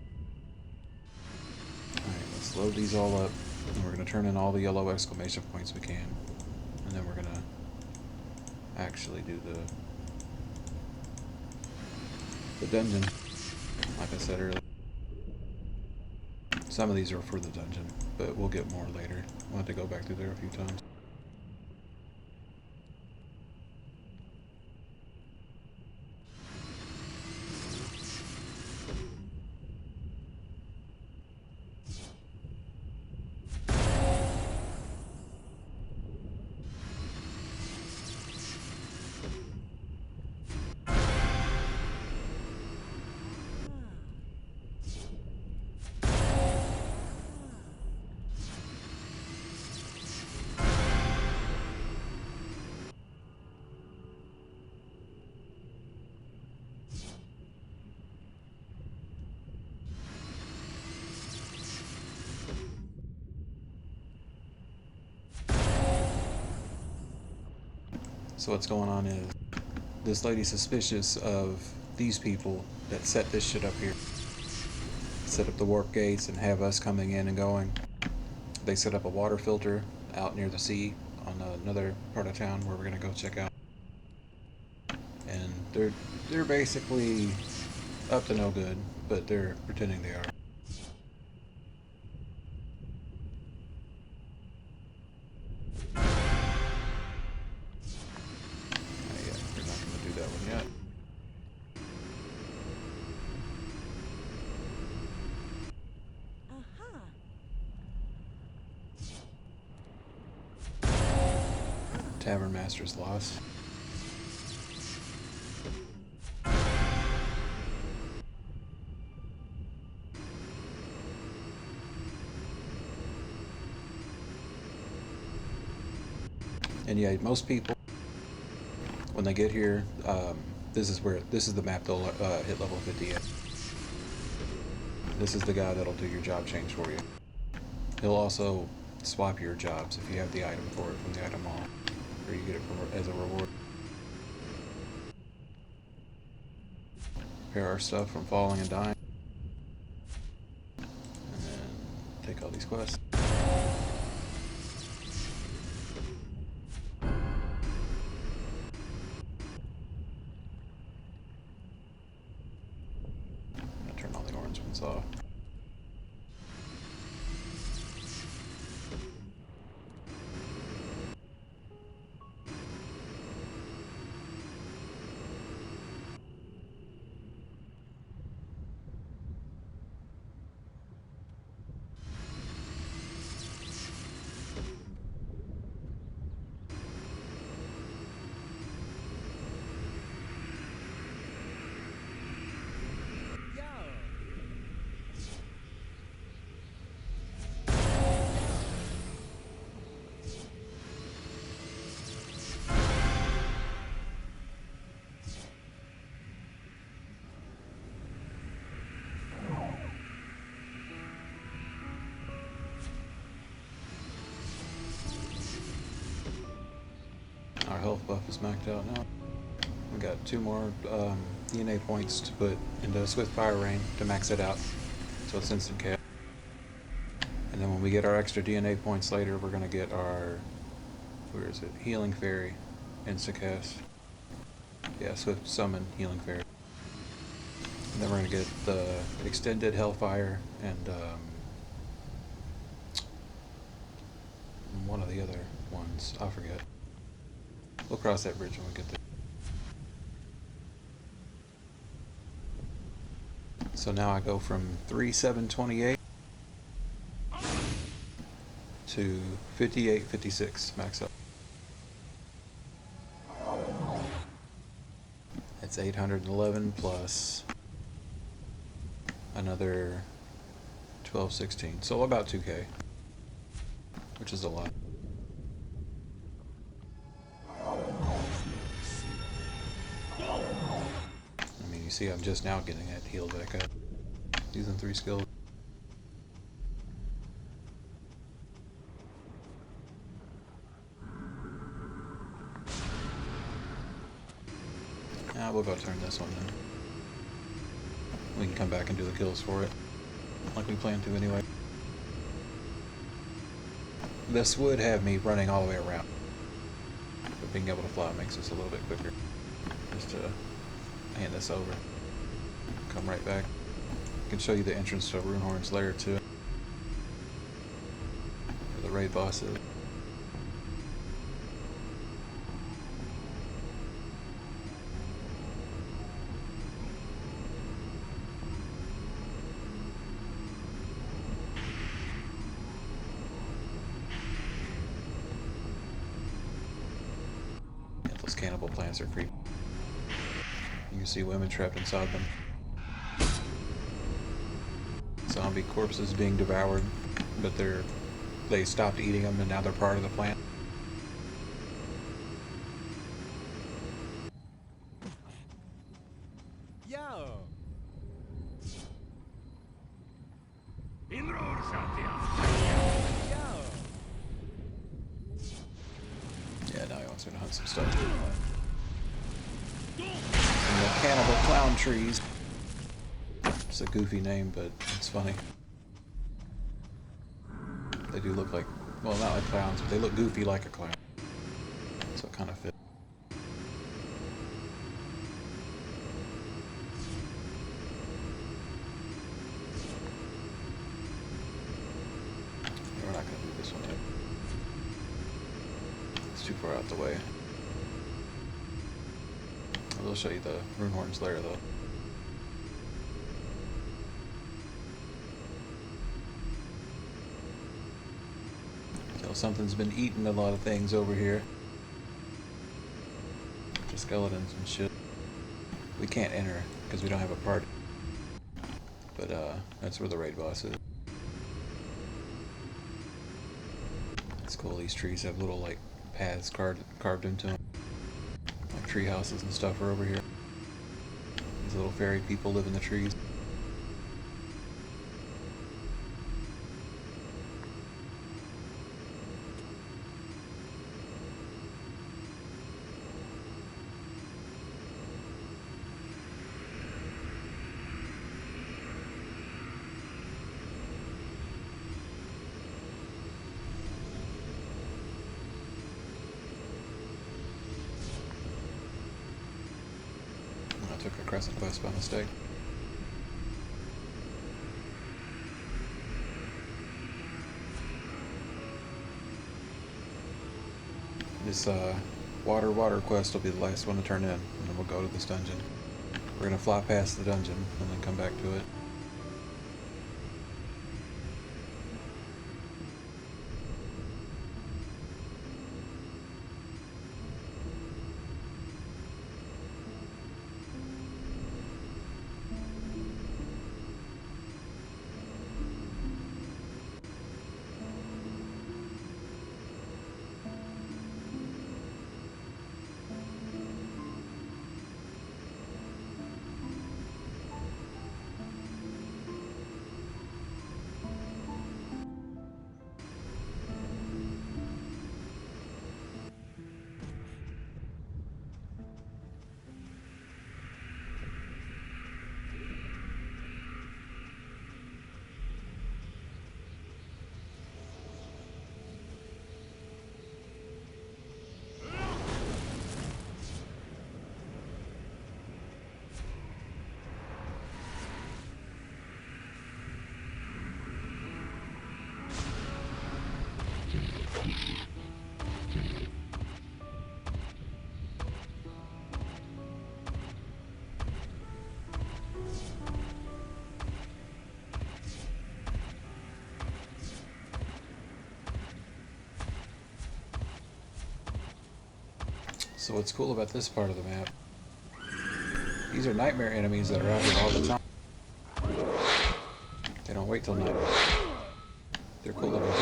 Alright, let's load these all up. And we're going to turn in all the yellow exclamation points we can. And then we're going to actually do the dungeon. Like I said earlier. Some of these are for the dungeon, but we'll get more later. We'll have to go back through there a few times. So what's going on is this lady's suspicious of these people that set this shit up here. Set up the warp gates and have us coming in and going. They set up a water filter out near the sea on another part of town where we're gonna go check out. And they're basically up to no good, but they're pretending they are. Tavern Master's lost. And yeah, most people, when they get here, this is the map they'll hit level 50 at. This is the guy that'll do your job change for you. He'll also swap your jobs if you have the item for it from the item hall. Or you get it as a reward. Repair our stuff from falling and dying. And then take all these quests. I'll turn all the orange ones off. Our health buff is maxed out now. We got 2 more DNA points to put into Swift Fire Rain to max it out, so it's instant cast. And then when we get our extra DNA points later, we're gonna get our, where is it? Healing Fairy instant cast. Yeah, Swift Summon Healing Fairy. And then we're gonna get the extended Hellfire and one of the other ones. I forget. We'll cross that bridge when we get there. So now I go from 3,728 to 5856 max up. That's 811 plus another 1216. So about 2K, which is a lot. see I'm just now getting it healed back up. Using 3 skills. Now we'll go turn this one in. We can come back and do the kills for it, like we plan to anyway. This would have me running all the way around, but being able to fly makes this a little bit quicker. Just to hand this over, come right back. I can show you the entrance to Runehorn's lair too, where the raid boss is. Yeah, those cannibal plants are creepy. You can see women trapped inside them. Zombie corpses being devoured, but they stopped eating them and now they're part of the plant. Yo! Yeah, now he wants me to hunt some stuff. And the cannibal clown trees. It's a goofy name, but it's funny. They do look like, well, not like clowns, but they look goofy like a clown. So it kind of fits. Yeah, we're not going to do this one yet. It's too far out the way. I will show you the Runehorn's lair, though. So something's been eating a lot of things over here. Just skeletons and shit. We can't enter because we don't have a party. But that's where the raid boss is. It's cool. These trees have little like paths carved into them. Like tree houses and stuff are over here. These little fairy people live in the trees. I took a crescent quest by mistake. This water quest will be the last one to turn in, and then we'll go to this dungeon. We're gonna fly past the dungeon and then come back to it. So what's cool about this part of the map, these are nightmare enemies that are out here all the time. They don't wait till night. They're cool looking too.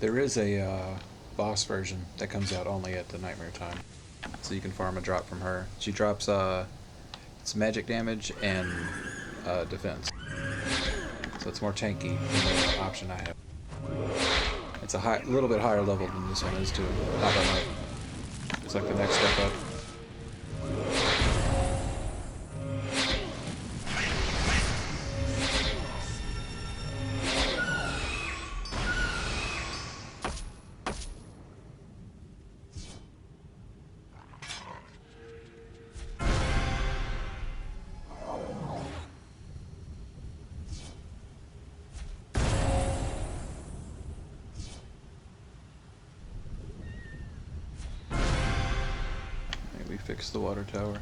There is a boss version that comes out only at the nightmare time, so you can farm a drop from her. She drops it's magic damage and defense, so it's more tanky than the option I have. It's a little bit higher level than this one is too. Not that much. It's like the next step up. We fixed the water tower.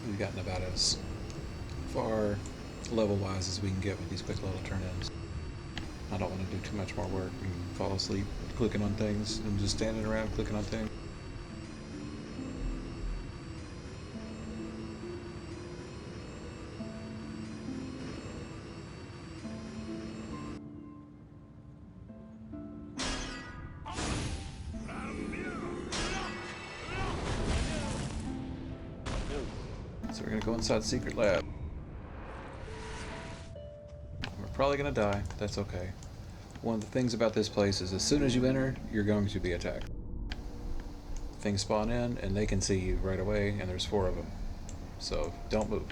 We've gotten about as far level-wise as we can get with these quick little turn-ins. I don't want to do too much more work and fall asleep clicking on things and just standing around clicking on things. So we're gonna go inside the secret lab. We're probably gonna die, but that's okay. One of the things about this place is as soon as you enter, you're going to be attacked. Things spawn in and they can see you right away, and there's 4 of them. So don't move.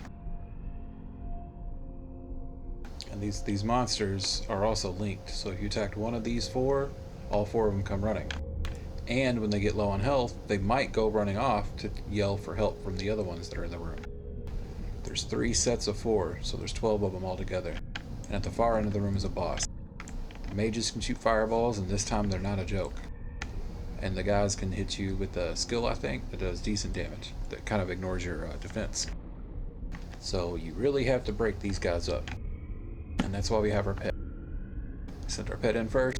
And these monsters are also linked, so if you attacked one of these 4, all 4 of them come running. And when they get low on health, they might go running off to yell for help from the other ones that are in the room. There's 3 sets of 4, so there's 12 of them altogether. And at the far end of the room is a boss. The mages can shoot fireballs, and this time they're not a joke. And the guys can hit you with a skill, I think, that does decent damage, that kind of ignores your defense. So you really have to break these guys up. And that's why we have our pet. Send our pet in first.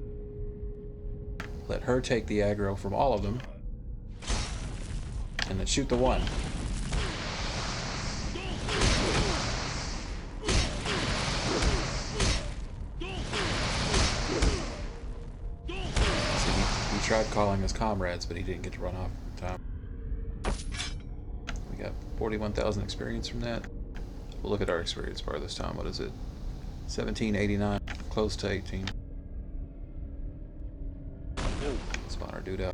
Let her take the aggro from all of them. And then shoot the one. He tried calling us comrades, but he didn't get to run off in time. We got 41,000 experience from that. We'll look at our experience bar this time. What is it? 1789, close to 18. Spawn our dude out.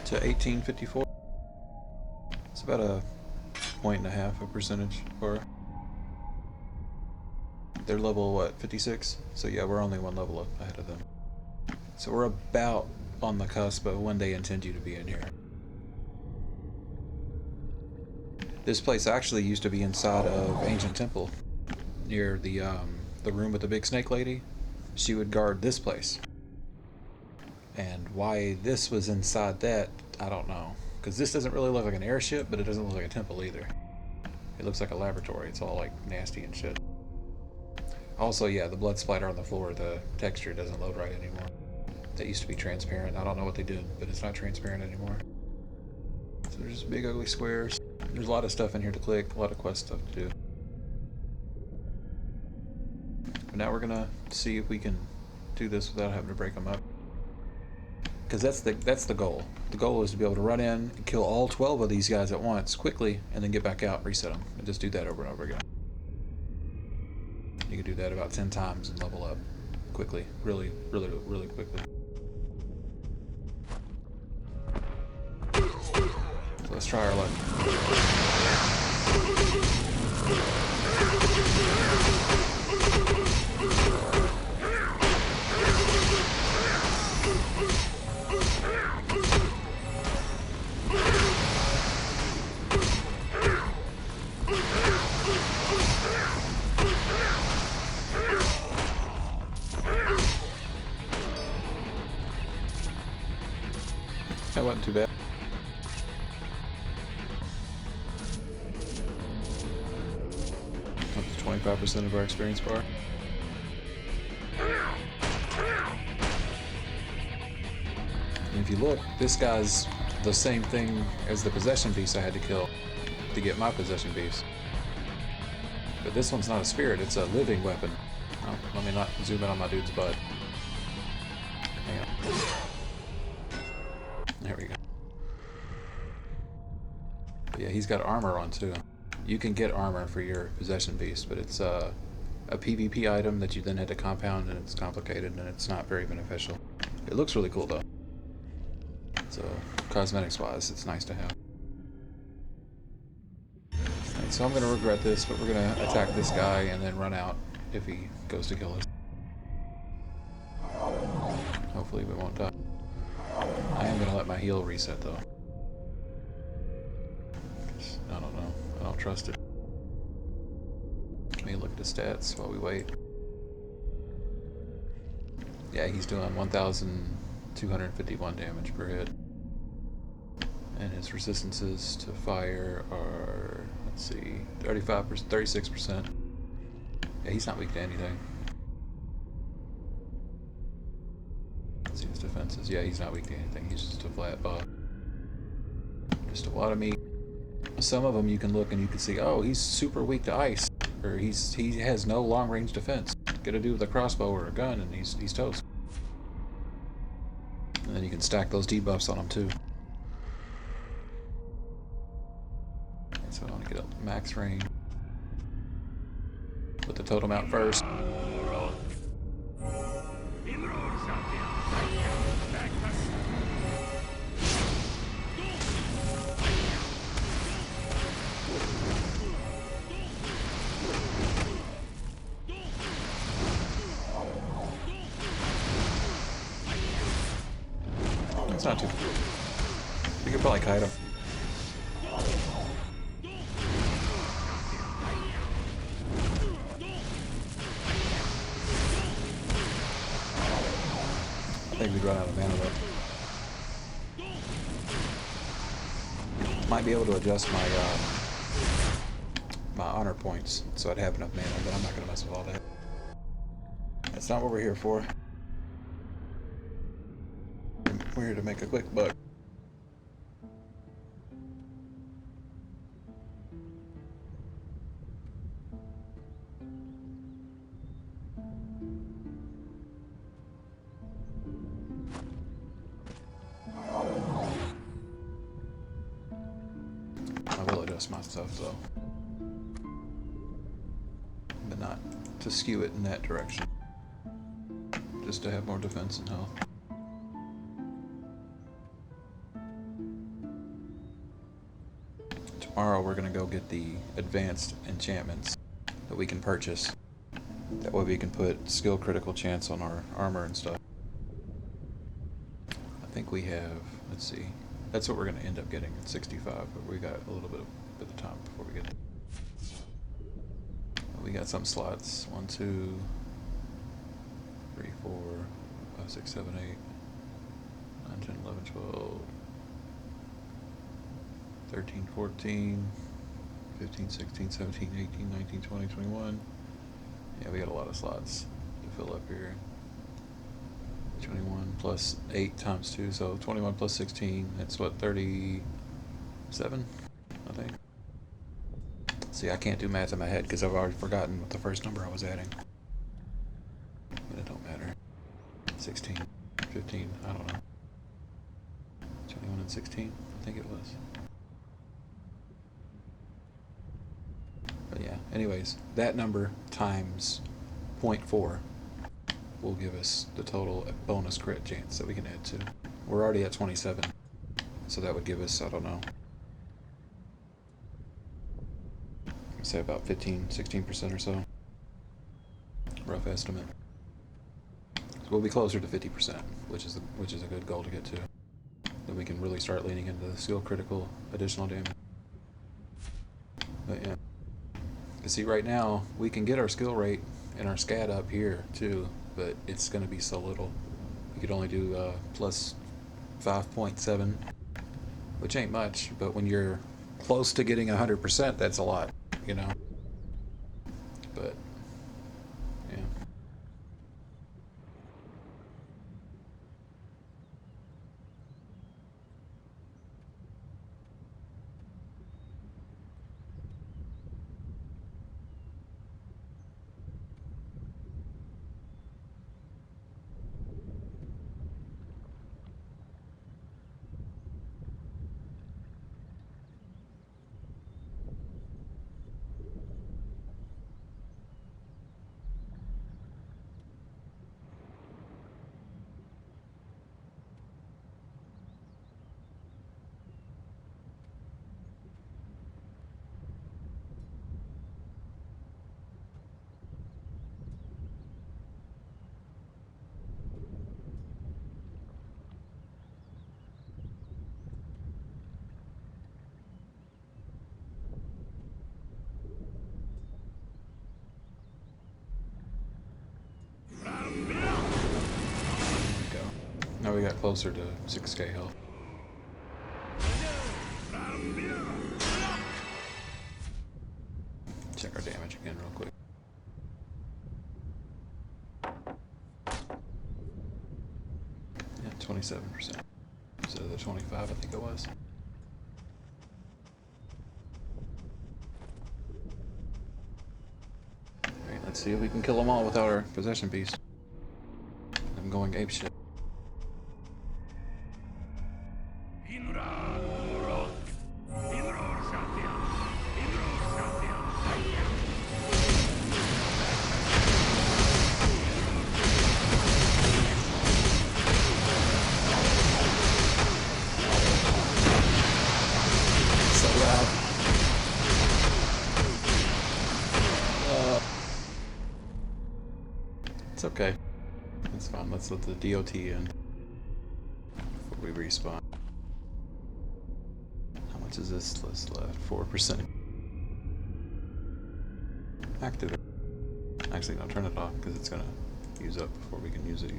To 1854. It's about a 1.5 of percentage for. They're level what, 56? So yeah, we're only 1 level up ahead of them. So we're about on the cusp of when they intend you to be in here. This place actually used to be inside of Ancient Temple, near the room with the big snake lady. She would guard this place. And why this was inside that, I don't know. Because this doesn't really look like an airship, but it doesn't look like a temple either. It looks like a laboratory. It's all like nasty and shit. Also, yeah, the blood splatter on the floor, the texture doesn't load right anymore. That used to be transparent. I don't know what they did, but it's not transparent anymore. So there's just big ugly squares. There's a lot of stuff in here to click, a lot of quest stuff to do. But now we're gonna see if we can do this without having to break them up. Because that's the goal. The goal is to be able to run in and kill all 12 of these guys at once quickly, and then get back out and reset them, and just do that over and over again. You can do that about 10 times and level up quickly, really quickly. So let's try our luck. That wasn't too bad. Up to 25% of our experience bar. And if you look, this guy's the same thing as the possession beast I had to kill to get my possession beast. But this one's not a spirit, it's a living weapon. Oh, let me not zoom in on my dude's butt. Hang on. There we go. But yeah, he's got armor on too. You can get armor for your possession beast, but it's a PvP item that you then had to compound, and it's complicated and it's not very beneficial. It looks really cool though. So cosmetics wise, it's nice to have. Right, so I'm gonna regret this, but we're gonna attack this guy and then run out if he goes to kill us. Hopefully we won't die. I am gonna let my heal reset though. I don't know. I don't trust it. Let me look at the stats while we wait. Yeah, he's doing 1,251 damage per hit. And his resistances to fire are, let's see, 35%, 36%. Yeah, he's not weak to anything. Let's see his defenses. Yeah, he's not weak to anything. He's just a flat buff. Just a lot of meat. Some of them you can look and you can see, oh, he's super weak to ice. Or he has no long range defense. Get a dude with a crossbow or a gun and he's toast. And then you can stack those debuffs on him too. So I want to get up max range. Put the totem out first. It's not too. We could probably kite him. I think we'd run out of mana though. Might be able to adjust my my honor points so I'd have enough mana, but I'm not gonna mess with all that. That's not what we're here for. We're here to make a quick buck. I will adjust my stuff though, but not to skew it in that direction, just to have more defense and health. Tomorrow we're going to go get the advanced enchantments that we can purchase. That way we can put skill critical chance on our armor and stuff. I think we have, let's see, that's what we're going to end up getting at 65, but we got a little bit of time before we get there. We got some slots, 1, 2, 3, 4, 5, 6, 7, 8, 9, 10, 11, 12, 13, 14, 15, 16, 17, 18, 19, 20, 21. Yeah, we got a lot of slots to fill up here. 21 plus 8 times 2, so 21 plus 16, that's what, 37, I think. See, I can't do math in my head because I've already forgotten what the first number I was adding. But it don't matter. 16, 15, I don't know. 21 and 16, I think it was. But yeah, anyways, that number times 0.4 will give us the total bonus crit chance that we can add to. We're already at 27, so that would give us, I don't know, I'd say about 15, 16% or so. Rough estimate. So we'll be closer to 50%, which is a good goal to get to. Then we can really start leaning into the skill critical additional damage. But yeah. See, right now, we can get our skill rate and our scat up here, too, but it's going to be so little. We could only do plus 5.7, which ain't much, but when you're close to getting 100%, that's a lot, you know? But, yeah. Now we got closer to 6k health. Check our damage again real quick. Yeah, 27%. Instead of the 25 I think it was. Alright, let's see if we can kill them all without our possession beast. I'm going apeshit. It's okay. It's fine. Let's let the DOT in before we respawn. How much is this list left? 4%. Activate. Actually, no, turn it off because it's gonna use up before we can use it.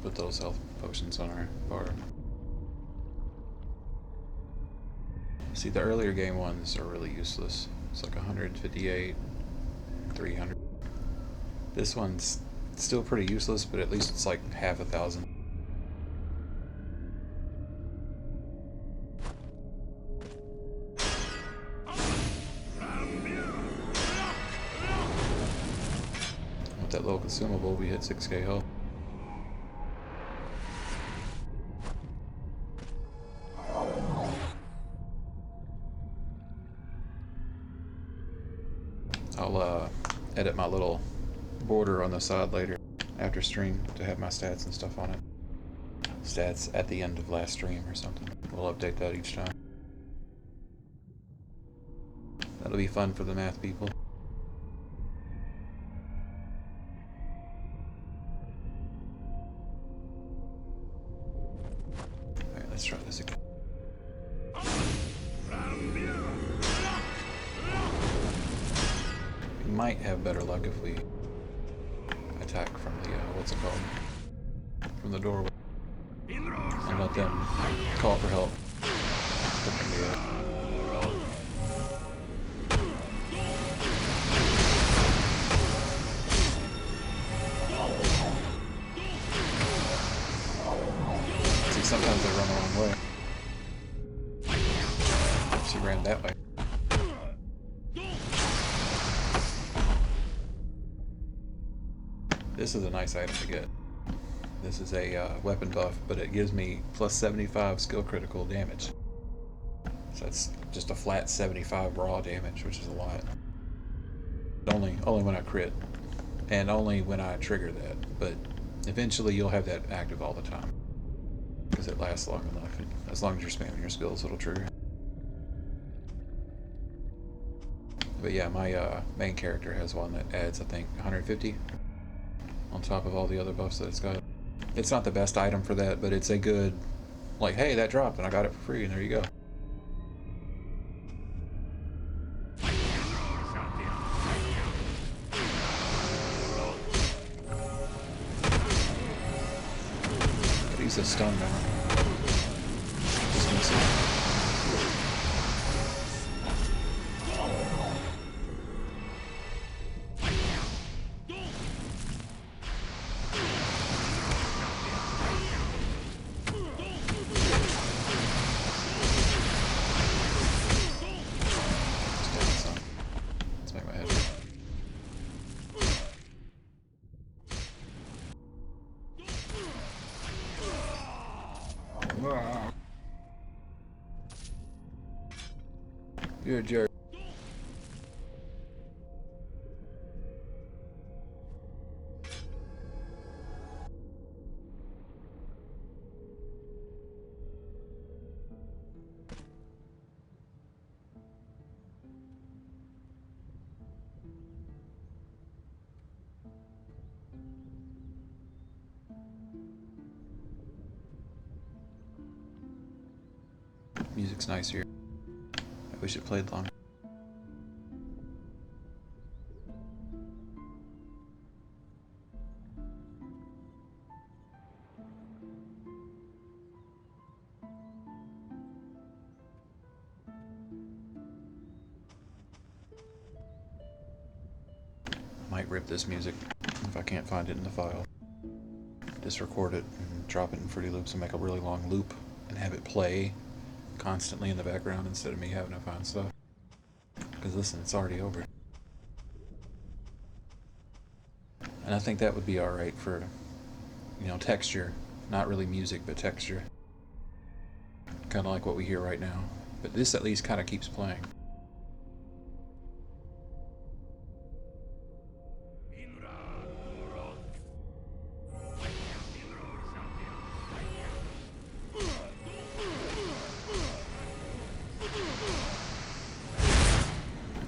Put those health potions on our bar. See, the earlier game ones are really useless. It's like 158, 300. This one's still pretty useless, but at least it's like half 1,000. With that little consumable, we hit 6k health. I'll edit my little border on the side later after stream to have my stats and stuff on it. Stats at the end of last stream or something. We'll update that each time. That'll be fun for the math people. Alright, let's try this again. We might have better luck if we attack from the, what's it called? From the doorway. And let them call for help. See, sometimes they run the wrong way. She ran that way. This is a nice item to get. This is a weapon buff, but it gives me plus 75 skill critical damage. So that's just a flat 75 raw damage, which is a lot. Only when I crit, and only when I trigger that. But eventually you'll have that active all the time, because it lasts long enough. As long as you're spamming your skills, it'll trigger. But yeah, my main character has one that adds, I think, 150 on top of all the other buffs that it's got. It's not the best item for that, but it's a good, like, hey, that dropped and I got it for free, and there you go. Gotta use a stun now. Just miss it. Let's make my head hurt. You're a jerk. Music's nice here. I wish it played longer. I might rip this music if I can't find it in the file. Just record it and drop it in Fruity Loops and make a really long loop and have it play constantly in the background instead of me having to find stuff. Because listen, it's already over. And I think that would be alright for, you know, texture. Not really music, but texture. Kind of like what we hear right now. But this at least kind of keeps playing.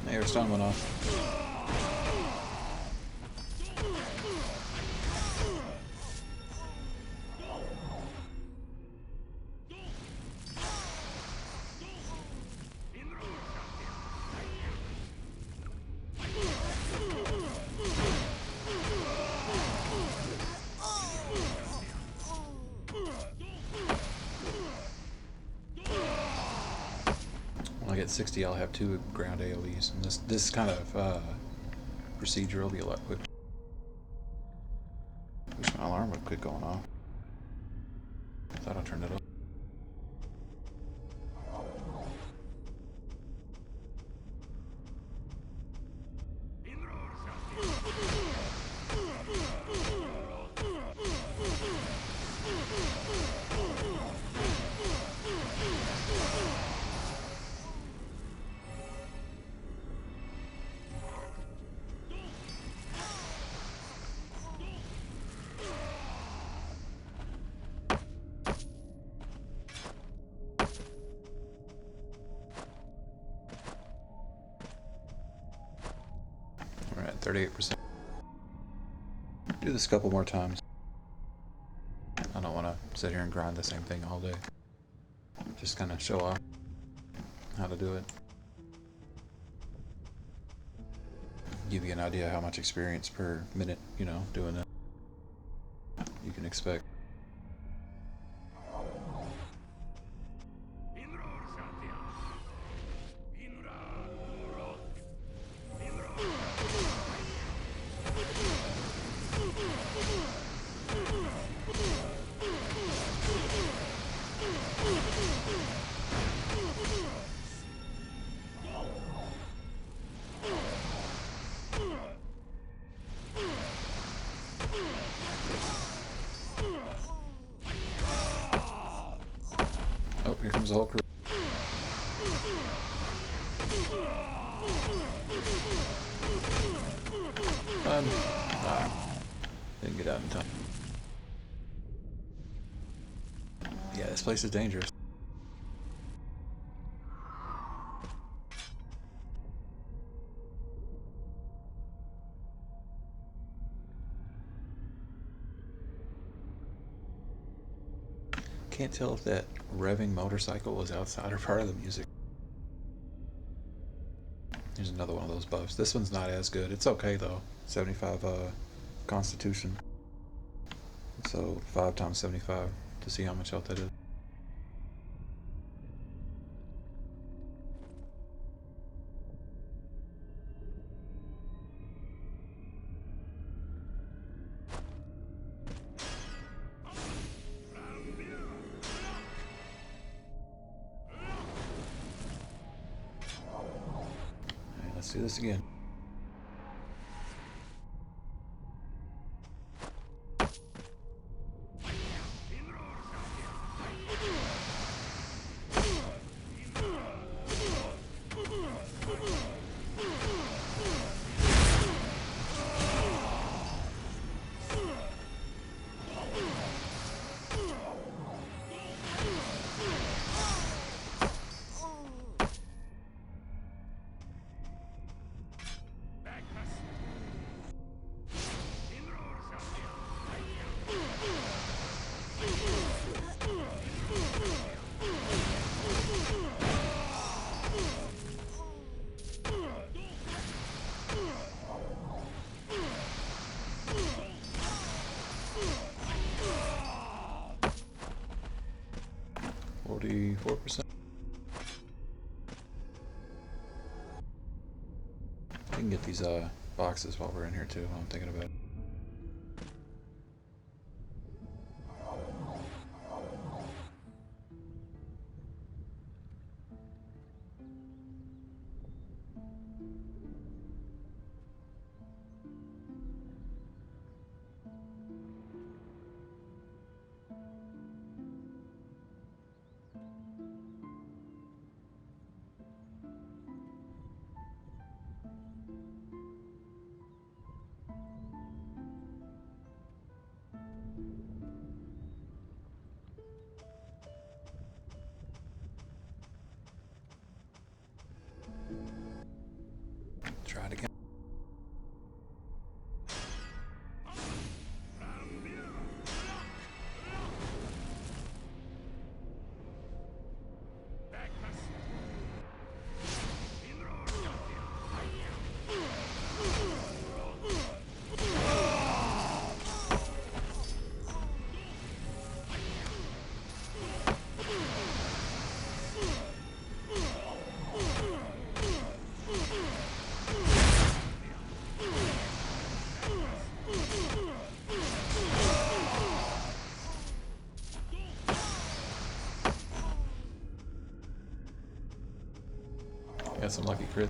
Hey, our stun went off. When I get 60, I'll have 2 ground AoEs, and this kind of procedure will be a lot quicker. Wish my alarm would quit going off. Thought I turned it off. We're at 38%. Do this a couple more times. I don't want to sit here and grind the same thing all day. Just kind of show off how to do it. Give you an idea how much experience per minute, you know, doing that you can expect. Oh, here comes the whole crew. Didn't get out in time. Yeah, this place is dangerous. Can't tell if that revving motorcycle was outside or part of the music. Here's another one of those buffs. This one's not as good. It's okay though. 75 Constitution. So 5 times 75 to see how much health that is. Alright, let's do this again. %. We can get these boxes while we're in here too, while I'm thinking about it. Try it again. Got some lucky crit.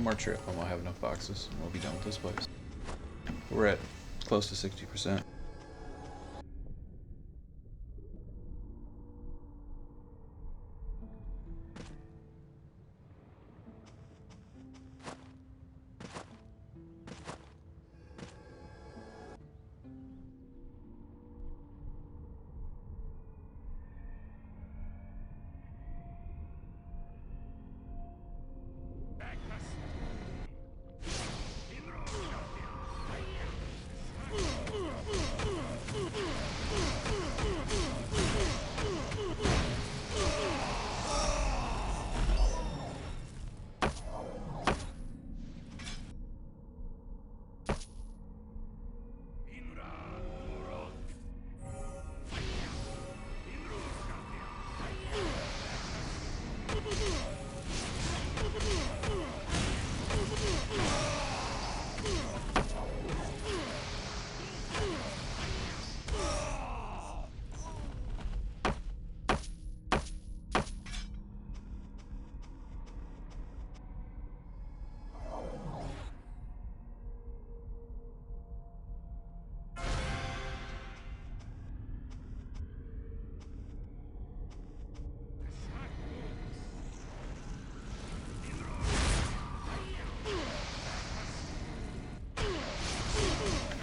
one more trip and we'll have enough boxes and we'll be done with this place. We're at close to 60%.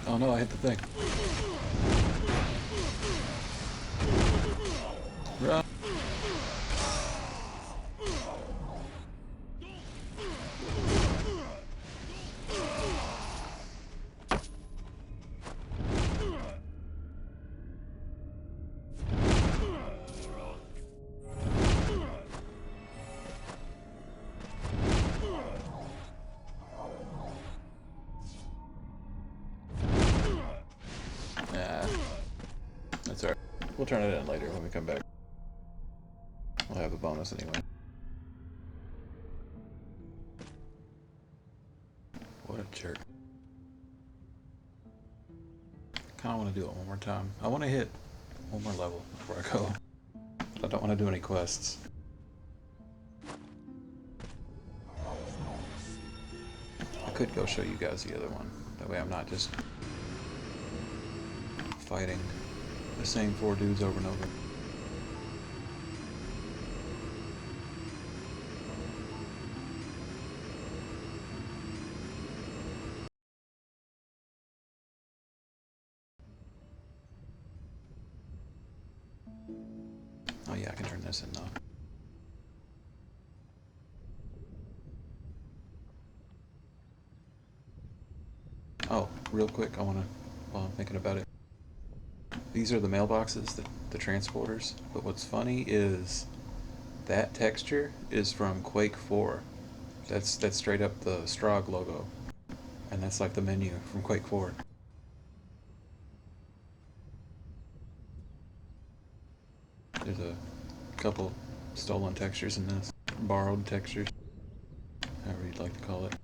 Oh no, I hit the thing. Run. That's alright. We'll turn it in later when we come back. We'll have the bonus anyway. What a jerk. Kinda wanna do it one more time. I wanna hit one more level before I go. I don't wanna do any quests. I could go show you guys the other one. That way I'm not just fighting the same 4 dudes over and over. Oh yeah, I can turn this in now. Oh, real quick, while I'm thinking about it. These are the mailboxes, the transporters, but what's funny is that texture is from Quake 4. That's straight up the Strogg logo. And that's like the menu from Quake 4. There's a couple stolen textures in this. Borrowed textures. However you'd like to call it.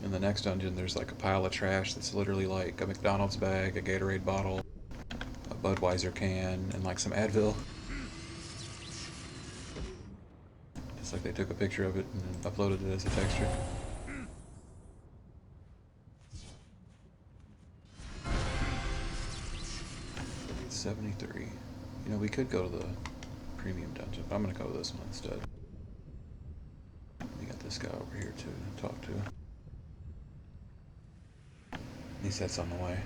In the next dungeon there's like a pile of trash that's literally like a McDonald's bag, a Gatorade bottle, a Budweiser can, and like some Advil. Just like they took a picture of it and then uploaded it as a texture. It's 73. You know, we could go to the premium dungeon, but I'm gonna go to this one instead. We got this guy over here too to talk to. At least that's on the way.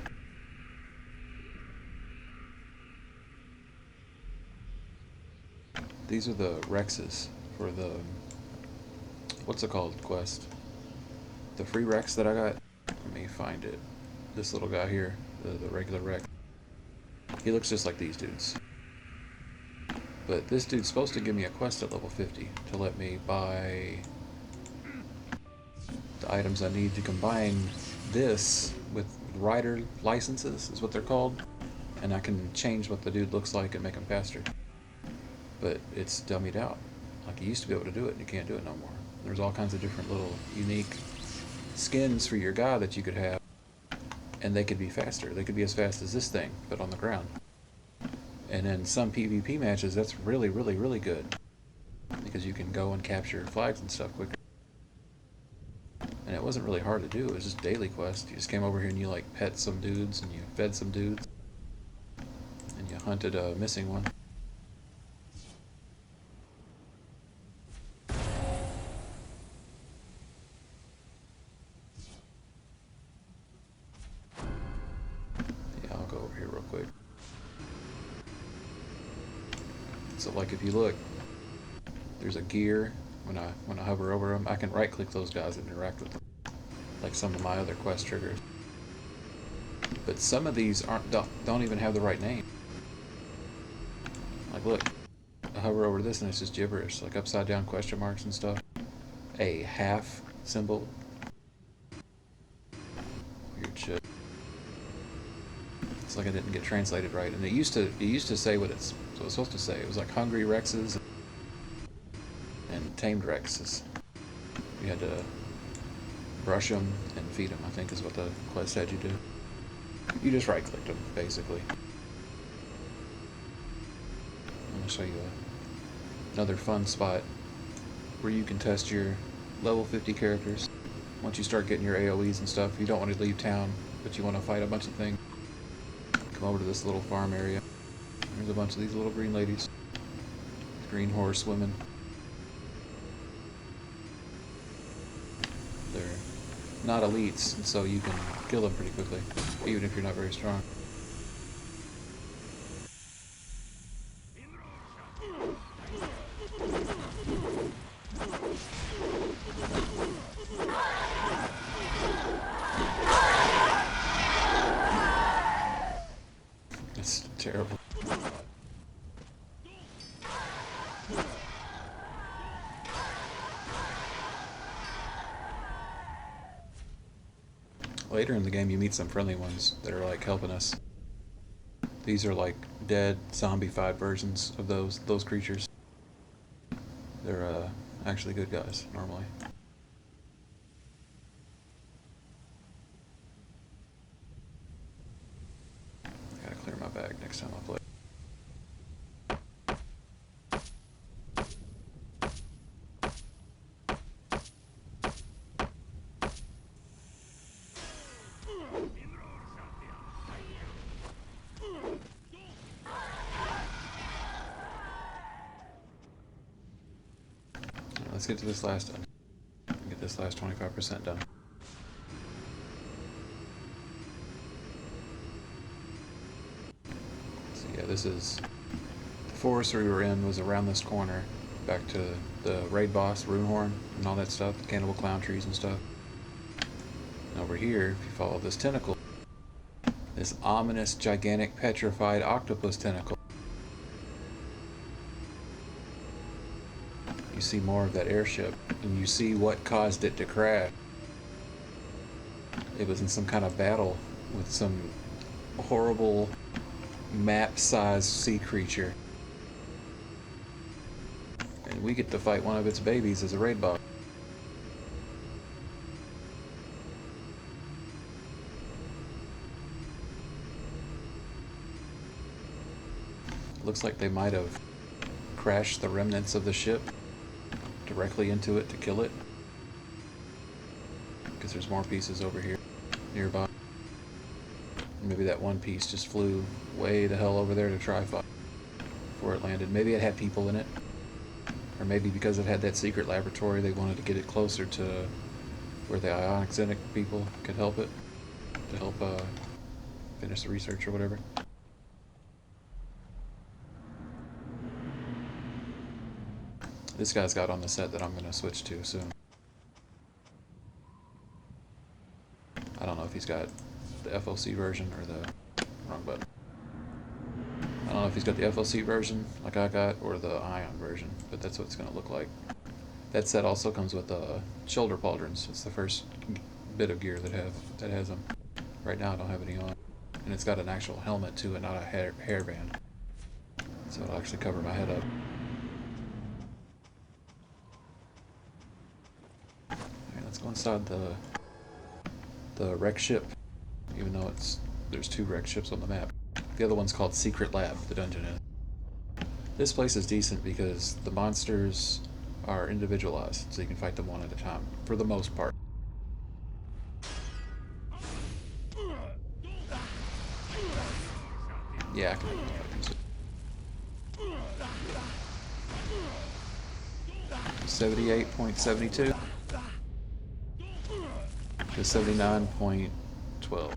These are the Rexes for the... what's it called? Quest. The free Rex that I got. Let me find it. This little guy here. The regular Rex. He looks just like these dudes. But this dude's supposed to give me a quest at level 50 to let me buy the items I need to combine this with rider licenses, is what they're called. And I can change what the dude looks like and make him faster. But it's dummied out. Like, you used to be able to do it and you can't do it no more. There's all kinds of different little unique skins for your guy that you could have. And they could be faster. They could be as fast as this thing, but on the ground. And in some PvP matches, that's really, really, really good. Because you can go and capture flags and stuff quicker. And it wasn't really hard to do. It was just daily quest. You just came over here and you like pet some dudes and you fed some dudes and you hunted a missing one. Yeah, I'll go over here real quick. So like if you look, there's a gear. When I hover over them, I can right click those guys and interact with them, like some of my other quest triggers. But some of these don't even have the right name. Like look, I hover over this and it's just gibberish, like upside down question marks and stuff. A half symbol. Weird shit. It's like I didn't get translated right. And it used to say what it's supposed to say. It was like hungry Rexes and tamed Rexes. You had to brush them and feed them, I think is what the quest had you do. You just right clicked them, basically. I'm going to show you another fun spot where you can test your level 50 characters. Once you start getting your AoEs and stuff, you don't want to leave town, but you want to fight a bunch of things. Come over to this little farm area. There's a bunch of these little green ladies. Green horse women. They're not elites, and so you can kill them pretty quickly, even if you're not very strong. It's terrible. Later in the game you meet some friendly ones that are like helping us. These are like dead, zombified versions of those creatures. They're actually good guys, normally. I gotta clear my bag next time I play. Let's get to this last one. Get this last 25% done. So yeah, this is the forest we were in was around this corner, back to the raid boss, Runehorn, and all that stuff, the cannibal clown trees and stuff. And over here, if you follow this tentacle, this ominous, gigantic, petrified octopus tentacle. You see more of that airship, and you see what caused it to crash. It was in some kind of battle with some horrible map-sized sea creature. And we get to fight one of its babies as a raid boss. Looks like they might have crashed the remnants of the ship directly into it to kill it, because there's more pieces over here nearby. Maybe that one piece just flew way the hell over there to try fight before it landed. Maybe it had people in it, or maybe because it had that secret laboratory they wanted to get it closer to where the ionic xenic people could help it, to help finish the research or whatever. This guy's got on the set that I'm going to switch to soon. I don't know if he's got the FLC version or the wrong button. I don't know if he's got the FLC version like I got or the Ion version, but that's what it's going to look like. That set also comes with shoulder pauldrons. It's the first bit of gear that has them. Right now I don't have any on. And it's got an actual helmet to it, not a hairband. So it'll actually cover my head up. Let's go inside the wreck ship, even though there's 2 wreck ships on the map. The other one's called Secret Lab, the dungeon is. This place is decent because the monsters are individualized, so you can fight them one at a time, for the most part. Yeah, I can make it. 78.72 to 79.12.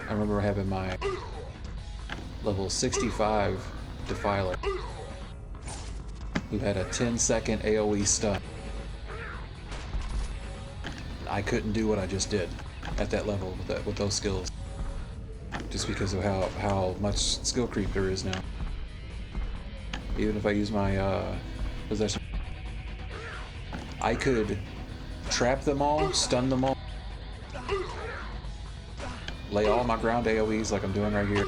I remember having my level 65 Defiler who had a 10-second AoE stun. I couldn't do what I just did at that level with those skills, just because of how much skill creep there is now. Even if I use my possession, I could trap them all, stun them all, lay all my ground AoEs like I'm doing right here.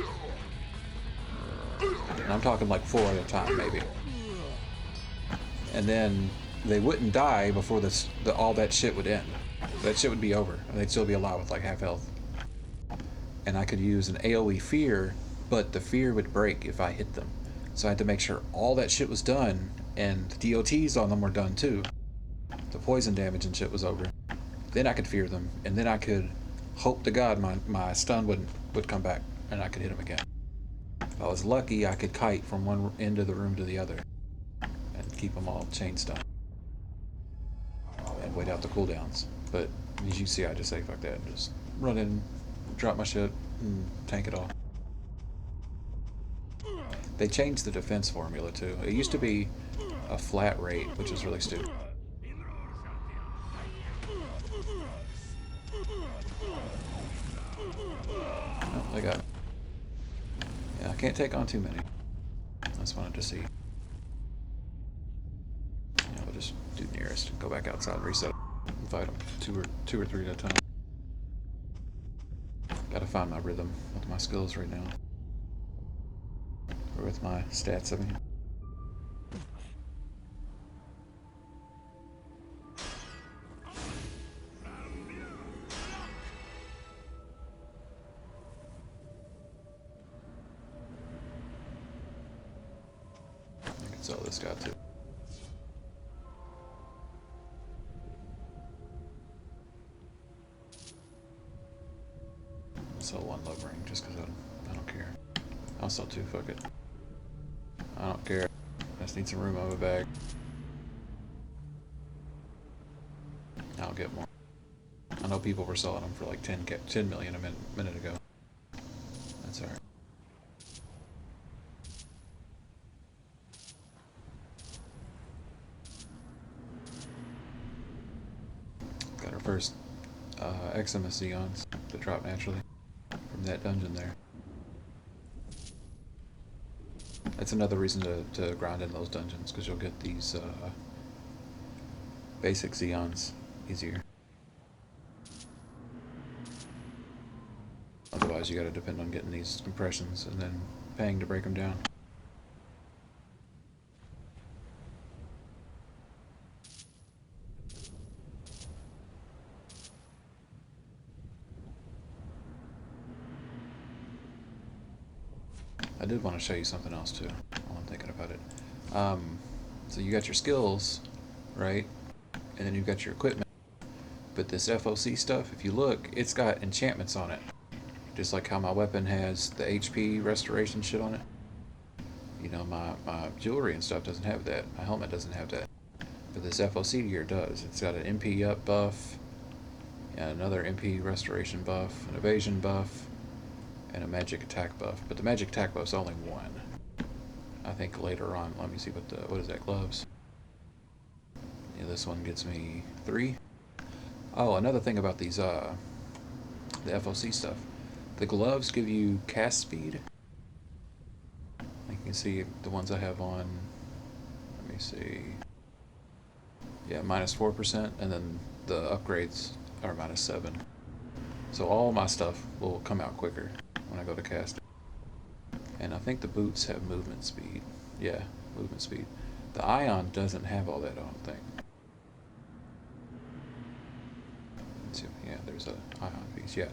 And I'm talking like 4 at a time, maybe. And then they wouldn't die before all that shit would end. That shit would be over, and they'd still be alive with like half health. And I could use an AoE fear, but the fear would break if I hit them. So I had to make sure all that shit was done, and the DOTs on them were done too. The poison damage and shit was over. Then I could fear them, and then I could hope to God my stun would come back, and I could hit them again. If I was lucky, I could kite from one end of the room to the other, and keep them all chain stun. And wait out the cooldowns. But as you see, I just say fuck that and just run in, drop my shit, and tank it all. They changed the defense formula too. It used to be a flat rate, which is really stupid. Oh, they got me. Yeah, I can't take on too many. I just wanted to see. Yeah, we'll just do nearest and go back outside and reset and fight them two or three at a time. Gotta find my rhythm with my skills right now. Or with my stats, I mean. I can sell this guy too. Sell one love ring just because I don't care. I'll sell 2, fuck it. I don't care. I just need some room on my bag. I'll get more. I know people were selling them for like 10 million a minute ago. That's alright. Got our first Eximus Zeons to drop naturally from that dungeon there. That's another reason to grind in those dungeons, because you'll get these basic Zeons easier. Otherwise you gotta depend on getting these compressions and then paying to break them down. I did want to show you something else too, while I'm thinking about it. So you got your skills, right? And then you've got your equipment. But this FOC stuff, if you look, it's got enchantments on it. Just like how my weapon has the HP restoration shit on it. You know, my jewelry and stuff doesn't have that. My helmet doesn't have that. But this FOC gear does. It's got an MP up buff, and another MP restoration buff, an evasion buff, and a magic attack buff. But the magic attack buff's only 1. I think later on, let me see what is that, gloves? Yeah, this one gets me 3. Oh, another thing about these, the FOC stuff. The gloves give you cast speed. You can see the ones I have on, let me see. Yeah, -4%, and then the upgrades are -7. So all my stuff will come out quicker when I go to cast it. And I think the boots have movement speed. Yeah, movement speed. The Ion doesn't have all that, I don't think. Let's see, yeah, there's a Ion piece, yeah.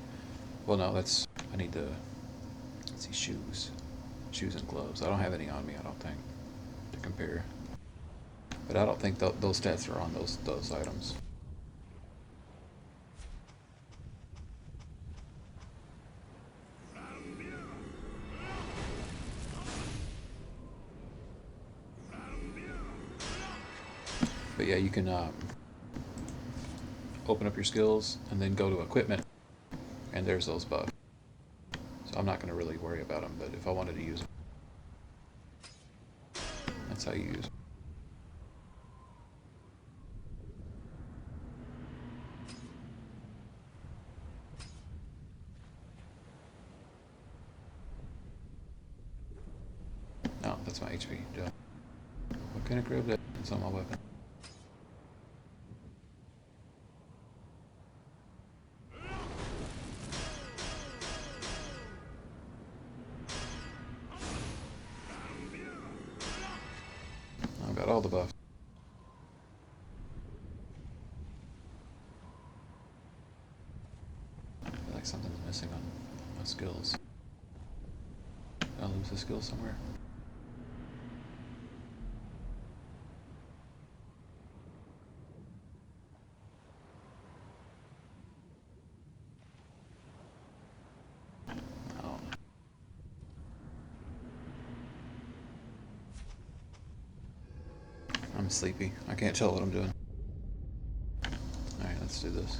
Well, no, that's, I need the, let's see, shoes. Shoes and gloves. I don't have any on me, I don't think, to compare. But I don't think those stats are on those items. But yeah, you can open up your skills and then go to equipment, and there's those buffs. So I'm not going to really worry about them, but if I wanted to use them, that's how you use them. No, that's my HP. Duh. What kind of grab that? It's on my weapon. I've got all the buffs. I feel like something's missing on my skills. Did I lose a skill somewhere? Oh. I'm sleepy. I can't tell what I'm doing. Alright, let's do this.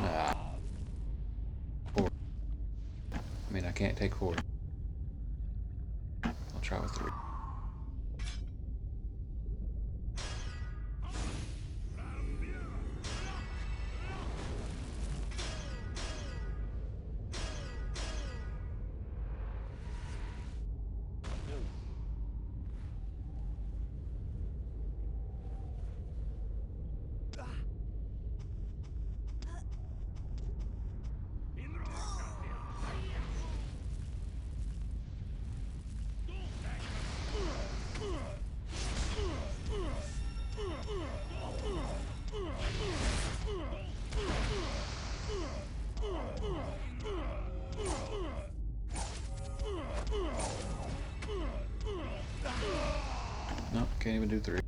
Ah. 4. I mean, I can't take 4. I'll try with 3. No, can't even do 3.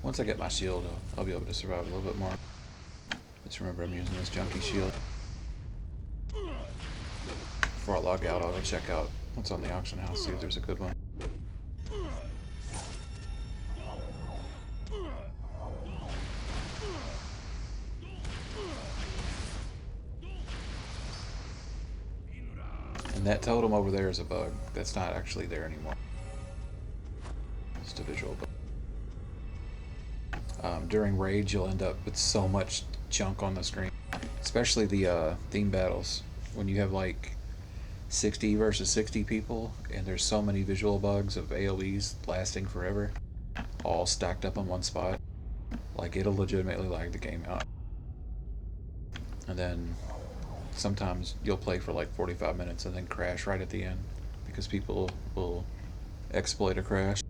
Once I get my shield, I'll be able to survive a little bit more. Just remember I'm using this junky shield. Before I log out, I'll go check out what's on the auction house, see if there's a good one. And that totem over there is a bug. That's not actually there anymore. Just a visual bug. During raids, you'll end up with so much junk on the screen, especially the theme battles. When you have like 60 versus 60 people, and there's so many visual bugs of AoEs lasting forever, all stacked up on one spot, like it'll legitimately lag the game out. And then sometimes you'll play for like 45 minutes and then crash right at the end because people will exploit a crash.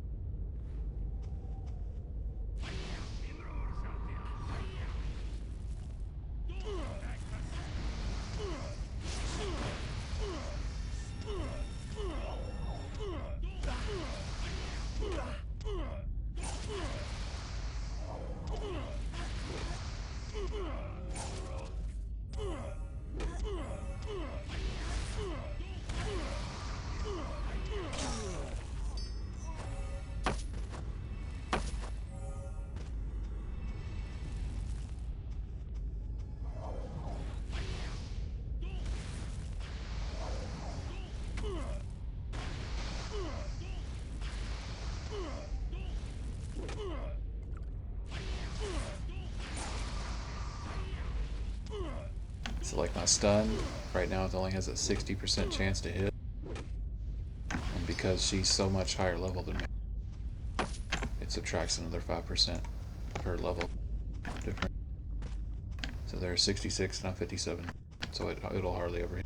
So like my stun, right now it only has a 60% chance to hit. And because she's so much higher level than me, it subtracts another 5% per level difference. So there's 66 and I'm 57. So it'll hardly ever hit.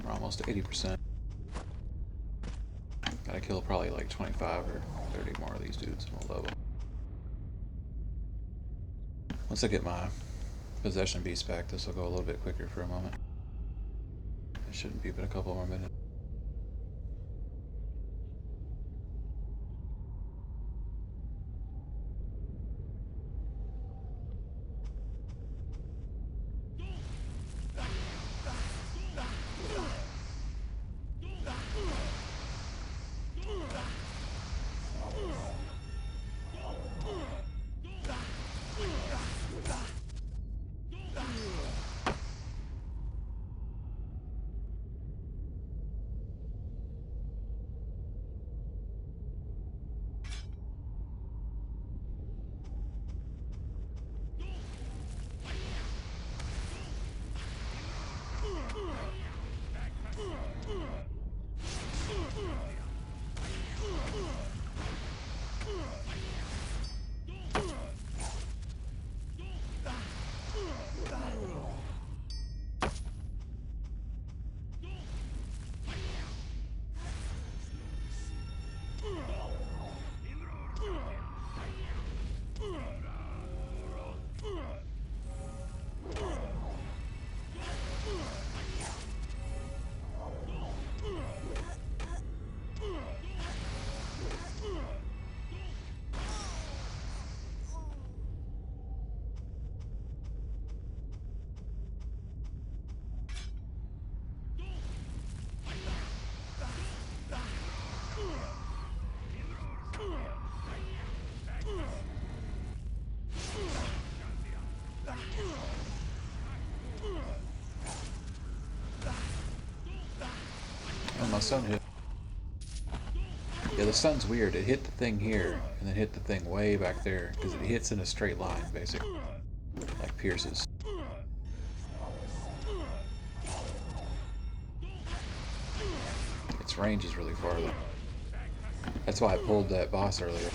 We're almost to 80%. Gotta kill probably like 25 or 30 more of these dudes and we'll level. Once I get my possession beast back, this will go a little bit quicker for a moment. It shouldn't be but a couple more minutes. Oh, my stun hit. Yeah, the stun's weird. It hit the thing here, and then hit the thing way back there, because it hits in a straight line, basically. Like pierces. Its range is really far, though. That's why I pulled that boss earlier.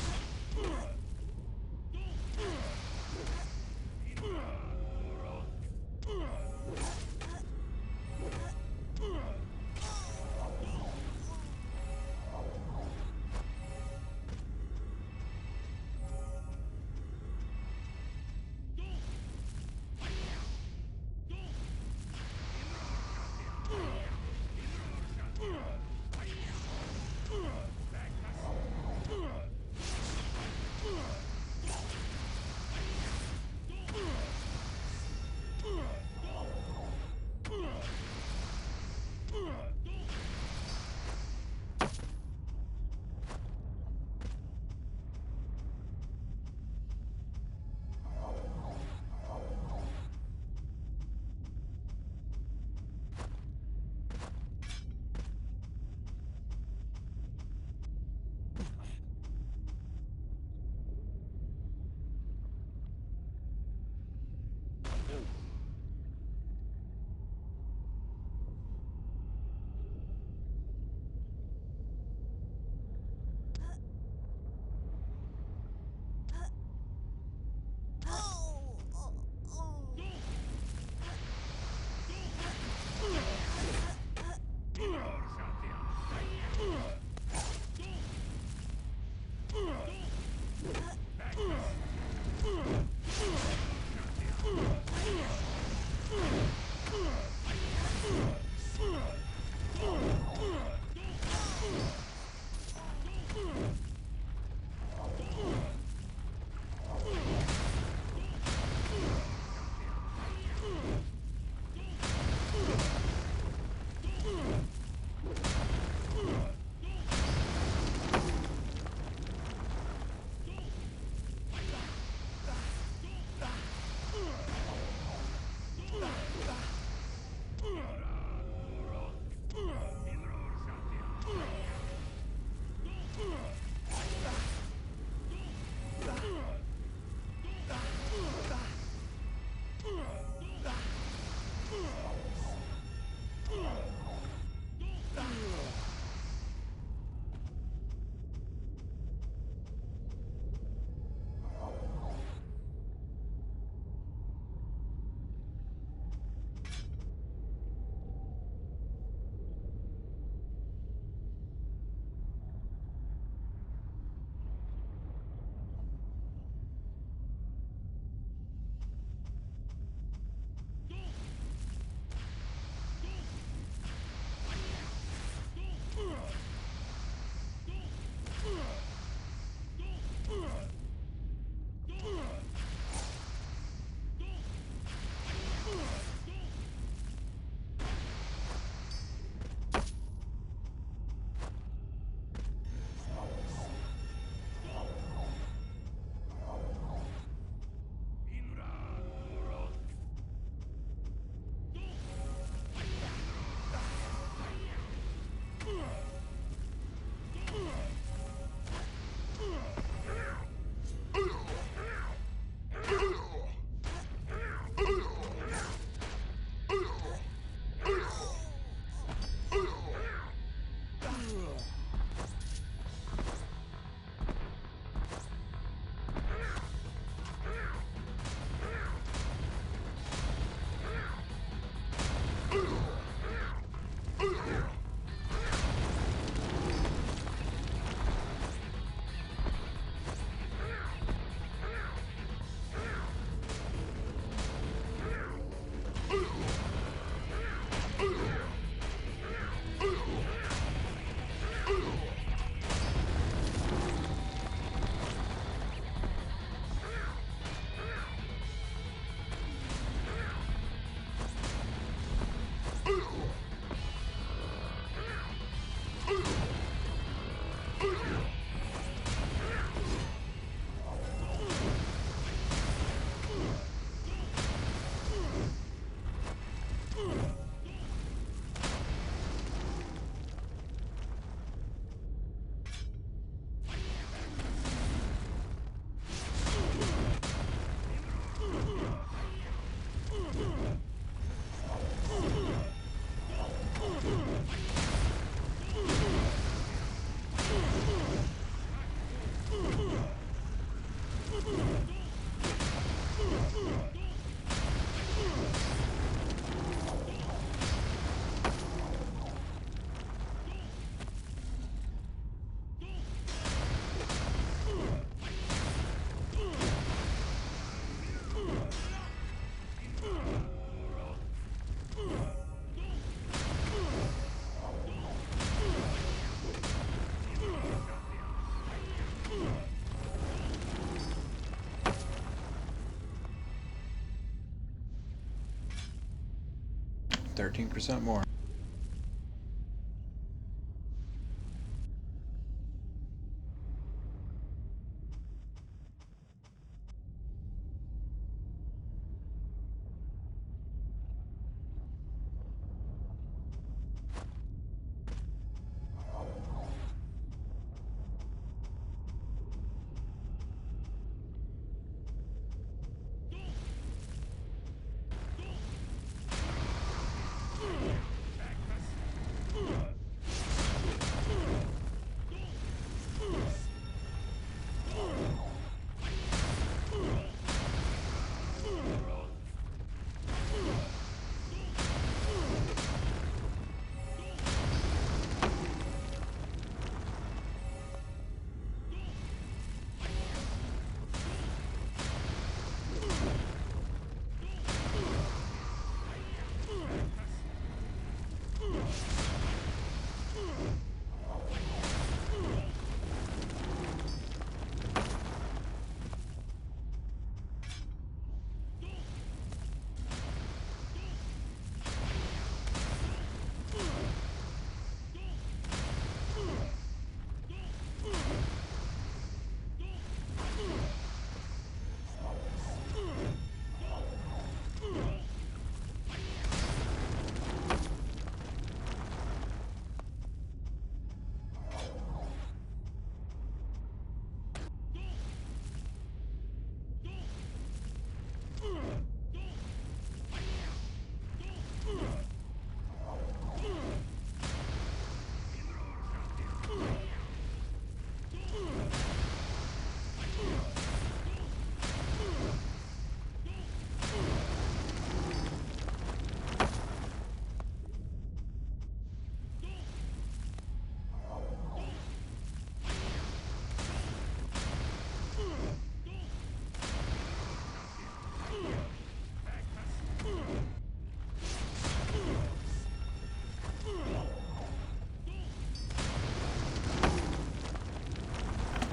13% more.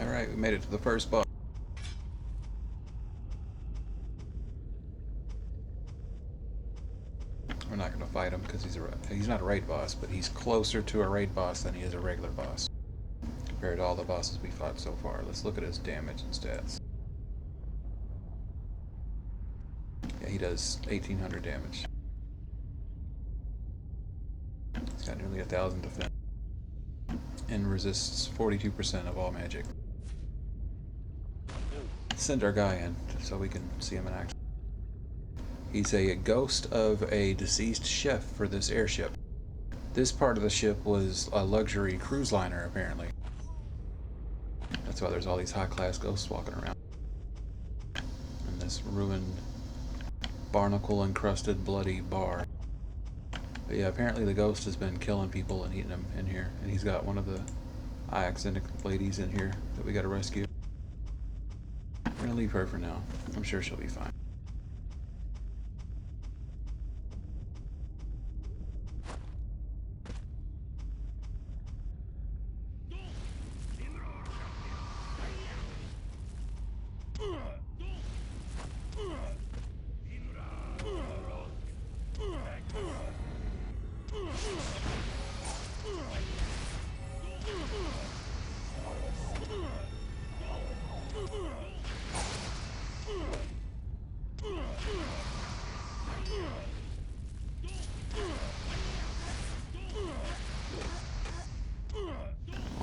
Alright, we made it to the first boss. We're not going to fight him because he's not a raid boss, but he's closer to a raid boss than he is a regular boss compared to all the bosses we fought so far. Let's look at his damage and stats. Yeah, he does 1800 damage. He's got nearly 1000 defense and resists 42% of all magic. Let's send our guy in so we can see him in action. He's a ghost of a deceased chef for this airship. This part of the ship was a luxury cruise liner, apparently. That's why there's all these high-class ghosts walking around. In this ruined, barnacle-encrusted, bloody bar. But yeah, apparently the ghost has been killing people and eating them in here. And he's got one of the Iaxinic ladies in here that we gotta rescue. We're gonna leave her for now. I'm sure she'll be fine.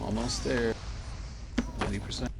Almost there. 90%.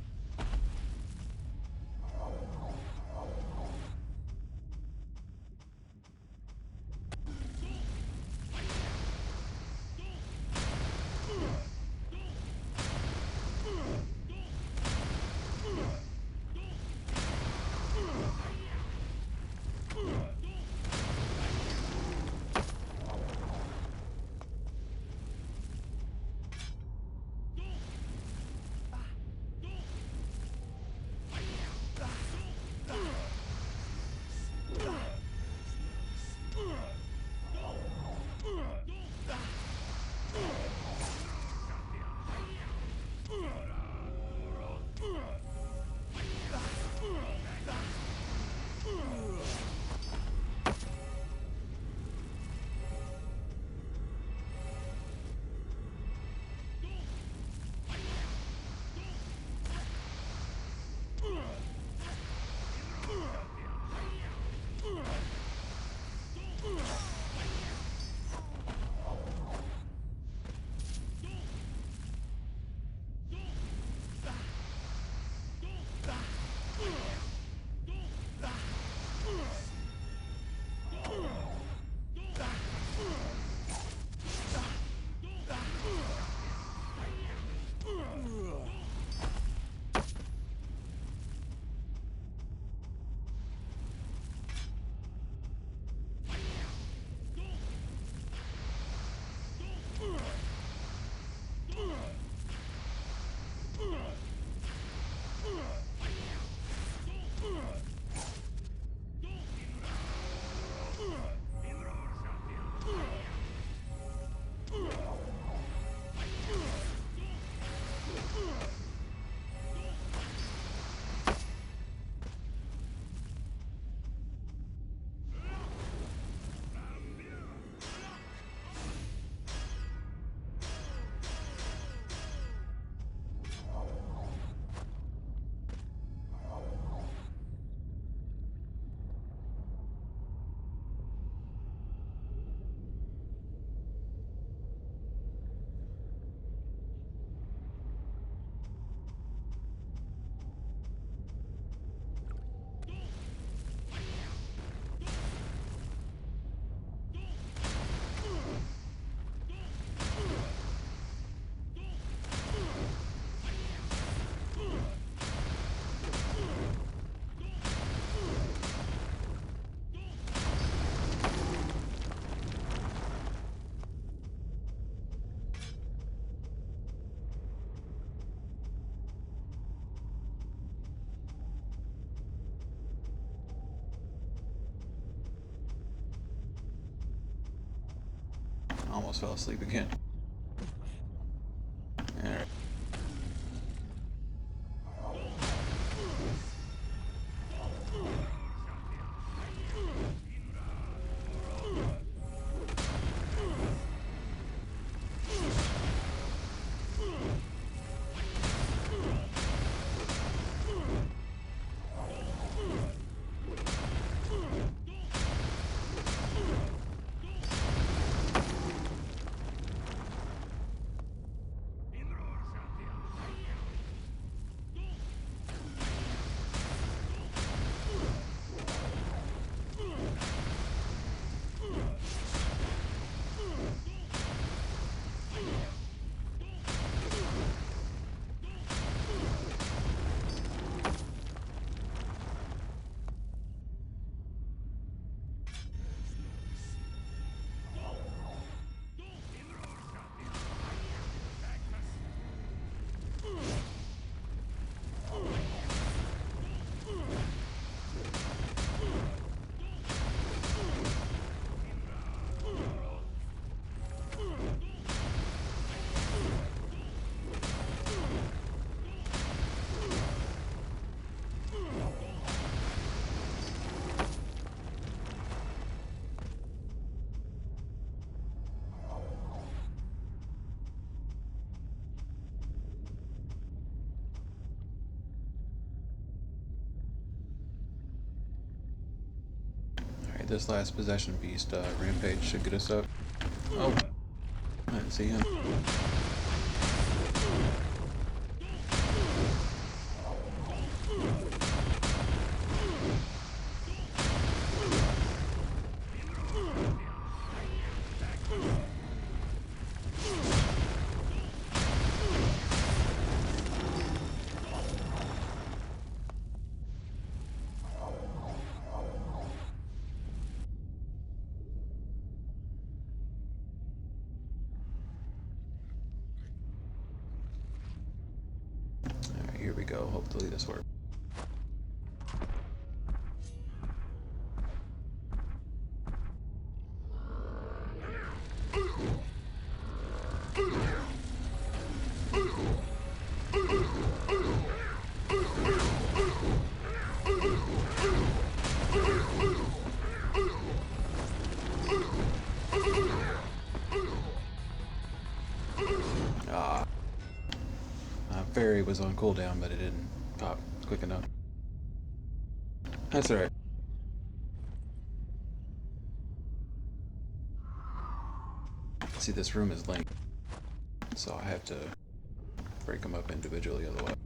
almost fell asleep again. Alright. Alright, this last possession beast, Rampage, should get us up. Oh, I didn't see him. Alright, here we go. Hopefully this works. Ah. Fairy was on cooldown, but it didn't pop quick enough. That's alright. See, this room is linked, so I have to break them up individually otherwise.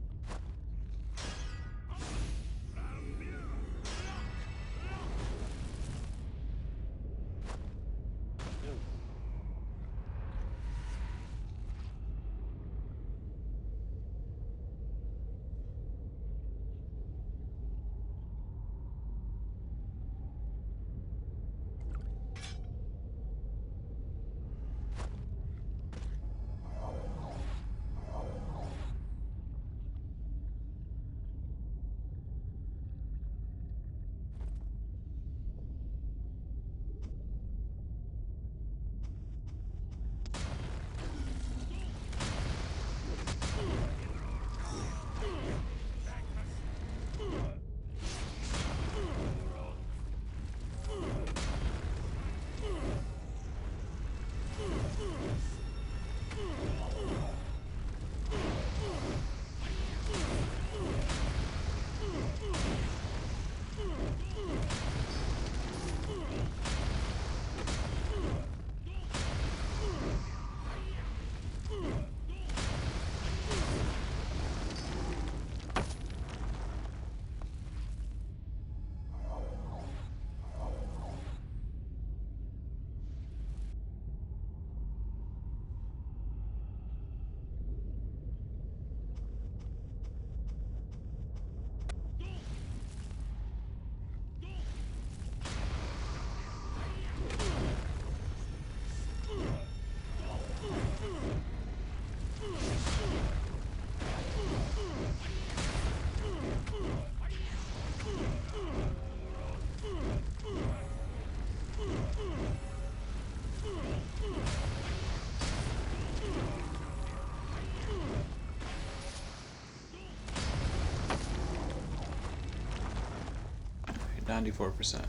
94%.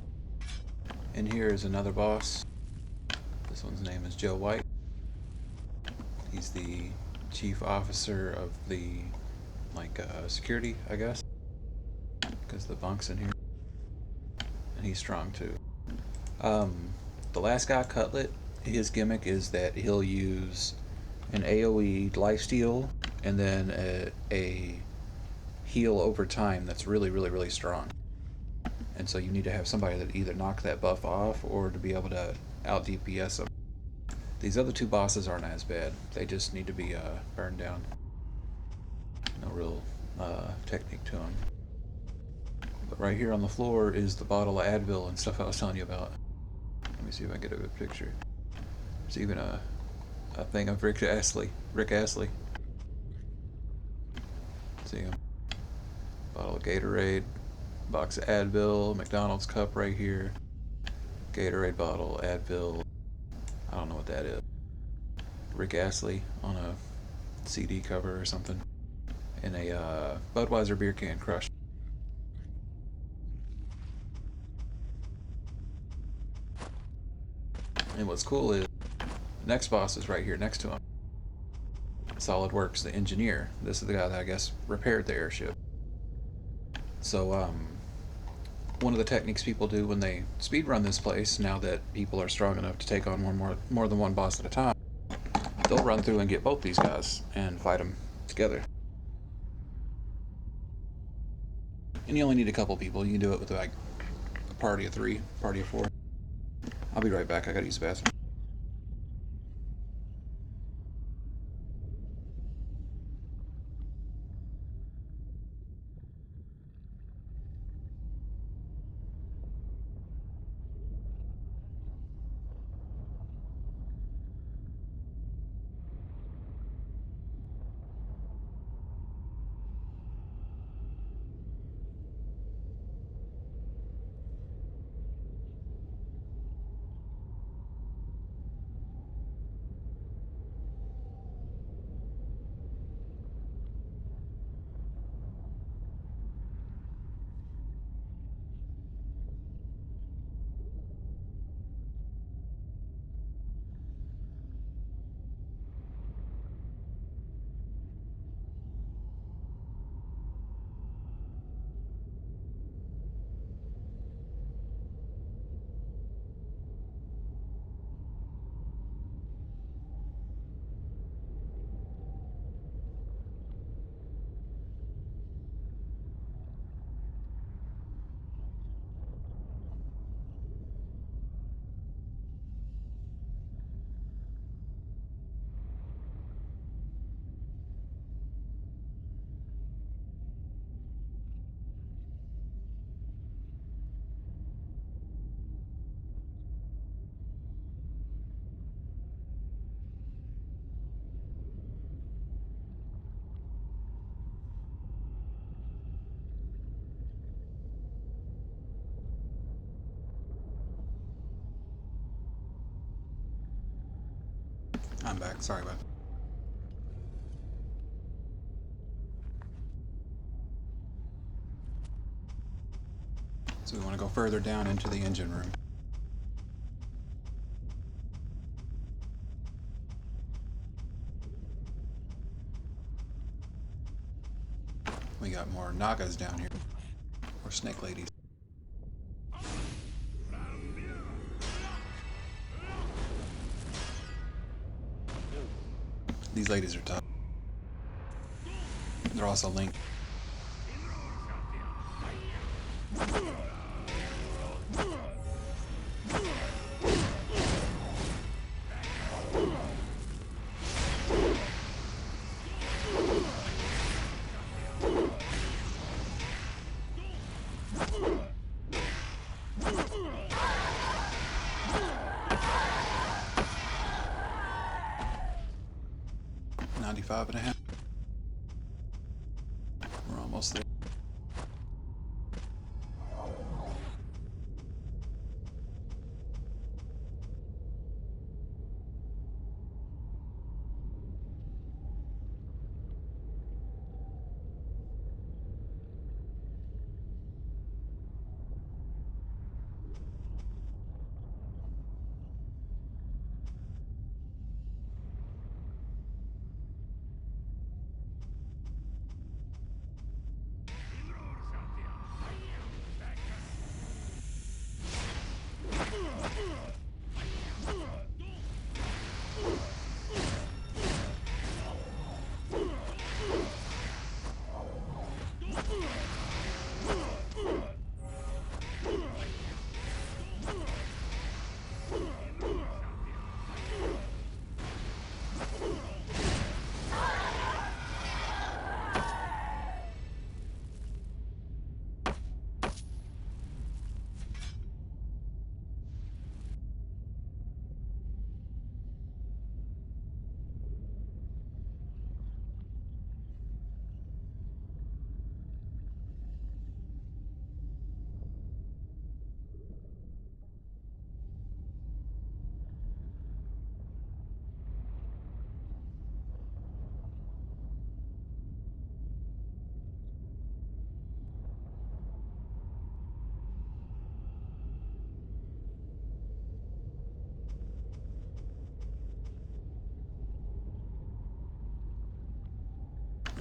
And here is another boss. This one's name is Joe White. He's the chief officer of the, security, I guess. Because the bunk's in here. And he's strong too. The last guy, Cutlet, his gimmick is that he'll use an AoE lifesteal and then a heal over time that's really, really, really strong. And so you need to have somebody that either knocks that buff off or to be able to out DPS them. These other two bosses aren't as bad. They just need to be burned down. No real technique to them. But right here on the floor is the bottle of Advil and stuff I was telling you about. Let me see if I can get a good picture. There's even a thing of Rick Astley. See him? Bottle of Gatorade, box of Advil, McDonald's cup right here. Gatorade bottle, Advil. I don't know what that is. Rick Astley on a CD cover or something. And a Budweiser beer can crushed. And what's cool is the next boss is right here next to him. Solid Works, the engineer. This is the guy that I guess repaired the airship. So one of the techniques people do when they speedrun this place, now that people are strong enough to take on more than one boss at a time, they'll run through and get both these guys and fight them together. And you only need a couple people. You can do it with like a party of 3, party of 4. I'll be right back. I gotta use the bathroom. I'm back. Sorry about that. So we want to go further down into the engine room. We got more Nagas down here. Or snake ladies. These ladies are tough. They're also linked. Five and a half. We're almost there.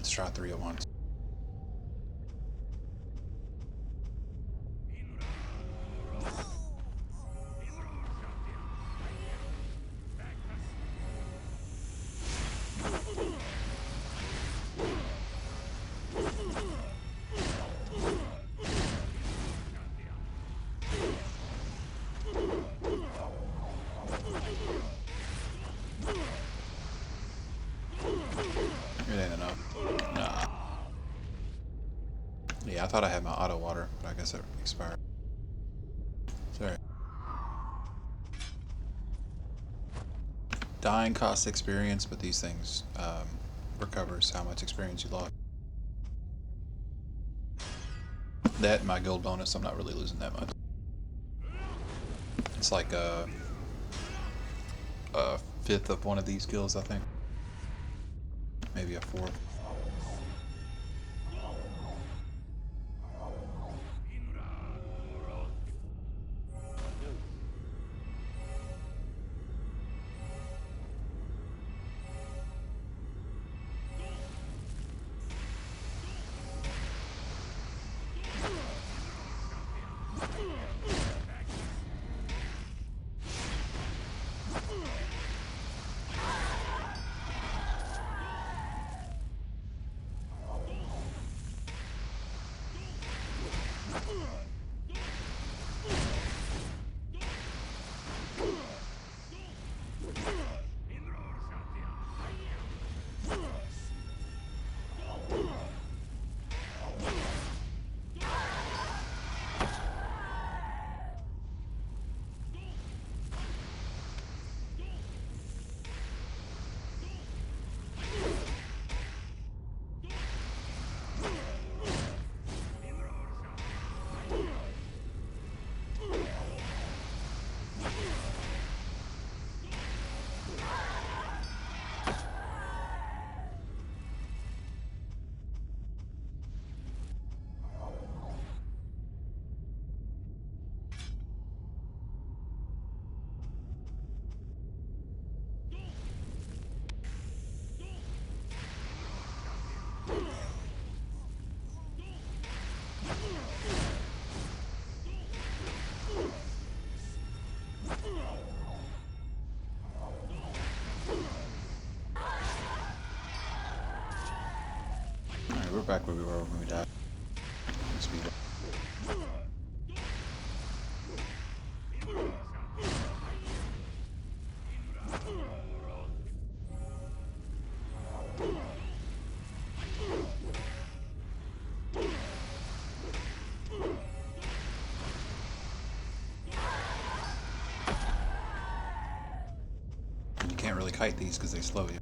Let's try 3 at once. It ain't enough. Nah. Yeah, I thought I had my auto water, but I guess it expired. Sorry. Dying costs experience, but these things recovers how much experience you lost. That and my guild bonus, I'm not really losing that much. It's like a fifth of one of these guilds, I think. Maybe a fourth. Alright, we're back where we were when we died. Speed up. And you can't really kite these because they slow you.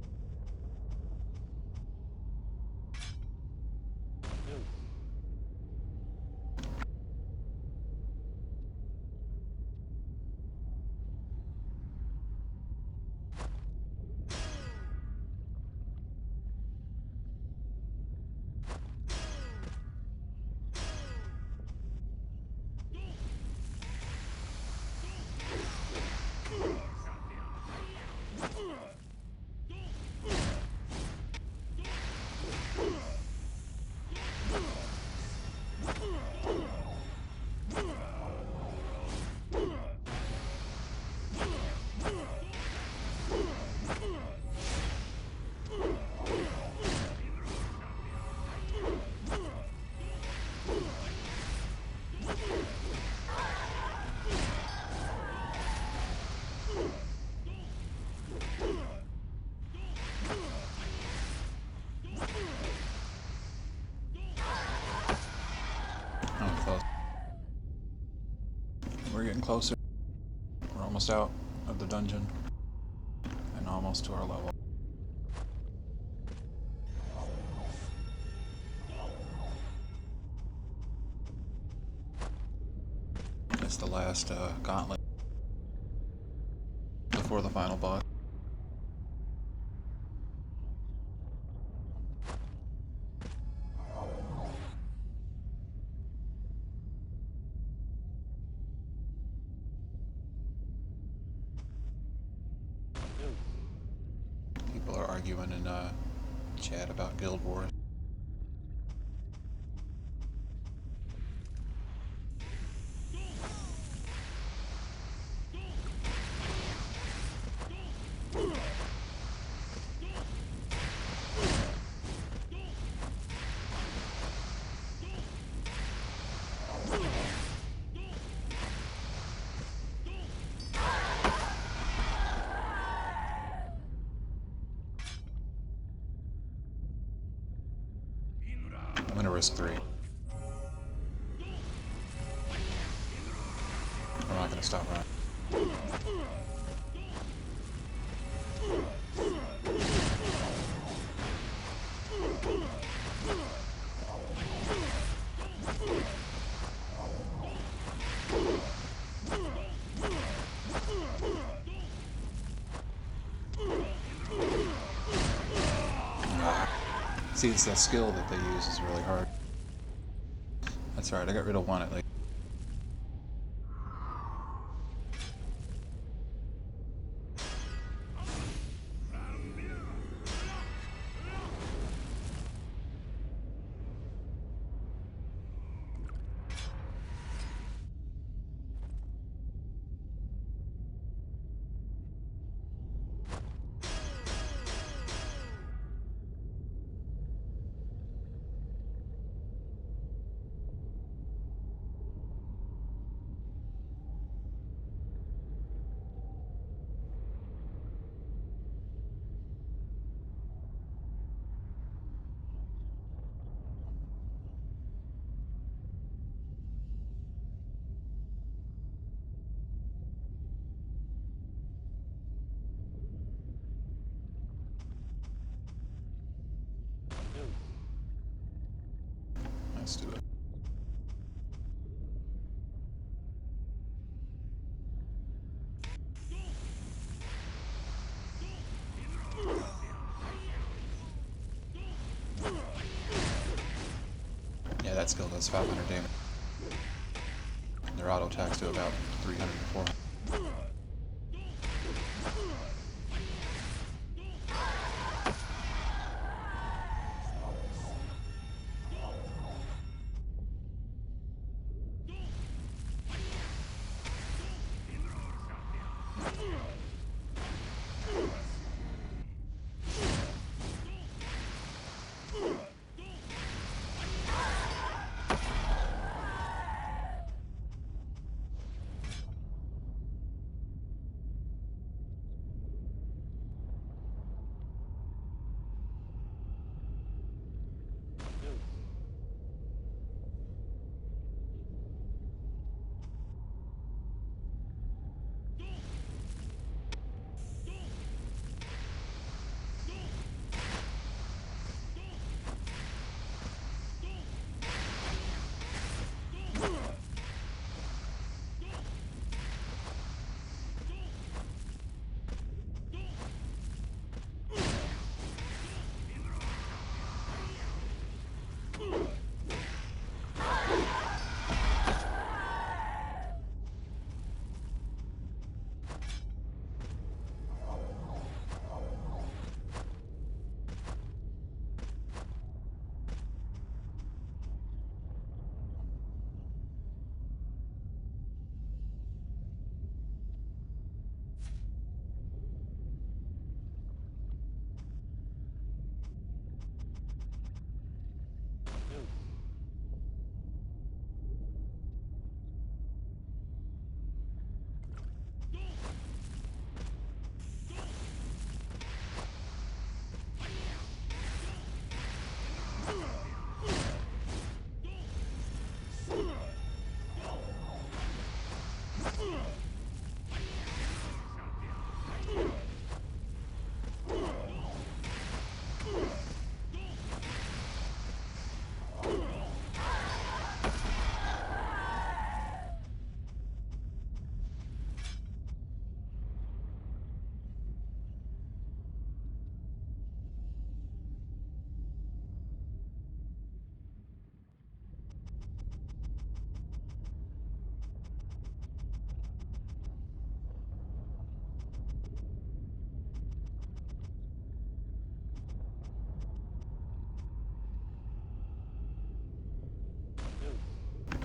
Oh, close. We're getting closer. We're almost out of the dungeon. And almost to our level. It's the last gauntlet before the final boss. People are arguing in chat about Guild Wars. risk 3. I'm not gonna stop running. See, it's that skill that they use is really hard. That's alright, I got rid of one at least. Let's do it. Yeah, that skill does 500 damage. Their auto attacks do about 300 to 400.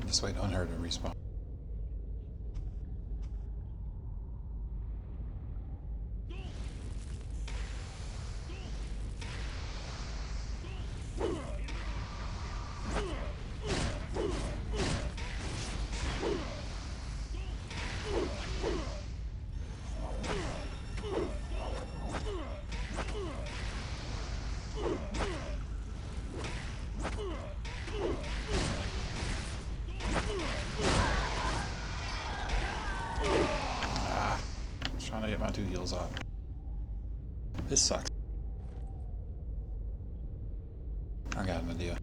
Just wait on her to respawn. get my 2 heals off. This sucks. I got an idea.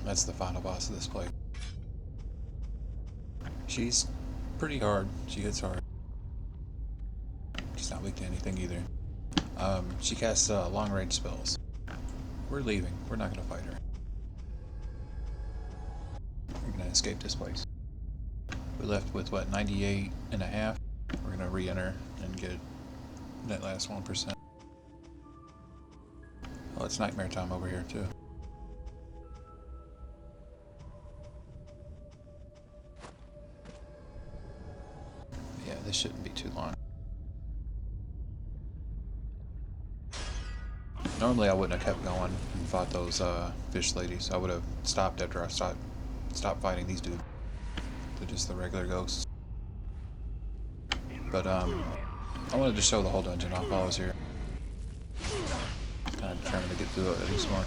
That's the final boss of this play. She's pretty hard. She hits hard. She's not weak to anything either. She casts long-range spells. We're leaving. We're not going to fight her. We're going to escape this place. We left with, what, 98 and a half? We're going to re-enter and get that last 1%. Oh, it's nightmare time over here, too. Yeah, this shouldn't be too long. Normally I wouldn't have kept going and fought those fish ladies. I would have stopped after I stopped fighting these dudes. They're just the regular ghosts. But I wanted to show the whole dungeon off while I was here. Kind of determined to get through it at least one.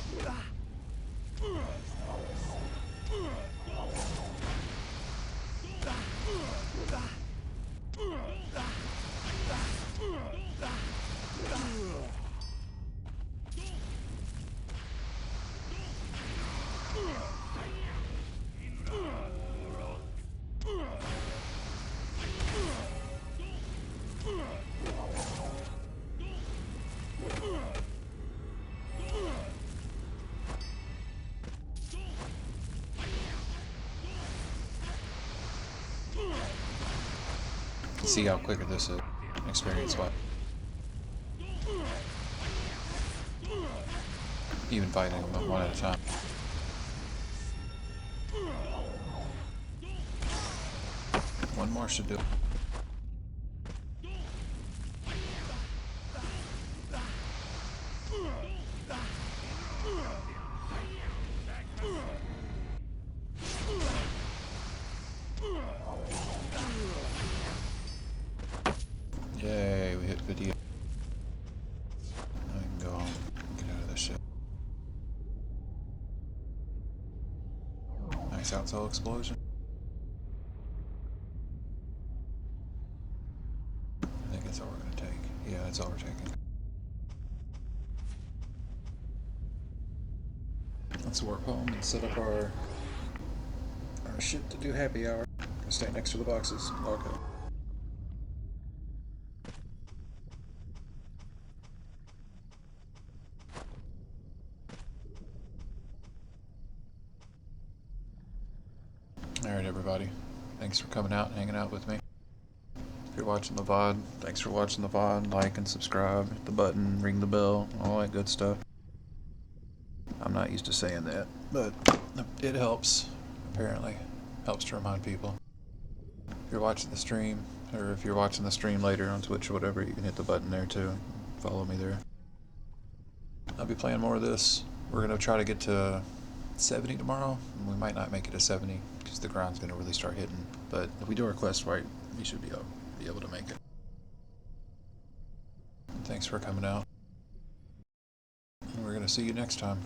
See how quicker this is, experience-wise. Even fighting them one at a time. One more should do it. Yay, we hit 50. Now we can go home and get out of this shit. Nice outside explosion. Let's warp home and set up our shit to do happy hour. Stay next to the boxes. Okay. Alright, everybody. Thanks for coming out and hanging out with me. If you're watching the VOD, thanks for watching the VOD. Like and subscribe, hit the button, ring the bell, all that good stuff. I'm not used to saying that, but it helps, apparently. Helps to remind people. If you're watching the stream, or if you're watching the stream later on Twitch or whatever, you can hit the button there too. Follow me there. I'll be playing more of this. We're going to try to get to 70 tomorrow. We might not make it to 70 because the grind's going to really start hitting. But if we do our quest right, we should be able to make it. And thanks for coming out. And we're going to see you next time.